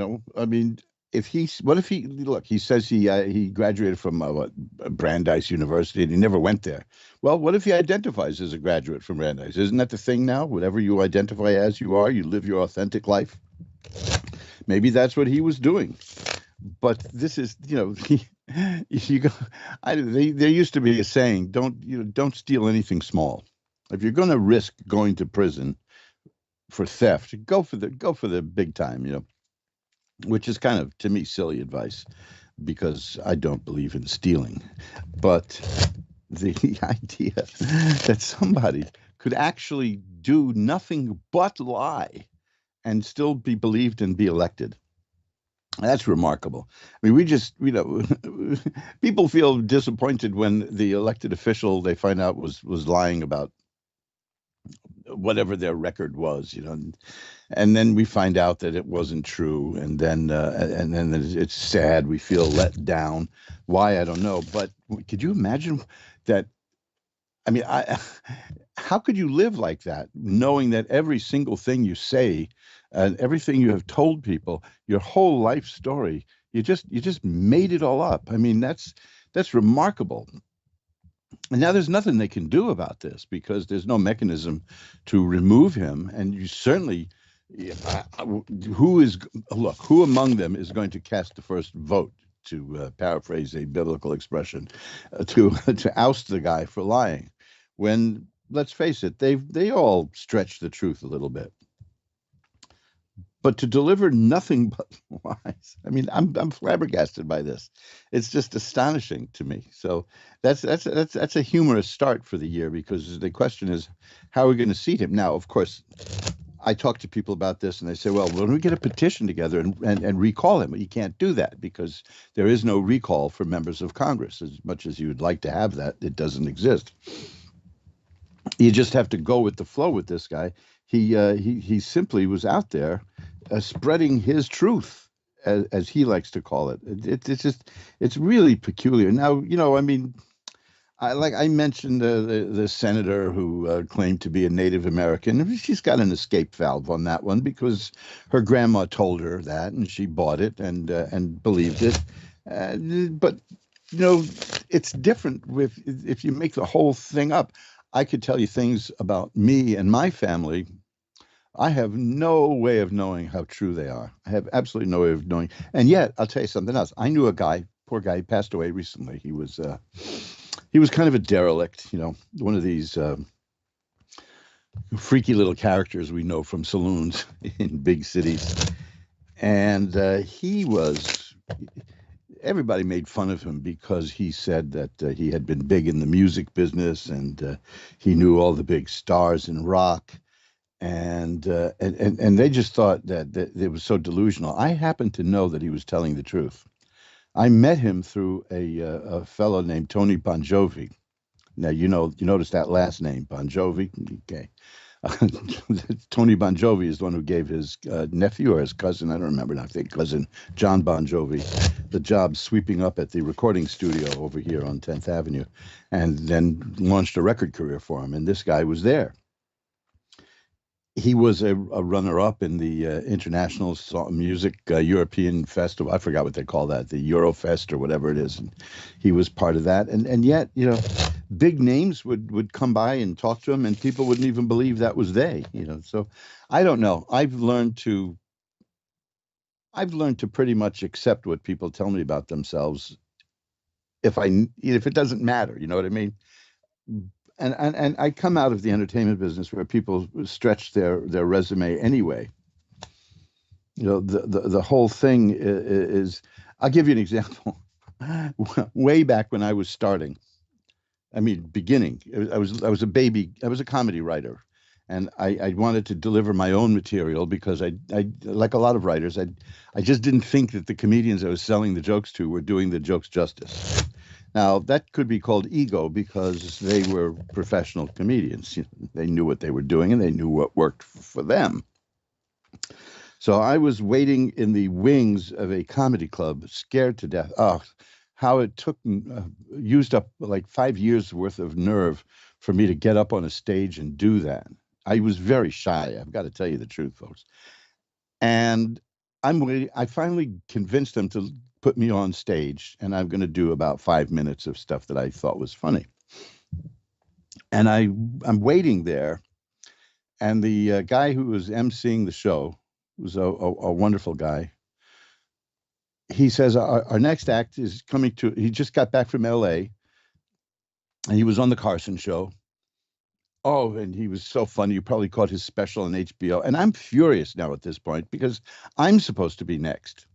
says he graduated from Brandeis University and he never went there. Well, what if he identifies as a graduate from Brandeis? Isn't that the thing now? Whatever you identify as, you are. You live your authentic life. Maybe that's what he was doing. But this is, there used to be a saying: don't steal anything small. If you're going to risk going to prison for theft, go for the big time, which is kind of, to me, silly advice because I don't believe in stealing. But the idea that somebody could actually do nothing but lie and still be believed and be elected, that's remarkable. I mean, we just, people feel disappointed when the elected official they find out was lying about whatever their record was, and then we find out that it wasn't true, and then it's sad. We feel let down. Why? I don't know. But could you imagine that? I mean, how could you live like that, knowing that every single thing you say and everything you have told people, your whole life story, you just made it all up? I mean, that's remarkable. And now there's nothing they can do about this because there's no mechanism to remove him. And you certainly, who among them is going to cast the first vote, to paraphrase a biblical expression, to oust the guy for lying? When, let's face it, they all stretch the truth a little bit. But to deliver nothing but lies, I mean, I'm flabbergasted by this. It's just astonishing to me. So that's a humorous start for the year, because the question is, how are we going to seat him? Now, of course, I talk to people about this, and they say, well, when we get a petition together and recall him, you can't do that because there is no recall for members of Congress. As much as you would like to have that, it doesn't exist. You just have to go with the flow with this guy. He simply was out there spreading his truth, as he likes to call it. It's really peculiar. Now, I mean, I mentioned the senator who claimed to be a Native American. She's got an escape valve on that one because her grandma told her that, and she bought it and believed it. But it's different if you make the whole thing up. I could tell you things about me and my family. I have no way of knowing how true they are. I have absolutely no way of knowing. And yet, I'll tell you something else. I knew a guy, poor guy, he passed away recently. He was kind of a derelict, one of these freaky little characters we know from saloons in big cities. And everybody made fun of him because he said that he had been big in the music business and he knew all the big stars in rock. And they just thought that it was so delusional. I happen to know that he was telling the truth. I met him through a fellow named Tony Bon Jovi. Now, you notice that last name, Bon Jovi. Okay. Tony Bon Jovi is the one who gave his nephew or his cousin, I don't remember now, I think cousin John Bon Jovi, the job sweeping up at the recording studio over here on 10th Avenue, and then launched a record career for him. And this guy was there. He was a runner-up in the International Music European Festival. I forgot what they call that, the Eurofest or whatever it is. And he was part of that. And yet, big names would come by and talk to him, and people wouldn't even believe that was they. So I don't know. I've learned to pretty much accept what people tell me about themselves if it doesn't matter. You know what I mean? And I come out of the entertainment business where people stretch their resume anyway. The whole thing is, I'll give you an example. Way back when I was starting, beginning, I was a baby. I was a comedy writer, and I wanted to deliver my own material because I like a lot of writers, I just didn't think that the comedians I was selling the jokes to were doing the jokes justice. Now, that could be called ego because they were professional comedians. They knew what they were doing and they knew what worked for them. So I was waiting in the wings of a comedy club, scared to death. Oh, how it used up like 5 years worth of nerve for me to get up on a stage and do that. I was very shy. I've got to tell you the truth, folks. And I finally convinced them to put me on stage, and I'm going to do about 5 minutes of stuff that I thought was funny. And I'm waiting there, and the guy who was emceeing the show was a wonderful guy. He says, our next act is coming to, he just got back from L.A., and he was on the Carson show. Oh, and he was so funny. You probably caught his special on HBO. And I'm furious now at this point because I'm supposed to be next.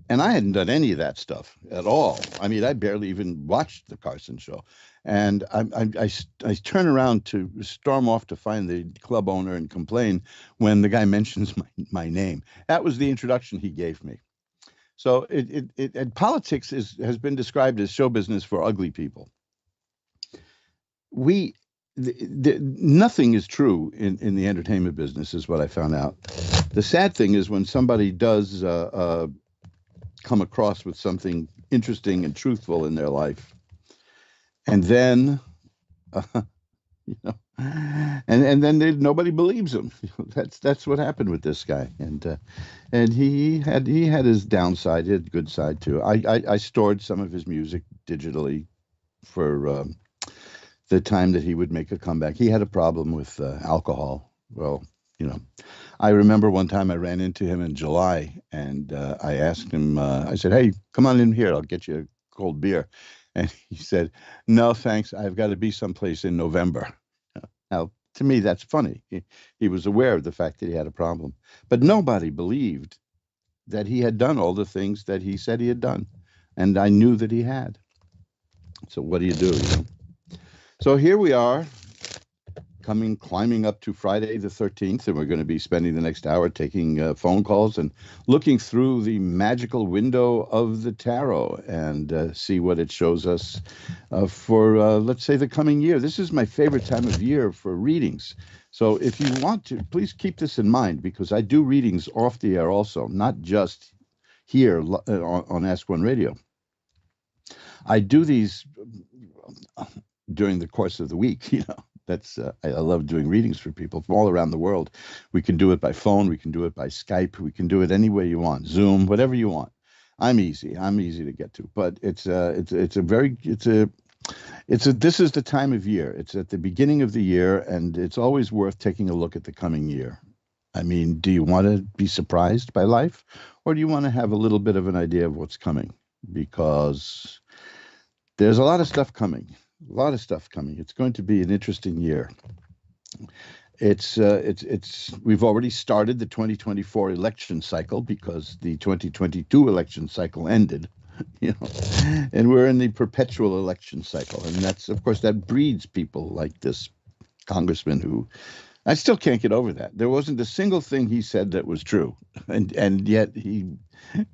And I hadn't done any of that stuff at all. I barely even watched the Carson show. And I turn around to storm off to find the club owner and complain when the guy mentions my name. That was the introduction he gave me. So politics has been described as show business for ugly people. Nothing is true in the entertainment business, is what I found out. The sad thing is when somebody does come across with something interesting and truthful in their life, and then and then nobody believes him. That's what happened with this guy, and he had his downside. He had a good side too. I stored some of his music digitally for the time that he would make a comeback. He had a problem with alcohol. Well, I remember one time I ran into him in July, and I asked him, I said, hey, come on in here. I'll get you a cold beer. And he said, no, thanks. I've got to be someplace in November. Now, to me, that's funny. He was aware of the fact that he had a problem. But nobody believed that he had done all the things that he said he had done. And I knew that he had. So what do? So here we are, climbing up to Friday the 13th, and we're going to be spending the next hour taking phone calls and looking through the magical window of the tarot and see what it shows us for, let's say, the coming year. This is my favorite time of year for readings. So if you want to, please keep this in mind, because I do readings off the air also, not just here on Ask One Radio. I do these during the course of the week. That's I love doing readings for people from all around the world. We can do it by phone, we can do it by Skype, we can do it any way you want, Zoom, whatever you want. I'm easy to get to, but this is the time of year. It's at the beginning of the year, and it's always worth taking a look at the coming year. I mean, do you want to be surprised by life, or do you want to have a little bit of an idea of what's coming? Because there's a lot of stuff coming. It's going to be an interesting year. We've already started the 2024 election cycle because the 2022 election cycle ended, and we're in the perpetual election cycle. And that's, of course, that breeds people like this congressman who I still can't get over that. There wasn't a single thing he said that was true. And yet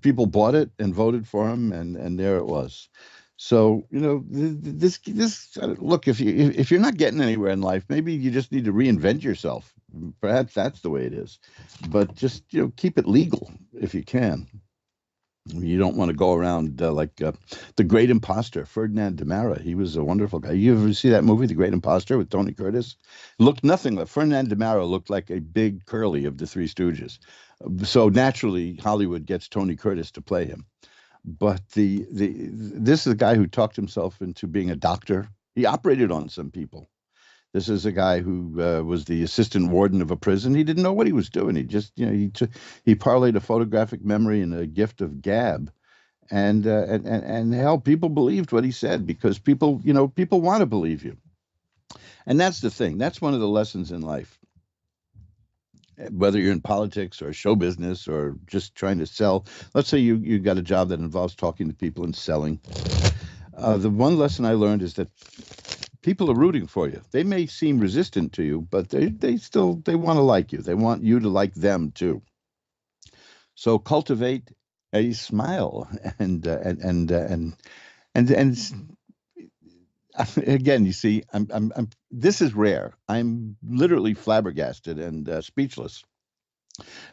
people bought it and voted for him, and there it was. So, this look, if you're not getting anywhere in life, maybe you just need to reinvent yourself. Perhaps that's the way it is. But just, keep it legal if you can. You don't want to go around like The Great Imposter, Ferdinand de Mara. He was a wonderful guy. You ever see that movie, The Great Imposter, with Tony Curtis? Looked nothing like Ferdinand de Mara. Looked like a big curly of the Three Stooges. So naturally, Hollywood gets Tony Curtis to play him. But this is a guy who talked himself into being a doctor. He operated on some people. This is a guy who was the assistant warden of a prison. He didn't know what he was doing. He just, he parlayed a photographic memory and a gift of gab, and hell, people believed what he said because people want to believe you, and that's the thing. That's one of the lessons in life. Whether you're in politics or show business or just trying to sell, let's say you got a job that involves talking to people and selling. The one lesson I learned is that people are rooting for you. They may seem resistant to you, but they want to like you. They want you to like them too. So cultivate a smile and again, you see, I'm this is rare. I'm literally flabbergasted and speechless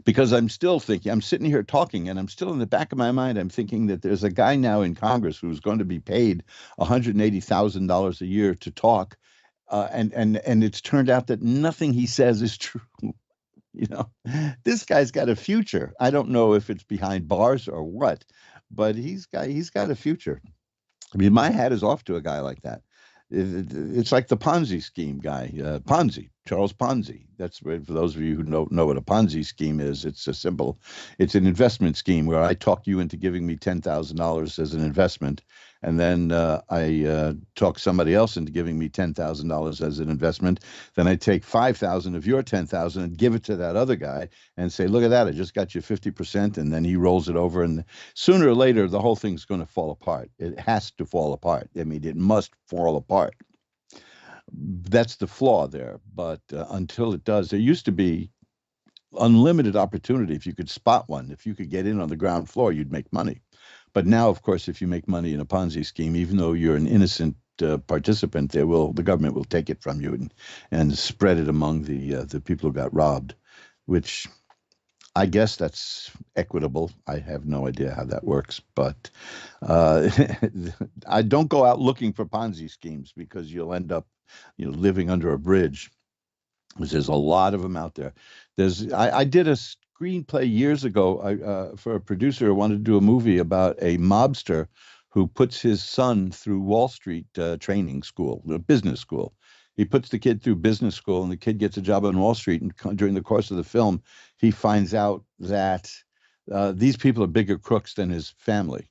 because I'm still thinking, I'm sitting here talking, and I'm still in the back of my mind, I'm thinking that there's a guy now in Congress who's going to be paid $180,000 a year to talk, and it's turned out that nothing he says is true. This guy's got a future. I don't know if it's behind bars or what, but he's got a future. I mean, my hat is off to a guy like that. It's like the Ponzi scheme guy, Charles Ponzi. That's for those of you who know what a Ponzi scheme is. It's it's an investment scheme where I talk you into giving me $10,000 as an investment, and then I talk somebody else into giving me $10,000 as an investment. Then I take $5,000 of your $10,000 and give it to that other guy and say, "Look at that! I just got you 50%." And then he rolls it over, and sooner or later, the whole thing's going to fall apart. It has to fall apart. I mean, it must fall apart. That's the flaw there. But until it does, there used to be unlimited opportunity. If you could spot one, if you could get in on the ground floor, you'd make money. But now, of course, if you make money in a Ponzi scheme, even though you're an innocent participant, the government will take it from you and spread it among the people who got robbed, which I guess that's equitable. I have no idea how that works, but I don't go out looking for Ponzi schemes because you'll end up, living under a bridge. Because there's a lot of them out there. I did a screenplay years ago for a producer who wanted to do a movie about a mobster who puts his son through Wall Street training school, business school. He puts the kid through business school, and the kid gets a job on Wall Street. And during the course of the film, he finds out that these people are bigger crooks than his family.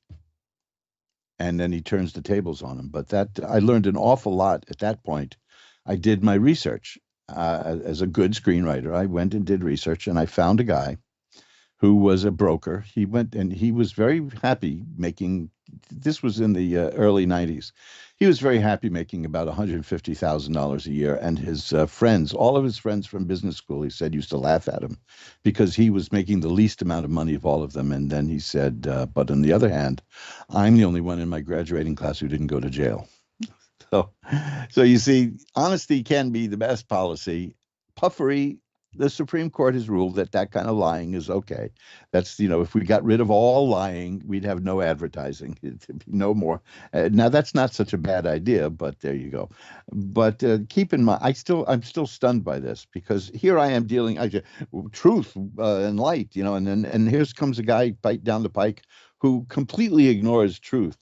And then he turns the tables on them. But I learned an awful lot at that point. I did my research. As a good screenwriter, I went and did research, and I found a guy who was a broker. He went and he was very happy making, this was in the early 90s. He was very happy making about $150,000 a year. And his friends, all of his friends from business school, he said, used to laugh at him because he was making the least amount of money of all of them. And then he said, but on the other hand, I'm the only one in my graduating class who didn't go to jail. So you see, honesty can be the best policy. Puffery, the Supreme Court has ruled that that kind of lying is okay. That's, if we got rid of all lying, we'd have no advertising. It'd be no more. Now, that's not such a bad idea, but there you go. But keep in mind, I'm still stunned by this because here I am dealing truth and light, and here comes a guy down the pike who completely ignores truth.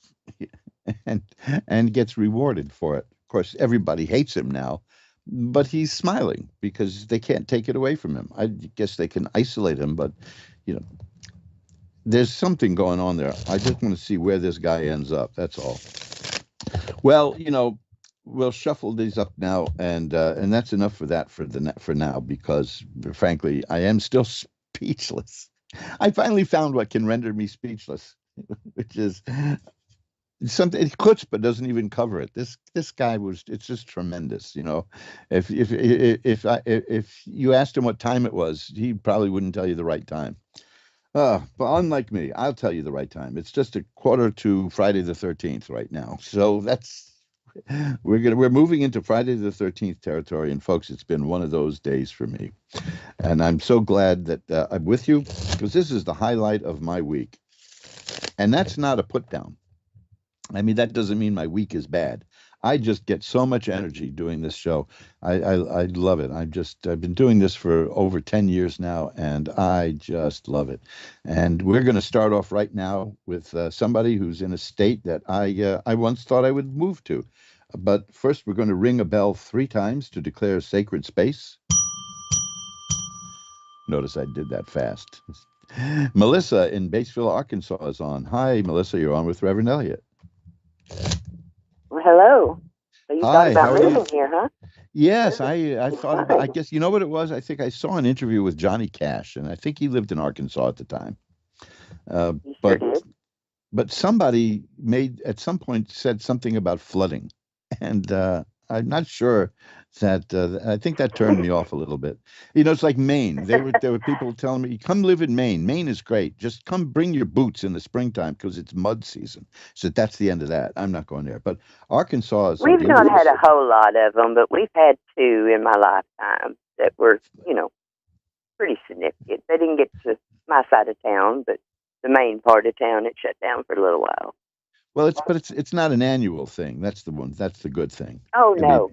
and gets rewarded for it. Of course, everybody hates him now, but he's smiling because they can't take it away from him. I guess they can isolate him, but there's something going on there. I just want to see where this guy ends up. That's all. Well, we'll shuffle these up now, and that's enough for that for now because, frankly, I am still speechless. I finally found what can render me speechless, which is something chutzpah doesn't even cover it. This guy it's just tremendous. If you asked him what time it was, he probably wouldn't tell you the right time. But unlike me, I'll tell you the right time. It's just 1:45 Friday the 13th right now. So we're moving into Friday the 13th territory, and folks, it's been one of those days for me, and I'm so glad that I'm with you because this is the highlight of my week, and that's not a put down. I mean, that doesn't mean my week is bad. I just get so much energy doing this show. I love it. I've been doing this for over 10 years now, and I just love it. And we're going to start off right now with somebody who's in a state that I once thought I would move to. But first, we're going to ring a bell 3 times to declare sacred space. Notice I did that fast. Melissa in Batesville, Arkansas is on. Hi, Melissa. You're on with Reverend Elliott. Well, hello. So you Hi, thought how about are you? moving here, huh? Yes, I thought about. I guess you know what it was. I think I saw an interview with Johnny Cash, and I think he lived in Arkansas at the time. But somebody at some point said something about flooding, and I'm not sure that. I think that turned me off a little bit. It's like Maine. There were people telling me, "Come live in Maine. Maine is great. Just come bring your boots in the springtime because it's mud season." So that's the end of that. I'm not going there. But Arkansas is. We've not had a whole lot of them, but we've had 2 in my lifetime that were, pretty significant. They didn't get to my side of town, but the main part of town, it shut down for a little while. Well, it's not an annual thing. That's the one. That's the good thing. Oh, no.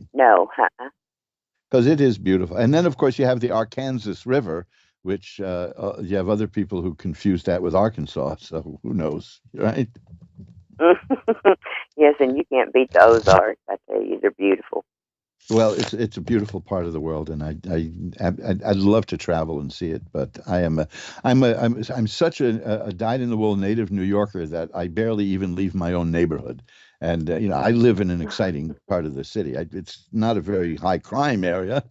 Because it is beautiful. And then, of course, you have the Arkansas River, which you have other people who confuse that with Arkansas. So who knows, right? Yes, and you can't beat the Ozarks. I tell you, they're beautiful. Well, it's a beautiful part of the world, and I'd love to travel and see it. But I'm such a dyed-in-the-wool native New Yorker that I barely even leave my own neighborhood. And I live in an exciting part of the city. It's not a very high crime area,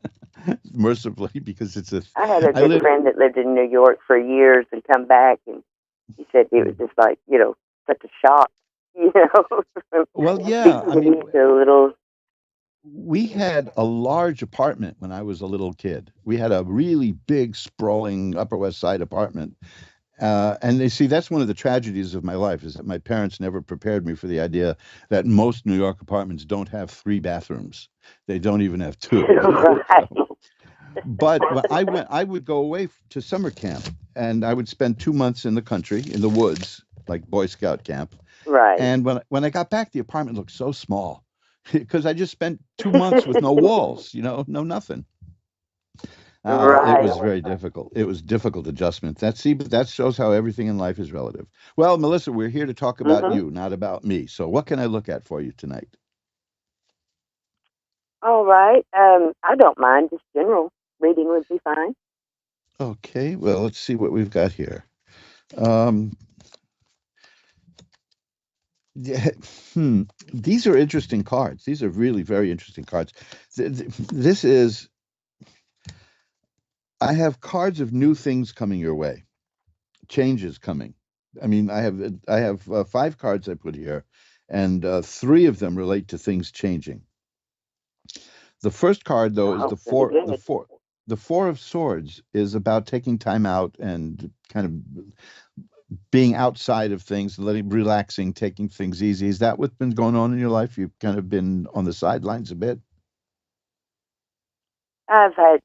mercifully, because I had a good friend that lived in New York for years and come back, and he said it was just like such a shock. Well, yeah, I mean. A little. We had a large apartment when I was a little kid. We had a really big, sprawling Upper West Side apartment. And they see that's one of the tragedies of my life is that my parents never prepared me for the idea that most New York apartments don't have 3 bathrooms. They don't even have 2. Right. But when I would go away to summer camp, and I would spend 2 months in the country, in the woods, like Boy Scout camp. Right. And when I got back, the apartment looked so small. Because I just spent 2 months with no walls, no nothing. Right. It was very difficult. It was difficult adjustment. But that shows how everything in life is relative. Well, Melissa, we're here to talk about you, not about me. So what can I look at for you tonight? All right. I don't mind. Just general reading would be fine. Okay. Well, let's see what we've got here. Yeah, These are interesting cards. These are really very interesting cards. I have cards of new things coming your way, changes coming, I mean, I have 5 cards I put here, and 3 of them relate to things changing. The first card, though, is Oh, pretty good. the 4 of Swords is about taking time out and kind of being outside of things, relaxing, taking things easy. Is that what's been going on in your life? You've kind of been on the sidelines a bit. I've had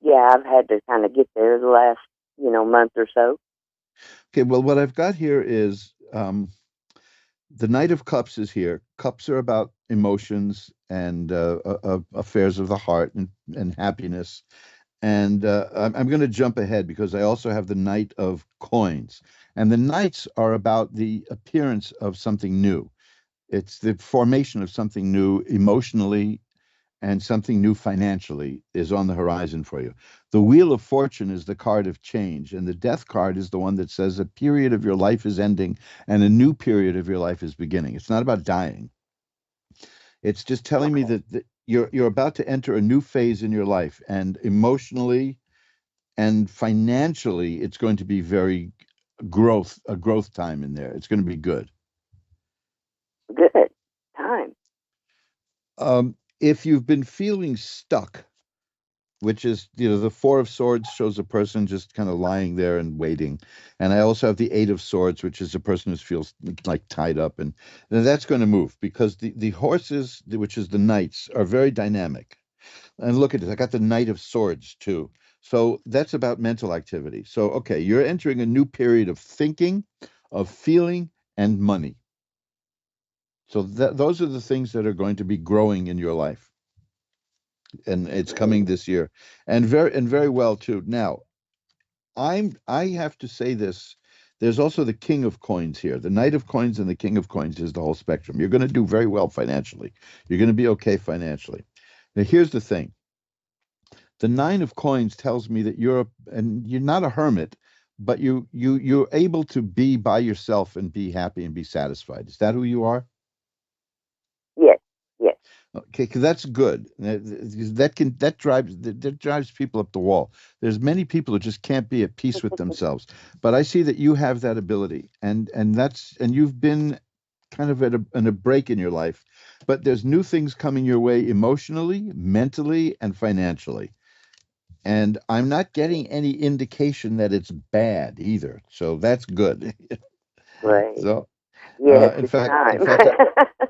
to kind of get there the last, month or so. Okay, well, what I've got here is the Knight of Cups is here. Cups are about emotions and affairs of the heart and happiness. And I'm going to jump ahead because I also have the Knight of Coins. And the Knights are about the appearance of something new. It's the formation of something new emotionally, and something new financially is on the horizon for you. The Wheel of Fortune is the card of change, and the Death card is the one that says a period of your life is ending and a new period of your life is beginning. It's not about dying. It's just telling me that you're about to enter a new phase in your life, and emotionally and financially, it's going to be a growth time in there. It's going to be good. Good time. If you've been feeling stuck, which is, the 4 of Swords shows a person just kind of lying there and waiting. And I also have the 8 of Swords, which is a person who feels like tied up. And that's going to move because the horses, which is the knights, are very dynamic. And look at this. I got the Knight of Swords, too. So that's about mental activity. So, okay, you're entering a new period of thinking, of feeling, and money. So those are the things that are going to be growing in your life. And it's coming this year, and very well too. Now, I have to say this. There's also the King of Coins here. The Knight of Coins and the King of Coins is the whole spectrum. You're going to do very well financially. You're going to be okay financially. Now, here's the thing. The 9 of Coins tells me that you're not a hermit, but you're able to be by yourself and be happy and be satisfied. Is that who you are? Yes. Okay, because that's good. That drives people up the wall. There's many people who just can't be at peace with themselves. But I see that you have that ability, and you've been kind of in a break in your life. But there's new things coming your way emotionally, mentally, and financially. And I'm not getting any indication that it's bad either. So that's good. Right. So, yes, in it's fact, time.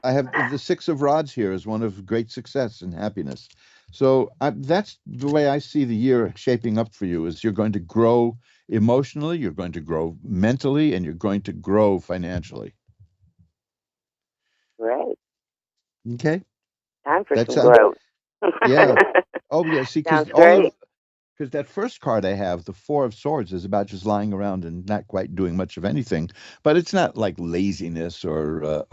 I have the 6 of Rods here as one of great success and happiness. So that's the way I see the year shaping up for you. Is you're going to grow emotionally, you're going to grow mentally, and you're going to grow financially. Right. Okay. Time for That some sounds. growth. Yeah. Oh yeah. See, Sounds great. because that first card I have, the 4 of Swords, is about just lying around and not quite doing much of anything. But it's not like laziness or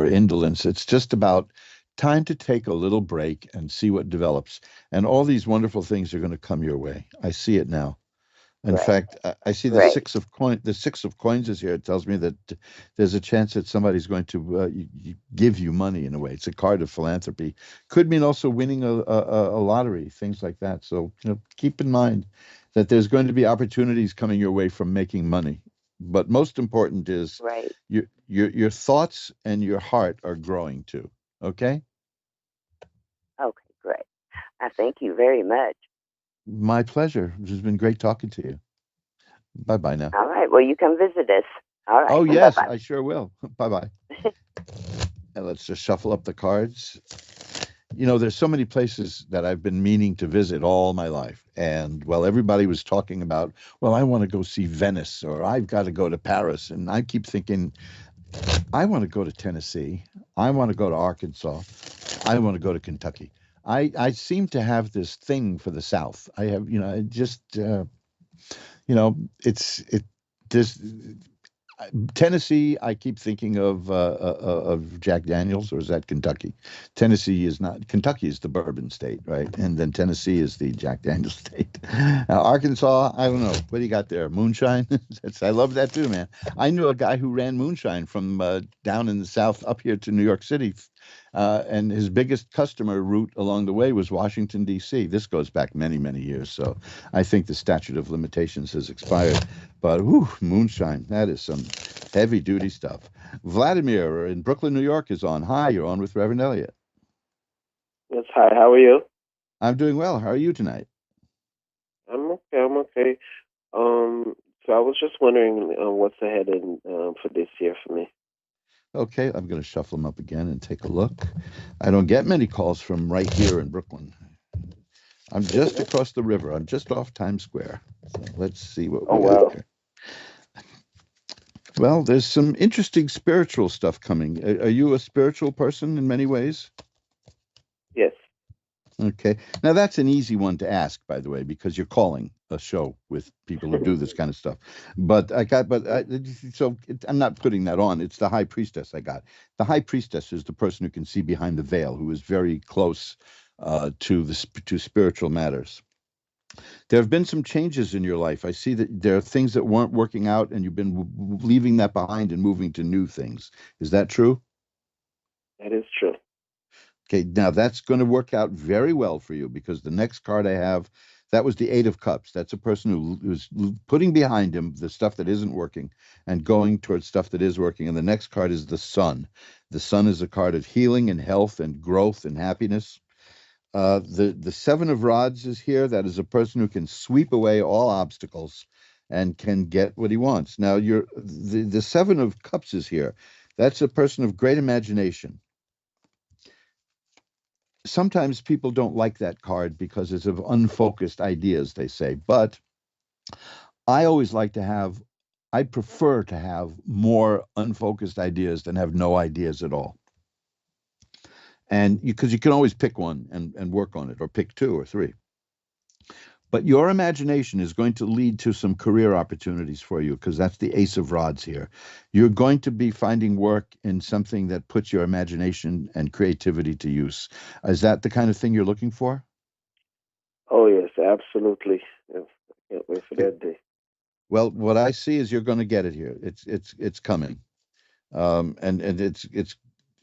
indolence. It's just about time to take a little break and see what develops. And all these wonderful things are going to come your way. I see it now. In Right. fact, I see the Right. 6 of Coins. The 6 of Coins is here. It tells me that there's a chance that somebody's going to give you money in a way. It's a card of philanthropy. Could mean also winning a lottery, things like that. So keep in mind that there's going to be opportunities coming your way from making money. But most important is Right. your thoughts and your heart are growing too. Okay. Okay, great. I thank you very much. My pleasure. It's been great talking to you. Bye bye now. All right. Well, you come visit us. All right. Oh, yes, Bye-bye. I sure will. Bye-bye. And let's just shuffle up the cards. There's so many places that I've been meaning to visit all my life. And, well, everybody was talking about, well, I want to go see Venice, or I've got to go to Paris. And I keep thinking, I want to go to Tennessee. I want to go to Arkansas. I want to go to Kentucky. I seem to have this thing for the South. I have, there's Tennessee. I keep thinking of Jack Daniels, or is that Kentucky? Tennessee is not. Kentucky is the bourbon state, right? And then Tennessee is the Jack Daniels state. Arkansas, I don't know. What do you got there? Moonshine? I love that too, man. I knew a guy who ran moonshine from down in the South up here to New York City And his biggest customer route along the way was Washington, D.C. This goes back many, many years. So I think the statute of limitations has expired. But whew, moonshine, that is some heavy duty stuff. Vladimir in Brooklyn, New York is on. Hi, you're on with Reverend Elliott. Yes, hi, how are you? I'm doing well. How are you tonight? I'm okay. So I was just wondering what's ahead for this year for me. Okay, I'm going to shuffle them up again and take a look. I don't get many calls from right here in Brooklyn. I'm just across the river. I'm just off Times Square. So let's see what we got here. Well, there's some interesting spiritual stuff coming. Are you a spiritual person in many ways? Yes. Okay. Now, that's an easy one to ask, by the way, because you're calling a show with people who do this kind of stuff. So I'm not putting that on. It's the high priestess I got. The high priestess is the person who can see behind the veil, who is very close to spiritual matters. There have been some changes in your life. I see that there are things that weren't working out, and you've been leaving that behind and moving to new things. Is that true? That is true. Okay, now that's going to work out very well for you, because the next card I have, that was the Eight of Cups. That's a person who's putting behind him the stuff that isn't working and going towards stuff that is working. And the next card is the Sun. The Sun is a card of healing and health and growth and happiness. The Seven of Rods is here. That is a person who can sweep away all obstacles and can get what he wants. Now, the Seven of Cups is here. That's a person of great imagination. Sometimes people don't like that card because it's of unfocused ideas, they say. But I prefer to have more unfocused ideas than have no ideas at all. And because you can always pick one and work on it, or pick two or three. But your imagination is going to lead to some career opportunities for you, because that's the Ace of Rods here. You're going to be finding work in something that puts your imagination and creativity to use. Is that the kind of thing you're looking for? Oh, yes, absolutely. Yes, I can't wait for that day. Well, what I see is you're going to get it here. It's coming. And it's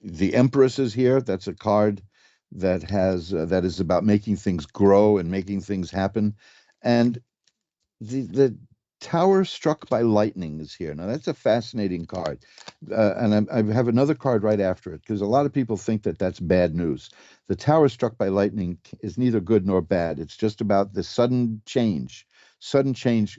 the Empress is here. That's a card that is about making things grow and making things happen. And the Tower struck by lightning is here. Now, that's a fascinating card. And I have another card right after it, because a lot of people think that that's bad news. The Tower struck by lightning is neither good nor bad. It's just about the sudden change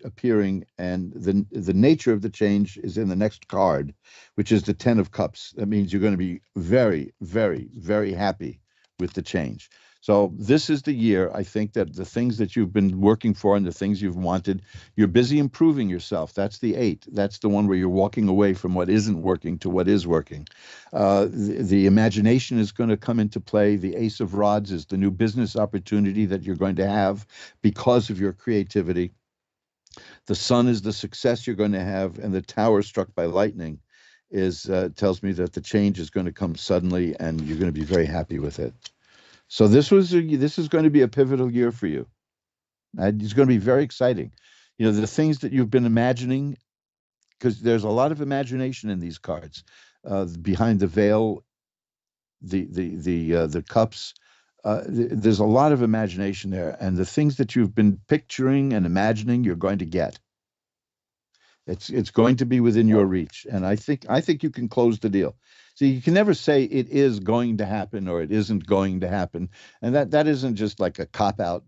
appearing, and the nature of the change is in the next card, which is the Ten of Cups. That means you're going to be very, very, very happy with the change. So this is the year, I think, that the things that you've been working for and the things you've wanted, you're busy improving yourself. That's the 8. That's the one where you're walking away from what isn't working to what is working. The imagination is going to come into play. The Ace of Rods is the new business opportunity that you're going to have because of your creativity. The Sun is the success you're going to have, and the Tower struck by lightning tells me that the change is going to come suddenly, and you're going to be very happy with it. So this is going to be a pivotal year for you. It's going to be very exciting. You know, the things that you've been imagining, because there's a lot of imagination in these cards. Behind the veil, the cups, there's a lot of imagination there, and the things that you've been picturing and imagining, you're going to get. It's going to be within your reach, and I think you can close the deal. So you can never say it is going to happen or it isn't going to happen, and that isn't just like a cop out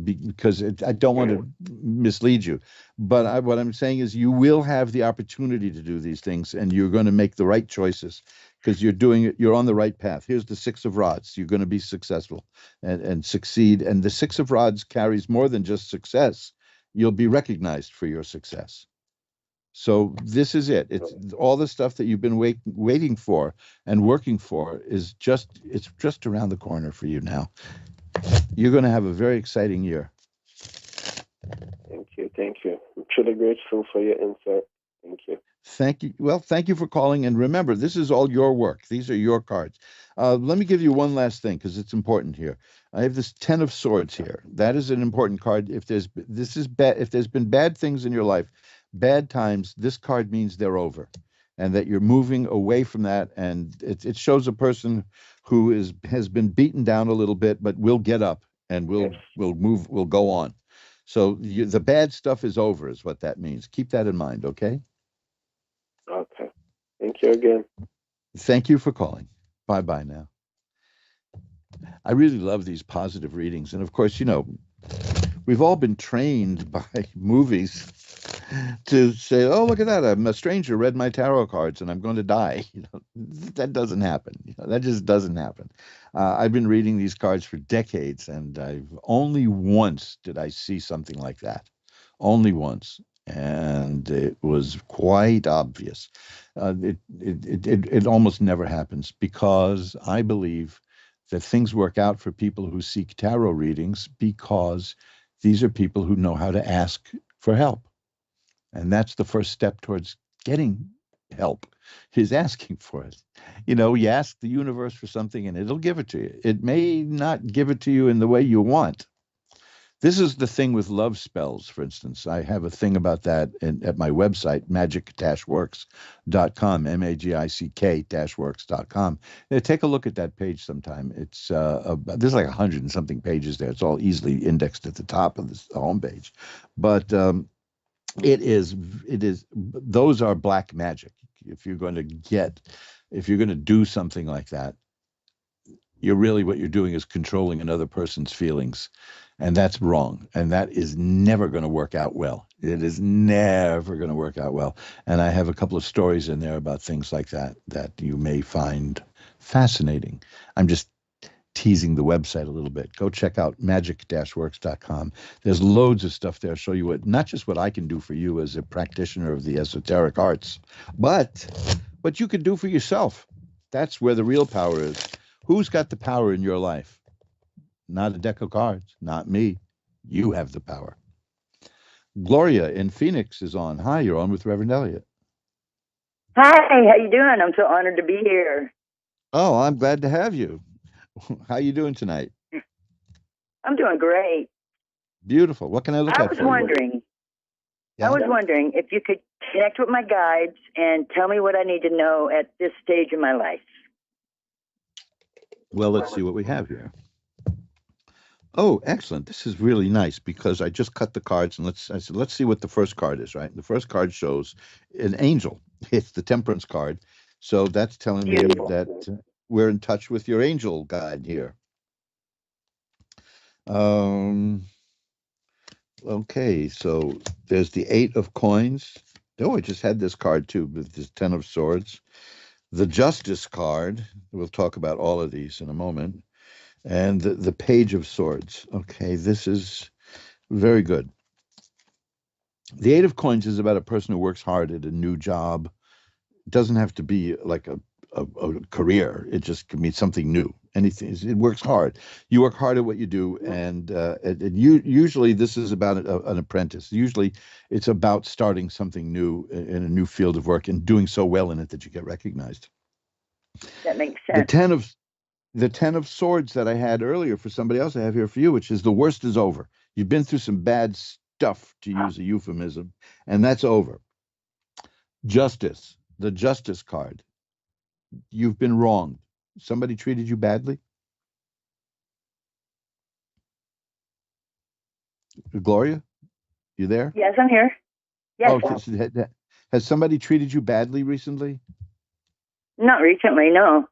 because I don't want to mislead you, but what I'm saying is you will have the opportunity to do these things, and you're going to make the right choices because you're on the right path. Here's the Six of Rods. You're going to be successful and succeed, and the Six of Rods carries more than just success. You'll be recognized for your success. So this is it. It's all the stuff that you've been waiting for and working for it's just around the corner for you now. You're going to have a very exciting year. Thank you. I'm truly grateful for your insight. Thank you. Thank you. Well, thank you for calling. And remember, this is all your work. These are your cards. Let me give you one last thing, because it's important here. I have this Ten of Swords here. That is an important card. If there's been bad things in your life, bad times, this card means they're over. and that you're moving away from that. And it shows a person who has been beaten down a little bit, but will get up and will move, will go on. So the bad stuff is over, is what that means. Keep that in mind, okay? Okay. Thank you again. Thank you for calling. Bye-bye now. I really love these positive readings. And of course, we've all been trained by movies to say, oh, look at that. I'm a stranger read my tarot cards and I'm going to die. That doesn't happen. That just doesn't happen. I've been reading these cards for decades, and only once did I see something like that. Only once. And it was quite obvious. It almost never happens, because I believe that things work out for people who seek tarot readings because these are people who know how to ask for help. And that's the first step towards getting help, is asking for it. You ask the universe for something and it'll give it to you. It may not give it to you in the way you want. This is the thing with love spells, for instance. I have a thing about that at my website, magic-works.com, magic-works.com. Take a look at that page sometime. It's there's like 100 and something pages there. It's all easily indexed at the top of the homepage. But it is those are black magic. If you're going to do something like that, what you're doing is controlling another person's feelings. And that's wrong. And that is never going to work out well. It is never going to work out well. And I have a couple of stories in there about things like that you may find fascinating. I'm just teasing the website a little bit. Go check out magic-works.com. There's loads of stuff there. Show you not just what I can do for you as a practitioner of the esoteric arts, but what you can do for yourself. That's where the real power is. Who's got the power in your life? Not a deck of cards, not me. You have the power. Gloria in Phoenix is on. Hi, you're on with Reverend Elliot. Hi, how you doing? I'm so honored to be here. Oh, I'm glad to have you. How you doing tonight? I'm doing great. Beautiful. What can I look at for you? I was wondering if you could connect with my guides and tell me what I need to know at this stage of my life. Well, let's see what we have here. Oh, excellent. This is really nice, because I just cut the cards, and let's see what the first card is, right? The first card shows an angel. It's the Temperance card. So that's telling me that we're in touch with your angel guide here. Okay, so there's the 8 of coins. Oh, I just had this card too, with this 10 of swords. The Justice card. We'll talk about all of these in a moment. And the Page of Swords. Okay, this is very good. The 8 of coins is about a person who works hard at a new job. It doesn't have to be like a career. It just can be something new. Anything. It works hard. You work hard at what you do, and usually this is about an apprentice. Usually it's about starting something new in a new field of work and doing so well in it that you get recognized. That makes sense. The 10 of swords that I had earlier for somebody else, I have here for you, which is the worst is over. You've been through some bad stuff, to use a euphemism, and that's over. Justice, the Justice card. You've been wronged. Somebody treated you badly? Gloria, you there? Yes, I'm here. Yes. Oh, has somebody treated you badly recently? Not recently, no.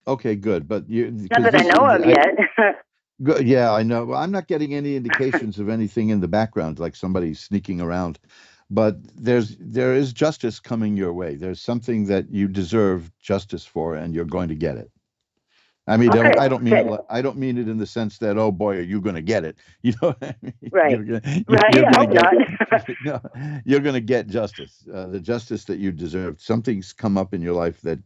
Okay, good. But not that I know of yet. Yeah, I know. Well, I'm not getting any indications of anything in the background, like somebody sneaking around. But there is justice coming your way. There's something that you deserve justice for, and you're going to get it. I mean, okay, I don't mean it in the sense that, oh boy, are you going to get it? You know what I mean? Right. You're going to get justice, the justice that you deserve. Something's come up in your life that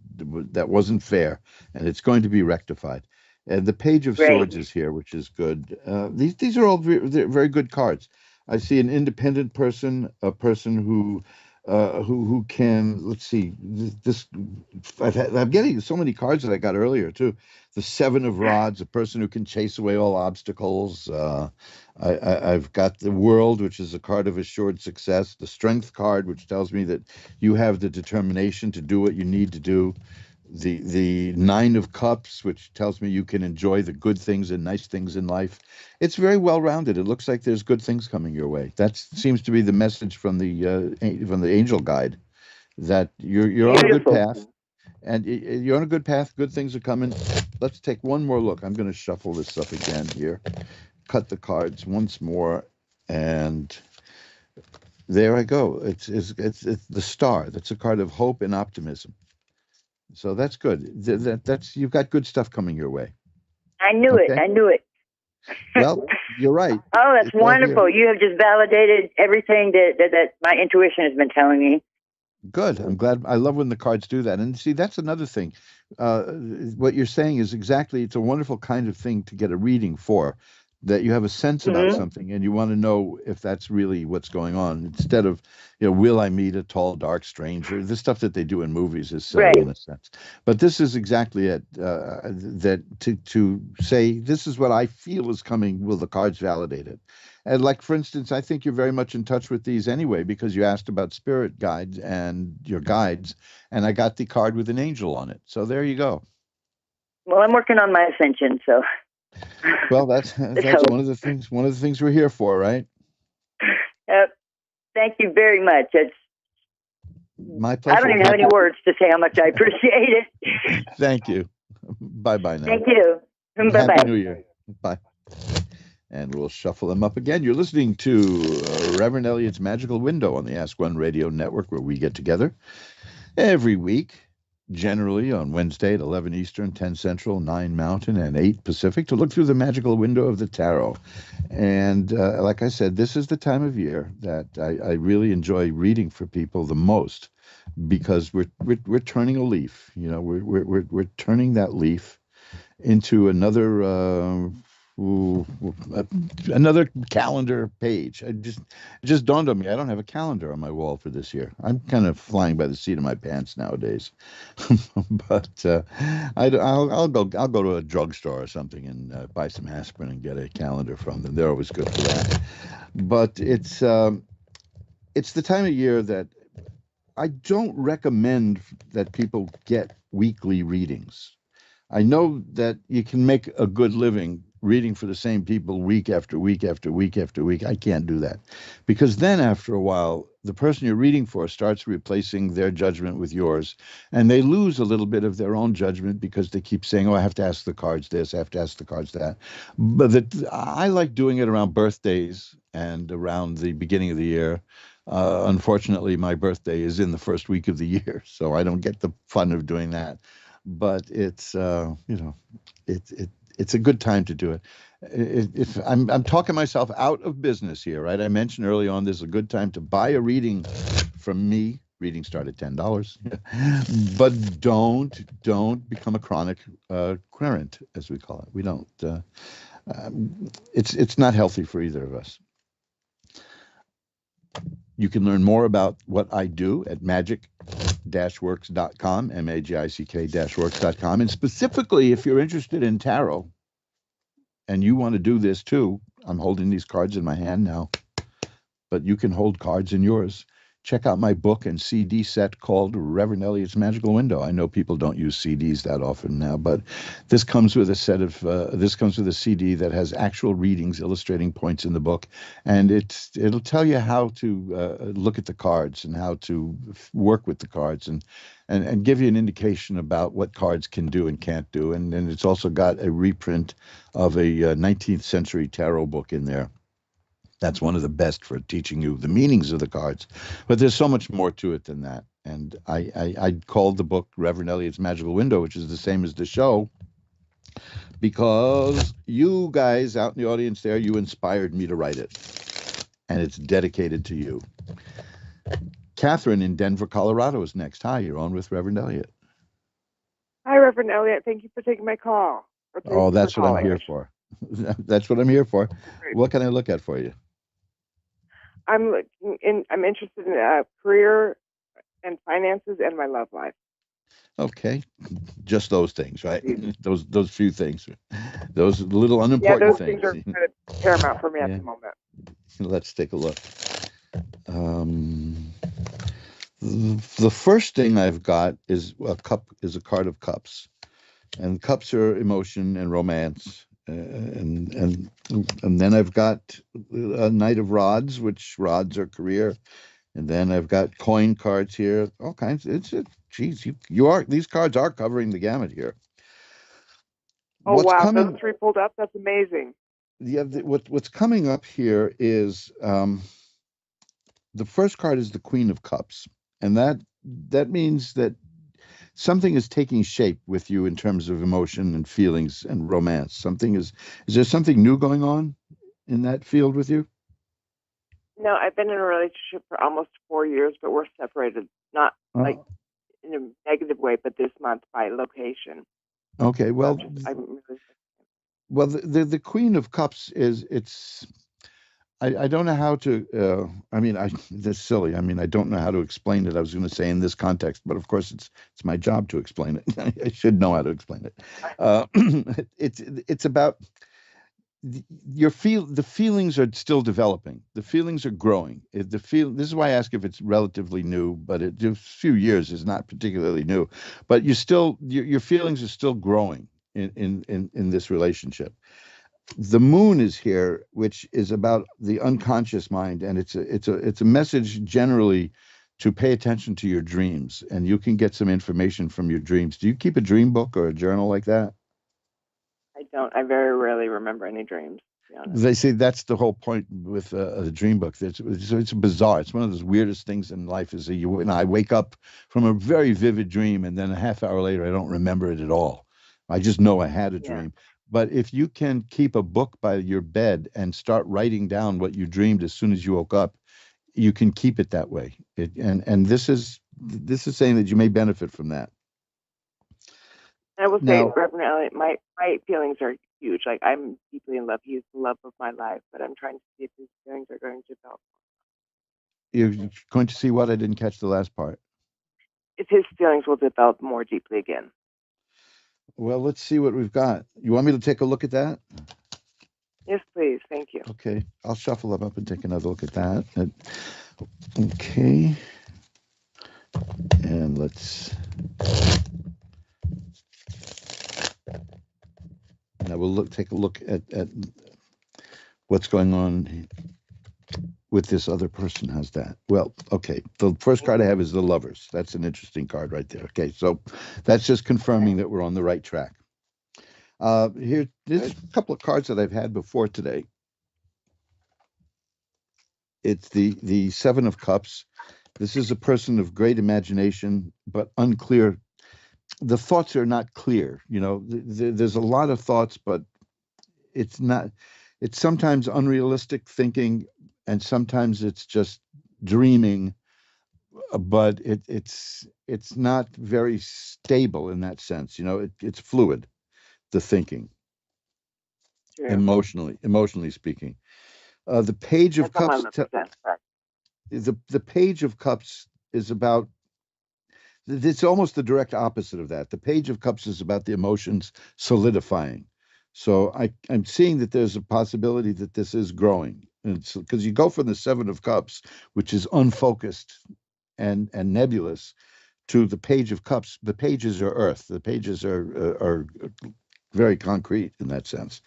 wasn't fair, and it's going to be rectified. And the Page of Swords is here, which is good. These are all very good cards. I see an independent person, a person who who can, let's see, I'm getting so many cards that I got earlier too. The Seven of Rods, a person who can chase away all obstacles. I've got the World, which is a card of assured success. The Strength card, which tells me that you have the determination to do what you need to do. The Nine of Cups, which tells me you can enjoy the good things and nice things in life. It's very well rounded. It looks like there's good things coming your way. That seems to be the message from the angel guide, that you're on a good path, and you're on a good path. Good things are coming. Let's take one more look. I'm going to shuffle this up again here, cut the cards once more, and there I go. It's the Star. That's a card of hope and optimism. So that's good. That's you've got good stuff coming your way. I knew it. I knew it. Well, you're right. Oh, that's wonderful. You have just validated everything that my intuition has been telling me. Good. I'm glad. I love when the cards do that. And see, that's another thing. What you're saying is exactly, it's a wonderful kind of thing to get a reading for, that you have a sense about something and you want to know if that's really what's going on, instead of, will I meet a tall, dark stranger? The stuff that they do in movies is silly in a sense. But this is exactly it, that to say, this is what I feel is coming, will the cards validate it? And like, for instance, I think you're very much in touch with these anyway, because you asked about spirit guides and your guides, and I got the card with an angel on it. So there you go. Well, I'm working on my ascension, so. Well, that's one of the things we're here for, right? Thank you very much. It's my pleasure. I don't even have any words to say how much I appreciate it. Thank you. Bye-bye now. Thank you. Bye-bye. Happy New Year. Bye. And we'll shuffle them up again. You're listening to Reverend Elliot's Magical Window on the Ask One Radio Network, where we get together every week, generally on Wednesday at 11 Eastern, 10 Central, 9 Mountain, and 8 Pacific, to look through the magical window of the tarot. And like I said, this is the time of year that I really enjoy reading for people the most, because we're turning a leaf. We're turning that leaf into another calendar page. It just dawned on me, I don't have a calendar on my wall for this year. I'm kind of flying by the seat of my pants nowadays. But I'll go to a drugstore or something and buy some aspirin and get a calendar from them. They're always good for that. But it's the time of year that I don't recommend that people get weekly readings. I know that you can make a good living reading for the same people week after week after week after week. I can't do that, because then after a while, the person you're reading for starts replacing their judgment with yours, and they lose a little bit of their own judgment because they keep saying, oh, I have to ask the cards this, I have to ask the cards that. But I like doing it around birthdays and around the beginning of the year. Unfortunately, my birthday is in the first week of the year, so I don't get the fun of doing that. But it's it's a good time to do it. If I'm talking myself out of business here, right? I mentioned early on, there's a good time to buy a reading from me. Readings start at $10, but don't become a chronic querent, as we call it. We don't. It's not healthy for either of us. You can learn more about what I do at magic-works.com, magick-works.com. And specifically, if you're interested in tarot and you want to do this too, I'm holding these cards in my hand now, but you can hold cards in yours. Check out my book and CD set called Reverend Elliot's Magical Window. I know people don't use CDs that often now, but this comes with a CD that has actual readings illustrating points in the book, and it'll tell you how to look at the cards and how to work with the cards and give you an indication about what cards can do and can't do. And it's also got a reprint of a 19th century tarot book in there. That's one of the best for teaching you the meanings of the cards. But there's so much more to it than that. And I called the book Reverend Elliot's Magical Window, which is the same as the show, because you guys out in the audience there, you inspired me to write it. And it's dedicated to you. Catherine in Denver, Colorado is next. Hi, you're on with Reverend Elliot. Hi, Reverend Elliot. Thank you for taking my call. Oh, that's what I'm here for. That's what I'm here for. What can I look at for you? I'm interested in career and finances and my love life. Okay, just those things, right? Those few things, those little unimportant Yeah, those things. things are kind of paramount for me at Yeah. the moment. Let's take a look. The first thing I've got is a card of cups, and cups are emotion and romance, and then I've got a knight of rods, which rods are career, and then I've got coin cards here, all kinds. Geez, these cards are covering the gamut here. Oh What's wow, coming? those three pulled up. That's amazing. Yeah, what's coming up here is the first card is the Queen of Cups, and that means that something is taking shape with you in terms of emotion and feelings and romance. Is there something new going on in that field with you? No, I've been in a relationship for almost 4 years, but we're separated, not like in a negative way, but this month by location. Okay, well, I'm really well, the Queen of Cups I don't know how to. I mean, that's silly. I mean, I don't know how to explain it. I was going to say in this context, but of course, it's my job to explain it. I should know how to explain it. It's about the feelings are still developing. The feelings are growing. This is why I ask if it's relatively new, but a few years is not particularly new. But your feelings are still growing in this relationship. The moon is here, which is about the unconscious mind, and it's a message generally to pay attention to your dreams, and you can get some information from your dreams. Do you keep a dream book or a journal like that? I don't. I very rarely remember any dreams, to be honest. They say that's the whole point with the dream book. It's bizarre. It's one of those weirdest things in life. Is that I wake up from a very vivid dream, and then a half hour later, I don't remember it at all. I just know I had a dream. But if you can keep a book by your bed and start writing down what you dreamed as soon as you woke up, you can keep it that way. And this is saying that you may benefit from that. I will say, Reverend Elliot, my feelings are huge. Like, I'm deeply in love. He's the love of my life, but I'm trying to see if his feelings are going to develop. You're going to see what? I didn't catch the last part. If his feelings will develop more deeply again. Well, let's see what we've got. You want me to take a look at that? Yes, please. Thank you. Okay. I'll shuffle them up and take another look at that. Okay. And now we'll take a look at what's going on with this other person. How's that? Well, okay. The first card I have is the Lovers. That's an interesting card right there. Okay, so that's just confirming that we're on the right track. There's a couple of cards that I've had before today. It's the Seven of Cups. This is a person of great imagination, but unclear. The thoughts are not clear. You know, there's a lot of thoughts, but it's not. It's sometimes unrealistic thinking, and sometimes it's just dreaming. But it's not very stable in that sense. You know, it's fluid, the thinking. Yeah. Emotionally speaking. The Page of Cups. The Page of Cups is about. It's almost the direct opposite of that. The Page of Cups is about the emotions solidifying. So I'm seeing that there's a possibility that this is growing. Because you go from the Seven of Cups, which is unfocused and nebulous, to the Page of Cups. The pages are earth. The pages are very concrete in that sense.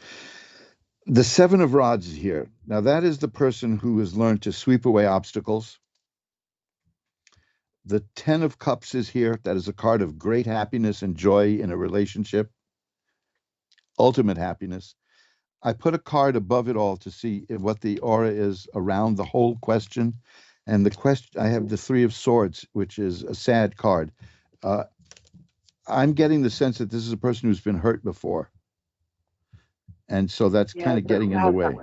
The Seven of Rods is here. Now, that is the person who has learned to sweep away obstacles. The Ten of Cups is here. That is a card of great happiness and joy in a relationship. Ultimate happiness. I put a card above it all to see what the aura is around the whole question. And the question, I have the Three of Swords, which is a sad card. I'm getting the sense that this is a person who's been hurt before. And so that's kind of getting in the way.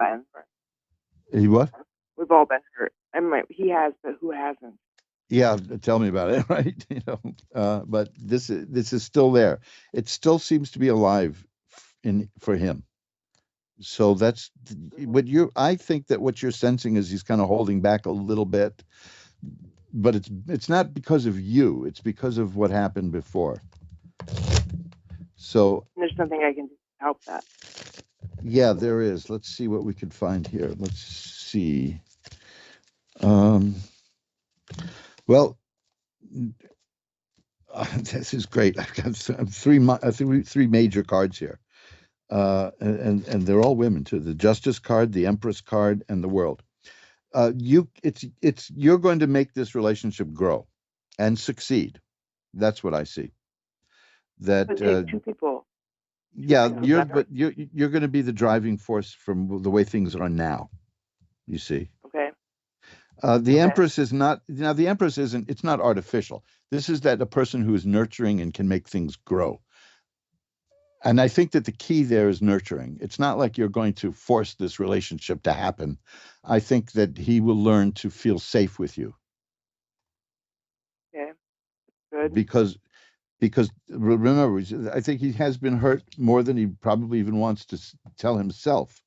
He what? We've all been hurt. I mean, he has, but who hasn't? Yeah, tell me about it, right? You know, but this is still there. It still seems to be alive for him. So that's what I think that what you're sensing is he's kind of holding back a little bit, but it's not because of you. It's because of what happened before. So there's nothing I can do to help that. Yeah, there is. Let's see what we can find here. Let's see. Well, this is great. I've got three major cards here, and they're all women too. The Justice card, the Empress card, and the World. You're going to make this relationship grow and succeed. That's what I see. That it takes two people. Yeah, you're going to be the driving force from the way things are now. You see. Okay. The Empress is not, the Empress isn't, it's not artificial. This is that a person who is nurturing and can make things grow. And I think that the key there is nurturing. It's not like you're going to force this relationship to happen. I think that he will learn to feel safe with you. Okay, good. Because remember, I think he has been hurt more than he probably even wants to tell himself.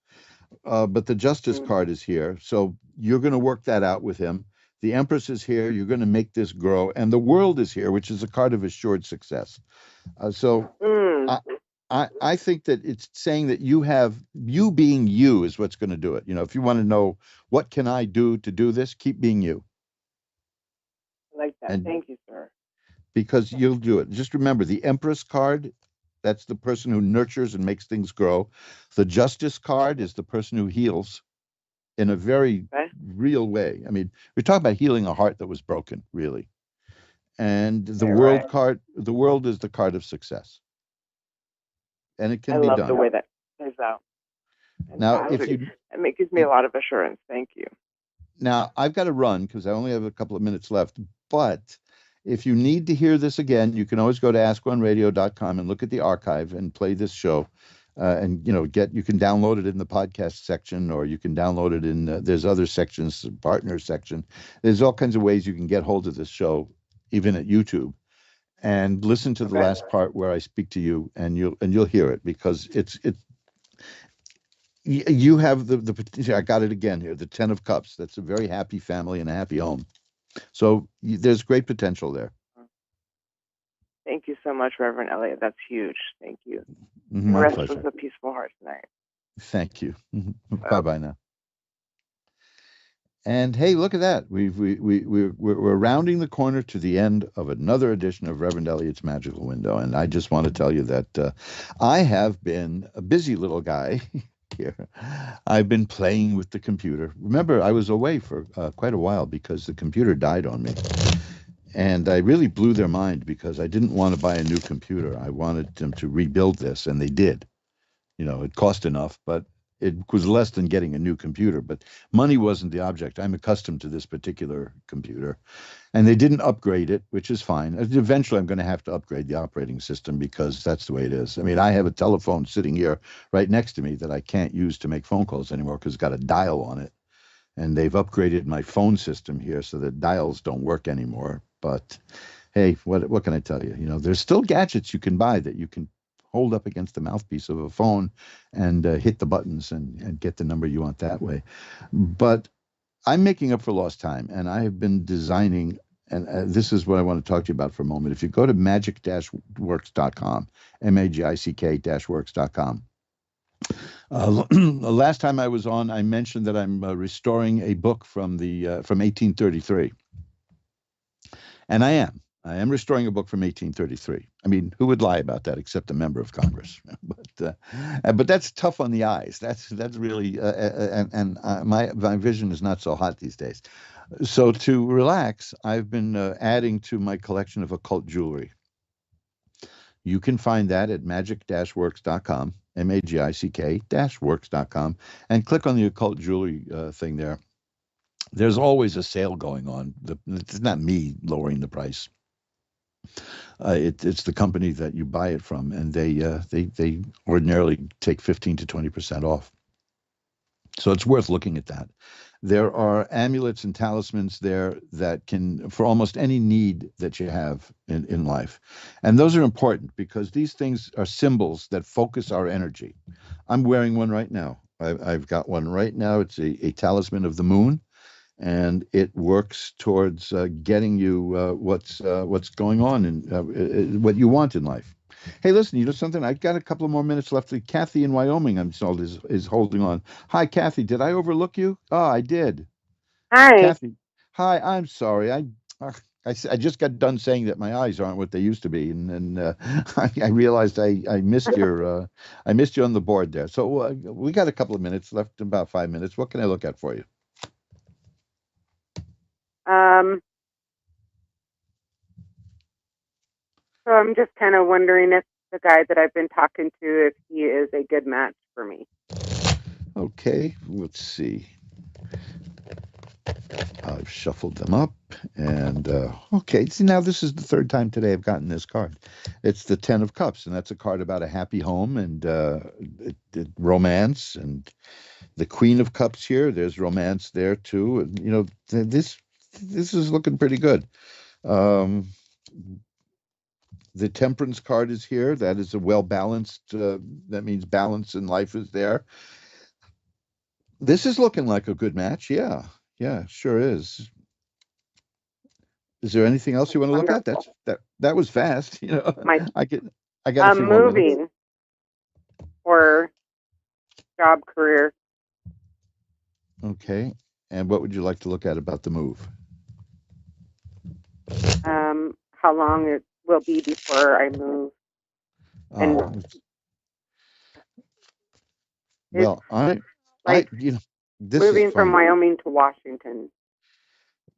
But the Justice card is here, so you're going to work that out with him. The Empress is here. You're going to make this grow, and the World is here, which is a card of assured success. I think that it's saying that you being you is what's going to do it. If you want to know what can I do to do this, keep being you. I like that. Thank you, sir. Because you'll do it. Just remember the Empress card. That's the person who nurtures and makes things grow. The Justice card is the person who heals in a very real way. I mean, we're talking about healing a heart that was broken, really. And the World card, the World is the card of success. And it can be done. I love the way that plays out. Now, it gives me a lot of assurance. Thank you. Now, I've got to run because I only have a couple of minutes left, but if you need to hear this again, you can always go to askonradio.com and look at the archive and play this show. And you can download it in the podcast section, or you can download it in there's other sections, partner section. There's all kinds of ways you can get hold of this show, even at YouTube, and listen to the last part where I speak to you, and you'll hear it, because you have the potential. I got it again here, the 10 of Cups. That's a very happy family and a happy home. So there's great potential there. Thank you so much, Reverend Elliot. That's huge. Thank you. My rest pleasure. was a peaceful heart tonight. Thank you. Bye-bye now. And hey, look at that. We're rounding the corner to the end of another edition of Reverend Elliot's Magical Window. And I just want to tell you that I have been a busy little guy here. I've been playing with the computer. Remember, I was away for quite a while because the computer died on me. And I really blew their mind because I didn't want to buy a new computer. I wanted them to rebuild this, and they did. It cost enough, but it was less than getting a new computer. But money wasn't the object. I'm accustomed to this particular computer. And they didn't upgrade it, which is fine. Eventually, I'm going to have to upgrade the operating system because that's the way it is. I mean, I have a telephone sitting here right next to me that I can't use to make phone calls anymore because it's got a dial on it. And they've upgraded my phone system here so that dials don't work anymore. But hey, what can I tell you? There's still gadgets you can buy that you can hold up against the mouthpiece of a phone and hit the buttons and get the number you want that way. But I'm making up for lost time, and I have been designing, and this is what I want to talk to you about for a moment. If you go to magic-works.com, magic-works.com, last time I was on, I mentioned that I'm restoring a book from 1833. And I am restoring a book from 1833. I mean, who would lie about that except a member of Congress? But that's tough on the eyes. That's really my vision is not so hot these days. So to relax, I've been adding to my collection of occult jewelry. You can find that at magic-works.com, magic-works.com, and click on the occult jewelry thing there. There's always a sale going on. It's not me lowering the price. It's the company that you buy it from, and they ordinarily take 15 to 20% off. So it's worth looking at that. There are amulets and talismans there that can, for almost any need that you have in life. And those are important because these things are symbols that focus our energy. I'm wearing one right now. I've got one right now. It's a talisman of the moon, and it works towards getting you what's going on and what you want in life. Hey, listen, you know something? I've got a couple of more minutes left. Kathy in Wyoming, I'm told, is holding on. Hi, Kathy. Did I overlook you? Oh, I did. Hi. Kathy. Hi, I'm sorry. I just got done saying that my eyes aren't what they used to be, and I realized I missed I missed you on the board there. So we got a couple of minutes left, about 5 minutes. What can I look at for you? So I'm just kind of wondering if the guy that I've been talking to, if he is a good match for me. Okay, let's see. I've shuffled them up, and okay. See, now this is the third time today I've gotten this card. It's the Ten of Cups, and that's a card about a happy home and romance. And the Queen of Cups here, there's romance there too. And you know, this is looking pretty good. The Temperance card is here. That is a well-balanced. That means balance in life is there. This is looking like a good match. Yeah, sure is. Is there anything else you want to look at? That was fast. You know, I got a few more minutes. Moving or job career. Okay, and what would you like to look at about the move? How long it will be before I move. Well, you know, this moving is funny. from Wyoming to Washington.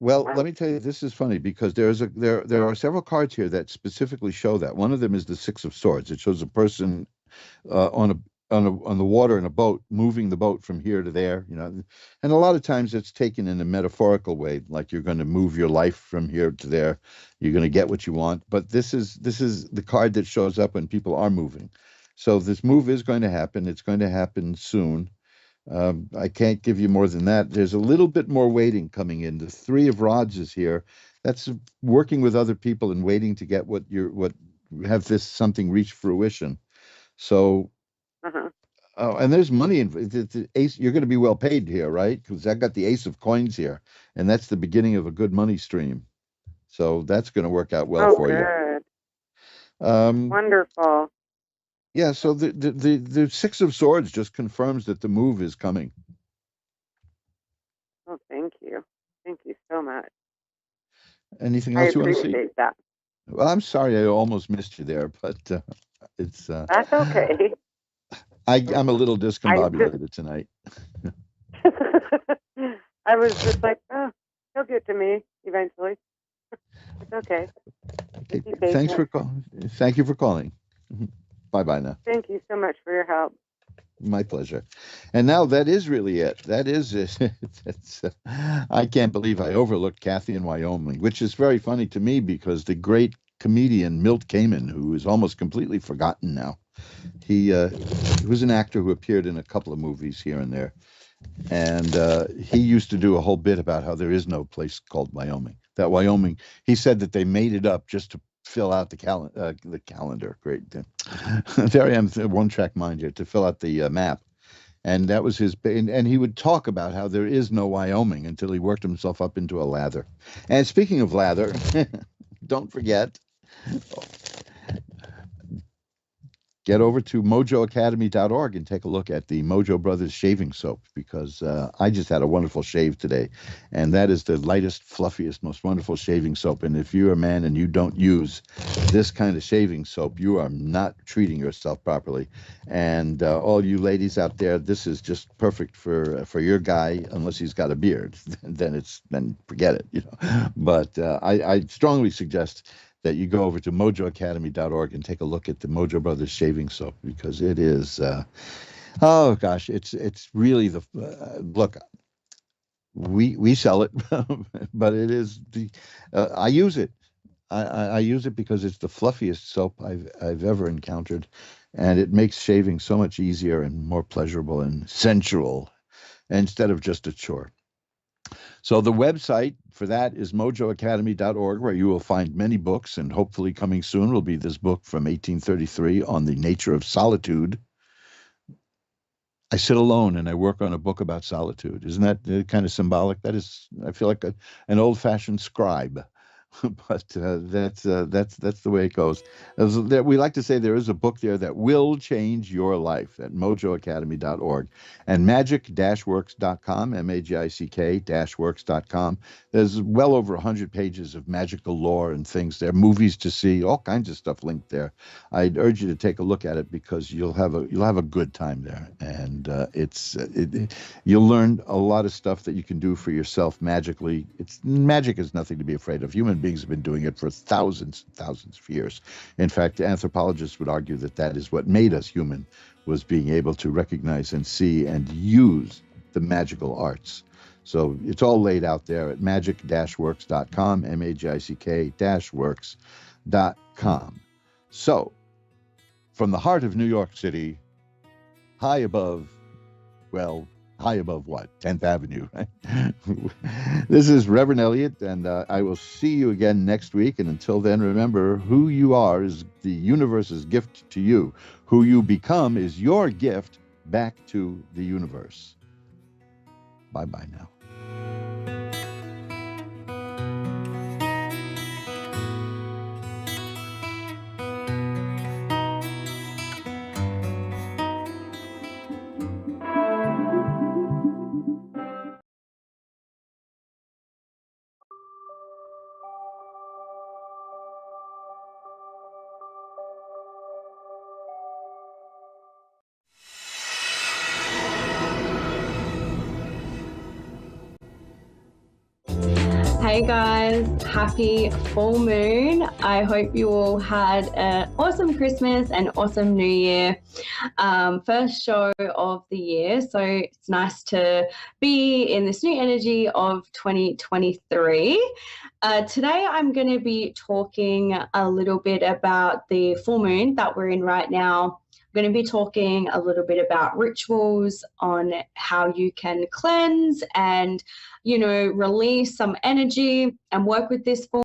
Well, let me tell you, this is funny because there are several cards here that specifically show that. One of them is the Six of Swords. It shows a person on the water in a boat, moving the boat from here to there. You know, and a lot of times it's taken in a metaphorical way, like you're going to move your life from here to there. You're going to get what you want. But this is the card that shows up when people are moving. So this move is going to happen. It's going to happen soon. I can't give you more than that. There's a little bit more waiting coming in. The Three of Rods is here. That's working with other people and waiting to get have this something reach fruition. So, and there's money in the ace. You're going to be well paid here, right? Because I got the Ace of Coins here, and that's the beginning of a good money stream. So that's going to work out well for you. Wonderful. Yeah, so the Six of Swords just confirms that the move is coming. Oh, thank you. Thank you so much. Anything else you want to see? I appreciate that. Well, I'm sorry I almost missed you there, but it's... That's okay. I'm a little discombobulated tonight. I was just like, oh, he'll get to me eventually. It's okay. Thanks for calling. Thank you for calling. Bye-bye now. Thank you so much for your help. My pleasure. And now that is really it. That is it. I can't believe I overlooked Kathy in Wyoming, which is very funny to me because the great comedian Milt Kamen, who is almost completely forgotten now, he was an actor who appeared in a couple of movies here and there. And he used to do a whole bit about how there is no place called Wyoming. That Wyoming, he said that they made it up just to fill out the calendar. Great. There I am, one-track mind here, to fill out the map. And that was his, and he would talk about how there is no Wyoming until he worked himself up into a lather. And speaking of lather, don't forget, get over to mojoacademy.org and take a look at the Mojo Brothers shaving soap, because I just had a wonderful shave today, and that is the lightest, fluffiest, most wonderful shaving soap. And if you're a man and you don't use this kind of shaving soap, you are not treating yourself properly. And all you ladies out there, this is just perfect for your guy, unless he's got a beard. then forget it, you know. But I strongly suggest that you go over to mojoacademy.org and take a look at the Mojo Brothers shaving soap, because it is, oh gosh, it's really the look. We sell it, but it is I use it. I use it because it's the fluffiest soap I've ever encountered, and it makes shaving so much easier and more pleasurable and sensual instead of just a chore. So the website for that is mojoacademy.org, where you will find many books, and hopefully coming soon will be this book from 1833 on the nature of solitude. I sit alone and I work on a book about solitude. Isn't that kind of symbolic? That is, I feel like an old-fashioned scribe. But that's the way it goes. We like to say there is a book there that will change your life at mojoacademy.org and magic-works.com, magick-works.com. There's well over 100 pages of magical lore and things there, movies to see, all kinds of stuff linked there. I'd urge you to take a look at it because you'll have a good time there, and you'll learn a lot of stuff that you can do for yourself magically. Magic is nothing to be afraid of. Human beings have been doing it for thousands and thousands of years. In fact, anthropologists would argue that is what made us human, was being able to recognize and see and use the magical arts. So it's all laid out there at magic-works.com, magick-works.com. So, from the heart of New York City, high above what? 10th Avenue, right? This is Reverend Elliot, and I will see you again next week. And until then, remember, who you are is the universe's gift to you. Who you become is your gift back to the universe. Bye-bye now. Hey guys, happy full moon. I hope you all had an awesome Christmas and awesome New Year. First show of the year, so it's nice to be in this new energy of 2023. Today I'm going to be talking a little bit about the full moon that we're in right now. I'm going to be talking a little bit about rituals on how you can cleanse and, release some energy and work with this full